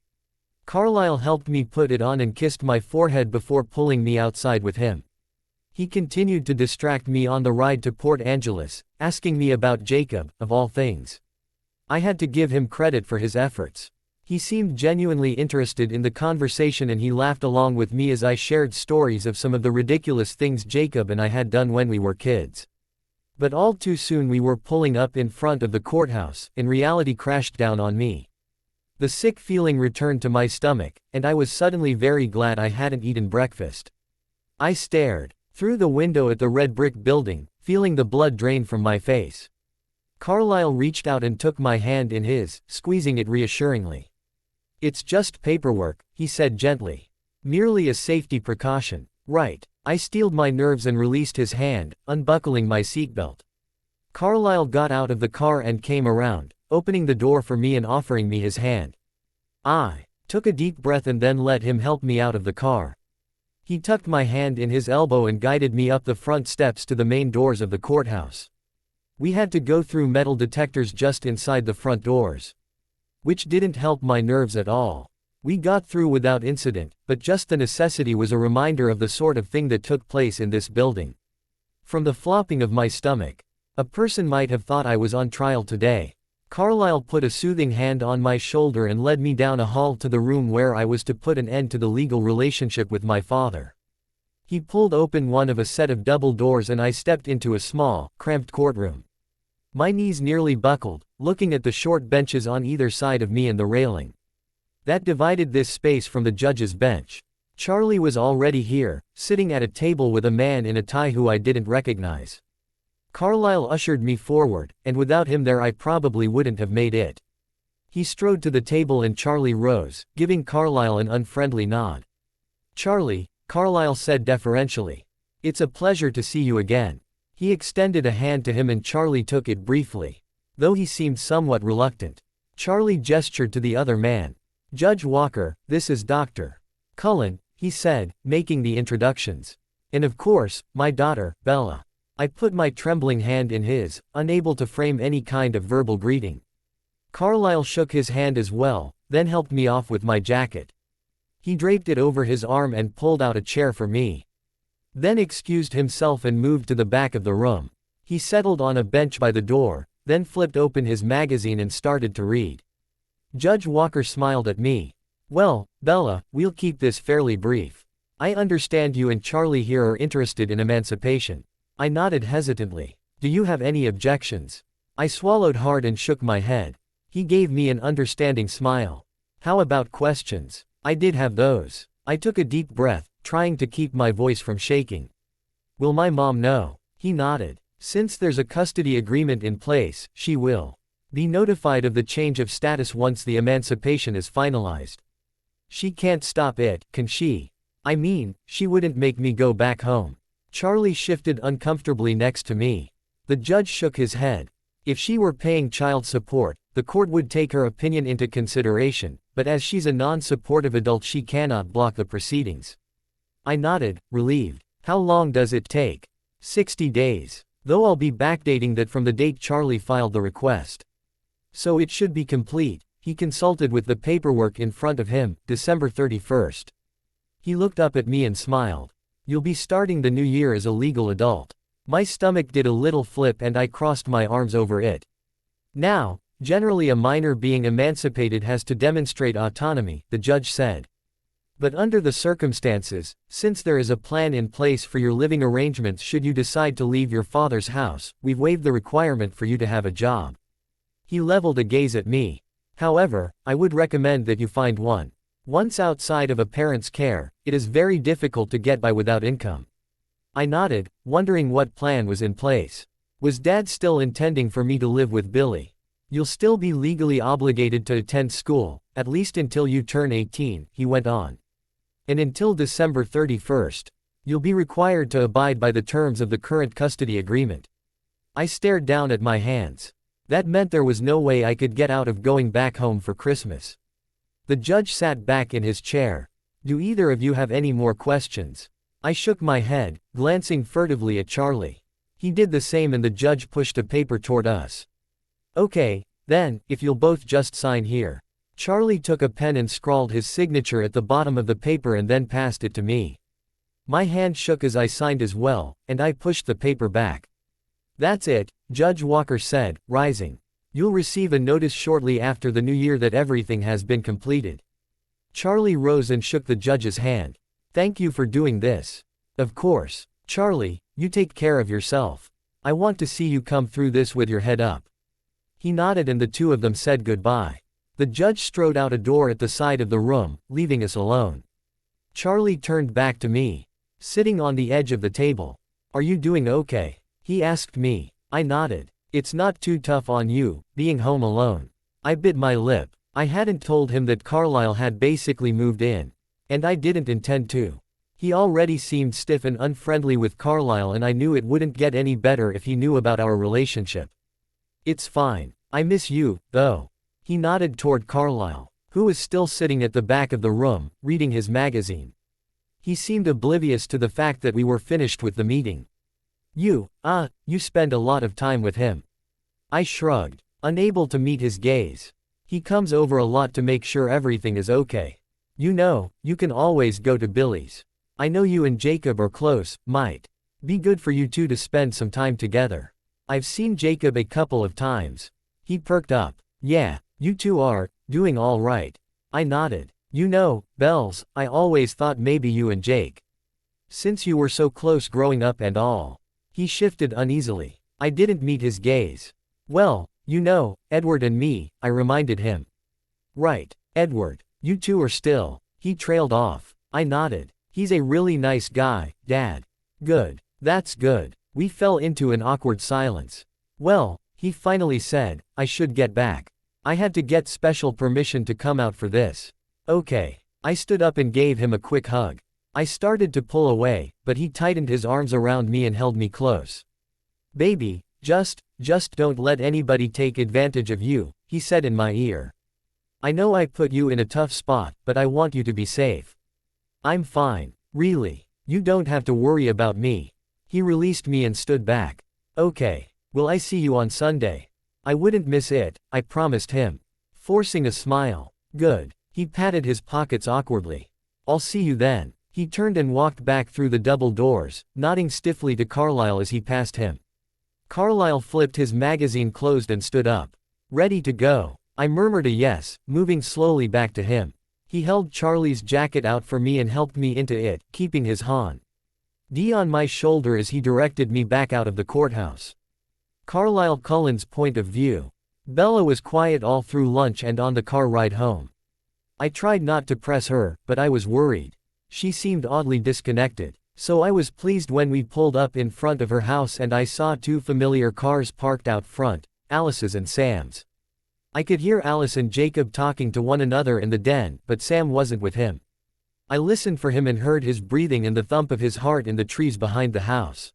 Carlisle helped me put it on and kissed my forehead before pulling me outside with him. He continued to distract me on the ride to Port Angeles, asking me about Jacob, of all things. I had to give him credit for his efforts. He seemed genuinely interested in the conversation and he laughed along with me as I shared stories of some of the ridiculous things Jacob and I had done when we were kids. But all too soon we were pulling up in front of the courthouse, and reality crashed down on me. The sick feeling returned to my stomach, and I was suddenly very glad I hadn't eaten breakfast. I stared through the window at the red brick building, feeling the blood drain from my face. Carlisle reached out and took my hand in his, squeezing it reassuringly. It's just paperwork, he said gently. Merely a safety precaution. Right. I steeled my nerves and released his hand, unbuckling my seatbelt. Carlisle got out of the car and came around, opening the door for me and offering me his hand. I took a deep breath and then let him help me out of the car. He tucked my hand in his elbow and guided me up the front steps to the main doors of the courthouse. We had to go through metal detectors just inside the front doors, which didn't help my nerves at all. We got through without incident, but just the necessity was a reminder of the sort of thing that took place in this building. From the flopping of my stomach, a person might have thought I was on trial today. Carlisle put a soothing hand on my shoulder and led me down a hall to the room where I was to put an end to the legal relationship with my father. He pulled open one of a set of double doors and I stepped into a small, cramped courtroom. My knees nearly buckled, looking at the short benches on either side of me and the railing that divided this space from the judge's bench. Charlie was already here, sitting at a table with a man in a tie who I didn't recognize. Carlisle ushered me forward, and without him there I probably wouldn't have made it. He strode to the table and Charlie rose, giving Carlisle an unfriendly nod. Charlie, Carlisle said deferentially. It's a pleasure to see you again. He extended a hand to him and Charlie took it briefly, though he seemed somewhat reluctant. Charlie gestured to the other man. Judge Walker, this is Dr. Cullen, he said, making the introductions. And of course, my daughter, Bella. I put my trembling hand in his, unable to frame any kind of verbal greeting. Carlisle shook his hand as well, then helped me off with my jacket. He draped it over his arm and pulled out a chair for me. Then excused himself and moved to the back of the room. He settled on a bench by the door, then flipped open his magazine and started to read. Judge Walker smiled at me. Well, Bella, we'll keep this fairly brief. I understand you and Charlie here are interested in emancipation. I nodded hesitantly. Do you have any objections? I swallowed hard and shook my head. He gave me an understanding smile. How about questions? I did have those. I took a deep breath, trying to keep my voice from shaking. Will my mom know? He nodded. Since there's a custody agreement in place, she will be notified of the change of status once the emancipation is finalized. She can't stop it, can she? I mean, she wouldn't make me go back home. Charlie shifted uncomfortably next to me. The judge shook his head. If she were paying child support, the court would take her opinion into consideration, but as she's a non-supportive adult she cannot block the proceedings. I nodded, relieved. How long does it take? 60 days. Though I'll be backdating that from the date Charlie filed the request. So it should be complete. He consulted with the paperwork in front of him, December 31st. He looked up at me and smiled. You'll be starting the new year as a legal adult. My stomach did a little flip and I crossed my arms over it. Now, generally a minor being emancipated has to demonstrate autonomy, the judge said. But under the circumstances, since there is a plan in place for your living arrangements should you decide to leave your father's house, we've waived the requirement for you to have a job. He leveled a gaze at me. However, I would recommend that you find one. Once outside of a parent's care, it is very difficult to get by without income. I nodded, wondering what plan was in place. Was Dad still intending for me to live with Billy? You'll still be legally obligated to attend school, at least until you turn 18, he went on. And until December 31st. You'll be required to abide by the terms of the current custody agreement. I stared down at my hands. That meant there was no way I could get out of going back home for Christmas. The judge sat back in his chair. Do either of you have any more questions? I shook my head, glancing furtively at Charlie. He did the same and the judge pushed a paper toward us. Okay, then, if you'll both just sign here. Charlie took a pen and scrawled his signature at the bottom of the paper and then passed it to me. My hand shook as I signed as well, and I pushed the paper back. That's it, Judge Walker said, rising. You'll receive a notice shortly after the new year that everything has been completed. Charlie rose and shook the judge's hand. Thank you for doing this. Of course. Charlie, you take care of yourself. I want to see you come through this with your head up. He nodded and the two of them said goodbye. The judge strode out a door at the side of the room, leaving us alone. Charlie turned back to me. Sitting on the edge of the table. Are you doing okay? He asked me. I nodded. It's not too tough on you, being home alone. I bit my lip. I hadn't told him that Carlisle had basically moved in. And I didn't intend to. He already seemed stiff and unfriendly with Carlisle and I knew it wouldn't get any better if he knew about our relationship. It's fine. I miss you, though. He nodded toward Carlisle, who was still sitting at the back of the room, reading his magazine. He seemed oblivious to the fact that we were finished with the meeting. You spend a lot of time with him. I shrugged, unable to meet his gaze. He comes over a lot to make sure everything is okay. You know, you can always go to Billy's. I know you and Jacob are close, might be good for you two to spend some time together. I've seen Jacob a couple of times. He perked up. Yeah, you two are doing all right. I nodded. You know, Bells, I always thought maybe you and Jake. Since you were so close growing up and all. He shifted uneasily. I didn't meet his gaze. Well, you know, Edward and me, I reminded him. Right, Edward, you two are still. He trailed off. I nodded. He's a really nice guy, Dad. Good. That's good. We fell into an awkward silence. Well, he finally said, I should get back. I had to get special permission to come out for this. Okay. I stood up and gave him a quick hug. I started to pull away, but he tightened his arms around me and held me close. Baby, just don't let anybody take advantage of you, he said in my ear. I know I put you in a tough spot, but I want you to be safe. I'm fine. Really. You don't have to worry about me. He released me and stood back. Okay. Will I see you on Sunday? I wouldn't miss it, I promised him. Forcing a smile. Good. He patted his pockets awkwardly. I'll see you then. He turned and walked back through the double doors, nodding stiffly to Carlisle as he passed him. Carlisle flipped his magazine closed and stood up. Ready to go. I murmured a yes, moving slowly back to him. He held Charlie's jacket out for me and helped me into it, keeping his hand on my shoulder as he directed me back out of the courthouse. Carlisle Cullen's point of view. Bella was quiet all through lunch and on the car ride home. I tried not to press her, but I was worried. She seemed oddly disconnected. So I was pleased when we pulled up in front of her house and I saw two familiar cars parked out front, Alice's and Sam's. I could hear Alice and Jacob talking to one another in the den, but Sam wasn't with him. I listened for him and heard his breathing and the thump of his heart in the trees behind the house.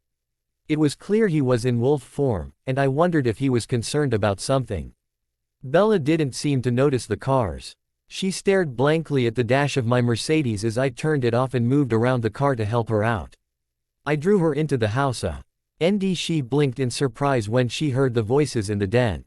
It was clear he was in wolf form, and I wondered if he was concerned about something. Bella didn't seem to notice the cars. She stared blankly at the dash of my Mercedes as I turned it off and moved around the car to help her out. I drew her into the house. She blinked in surprise when she heard the voices in the den.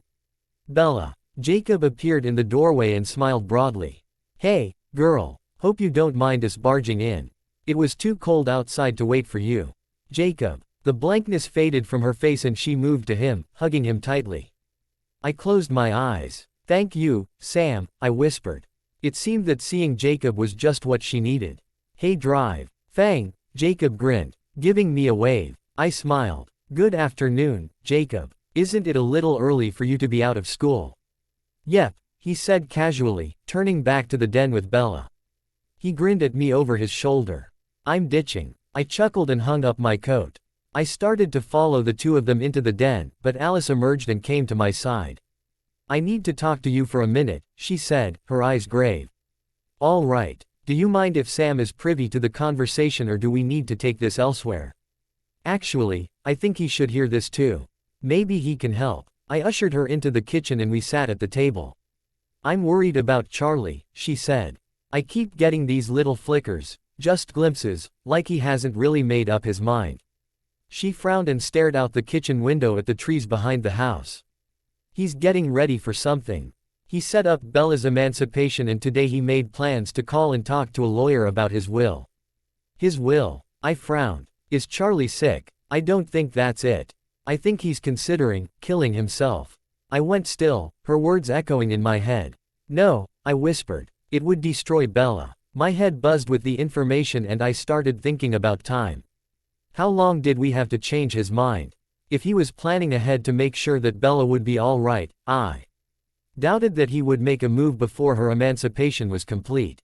Bella. Jacob appeared in the doorway and smiled broadly. Hey, girl. Hope you don't mind us barging in. It was too cold outside to wait for you. Jacob. The blankness faded from her face and she moved to him, hugging him tightly. I closed my eyes. Thank you, Sam, I whispered. It seemed that seeing Jacob was just what she needed. Hey, drive. Fang, Jacob grinned, giving me a wave. I smiled. Good afternoon, Jacob. Isn't it a little early for you to be out of school? Yep, he said casually, turning back to the den with Bella. He grinned at me over his shoulder. I'm ditching. I chuckled and hung up my coat. I started to follow the two of them into the den, but Alice emerged and came to my side. I need to talk to you for a minute, she said, her eyes grave. All right. Do you mind if Sam is privy to the conversation or do we need to take this elsewhere? Actually, I think he should hear this too. Maybe he can help. I ushered her into the kitchen and we sat at the table. I'm worried about Charlie, she said. I keep getting these little flickers, just glimpses, like he hasn't really made up his mind. She frowned and stared out the kitchen window at the trees behind the house. He's getting ready for something. He set up Bella's emancipation and today he made plans to call and talk to a lawyer about his will. His will? I frowned. Is Charlie sick? I don't think that's it. I think he's considering killing himself. I went still, her words echoing in my head. No, I whispered. It would destroy Bella. My head buzzed with the information and I started thinking about time. How long did we have to change his mind? If he was planning ahead to make sure that Bella would be all right, I doubted that he would make a move before her emancipation was complete.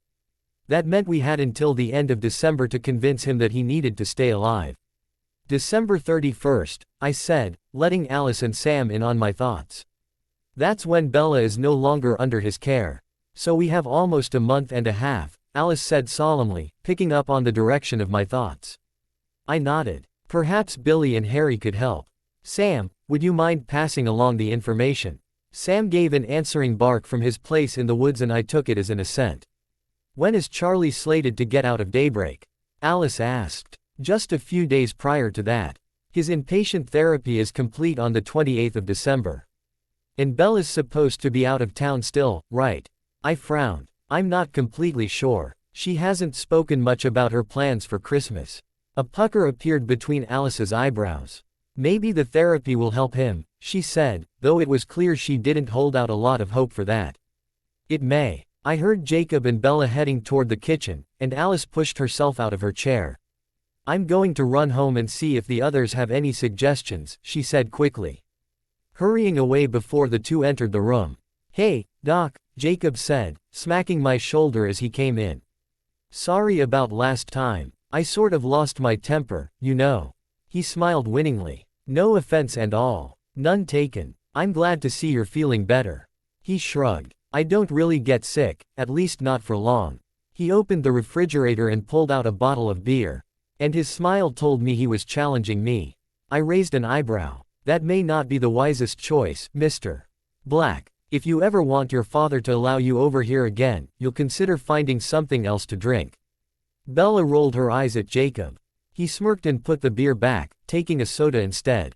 That meant we had until the end of December to convince him that he needed to stay alive. December 31st, I said, letting Alice and Sam in on my thoughts. That's when Bella is no longer under his care. So we have almost a month and a half, Alice said solemnly, picking up on the direction of my thoughts. I nodded. Perhaps Billy and Harry could help. Sam, would you mind passing along the information? Sam gave an answering bark from his place in the woods and I took it as an assent. When is Charlie slated to get out of daybreak? Alice asked. Just a few days prior to that. His inpatient therapy is complete on the 28th of December. And Bella's supposed to be out of town still, right? I frowned. I'm not completely sure. She hasn't spoken much about her plans for Christmas. A pucker appeared between Alice's eyebrows. Maybe the therapy will help him, she said, though it was clear she didn't hold out a lot of hope for that. It may. I heard Jacob and Bella heading toward the kitchen, and Alice pushed herself out of her chair. I'm going to run home and see if the others have any suggestions, she said quickly. Hurrying away before the two entered the room. Hey, Doc, Jacob said, smacking my shoulder as he came in. Sorry about last time. I sort of lost my temper, you know. He smiled winningly. No offense and all. None taken. I'm glad to see you're feeling better. He shrugged. I don't really get sick, at least not for long. He opened the refrigerator and pulled out a bottle of beer. And his smile told me he was challenging me. I raised an eyebrow. That may not be the wisest choice, Mr. Black. If you ever want your father to allow you over here again, you'll consider finding something else to drink. Bella rolled her eyes at Jacob. He smirked and put the beer back, taking a soda instead.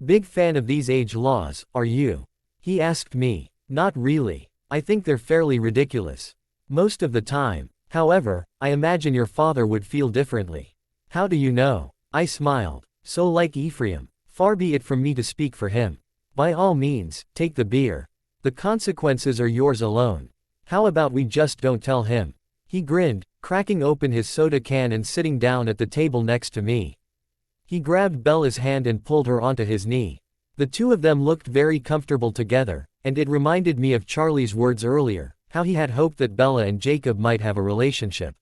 Big fan of these age laws, are you? He asked me. Not really. I think they're fairly ridiculous. Most of the time. However, I imagine your father would feel differently. How do you know? I smiled. So like Ephraim. Far be it from me to speak for him. By all means, take the beer. The consequences are yours alone. How about we just don't tell him? He grinned, cracking open his soda can and sitting down at the table next to me. He grabbed Bella's hand and pulled her onto his knee. The two of them looked very comfortable together, and it reminded me of Charlie's words earlier, how he had hoped that Bella and Jacob might have a relationship.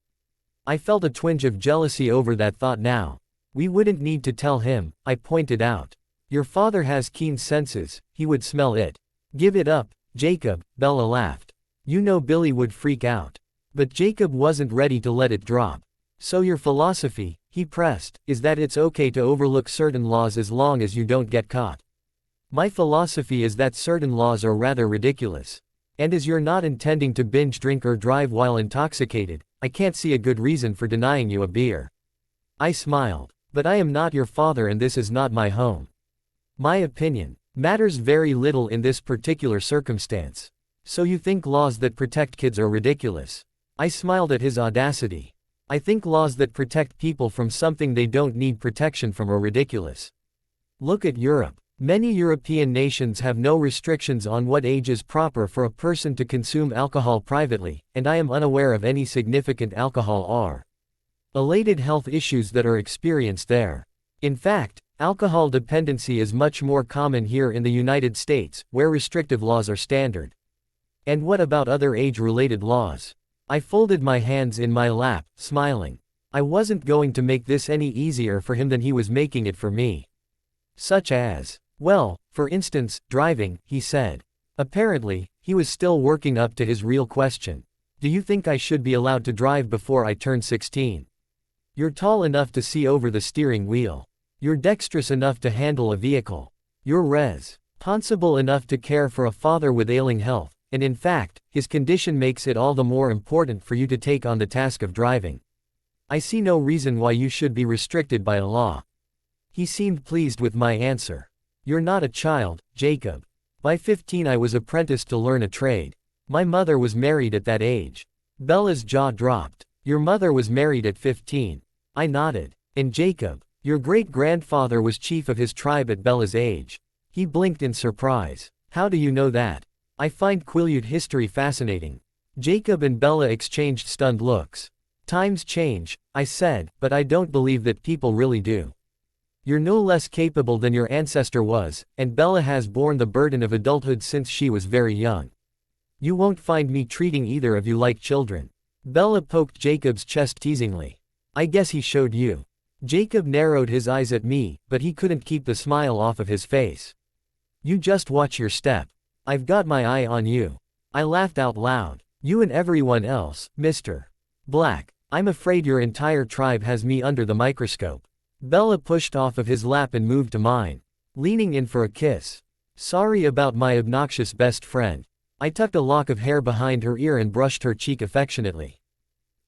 I felt a twinge of jealousy over that thought now. We wouldn't need to tell him, I pointed out. Your father has keen senses, he would smell it. Give it up, Jacob, Bella laughed. You know Billy would freak out. But Jacob wasn't ready to let it drop. So your philosophy, he pressed, is that it's okay to overlook certain laws as long as you don't get caught. My philosophy is that certain laws are rather ridiculous. And as you're not intending to binge drink or drive while intoxicated, I can't see a good reason for denying you a beer. I smiled. But I am not your father and this is not my home. My opinion matters very little in this particular circumstance. So you think laws that protect kids are ridiculous? I smiled at his audacity. I think laws that protect people from something they don't need protection from are ridiculous. Look at Europe. Many European nations have no restrictions on what age is proper for a person to consume alcohol privately, and I am unaware of any significant alcohol or related health issues that are experienced there. In fact, alcohol dependency is much more common here in the United States, where restrictive laws are standard. And what about other age-related laws? I folded my hands in my lap, smiling. I wasn't going to make this any easier for him than he was making it for me. Such as, well, for instance, driving, he said. Apparently, he was still working up to his real question. Do you think I should be allowed to drive before I turn 16? You're tall enough to see over the steering wheel. You're dexterous enough to handle a vehicle. You're responsible enough to care for a father with ailing health, and in fact, his condition makes it all the more important for you to take on the task of driving. I see no reason why you should be restricted by a law. He seemed pleased with my answer. You're not a child, Jacob. By 15 I was apprenticed to learn a trade. My mother was married at that age. Bella's jaw dropped. Your mother was married at 15. I nodded. And Jacob, your great-grandfather was chief of his tribe at Bella's age. He blinked in surprise. How do you know that? I find Quileute history fascinating. Jacob and Bella exchanged stunned looks. Times change, I said, but I don't believe that people really do. You're no less capable than your ancestor was, and Bella has borne the burden of adulthood since she was very young. You won't find me treating either of you like children. Bella poked Jacob's chest teasingly. I guess he showed you. Jacob narrowed his eyes at me, but he couldn't keep the smile off of his face. You just watch your step. I've got my eye on you. I laughed out loud. You and everyone else, Mr. Black. I'm afraid your entire tribe has me under the microscope. Bella pushed off of his lap and moved to mine, leaning in for a kiss. Sorry about my obnoxious best friend. I tucked a lock of hair behind her ear and brushed her cheek affectionately.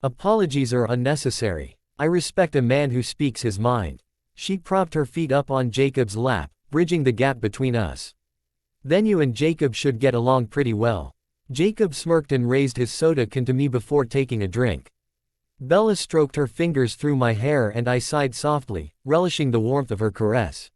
Apologies are unnecessary. I respect a man who speaks his mind. She propped her feet up on Jacob's lap, bridging the gap between us. Then you and Jacob should get along pretty well. Jacob smirked and raised his soda can to me before taking a drink. Bella stroked her fingers through my hair and I sighed softly, relishing the warmth of her caress.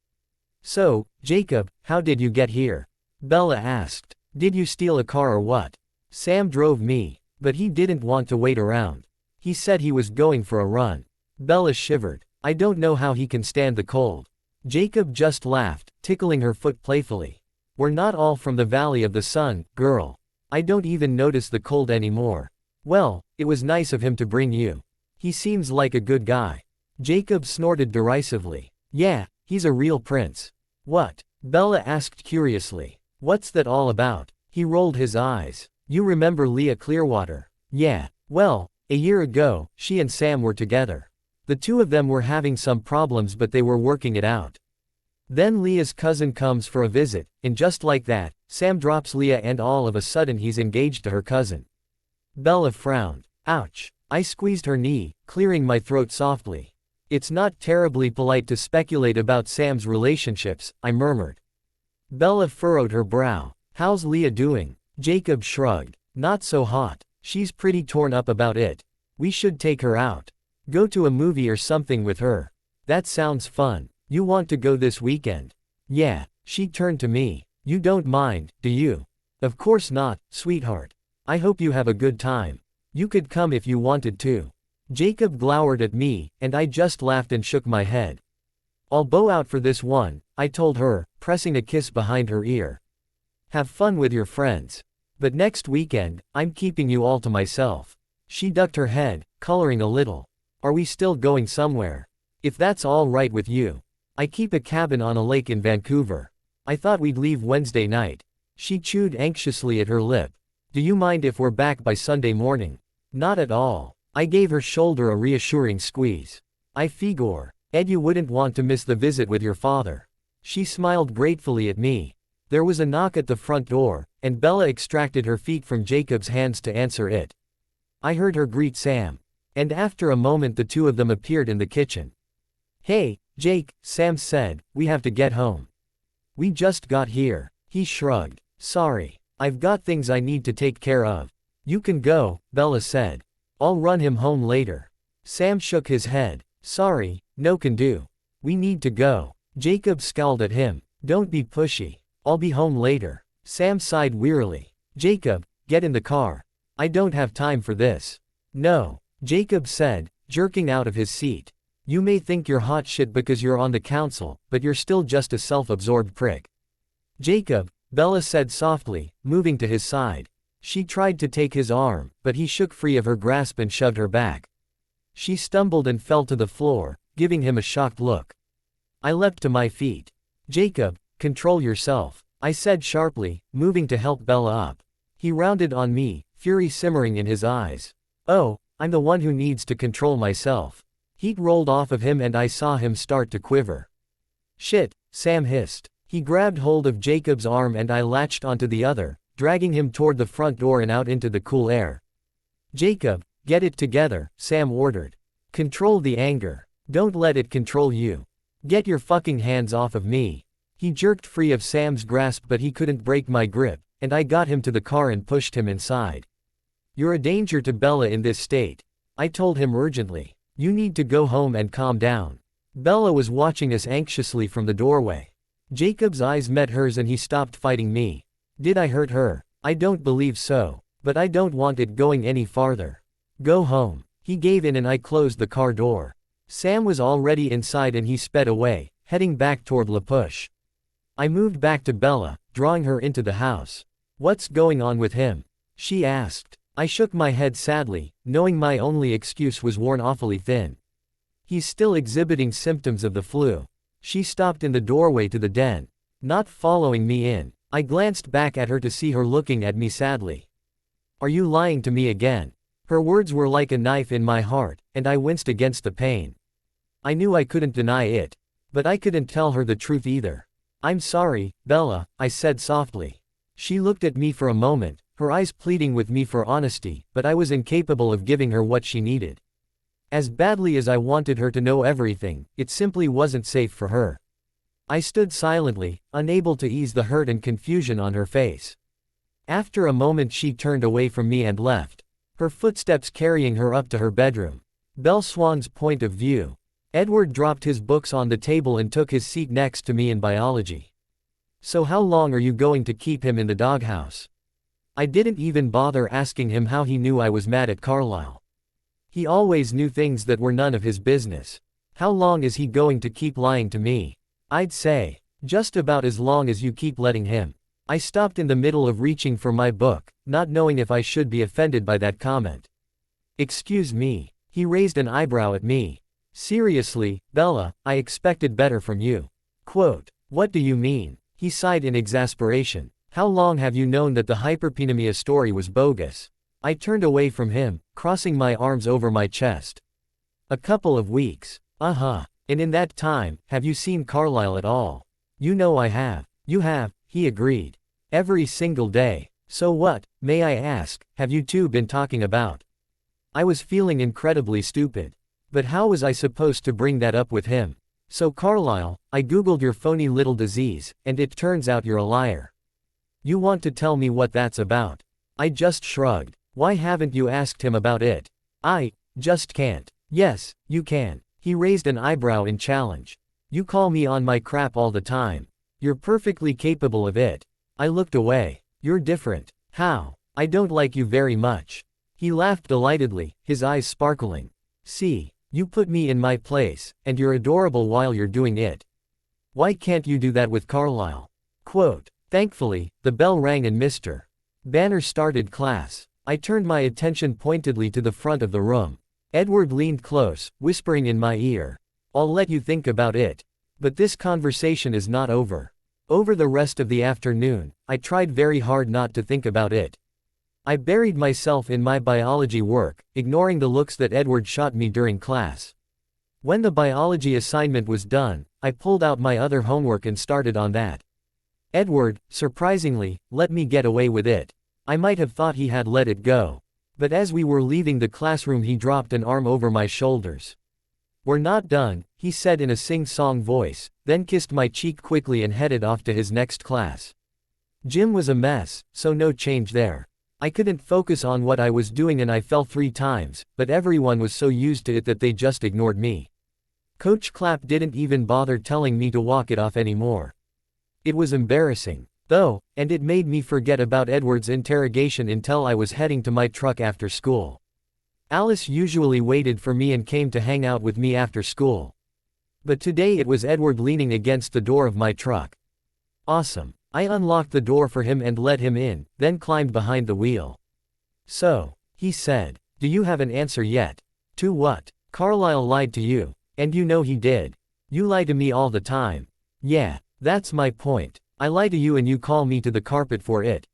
So, Jacob, how did you get here? Bella asked. Did you steal a car or what? Sam drove me, but he didn't want to wait around. He said he was going for a run. Bella shivered. I don't know how he can stand the cold. Jacob just laughed, tickling her foot playfully. We're not all from the Valley of the Sun, girl. I don't even notice the cold anymore. Well, it was nice of him to bring you. He seems like a good guy. Jacob snorted derisively. Yeah, he's a real prince. What? Bella asked curiously. What's that all about? He rolled his eyes. You remember Leah Clearwater? Yeah. Well, a year ago, she and Sam were together. The two of them were having some problems but they were working it out. Then Leah's cousin comes for a visit, and just like that, Sam drops Leah and all of a sudden he's engaged to her cousin. Bella frowned. Ouch. I squeezed her knee, clearing my throat softly. It's not terribly polite to speculate about Sam's relationships, I murmured. Bella furrowed her brow. How's Leah doing? Jacob shrugged. Not so hot. She's pretty torn up about it. We should take her out. Go to a movie or something with her. That sounds fun. You want to go this weekend? Yeah. She turned to me. You don't mind, do you? Of course not, sweetheart. I hope you have a good time. You could come if you wanted to. Jacob glowered at me, and I just laughed and shook my head. I'll bow out for this one, I told her, pressing a kiss behind her ear. Have fun with your friends. But next weekend, I'm keeping you all to myself. She ducked her head, coloring a little. Are we still going somewhere? If that's all right with you. I keep a cabin on a lake in Vancouver. I thought we'd leave Wednesday night. She chewed anxiously at her lip. Do you mind if we're back by Sunday morning? Not at all. I gave her shoulder a reassuring squeeze. I figure, Ed, you wouldn't want to miss the visit with your father. She smiled gratefully at me. There was a knock at the front door, and Bella extracted her feet from Jacob's hands to answer it. I heard her greet Sam. And after a moment the two of them appeared in the kitchen. Hey, Jake, Sam said, we have to get home. We just got here. He shrugged. Sorry. I've got things I need to take care of. You can go, Bella said. I'll run him home later. Sam shook his head. Sorry, no can do. We need to go. Jacob scowled at him. Don't be pushy. I'll be home later. Sam sighed wearily. Jacob, get in the car. I don't have time for this. No, Jacob said, jerking out of his seat. You may think you're hot shit because you're on the council, but you're still just a self-absorbed prick. Jacob, Bella said softly, moving to his side. She tried to take his arm, but he shook free of her grasp and shoved her back. She stumbled and fell to the floor, giving him a shocked look. I leapt to my feet. Jacob, control yourself, I said sharply, moving to help Bella up. He rounded on me, fury simmering in his eyes. Oh, I'm the one who needs to control myself. Heat rolled off of him and I saw him start to quiver. Shit, Sam hissed. He grabbed hold of Jacob's arm and I latched onto the other, dragging him toward the front door and out into the cool air. Jacob, get it together, Sam ordered. Control the anger. Don't let it control you. Get your fucking hands off of me. He jerked free of Sam's grasp but he couldn't break my grip, and I got him to the car and pushed him inside. You're a danger to Bella in this state. I told him urgently. You need to go home and calm down. Bella was watching us anxiously from the doorway. Jacob's eyes met hers and he stopped fighting me. Did I hurt her? I don't believe so, but I don't want it going any farther. Go home. He gave in and I closed the car door. Sam was already inside and he sped away, heading back toward La Push. I moved back to Bella, drawing her into the house. What's going on with him? She asked. I shook my head sadly, knowing my only excuse was worn awfully thin. He's still exhibiting symptoms of the flu. She stopped in the doorway to the den. Not following me in, I glanced back at her to see her looking at me sadly. Are you lying to me again? Her words were like a knife in my heart, and I winced against the pain. I knew I couldn't deny it. But I couldn't tell her the truth either. I'm sorry, Bella, I said softly. She looked at me for a moment, her eyes pleading with me for honesty, but I was incapable of giving her what she needed. As badly as I wanted her to know everything, it simply wasn't safe for her. I stood silently, unable to ease the hurt and confusion on her face. After a moment she turned away from me and left, her footsteps carrying her up to her bedroom. Belle Swan's point of view. Edward dropped his books on the table and took his seat next to me in biology. So how long are you going to keep him in the doghouse? I didn't even bother asking him how he knew I was mad at Carlisle. He always knew things that were none of his business. How long is he going to keep lying to me? I'd say, just about as long as you keep letting him. I stopped in the middle of reaching for my book, not knowing if I should be offended by that comment. Excuse me. He raised an eyebrow at me. Seriously, Bella, I expected better from you. Quote, what do you mean? He sighed in exasperation. How long have you known that the hyperpenemia story was bogus? I turned away from him, crossing my arms over my chest. A couple of weeks. Uh-huh. And in that time, have you seen Carlisle at all? You know I have. You have, he agreed. Every single day. So what, may I ask, have you two been talking about? I was feeling incredibly stupid. But how was I supposed to bring that up with him? So Carlisle, I googled your phony little disease, and it turns out you're a liar. You want to tell me what that's about? I just shrugged. Why haven't you asked him about it? I just can't. Yes, you can. He raised an eyebrow in challenge. You call me on my crap all the time. You're perfectly capable of it. I looked away. You're different. How? I don't like you very much. He laughed delightedly, his eyes sparkling. See, you put me in my place, and you're adorable while you're doing it. Why can't you do that with Carlisle? Quote. Thankfully, the bell rang and Mr. Banner started class. I turned my attention pointedly to the front of the room. Edward leaned close, whispering in my ear. I'll let you think about it. But this conversation is not over. Over the rest of the afternoon, I tried very hard not to think about it. I buried myself in my biology work, ignoring the looks that Edward shot me during class. When the biology assignment was done, I pulled out my other homework and started on that. Edward, surprisingly, let me get away with it. I might have thought he had let it go. But as we were leaving the classroom he dropped an arm over my shoulders. We're not done, he said in a sing-song voice, then kissed my cheek quickly and headed off to his next class. Gym was a mess, so no change there. I couldn't focus on what I was doing and I fell 3 times, but everyone was so used to it that they just ignored me. Coach Clapp didn't even bother telling me to walk it off anymore. It was embarrassing, though, and it made me forget about Edward's interrogation until I was heading to my truck after school. Alice usually waited for me and came to hang out with me after school. But today it was Edward leaning against the door of my truck. Awesome. I unlocked the door for him and let him in, then climbed behind the wheel. So, he said, do you have an answer yet? To what? Carlisle lied to you. And you know he did. You lie to me all the time. Yeah, that's my point. I lie to you and you call me to the carpet for it.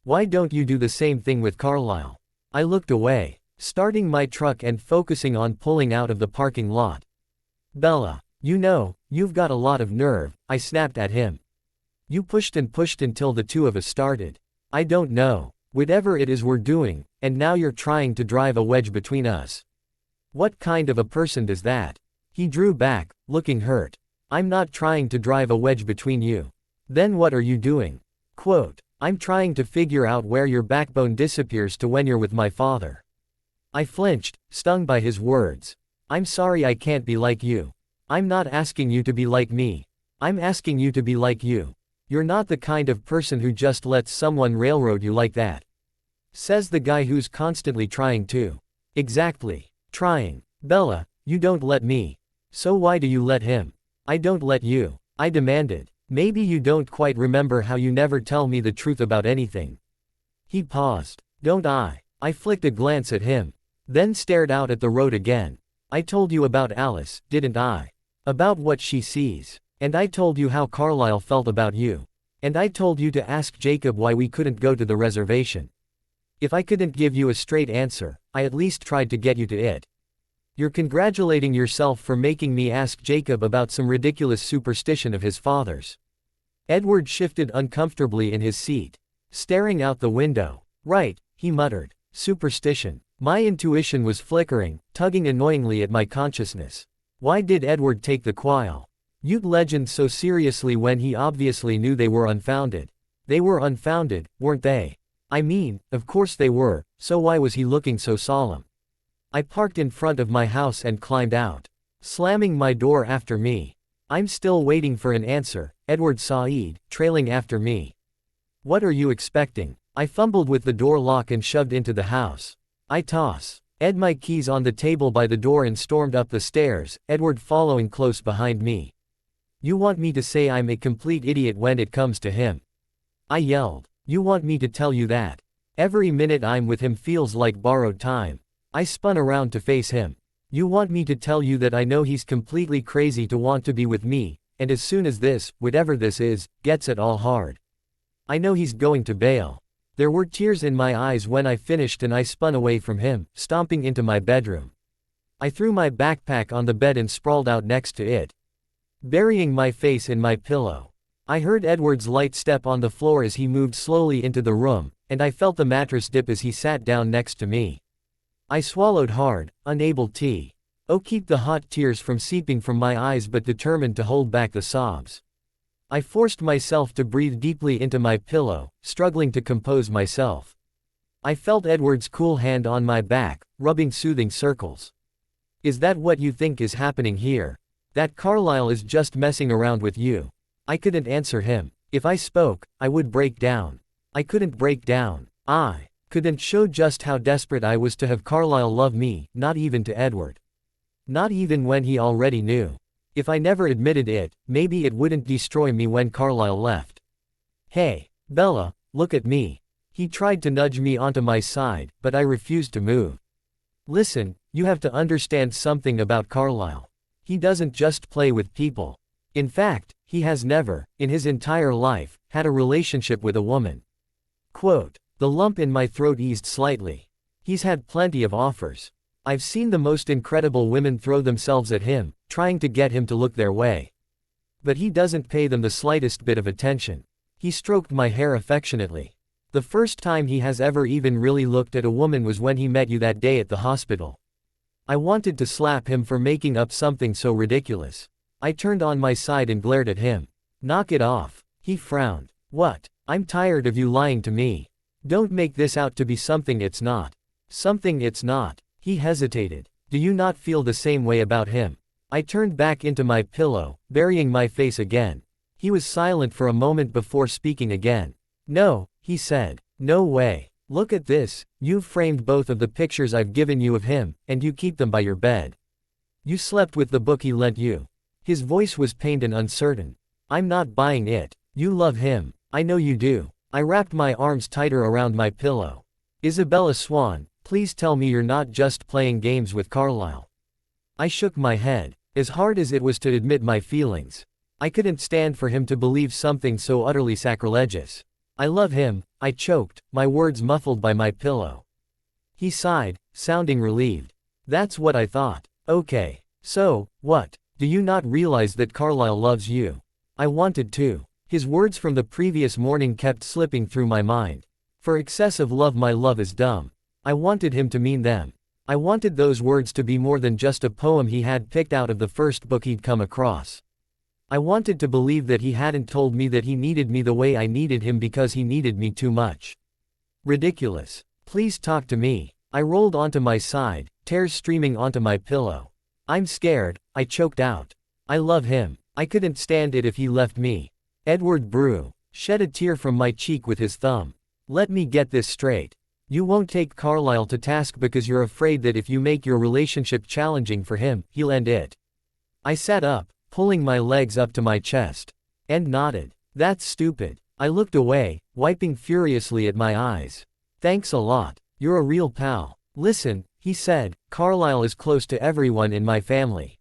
Why don't you do the same thing with Carlisle? I looked away, starting my truck and focusing on pulling out of the parking lot. Bella, you know, you've got a lot of nerve, I snapped at him. You pushed and pushed until the two of us started. I don't know, whatever it is we're doing, and now you're trying to drive a wedge between us. What kind of a person does that? He drew back, looking hurt. I'm not trying to drive a wedge between you. Then what are you doing? Quote, I'm trying to figure out where your backbone disappears to when you're with my father. I flinched, stung by his words. I'm sorry I can't be like you. I'm not asking you to be like me. I'm asking you to be like you. You're not the kind of person who just lets someone railroad you like that. Says the guy who's constantly trying to. Exactly. Trying. Bella, you don't let me. So why do you let him? I don't let you. I demanded. Maybe you don't quite remember how you never tell me the truth about anything. He paused. Don't I? I flicked a glance at him. Then stared out at the road again. I told you about Alice, didn't I? About what she sees. And I told you how Carlisle felt about you. And I told you to ask Jacob why we couldn't go to the reservation. If I couldn't give you a straight answer, I at least tried to get you to it. You're congratulating yourself for making me ask Jacob about some ridiculous superstition of his father's. Edward shifted uncomfortably in his seat, staring out the window. Right, he muttered. Superstition. My intuition was flickering, tugging annoyingly at my consciousness. Why did Edward take the Ute legends so seriously when he obviously knew they were unfounded? They were unfounded, weren't they? I mean, of course they were, so why was he looking so solemn? I parked in front of my house and climbed out, slamming my door after me. I'm still waiting for an answer, Edward Said, trailing after me. What are you expecting? I fumbled with the door lock and shoved into the house. I toss Ed my keys on the table by the door and stormed up the stairs, Edward following close behind me. You want me to say I'm a complete idiot when it comes to him? I yelled. You want me to tell you that? Every minute I'm with him feels like borrowed time. I spun around to face him. You want me to tell you that I know he's completely crazy to want to be with me, and as soon as this, whatever this is, gets it all hard. I know he's going to bail. There were tears in my eyes when I finished and I spun away from him, stomping into my bedroom. I threw my backpack on the bed and sprawled out next to it, burying my face in my pillow. I heard Edward's light step on the floor as he moved slowly into the room, and I felt the mattress dip as he sat down next to me. I swallowed hard, unable to keep the hot tears from seeping from my eyes but determined to hold back the sobs. I forced myself to breathe deeply into my pillow, struggling to compose myself. I felt Edward's cool hand on my back, rubbing soothing circles. Is that what you think is happening here? That Carlisle is just messing around with you? I couldn't answer him. If I spoke, I would break down. I couldn't break down. couldn't show just how desperate I was to have Carlisle love me, not even to Edward. Not even when he already knew. If I never admitted it, maybe it wouldn't destroy me when Carlisle left. Hey, Bella, look at me. He tried to nudge me onto my side, but I refused to move. Listen, you have to understand something about Carlisle. He doesn't just play with people. In fact, he has never, in his entire life, had a relationship with a woman. Quote, the lump in my throat eased slightly. He's had plenty of offers. I've seen the most incredible women throw themselves at him, trying to get him to look their way. But he doesn't pay them the slightest bit of attention. He stroked my hair affectionately. The first time he has ever even really looked at a woman was when he met you that day at the hospital. I wanted to slap him for making up something so ridiculous. I turned on my side and glared at him. Knock it off. He frowned. What? I'm tired of you lying to me. Don't make this out to be something it's not. Something it's not. He hesitated. Do you not feel the same way about him? I turned back into my pillow, burying my face again. He was silent for a moment before speaking again. No, he said. No way. Look at this, you've framed both of the pictures I've given you of him, and you keep them by your bed. You slept with the book he lent you. His voice was pained and uncertain. I'm not buying it. You love him. I know you do. I wrapped my arms tighter around my pillow. Isabella Swan, please tell me you're not just playing games with Carlisle. I shook my head, as hard as it was to admit my feelings. I couldn't stand for him to believe something so utterly sacrilegious. I love him, I choked, my words muffled by my pillow. He sighed, sounding relieved. That's what I thought. Okay. So, what? Do you not realize that Carlisle loves you? I wanted to. His words from the previous morning kept slipping through my mind. For excessive love my love is dumb. I wanted him to mean them. I wanted those words to be more than just a poem he had picked out of the first book he'd come across. I wanted to believe that he hadn't told me that he needed me the way I needed him because he needed me too much. Ridiculous. Please talk to me. I rolled onto my side, tears streaming onto my pillow. I'm scared, I choked out. I love him. I couldn't stand it if he left me. Edward Brew shed a tear from my cheek with his thumb. Let me get this straight. You won't take Carlisle to task because you're afraid that if you make your relationship challenging for him, he'll end it. I sat up, pulling my legs up to my chest. And nodded. That's stupid. I looked away, wiping furiously at my eyes. Thanks a lot. You're a real pal. Listen, he said, Carlisle is close to everyone in my family.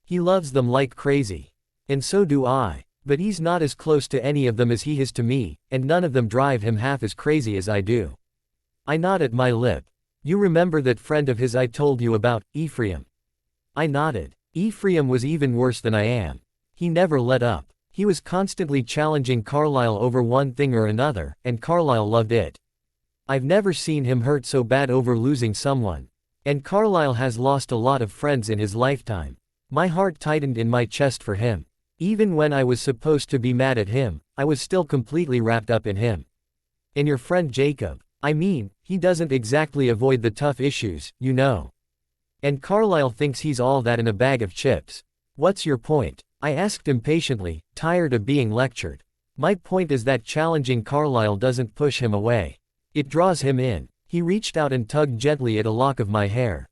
He loves them like crazy. And so do I. But he's not as close to any of them as he is to me, and none of them drive him half as crazy as I do. I nodded my lip. You remember that friend of his I told you about, Ephraim? I nodded. Ephraim was even worse than I am. He never let up. He was constantly challenging Carlisle over one thing or another, and Carlisle loved it. I've never seen him hurt so bad over losing someone. And Carlisle has lost a lot of friends in his lifetime. My heart tightened in my chest for him. Even when I was supposed to be mad at him, I was still completely wrapped up in him. And your friend Jacob, I mean, he doesn't exactly avoid the tough issues, you know. And Carlisle thinks he's all that in a bag of chips. What's your point? I asked impatiently, tired of being lectured. My point is that challenging Carlisle doesn't push him away. It draws him in. He reached out and tugged gently at a lock of my hair.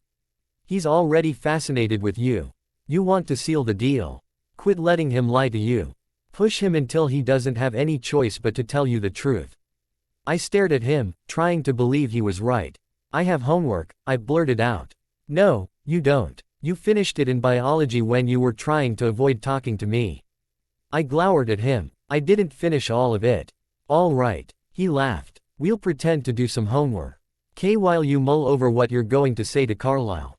He's already fascinated with you. You want to seal the deal. Quit letting him lie to you. Push him until he doesn't have any choice but to tell you the truth. I stared at him, trying to believe he was right. I have homework, I blurted out. No, you don't. You finished it in biology when you were trying to avoid talking to me. I glowered at him. I didn't finish all of it. All right. He laughed. We'll pretend to do some homework. While you mull over what you're going to say to Carlisle.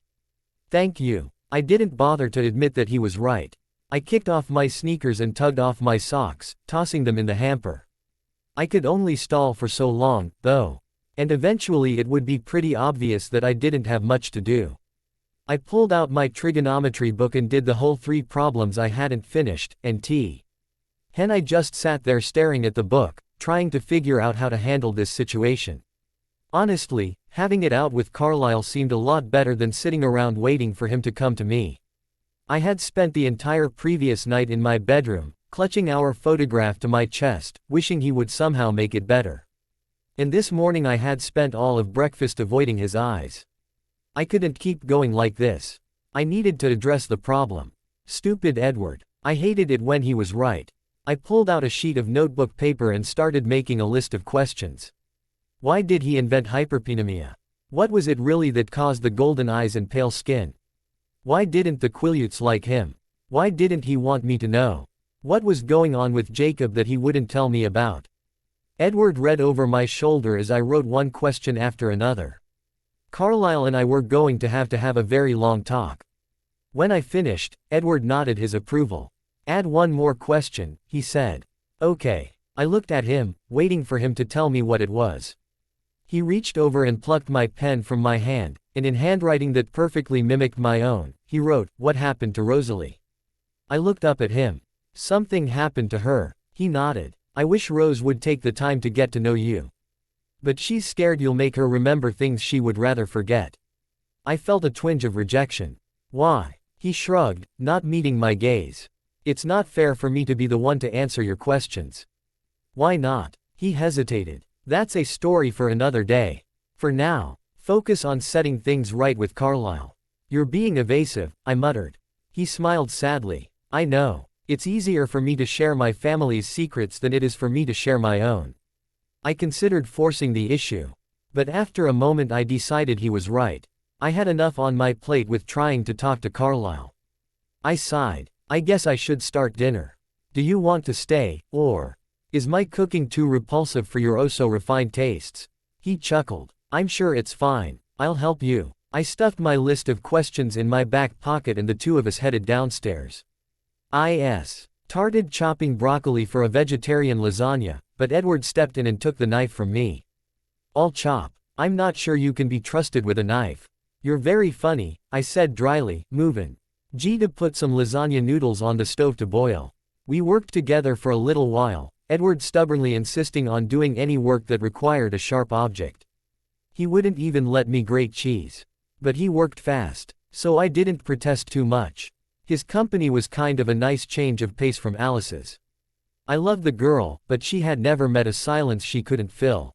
Thank you. I didn't bother to admit that he was right. I kicked off my sneakers and tugged off my socks, tossing them in the hamper. I could only stall for so long, though. And eventually it would be pretty obvious that I didn't have much to do. I pulled out my trigonometry book and did the whole 3 problems I hadn't finished, and I just sat there staring at the book, trying to figure out how to handle this situation. Honestly, having it out with Carlisle seemed a lot better than sitting around waiting for him to come to me. I had spent the entire previous night in my bedroom, clutching our photograph to my chest, wishing he would somehow make it better. And this morning I had spent all of breakfast avoiding his eyes. I couldn't keep going like this. I needed to address the problem. Stupid Edward. I hated it when he was right. I pulled out a sheet of notebook paper and started making a list of questions. Why did he invent hyperpenemia? What was it really that caused the golden eyes and pale skin? Why didn't the Quileutes like him? Why didn't he want me to know? What was going on with Jacob that he wouldn't tell me about? Edward read over my shoulder as I wrote one question after another. Carlisle and I were going to have a very long talk. When I finished, Edward nodded his approval. Add one more question, he said. Okay. I looked at him, waiting for him to tell me what it was. He reached over and plucked my pen from my hand, and in handwriting that perfectly mimicked my own, he wrote, "What happened to Rosalie?" I looked up at him. Something happened to her. He nodded. I wish Rose would take the time to get to know you. But she's scared you'll make her remember things she would rather forget. I felt a twinge of rejection. Why? He shrugged, not meeting my gaze. It's not fair for me to be the one to answer your questions. Why not? He hesitated. That's a story for another day. For now, focus on setting things right with Carlisle. You're being evasive, I muttered. He smiled sadly. I know. It's easier for me to share my family's secrets than it is for me to share my own. I considered forcing the issue. But after a moment I decided he was right. I had enough on my plate with trying to talk to Carlisle. I sighed. I guess I should start dinner. Do you want to stay, or is my cooking too repulsive for your oh-so-refined tastes? He chuckled. I'm sure it's fine. I'll help you. I stuffed my list of questions in my back pocket and the two of us headed downstairs. Started chopping broccoli for a vegetarian lasagna, but Edward stepped in and took the knife from me. I'll chop. I'm not sure you can be trusted with a knife. You're very funny, I said dryly, moving. To put some lasagna noodles on the stove to boil. We worked together for a little while, Edward stubbornly insisting on doing any work that required a sharp object. He wouldn't even let me grate cheese. But he worked fast, so I didn't protest too much. His company was kind of a nice change of pace from Alice's. I loved the girl, but she had never met a silence she couldn't fill.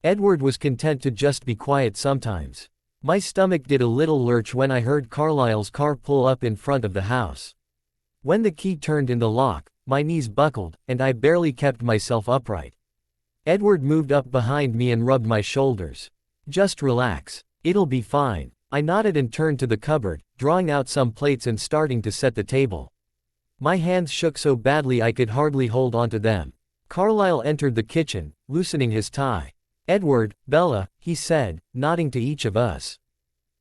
Edward was content to just be quiet sometimes. My stomach did a little lurch when I heard Carlisle's car pull up in front of the house. When the key turned in the lock, my knees buckled, and I barely kept myself upright. Edward moved up behind me and rubbed my shoulders. Just relax. It'll be fine. I nodded and turned to the cupboard, drawing out some plates and starting to set the table. My hands shook so badly I could hardly hold onto them. Carlisle entered the kitchen, loosening his tie. Edward, Bella, he said, nodding to each of us.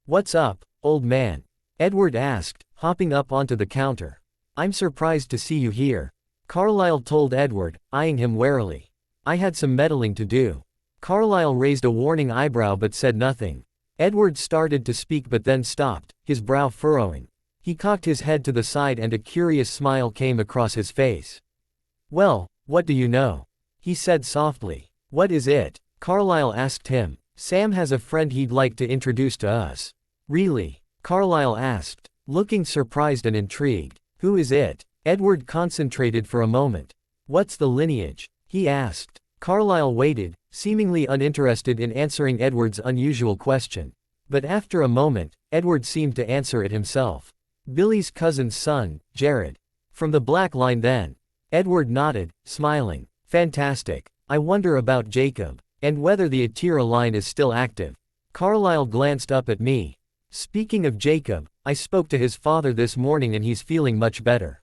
What's up, old man? Edward asked, hopping up onto the counter. I'm surprised to see you here. Carlisle told Edward, eyeing him warily. I had some meddling to do. Carlisle raised a warning eyebrow but said nothing. Edward started to speak but then stopped, his brow furrowing. He cocked his head to the side and a curious smile came across his face. Well, what do you know? He said softly. What is it? Carlisle asked him. Sam has a friend he'd like to introduce to us. Really? Carlisle asked, looking surprised and intrigued. Who is it? Edward concentrated for a moment. What's the lineage? He asked. Carlisle waited, seemingly uninterested in answering Edward's unusual question. But after a moment, Edward seemed to answer it himself. Billy's cousin's son, Jared. From the Black Line then. Edward nodded, smiling. Fantastic. I wonder about Jacob. And whether the Atira line is still active. Carlisle glanced up at me. Speaking of Jacob, I spoke to his father this morning and he's feeling much better.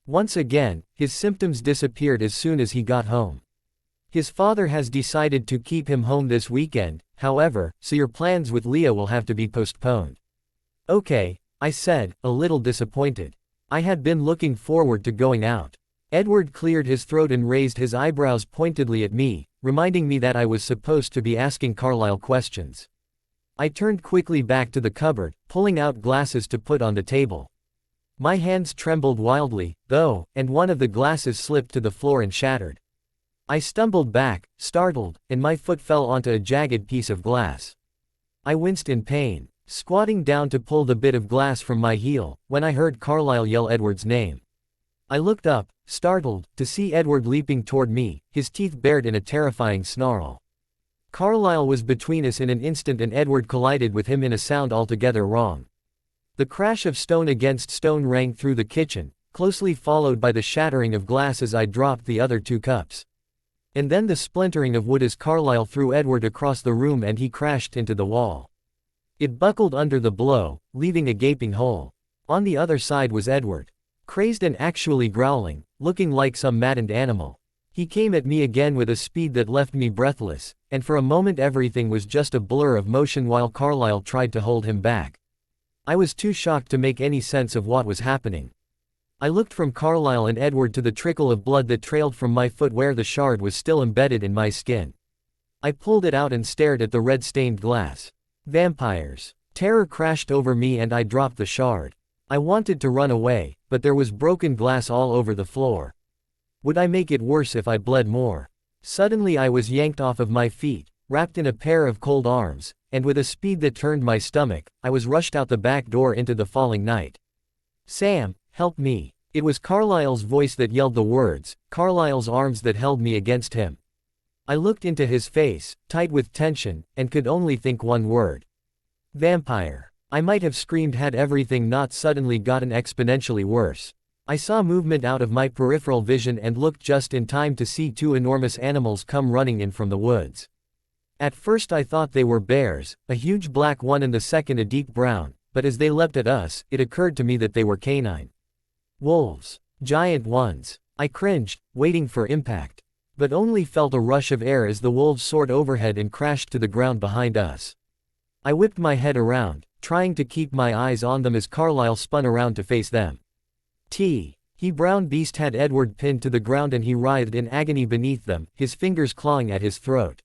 Once again, his symptoms disappeared as soon as he got home. His father has decided to keep him home this weekend, however, so your plans with Leah will have to be postponed. Okay, I said, a little disappointed. I had been looking forward to going out. Edward cleared his throat and raised his eyebrows pointedly at me, reminding me that I was supposed to be asking Carlisle questions. I turned quickly back to the cupboard, pulling out glasses to put on the table. My hands trembled wildly, though, and one of the glasses slipped to the floor and shattered. I stumbled back, startled, and my foot fell onto a jagged piece of glass. I winced in pain, squatting down to pull the bit of glass from my heel, when I heard Carlisle yell Edward's name. I looked up, startled, to see Edward leaping toward me, his teeth bared in a terrifying snarl. Carlisle was between us in an instant and Edward collided with him in a sound altogether wrong. The crash of stone against stone rang through the kitchen, closely followed by the shattering of glass as I dropped the other 2 cups. And then the splintering of wood as Carlisle threw Edward across the room and he crashed into the wall. It buckled under the blow, leaving a gaping hole. On the other side was Edward. Crazed and actually growling, looking like some maddened animal. He came at me again with a speed that left me breathless, and for a moment everything was just a blur of motion while Carlisle tried to hold him back. I was too shocked to make any sense of what was happening. I looked from Carlisle and Edward to the trickle of blood that trailed from my foot where the shard was still embedded in my skin. I pulled it out and stared at the red-stained glass. Vampires. Terror crashed over me and I dropped the shard. I wanted to run away, but there was broken glass all over the floor. Would I make it worse if I bled more? Suddenly I was yanked off of my feet, wrapped in a pair of cold arms, and with a speed that turned my stomach, I was rushed out the back door into the falling night. "Sam, help me." It was Carlisle's voice that yelled the words, Carlisle's arms that held me against him. I looked into his face, tight with tension, and could only think one word. Vampire. I might have screamed had everything not suddenly gotten exponentially worse. I saw movement out of my peripheral vision and looked just in time to see 2 enormous animals come running in from the woods. At first I thought they were bears, a huge black one and the second a deep brown, but as they leapt at us, it occurred to me that they were canine. Wolves. Giant ones. I cringed, waiting for impact. But only felt a rush of air as the wolves soared overhead and crashed to the ground behind us. I whipped my head around, trying to keep my eyes on them as Carlisle spun around to face them. He brown beast had Edward pinned to the ground and he writhed in agony beneath them, his fingers clawing at his throat.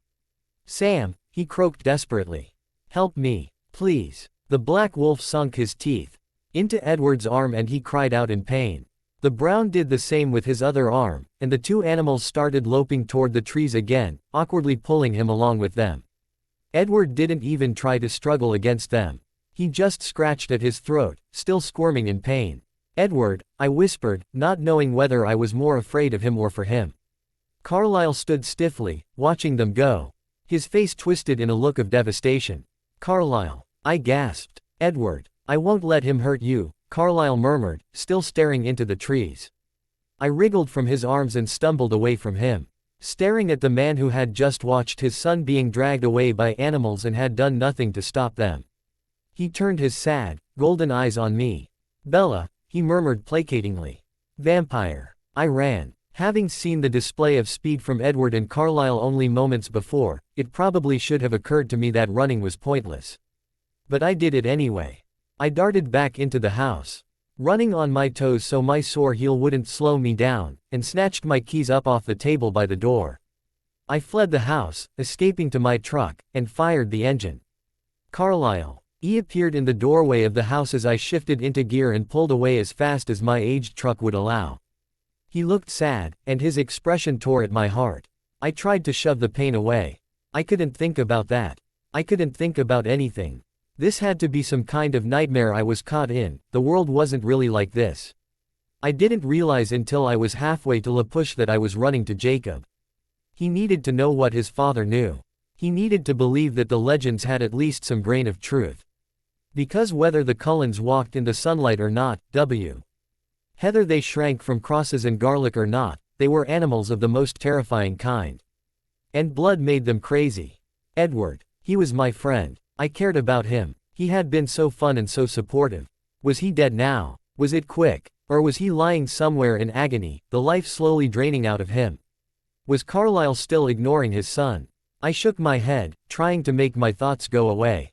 "Sam," he croaked desperately. "Help me, please." The black wolf sunk his teeth into Edward's arm and he cried out in pain. The brown did the same with his other arm, and the 2 animals started loping toward the trees again, awkwardly pulling him along with them. Edward didn't even try to struggle against them. He just scratched at his throat, still squirming in pain. "Edward," I whispered, not knowing whether I was more afraid of him or for him. Carlisle stood stiffly, watching them go. His face twisted in a look of devastation. "Carlisle," I gasped. "Edward, I won't let him hurt you," Carlisle murmured, still staring into the trees. I wriggled from his arms and stumbled away from him, staring at the man who had just watched his son being dragged away by animals and had done nothing to stop them. He turned his sad, golden eyes on me. "Bella," he murmured placatingly. "Vampire." I ran. Having seen the display of speed from Edward and Carlisle only moments before, it probably should have occurred to me that running was pointless. But I did it anyway. I darted back into the house, running on my toes so my sore heel wouldn't slow me down, and snatched my keys up off the table by the door. I fled the house, escaping to my truck, and fired the engine. Carlisle. He appeared in the doorway of the house as I shifted into gear and pulled away as fast as my aged truck would allow. He looked sad, and his expression tore at my heart. I tried to shove the pain away. I couldn't think about that. I couldn't think about anything. This had to be some kind of nightmare I was caught in. The world wasn't really like this. I didn't realize until I was halfway to La Push that I was running to Jacob. He needed to know what his father knew. He needed to believe that the legends had at least some grain of truth. Because whether the Cullens walked in the sunlight or not, whether they shrank from crosses and garlic or not, they were animals of the most terrifying kind. And blood made them crazy. Edward. He was my friend. I cared about him. He had been so fun and so supportive. Was he dead now? Was it quick? Or was he lying somewhere in agony, the life slowly draining out of him? Was Carlisle still ignoring his son? I shook my head, trying to make my thoughts go away.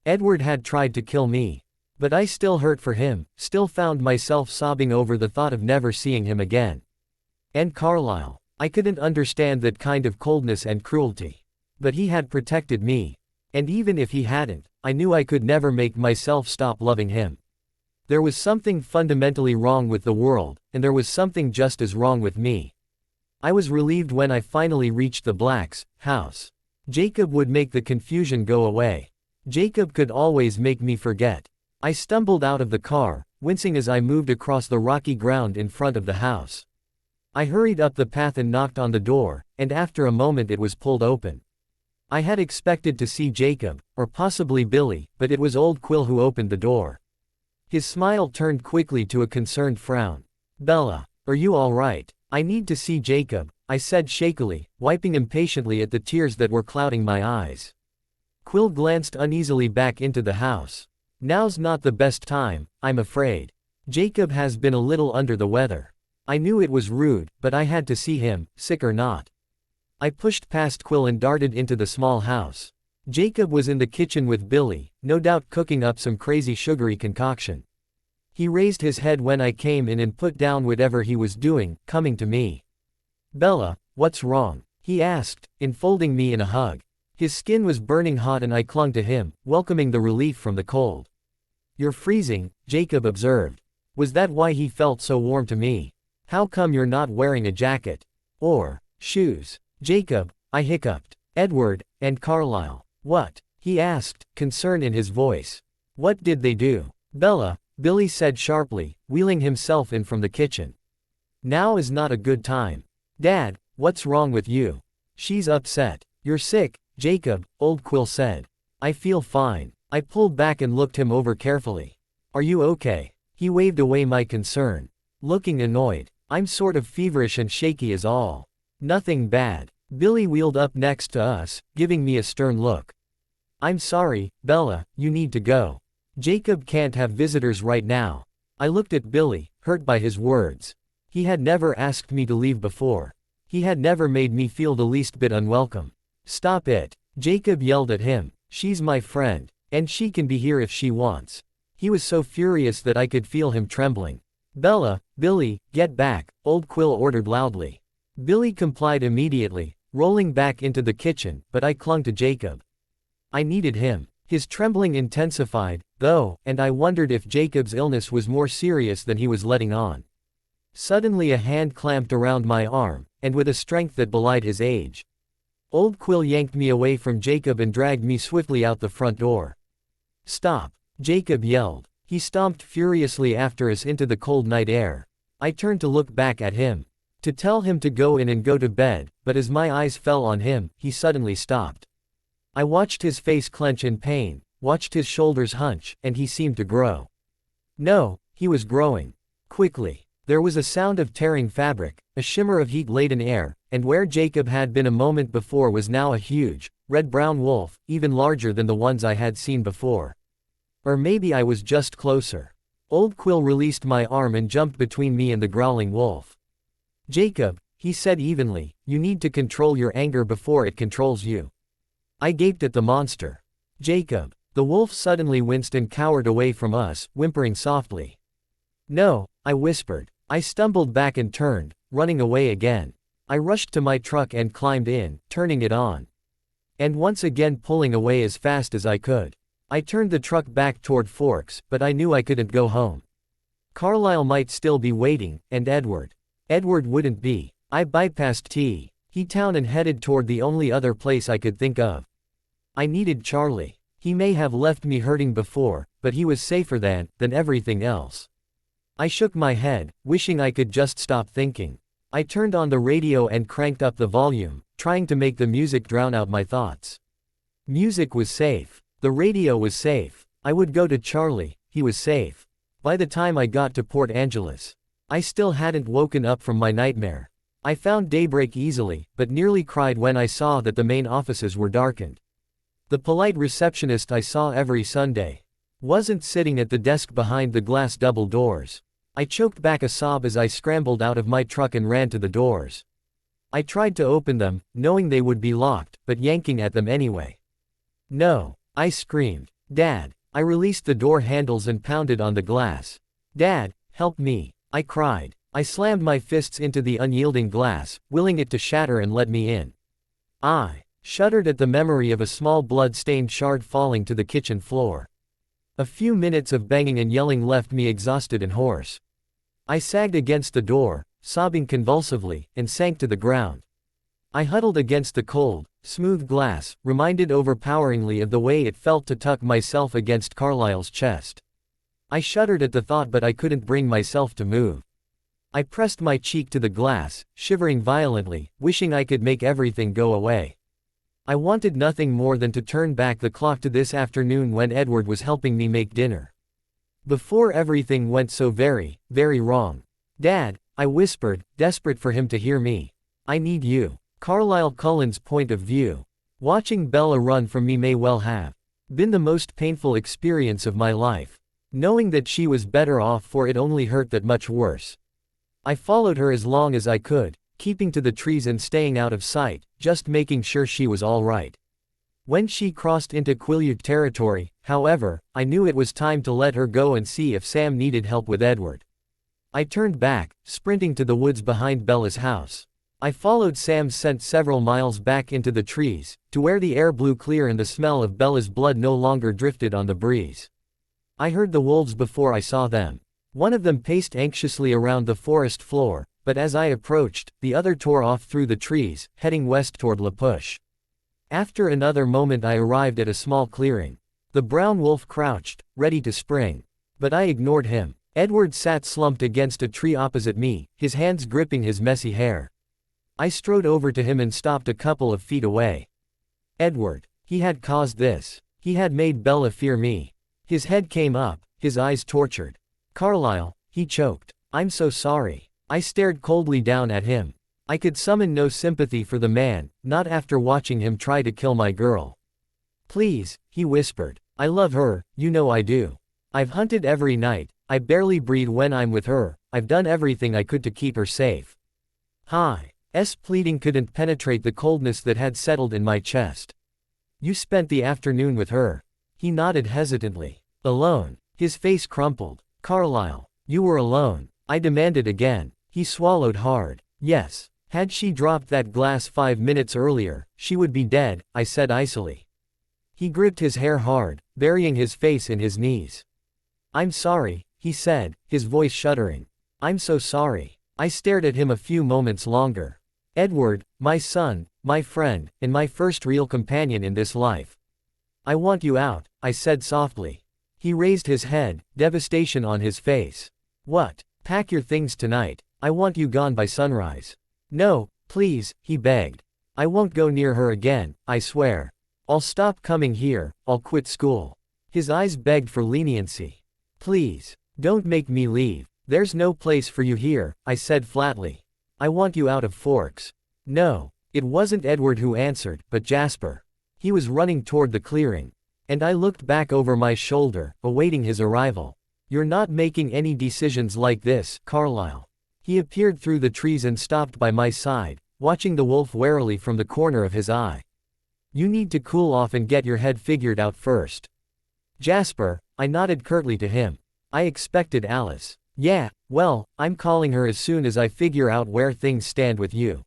Edward had tried to kill me. But I still hurt for him, still found myself sobbing over the thought of never seeing him again. And Carlisle. I couldn't understand that kind of coldness and cruelty. But he had protected me. And even if he hadn't, I knew I could never make myself stop loving him. There was something fundamentally wrong with the world, and there was something just as wrong with me. I was relieved when I finally reached the Blacks' house. Jacob would make the confusion go away. Jacob could always make me forget. I stumbled out of the car, wincing as I moved across the rocky ground in front of the house. I hurried up the path and knocked on the door, and after a moment it was pulled open. I had expected to see Jacob, or possibly Billy, but it was old Quill who opened the door. His smile turned quickly to a concerned frown. "Bella, are you all right? I need to see Jacob," I said shakily, wiping impatiently at the tears that were clouding my eyes. Quill glanced uneasily back into the house. "Now's not the best time, I'm afraid. Jacob has been a little under the weather." I knew it was rude, but I had to see him, sick or not. I pushed past Quill and darted into the small house. Jacob was in the kitchen with Billy, no doubt cooking up some crazy sugary concoction. He raised his head when I came in and put down whatever he was doing, coming to me. "Bella, what's wrong?" he asked, enfolding me in a hug. His skin was burning hot and I clung to him, welcoming the relief from the cold. "You're freezing," Jacob observed. Was that why he felt so warm to me? "How come you're not wearing a jacket? Or shoes?" "Jacob," I hiccuped. "Edward, and Carlisle." "What?" he asked, concern in his voice. "What did they do?" "Bella," Billy said sharply, wheeling himself in from the kitchen. "Now is not a good time." "Dad, what's wrong with you?" "She's upset." "You're sick, Jacob," old Quill said. "I feel fine." I pulled back and looked him over carefully. "Are you okay?" He waved away my concern. Looking annoyed. "I'm sort of feverish and shaky is all. Nothing bad." Billy wheeled up next to us, giving me a stern look. "I'm sorry, Bella, you need to go. Jacob can't have visitors right now." I looked at Billy, hurt by his words. He had never asked me to leave before. He had never made me feel the least bit unwelcome. "Stop it," Jacob yelled at him. "She's my friend. And she can be here if she wants." He was so furious that I could feel him trembling. "Bella, Billy, get back," old Quill ordered loudly. Billy complied immediately, rolling back into the kitchen, but I clung to Jacob. I needed him. His trembling intensified, though, and I wondered if Jacob's illness was more serious than he was letting on. Suddenly a hand clamped around my arm, and with a strength that belied his age. Old Quill yanked me away from Jacob and dragged me swiftly out the front door. "Stop!" Jacob yelled. He stomped furiously after us into the cold night air. I turned to look back at him. To tell him to go in and go to bed, but as my eyes fell on him, he suddenly stopped. I watched his face clench in pain, watched his shoulders hunch, and he seemed to grow. No, he was growing. Quickly. There was a sound of tearing fabric, a shimmer of heat-laden air, and where Jacob had been a moment before was now a huge, red-brown wolf, even larger than the ones I had seen before. Or maybe I was just closer. Old Quill released my arm and jumped between me and the growling wolf. "Jacob," he said evenly, "you need to control your anger before it controls you." I gaped at the monster. "Jacob." The wolf suddenly winced and cowered away from us, whimpering softly. "No," I whispered. I stumbled back and turned, running away again. I rushed to my truck and climbed in, turning it on. And once again pulling away as fast as I could. I turned the truck back toward Forks, but I knew I couldn't go home. Carlisle might still be waiting, and Edward. Edward wouldn't be. I bypassed T-Town and headed toward the only other place I could think of. I needed Charlie. He may have left me hurting before, but he was safer than everything else. I shook my head, wishing I could just stop thinking. I turned on the radio and cranked up the volume, trying to make the music drown out my thoughts. Music was safe. The radio was safe. I would go to Charlie, he was safe. By the time I got to Port Angeles, I still hadn't woken up from my nightmare. I found daybreak easily, but nearly cried when I saw that the main offices were darkened. The polite receptionist I saw every Sunday wasn't sitting at the desk behind the glass double doors. I choked back a sob as I scrambled out of my truck and ran to the doors. I tried to open them, knowing they would be locked, but yanking at them anyway. "No!" I screamed. "Dad!" I released the door handles and pounded on the glass. "Dad, help me!" I cried. I slammed my fists into the unyielding glass, willing it to shatter and let me in. I shuddered at the memory of a small blood-stained shard falling to the kitchen floor. A few minutes of banging and yelling left me exhausted and hoarse. I sagged against the door, sobbing convulsively, and sank to the ground. I huddled against the cold, smooth glass, reminded overpoweringly of the way it felt to tuck myself against Carlisle's chest. I shuddered at the thought, but I couldn't bring myself to move. I pressed my cheek to the glass, shivering violently, wishing I could make everything go away. I wanted nothing more than to turn back the clock to this afternoon when Edward was helping me make dinner. Before everything went so very, very wrong. Dad, I whispered, desperate for him to hear me. I need you. Carlisle Cullen's point of view. Watching Bella run from me may well have been the most painful experience of my life. Knowing that she was better off for it only hurt that much worse. I followed her as long as I could, keeping to the trees and staying out of sight, just making sure she was all right. When she crossed into Quileute territory, however, I knew it was time to let her go and see if Sam needed help with Edward. I turned back, sprinting to the woods behind Bella's house. I followed Sam's scent several miles back into the trees, to where the air blew clear and the smell of Bella's blood no longer drifted on the breeze. I heard the wolves before I saw them. One of them paced anxiously around the forest floor, but as I approached, the other tore off through the trees, heading west toward La Push. After another moment I arrived at a small clearing. The brown wolf crouched, ready to spring. But I ignored him. Edward sat slumped against a tree opposite me, his hands gripping his messy hair. I strode over to him and stopped a couple of feet away. Edward. He had caused this. He had made Bella fear me. His head came up, his eyes tortured. Carlisle, he choked. I'm so sorry. I stared coldly down at him. I could summon no sympathy for the man, not after watching him try to kill my girl. Please, he whispered. I love her, you know I do. I've hunted every night, I barely breathe when I'm with her, I've done everything I could to keep her safe. His pleading couldn't penetrate the coldness that had settled in my chest. You spent the afternoon with her. He nodded hesitantly. Alone. His face crumpled. Carlisle, you were alone. I demanded again. He swallowed hard. Yes. Had she dropped that glass 5 minutes earlier, she would be dead, I said icily. He gripped his hair hard, burying his face in his knees. I'm sorry, he said, his voice shuddering. I'm so sorry. I stared at him a few moments longer. Edward, my son, my friend, and my first real companion in this life. I want you out, I said softly. He raised his head, devastation on his face. What? Pack your things tonight. I want you gone by sunrise. No, please, he begged. I won't go near her again, I swear. I'll stop coming here, I'll quit school. His eyes begged for leniency. Please, don't make me leave. There's no place for you here, I said flatly. I want you out of Forks. No, it wasn't Edward who answered, but Jasper. He was running toward the clearing. And I looked back over my shoulder, awaiting his arrival. You're not making any decisions like this, Carlisle. He appeared through the trees and stopped by my side, watching the wolf warily from the corner of his eye. You need to cool off and get your head figured out first. Jasper, I nodded curtly to him. I expected Alice. Yeah, well, I'm calling her as soon as I figure out where things stand with you.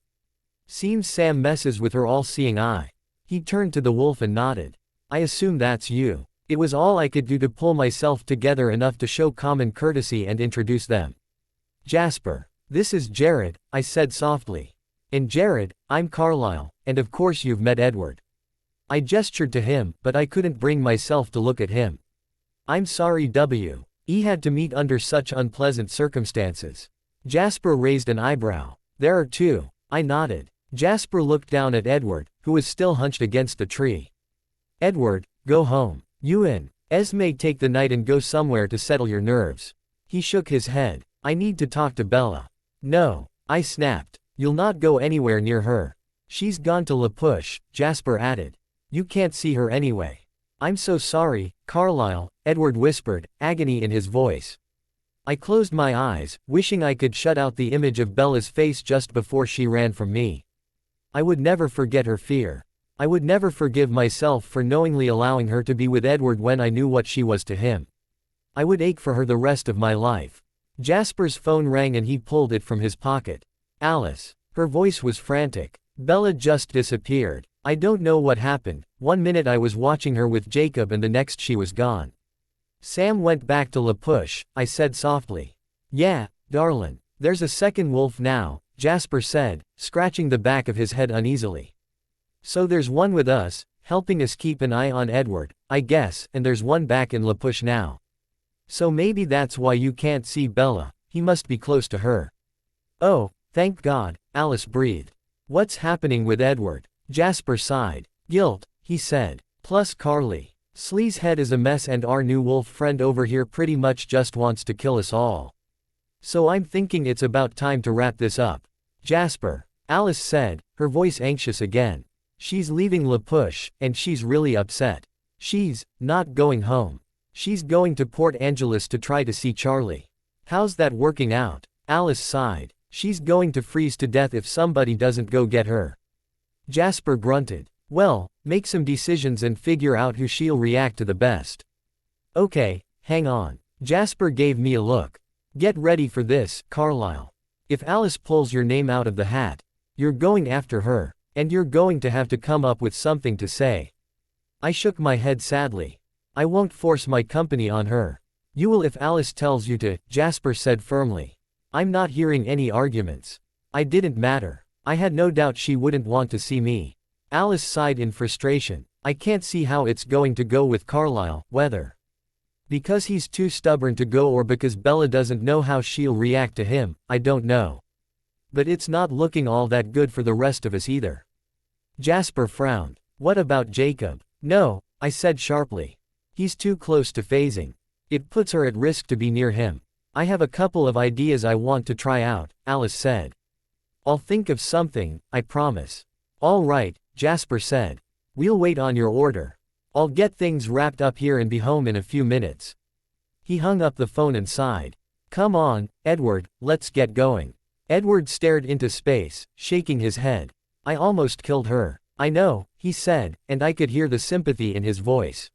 Seems Sam messes with her all-seeing eye. He turned to the wolf and nodded. I assume that's you. It was all I could do to pull myself together enough to show common courtesy and introduce them. Jasper. This is Jared, I said softly. And Jared, I'm Carlisle, and of course you've met Edward. I gestured to him, but I couldn't bring myself to look at him. I'm sorry he had to meet under such unpleasant circumstances. Jasper raised an eyebrow. There are two. I nodded. Jasper looked down at Edward, who was still hunched against the tree. Edward, go home. You and Esme take the night and go somewhere to settle your nerves. He shook his head. I need to talk to Bella. No, I snapped. You'll not go anywhere near her. She's gone to La Push, Jasper added. You can't see her anyway. I'm so sorry, Carlisle, Edward whispered, agony in his voice. I closed my eyes, wishing I could shut out the image of Bella's face just before she ran from me. I would never forget her fear. I would never forgive myself for knowingly allowing her to be with Edward when I knew what she was to him. I would ache for her the rest of my life. Jasper's phone rang and he pulled it from his pocket. Alice. Her voice was frantic. Bella just disappeared. I don't know what happened. 1 minute I was watching her with Jacob and the next she was gone. Sam went back to La Push, I said softly. Yeah, darlin'. There's a second wolf now, Jasper said, scratching the back of his head uneasily. So there's one with us, helping us keep an eye on Edward, I guess, and there's one back in La Push now. So maybe that's why you can't see Bella, he must be close to her. Oh, thank God, Alice breathed. What's happening with Edward? Jasper sighed. Guilt, he said. Plus Carly. Slee's head is a mess and our new wolf friend over here pretty much just wants to kill us all. So I'm thinking it's about time to wrap this up. Jasper, Alice said, her voice anxious again. She's leaving La Push, and she's really upset. She's not going home. She's going to Port Angeles to try to see Charlie. How's that working out? Alice sighed. She's going to freeze to death if somebody doesn't go get her. Jasper grunted. Well, make some decisions and figure out who she'll react to the best. Okay, hang on. Jasper gave me a look. Get ready for this, Carlisle. If Alice pulls your name out of the hat, you're going after her, and you're going to have to come up with something to say. I shook my head sadly. I won't force my company on her. You will if Alice tells you to, Jasper said firmly. I'm not hearing any arguments. I didn't matter. I had no doubt she wouldn't want to see me. Alice sighed in frustration. I can't see how it's going to go with Carlisle, whether because he's too stubborn to go or because Bella doesn't know how she'll react to him, I don't know. But it's not looking all that good for the rest of us either. Jasper frowned. What about Jacob? No, I said sharply. He's too close to phasing. It puts her at risk to be near him. I have a couple of ideas I want to try out, Alice said. I'll think of something, I promise. All right, Jasper said. We'll wait on your order. I'll get things wrapped up here and be home in a few minutes. He hung up the phone and sighed. Come on, Edward, let's get going. Edward stared into space, shaking his head. I almost killed her. I know, he said, and I could hear the sympathy in his voice.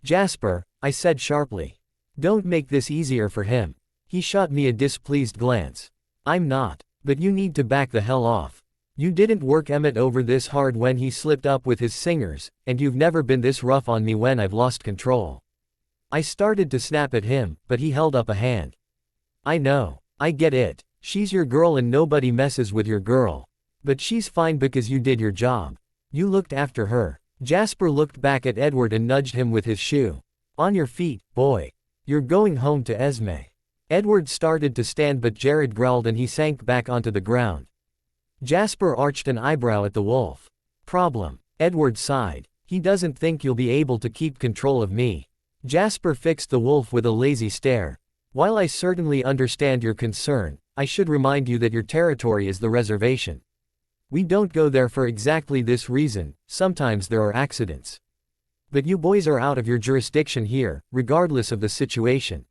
Jasper, I said sharply. Don't make this easier for him. He shot me a displeased glance. I'm not. But you need to back the hell off. You didn't work Emmett over this hard when he slipped up with his singers, and you've never been this rough on me when I've lost control. I started to snap at him, but he held up a hand. I know. I get it. She's your girl and nobody messes with your girl. But she's fine because you did your job. You looked after her. Jasper looked back at Edward and nudged him with his shoe. On your feet, boy. You're going home to Renesmee. Edward started to stand but Jared growled and he sank back onto the ground. Jasper arched an eyebrow at the wolf. Problem. Edward sighed. He doesn't think you'll be able to keep control of me. Jasper fixed the wolf with a lazy stare. While I certainly understand your concern, I should remind you that your territory is the reservation. We don't go there for exactly this reason, sometimes there are accidents. But you boys are out of your jurisdiction here, regardless of the situation.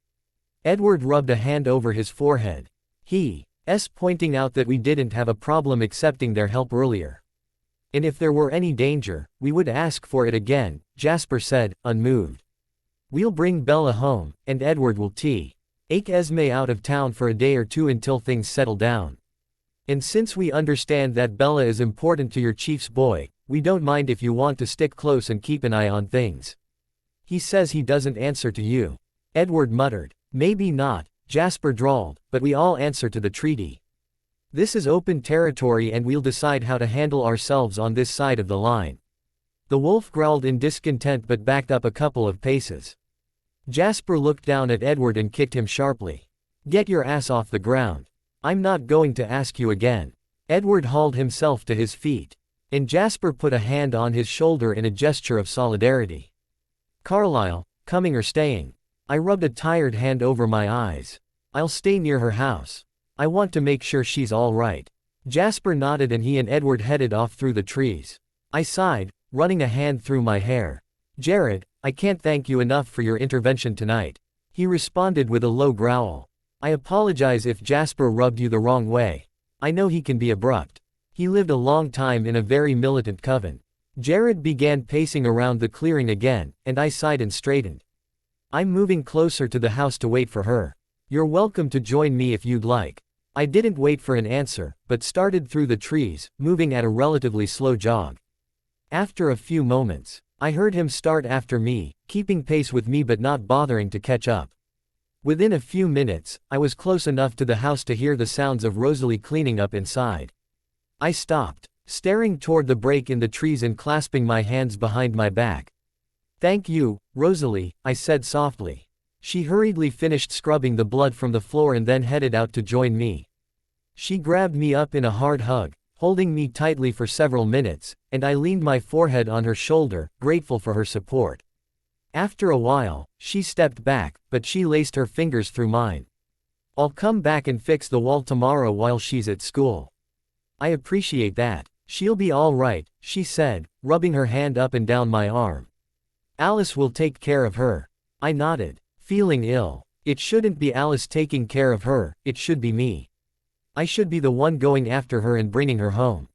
Edward rubbed a hand over his forehead. He's pointing out that we didn't have a problem accepting their help earlier. And if there were any danger, we would ask for it again, Jasper said, unmoved. We'll bring Bella home, and Edward will take Renesmee out of town for a day or two until things settle down. And since we understand that Bella is important to your chief's boy, we don't mind if you want to stick close and keep an eye on things. He says he doesn't answer to you. Edward muttered. Maybe not, Jasper drawled, but we all answer to the treaty. This is open territory and we'll decide how to handle ourselves on this side of the line. The wolf growled in discontent but backed up a couple of paces. Jasper looked down at Edward and kicked him sharply. Get your ass off the ground. I'm not going to ask you again. Edward hauled himself to his feet. And Jasper put a hand on his shoulder in a gesture of solidarity. Carlisle, coming or staying? I rubbed a tired hand over my eyes. I'll stay near her house. I want to make sure she's all right. Jasper nodded and he and Edward headed off through the trees. I sighed, running a hand through my hair. Jared, I can't thank you enough for your intervention tonight. He responded with a low growl. I apologize if Jasper rubbed you the wrong way. I know he can be abrupt. He lived a long time in a very militant coven. Jared began pacing around the clearing again, and I sighed and straightened. I'm moving closer to the house to wait for her. You're welcome to join me if you'd like. I didn't wait for an answer, but started through the trees, moving at a relatively slow jog. After a few moments, I heard him start after me, keeping pace with me but not bothering to catch up. Within a few minutes, I was close enough to the house to hear the sounds of Rosalie cleaning up inside. I stopped, staring toward the break in the trees and clasping my hands behind my back. Thank you, Rosalie, I said softly. She hurriedly finished scrubbing the blood from the floor and then headed out to join me. She grabbed me up in a hard hug, holding me tightly for several minutes, and I leaned my forehead on her shoulder, grateful for her support. After a while, she stepped back, but she laced her fingers through mine. "I'll come back and fix the wall tomorrow while she's at school." "I appreciate that. She'll be all right," she said, rubbing her hand up and down my arm. "Alice will take care of her." I nodded, feeling ill. It shouldn't be Alice taking care of her, it should be me. I should be the one going after her and bringing her home.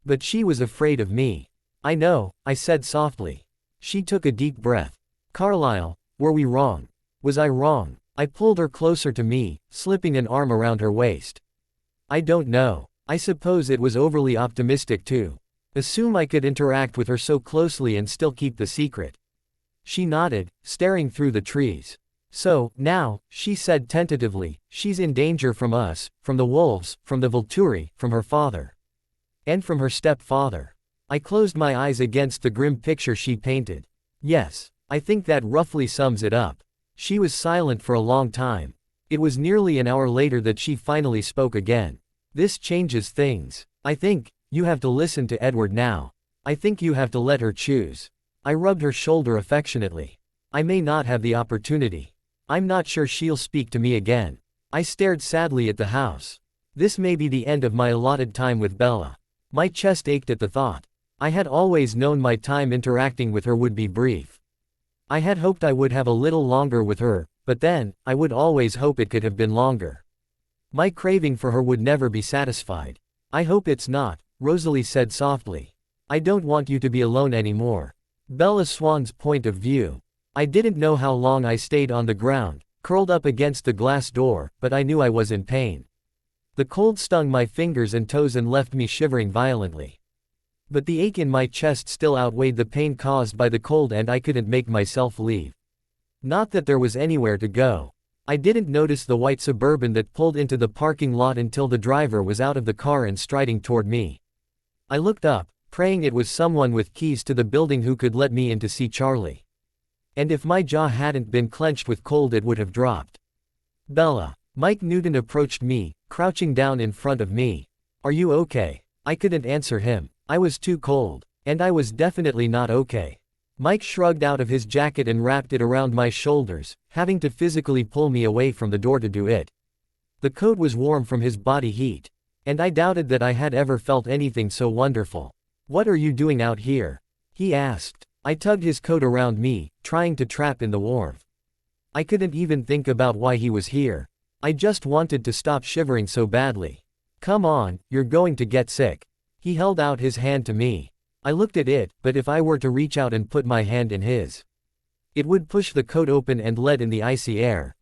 But she was afraid of me. "I know," I said softly. She took a deep breath. "Carlisle, were we wrong? Was I wrong?" I pulled her closer to me, slipping an arm around her waist. "I don't know. I suppose it was overly optimistic too. Assume I could interact with her so closely and still keep the secret." She nodded, staring through the trees. "So, now," she said tentatively, "she's in danger from us, from the wolves, from the Volturi, from her father. And from her stepfather." I closed my eyes against the grim picture she painted. "Yes, I think that roughly sums it up." She was silent for a long time. It was nearly an hour later that she finally spoke again. "This changes things. I think you have to listen to Edward now. I think you have to let her choose." I rubbed her shoulder affectionately. "I may not have the opportunity. I'm not sure she'll speak to me again." I stared sadly at the house. This may be the end of my allotted time with Bella. My chest ached at the thought. I had always known my time interacting with her would be brief. I had hoped I would have a little longer with her, but then, I would always hope it could have been longer. My craving for her would never be satisfied. "I hope it's not," Rosalie said softly. "I don't want you to be alone anymore." Bella Swan's point of view. I didn't know how long I stayed on the ground, curled up against the glass door, but I knew I was in pain. The cold stung my fingers and toes and left me shivering violently. But the ache in my chest still outweighed the pain caused by the cold and I couldn't make myself leave. Not that there was anywhere to go. I didn't notice the white Suburban that pulled into the parking lot until the driver was out of the car and striding toward me. I looked up, praying it was someone with keys to the building who could let me in to see Charlie. And if my jaw hadn't been clenched with cold it would have dropped. "Bella." Mike Newton approached me, crouching down in front of me. "Are you okay?" I couldn't answer him. I was too cold. And I was definitely not okay. Mike shrugged out of his jacket and wrapped it around my shoulders, having to physically pull me away from the door to do it. The coat was warm from his body heat. And I doubted that I had ever felt anything so wonderful. "What are you doing out here?" he asked. I tugged his coat around me, trying to trap in the warmth. I couldn't even think about why he was here. I just wanted to stop shivering so badly. "Come on, you're going to get sick." He held out his hand to me. I looked at it, but if I were to reach out and put my hand in his, it would push the coat open and let in the icy air.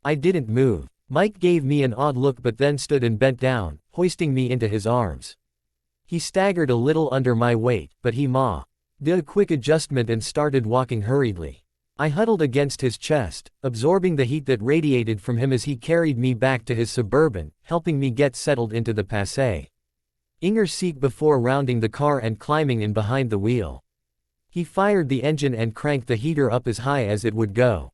I didn't move. Mike gave me an odd look but then stood and bent down, hoisting me into his arms. He staggered a little under my weight, but he did a quick adjustment and started walking hurriedly. I huddled against his chest, absorbing the heat that radiated from him as he carried me back to his Suburban, helping me get settled into the passenger seat before rounding the car and climbing in behind the wheel. He fired the engine and cranked the heater up as high as it would go.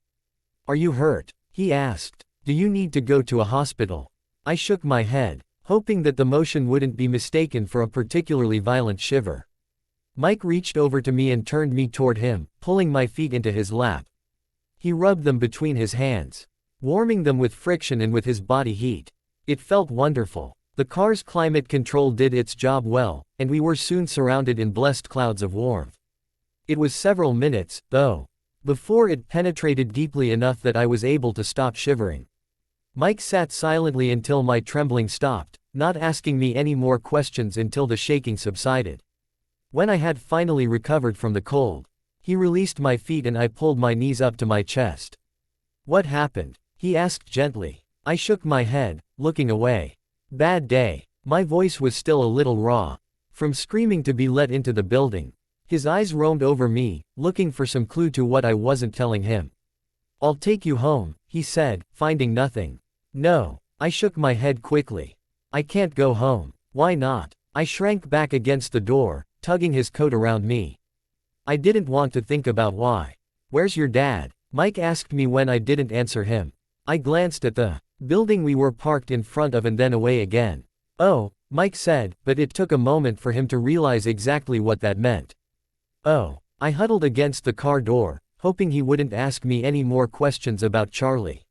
"Are you hurt?" he asked. "Do you need to go to a hospital?" I shook my head, hoping that the motion wouldn't be mistaken for a particularly violent shiver. Mike reached over to me and turned me toward him, pulling my feet into his lap. He rubbed them between his hands, warming them with friction and with his body heat. It felt wonderful. The car's climate control did its job well, and we were soon surrounded in blessed clouds of warmth. It was several minutes, though, before it penetrated deeply enough that I was able to stop shivering. Mike sat silently until my trembling stopped, not asking me any more questions until the shaking subsided. When I had finally recovered from the cold, he released my feet and I pulled my knees up to my chest. "What happened?" he asked gently. I shook my head, looking away. "Bad day." My voice was still a little raw from screaming to be let into the building. His eyes roamed over me, looking for some clue to what I wasn't telling him. "I'll take you home," he said, finding nothing. "No." I shook my head quickly. "I can't go home." "Why not?" I shrank back against the door, tugging his coat around me. I didn't want to think about why. "Where's your dad?" Mike asked me when I didn't answer him. I glanced at the building we were parked in front of and then away again. "Oh, Mike said, but it took a moment for him to realize exactly what that meant. Oh. I huddled against the car door, hoping he wouldn't ask me any more questions about Charlie.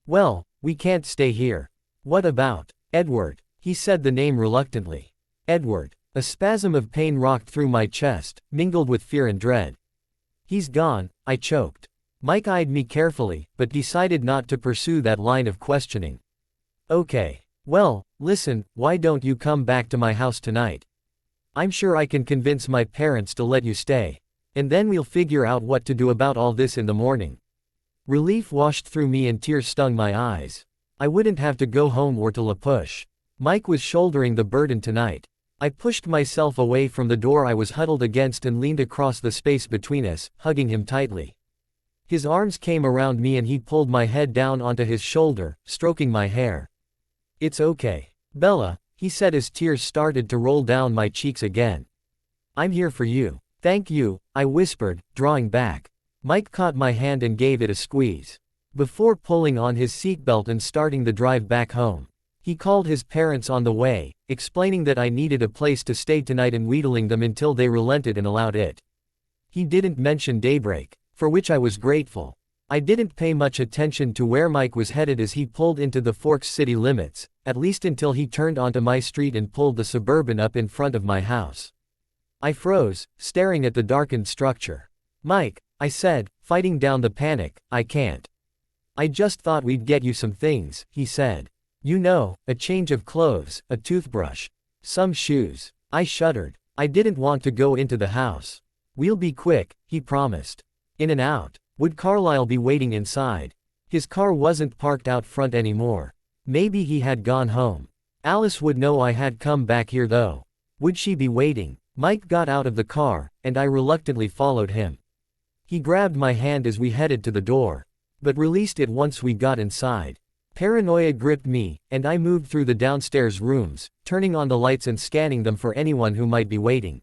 Well, we can't stay here. What about Edward? He said the name reluctantly. Edward. A spasm of pain rocked through my chest, mingled with fear and dread. He's gone, I choked. Mike eyed me carefully, but decided not to pursue that line of questioning. Okay. Well, listen, why don't you come back to my house tonight? I'm sure I can convince my parents to let you stay. And then we'll figure out what to do about all this in the morning. Relief washed through me and tears stung my eyes. I wouldn't have to go home or to La Push. Mike was shouldering the burden tonight. I pushed myself away from the door I was huddled against and leaned across the space between us, hugging him tightly. His arms came around me and he pulled my head down onto his shoulder, stroking my hair. It's okay, Bella, he said as tears started to roll down my cheeks again. I'm here for you. Thank you, I whispered, drawing back. Mike caught my hand and gave it a squeeze. Before pulling on his seatbelt and starting the drive back home. He called his parents on the way, explaining that I needed a place to stay tonight and wheedling them until they relented and allowed it. He didn't mention daybreak, for which I was grateful. I didn't pay much attention to where Mike was headed as he pulled into the Forks city limits, at least until he turned onto my street and pulled the Suburban up in front of my house. I froze, staring at the darkened structure. Mike, I said, fighting down the panic, I can't. I just thought we'd get you some things, he said. You know, a change of clothes, a toothbrush, some shoes. I shuddered. I didn't want to go into the house. We'll be quick, he promised. In and out. Would Carlisle be waiting inside? His car wasn't parked out front anymore. Maybe he had gone home. Alice would know I had come back here though. Would she be waiting? Mike got out of the car, and I reluctantly followed him. He grabbed my hand as we headed to the door, but released it once we got inside. Paranoia gripped me, and I moved through the downstairs rooms, turning on the lights and scanning them for anyone who might be waiting.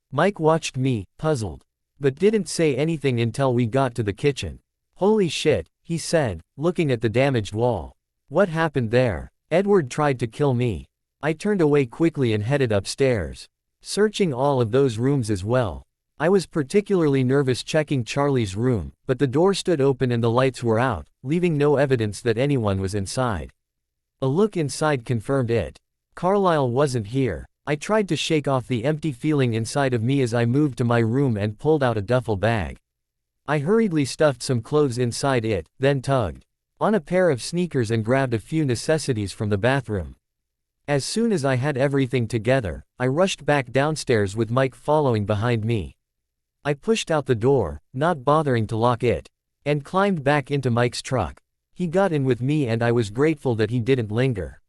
Mike watched me, puzzled, but didn't say anything until we got to the kitchen. Holy shit, he said, looking at the damaged wall. What happened there? Edward tried to kill me. I turned away quickly and headed upstairs, searching all of those rooms as well. I was particularly nervous checking Charlie's room, but the door stood open and the lights were out, leaving no evidence that anyone was inside. A look inside confirmed it. Carlisle wasn't here. I tried to shake off the empty feeling inside of me as I moved to my room and pulled out a duffel bag. I hurriedly stuffed some clothes inside it, then tugged on a pair of sneakers and grabbed a few necessities from the bathroom. As soon as I had everything together, I rushed back downstairs with Mike following behind me. I pushed out the door, not bothering to lock it, and climbed back into Mike's truck. He got in with me and I was grateful that he didn't linger.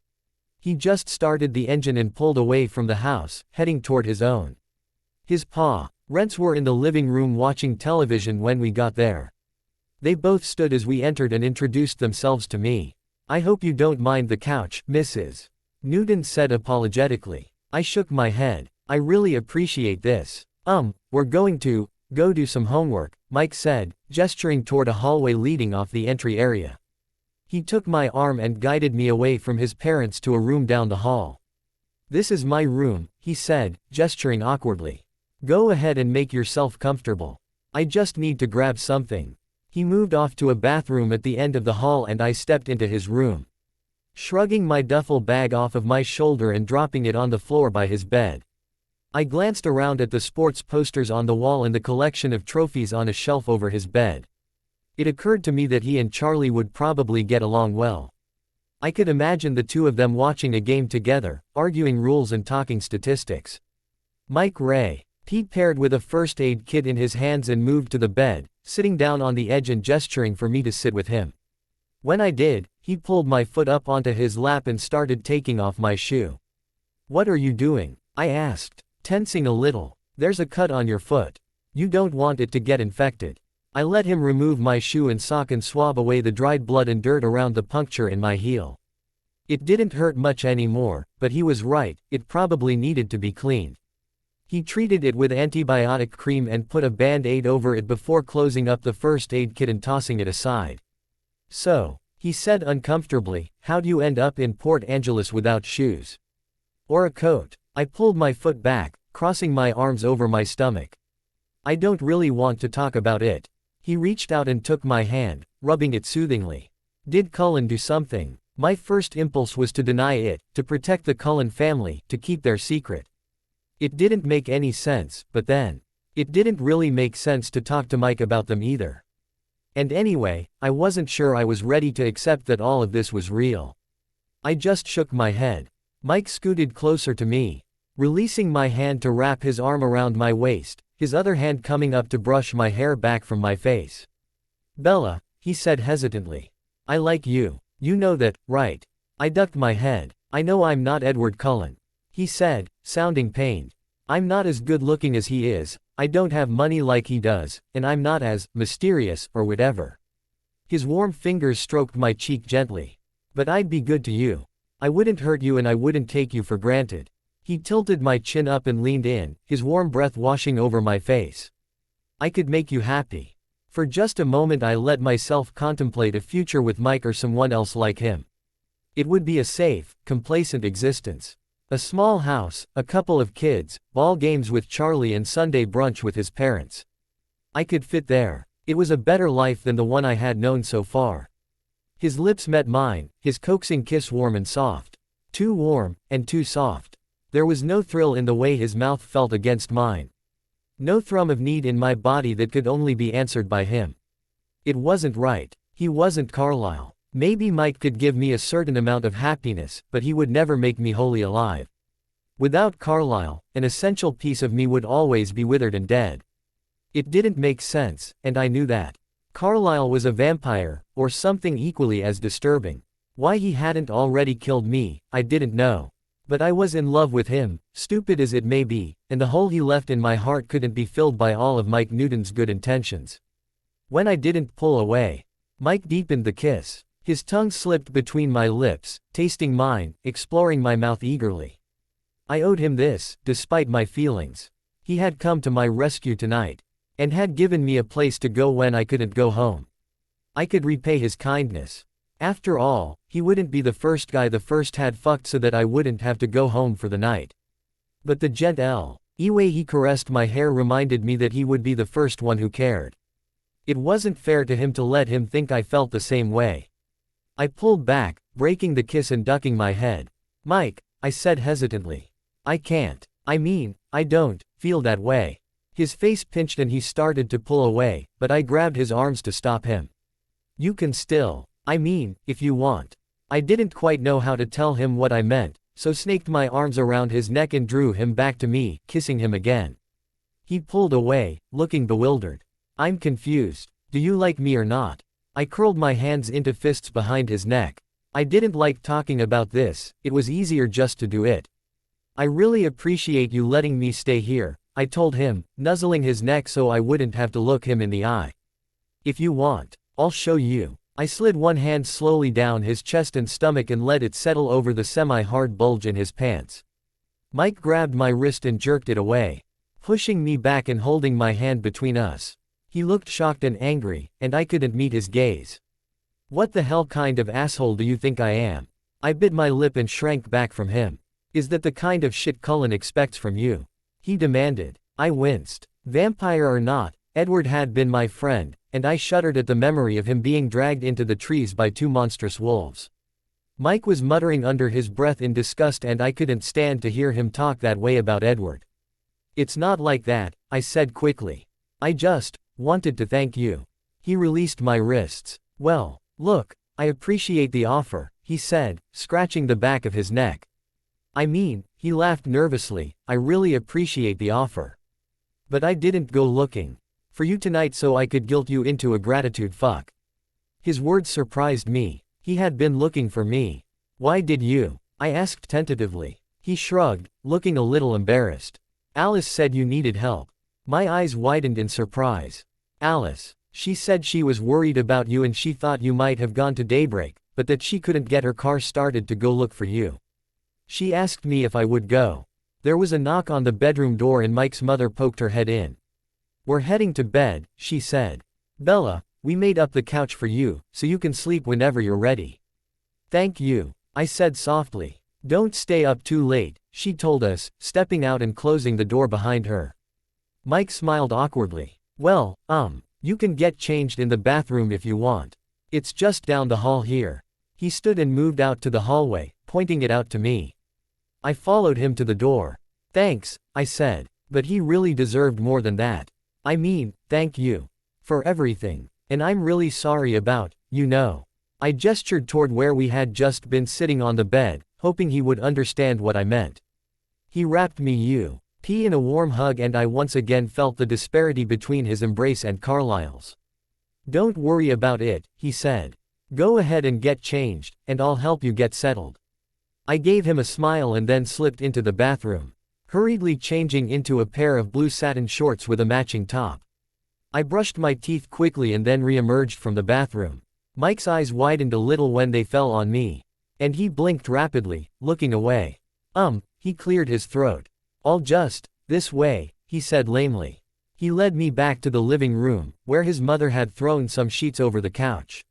He just started the engine and pulled away from the house, heading toward his own. His parents were in the living room watching television when we got there. They both stood as we entered and introduced themselves to me. I hope you don't mind the couch, Mrs. Newton said apologetically. I shook my head. I really appreciate this. We're going to go do some homework, Mike said, gesturing toward a hallway leading off the entry area. He took my arm and guided me away from his parents to a room down the hall. This is my room, he said, gesturing awkwardly. Go ahead and make yourself comfortable. I just need to grab something. He moved off to a bathroom at the end of the hall and I stepped into his room, shrugging my duffel bag off of my shoulder and dropping it on the floor by his bed. I glanced around at the sports posters on the wall and the collection of trophies on a shelf over his bed. It occurred to me that he and Charlie would probably get along well. I could imagine the two of them watching a game together, arguing rules and talking statistics. Mike Ray. Pete paired with a first aid kit in his hands and moved to the bed, sitting down on the edge and gesturing for me to sit with him. When I did, he pulled my foot up onto his lap and started taking off my shoe. What are you doing? I asked, tensing a little. There's a cut on your foot. You don't want it to get infected. I let him remove my shoe and sock and swab away the dried blood and dirt around the puncture in my heel. It didn't hurt much anymore, but he was right, it probably needed to be cleaned. He treated it with antibiotic cream and put a band-aid over it before closing up the first aid kit and tossing it aside. So, he said uncomfortably, how'd you end up in Port Angeles without shoes? Or a coat. I pulled my foot back, crossing my arms over my stomach. I don't really want to talk about it. He reached out and took my hand, rubbing it soothingly. Did Cullen do something? My first impulse was to deny it, to protect the Cullen family, to keep their secret. It didn't make any sense, but then, it didn't really make sense to talk to Mike about them either. And anyway, I wasn't sure I was ready to accept that all of this was real. I just shook my head. Mike scooted closer to me, releasing my hand to wrap his arm around my waist, his other hand coming up to brush my hair back from my face. Bella, he said hesitantly. I like you. You know that, right? I ducked my head. I know I'm not Edward Cullen. He said, sounding pained. I'm not as good looking as he is, I don't have money like he does, and I'm not as mysterious, or whatever. His warm fingers stroked my cheek gently. But I'd be good to you. I wouldn't hurt you and I wouldn't take you for granted. He tilted my chin up and leaned in, his warm breath washing over my face. I could make you happy. For just a moment I let myself contemplate a future with Mike or someone else like him. It would be a safe, complacent existence. A small house, a couple of kids, ball games with Charlie and Sunday brunch with his parents. I could fit there. It was a better life than the one I had known so far. His lips met mine, his coaxing kiss warm and soft. Too warm, and too soft. There was no thrill in the way his mouth felt against mine. No thrum of need in my body that could only be answered by him. It wasn't right. He wasn't Carlisle. Maybe Mike could give me a certain amount of happiness, but he would never make me wholly alive. Without Carlisle, an essential piece of me would always be withered and dead. It didn't make sense, and I knew that. Carlisle was a vampire, or something equally as disturbing. Why he hadn't already killed me, I didn't know. But I was in love with him, stupid as it may be, and the hole he left in my heart couldn't be filled by all of Mike Newton's good intentions. When I didn't pull away, Mike deepened the kiss. His tongue slipped between my lips, tasting mine, exploring my mouth eagerly. I owed him this, despite my feelings. He had come to my rescue tonight, and had given me a place to go when I couldn't go home. I could repay his kindness. After all, he wouldn't be the first guy the first had fucked so that I wouldn't have to go home for the night. But the gentle way he caressed my hair reminded me that he would be the first one who cared. It wasn't fair to him to let him think I felt the same way. I pulled back, breaking the kiss and ducking my head. Mike, I said hesitantly. I can't. I don't feel that way. His face pinched and he started to pull away, but I grabbed his arms to stop him. You can still. If you want. I didn't quite know how to tell him what I meant, so snaked my arms around his neck and drew him back to me, kissing him again. He pulled away, looking bewildered. I'm confused. Do you like me or not? I curled my hands into fists behind his neck. I didn't like talking about this, it was easier just to do it. I really appreciate you letting me stay here, I told him, nuzzling his neck so I wouldn't have to look him in the eye. If you want, I'll show you. I slid one hand slowly down his chest and stomach and let it settle over the semi-hard bulge in his pants. Mike grabbed my wrist and jerked it away, pushing me back and holding my hand between us. He looked shocked and angry, and I couldn't meet his gaze. What the hell kind of asshole do you think I am? I bit my lip and shrank back from him. Is that the kind of shit Cullen expects from you? He demanded. I winced. Vampire or not, Edward had been my friend, and I shuddered at the memory of him being dragged into the trees by two monstrous wolves. Mike was muttering under his breath in disgust and I couldn't stand to hear him talk that way about Edward. It's not like that, I said quickly. I just wanted to thank you. He released my wrists. Well, look, I appreciate the offer, he said, scratching the back of his neck. He laughed nervously, I really appreciate the offer. But I didn't go looking for you tonight so I could guilt you into a gratitude fuck. His words surprised me. He had been looking for me. Why did you? I asked tentatively. He shrugged, looking a little embarrassed. Alice said you needed help. My eyes widened in surprise. Alice. She said she was worried about you and she thought you might have gone to Daybreak, but that she couldn't get her car started to go look for you. She asked me if I would go. There was a knock on the bedroom door and Mike's mother poked her head in. We're heading to bed, she said. Bella, we made up the couch for you, so you can sleep whenever you're ready. Thank you, I said softly. Don't stay up too late, she told us, stepping out and closing the door behind her. Mike smiled awkwardly. Well, you can get changed in the bathroom if you want. It's just down the hall here. He stood and moved out to the hallway, pointing it out to me. I followed him to the door. Thanks, I said. But he really deserved more than that. I mean, thank you. For everything. And I'm really sorry about, you know. I gestured toward where we had just been sitting on the bed, hoping he would understand what I meant. He wrapped me in a warm hug, and I once again felt the disparity between his embrace and Carlisle's. Don't worry about it, he said. Go ahead and get changed, and I'll help you get settled. I gave him a smile and then slipped into the bathroom, hurriedly changing into a pair of blue satin shorts with a matching top. I brushed my teeth quickly and then re-emerged from the bathroom. Mike's eyes widened a little when they fell on me. And he blinked rapidly, looking away. He cleared his throat. I'll just, this way, he said lamely. He led me back to the living room, where his mother had thrown some sheets over the couch.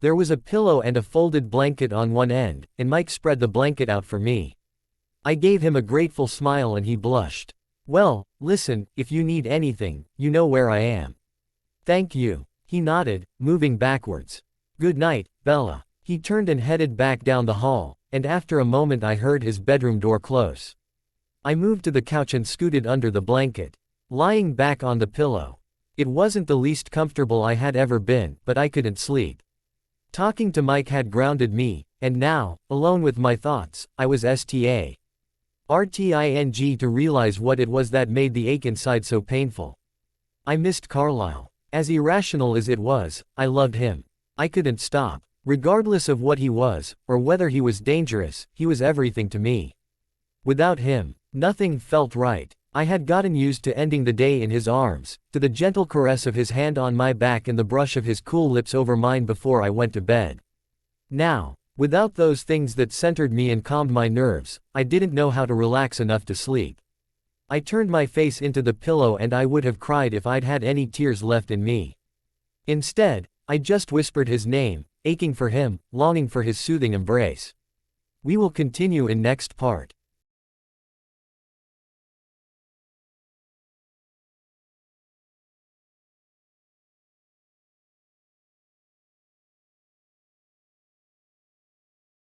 There was a pillow and a folded blanket on one end, and Mike spread the blanket out for me. I gave him a grateful smile and he blushed. Well, listen, if you need anything, you know where I am. Thank you. He nodded, moving backwards. Good night, Bella. He turned and headed back down the hall, and after a moment I heard his bedroom door close. I moved to the couch and scooted under the blanket, lying back on the pillow. It wasn't the least comfortable I had ever been, but I couldn't sleep. Talking to Mike had grounded me, and now, alone with my thoughts, I was starting to realize what it was that made the ache inside so painful. I missed Carlisle. As irrational as it was, I loved him. I couldn't stop. Regardless of what he was, or whether he was dangerous, he was everything to me. Without him, nothing felt right. I had gotten used to ending the day in his arms, to the gentle caress of his hand on my back and the brush of his cool lips over mine before I went to bed. Now, without those things that centered me and calmed my nerves, I didn't know how to relax enough to sleep. I turned my face into the pillow and I would have cried if I'd had any tears left in me. Instead, I just whispered his name, aching for him, longing for his soothing embrace. We will continue in next part.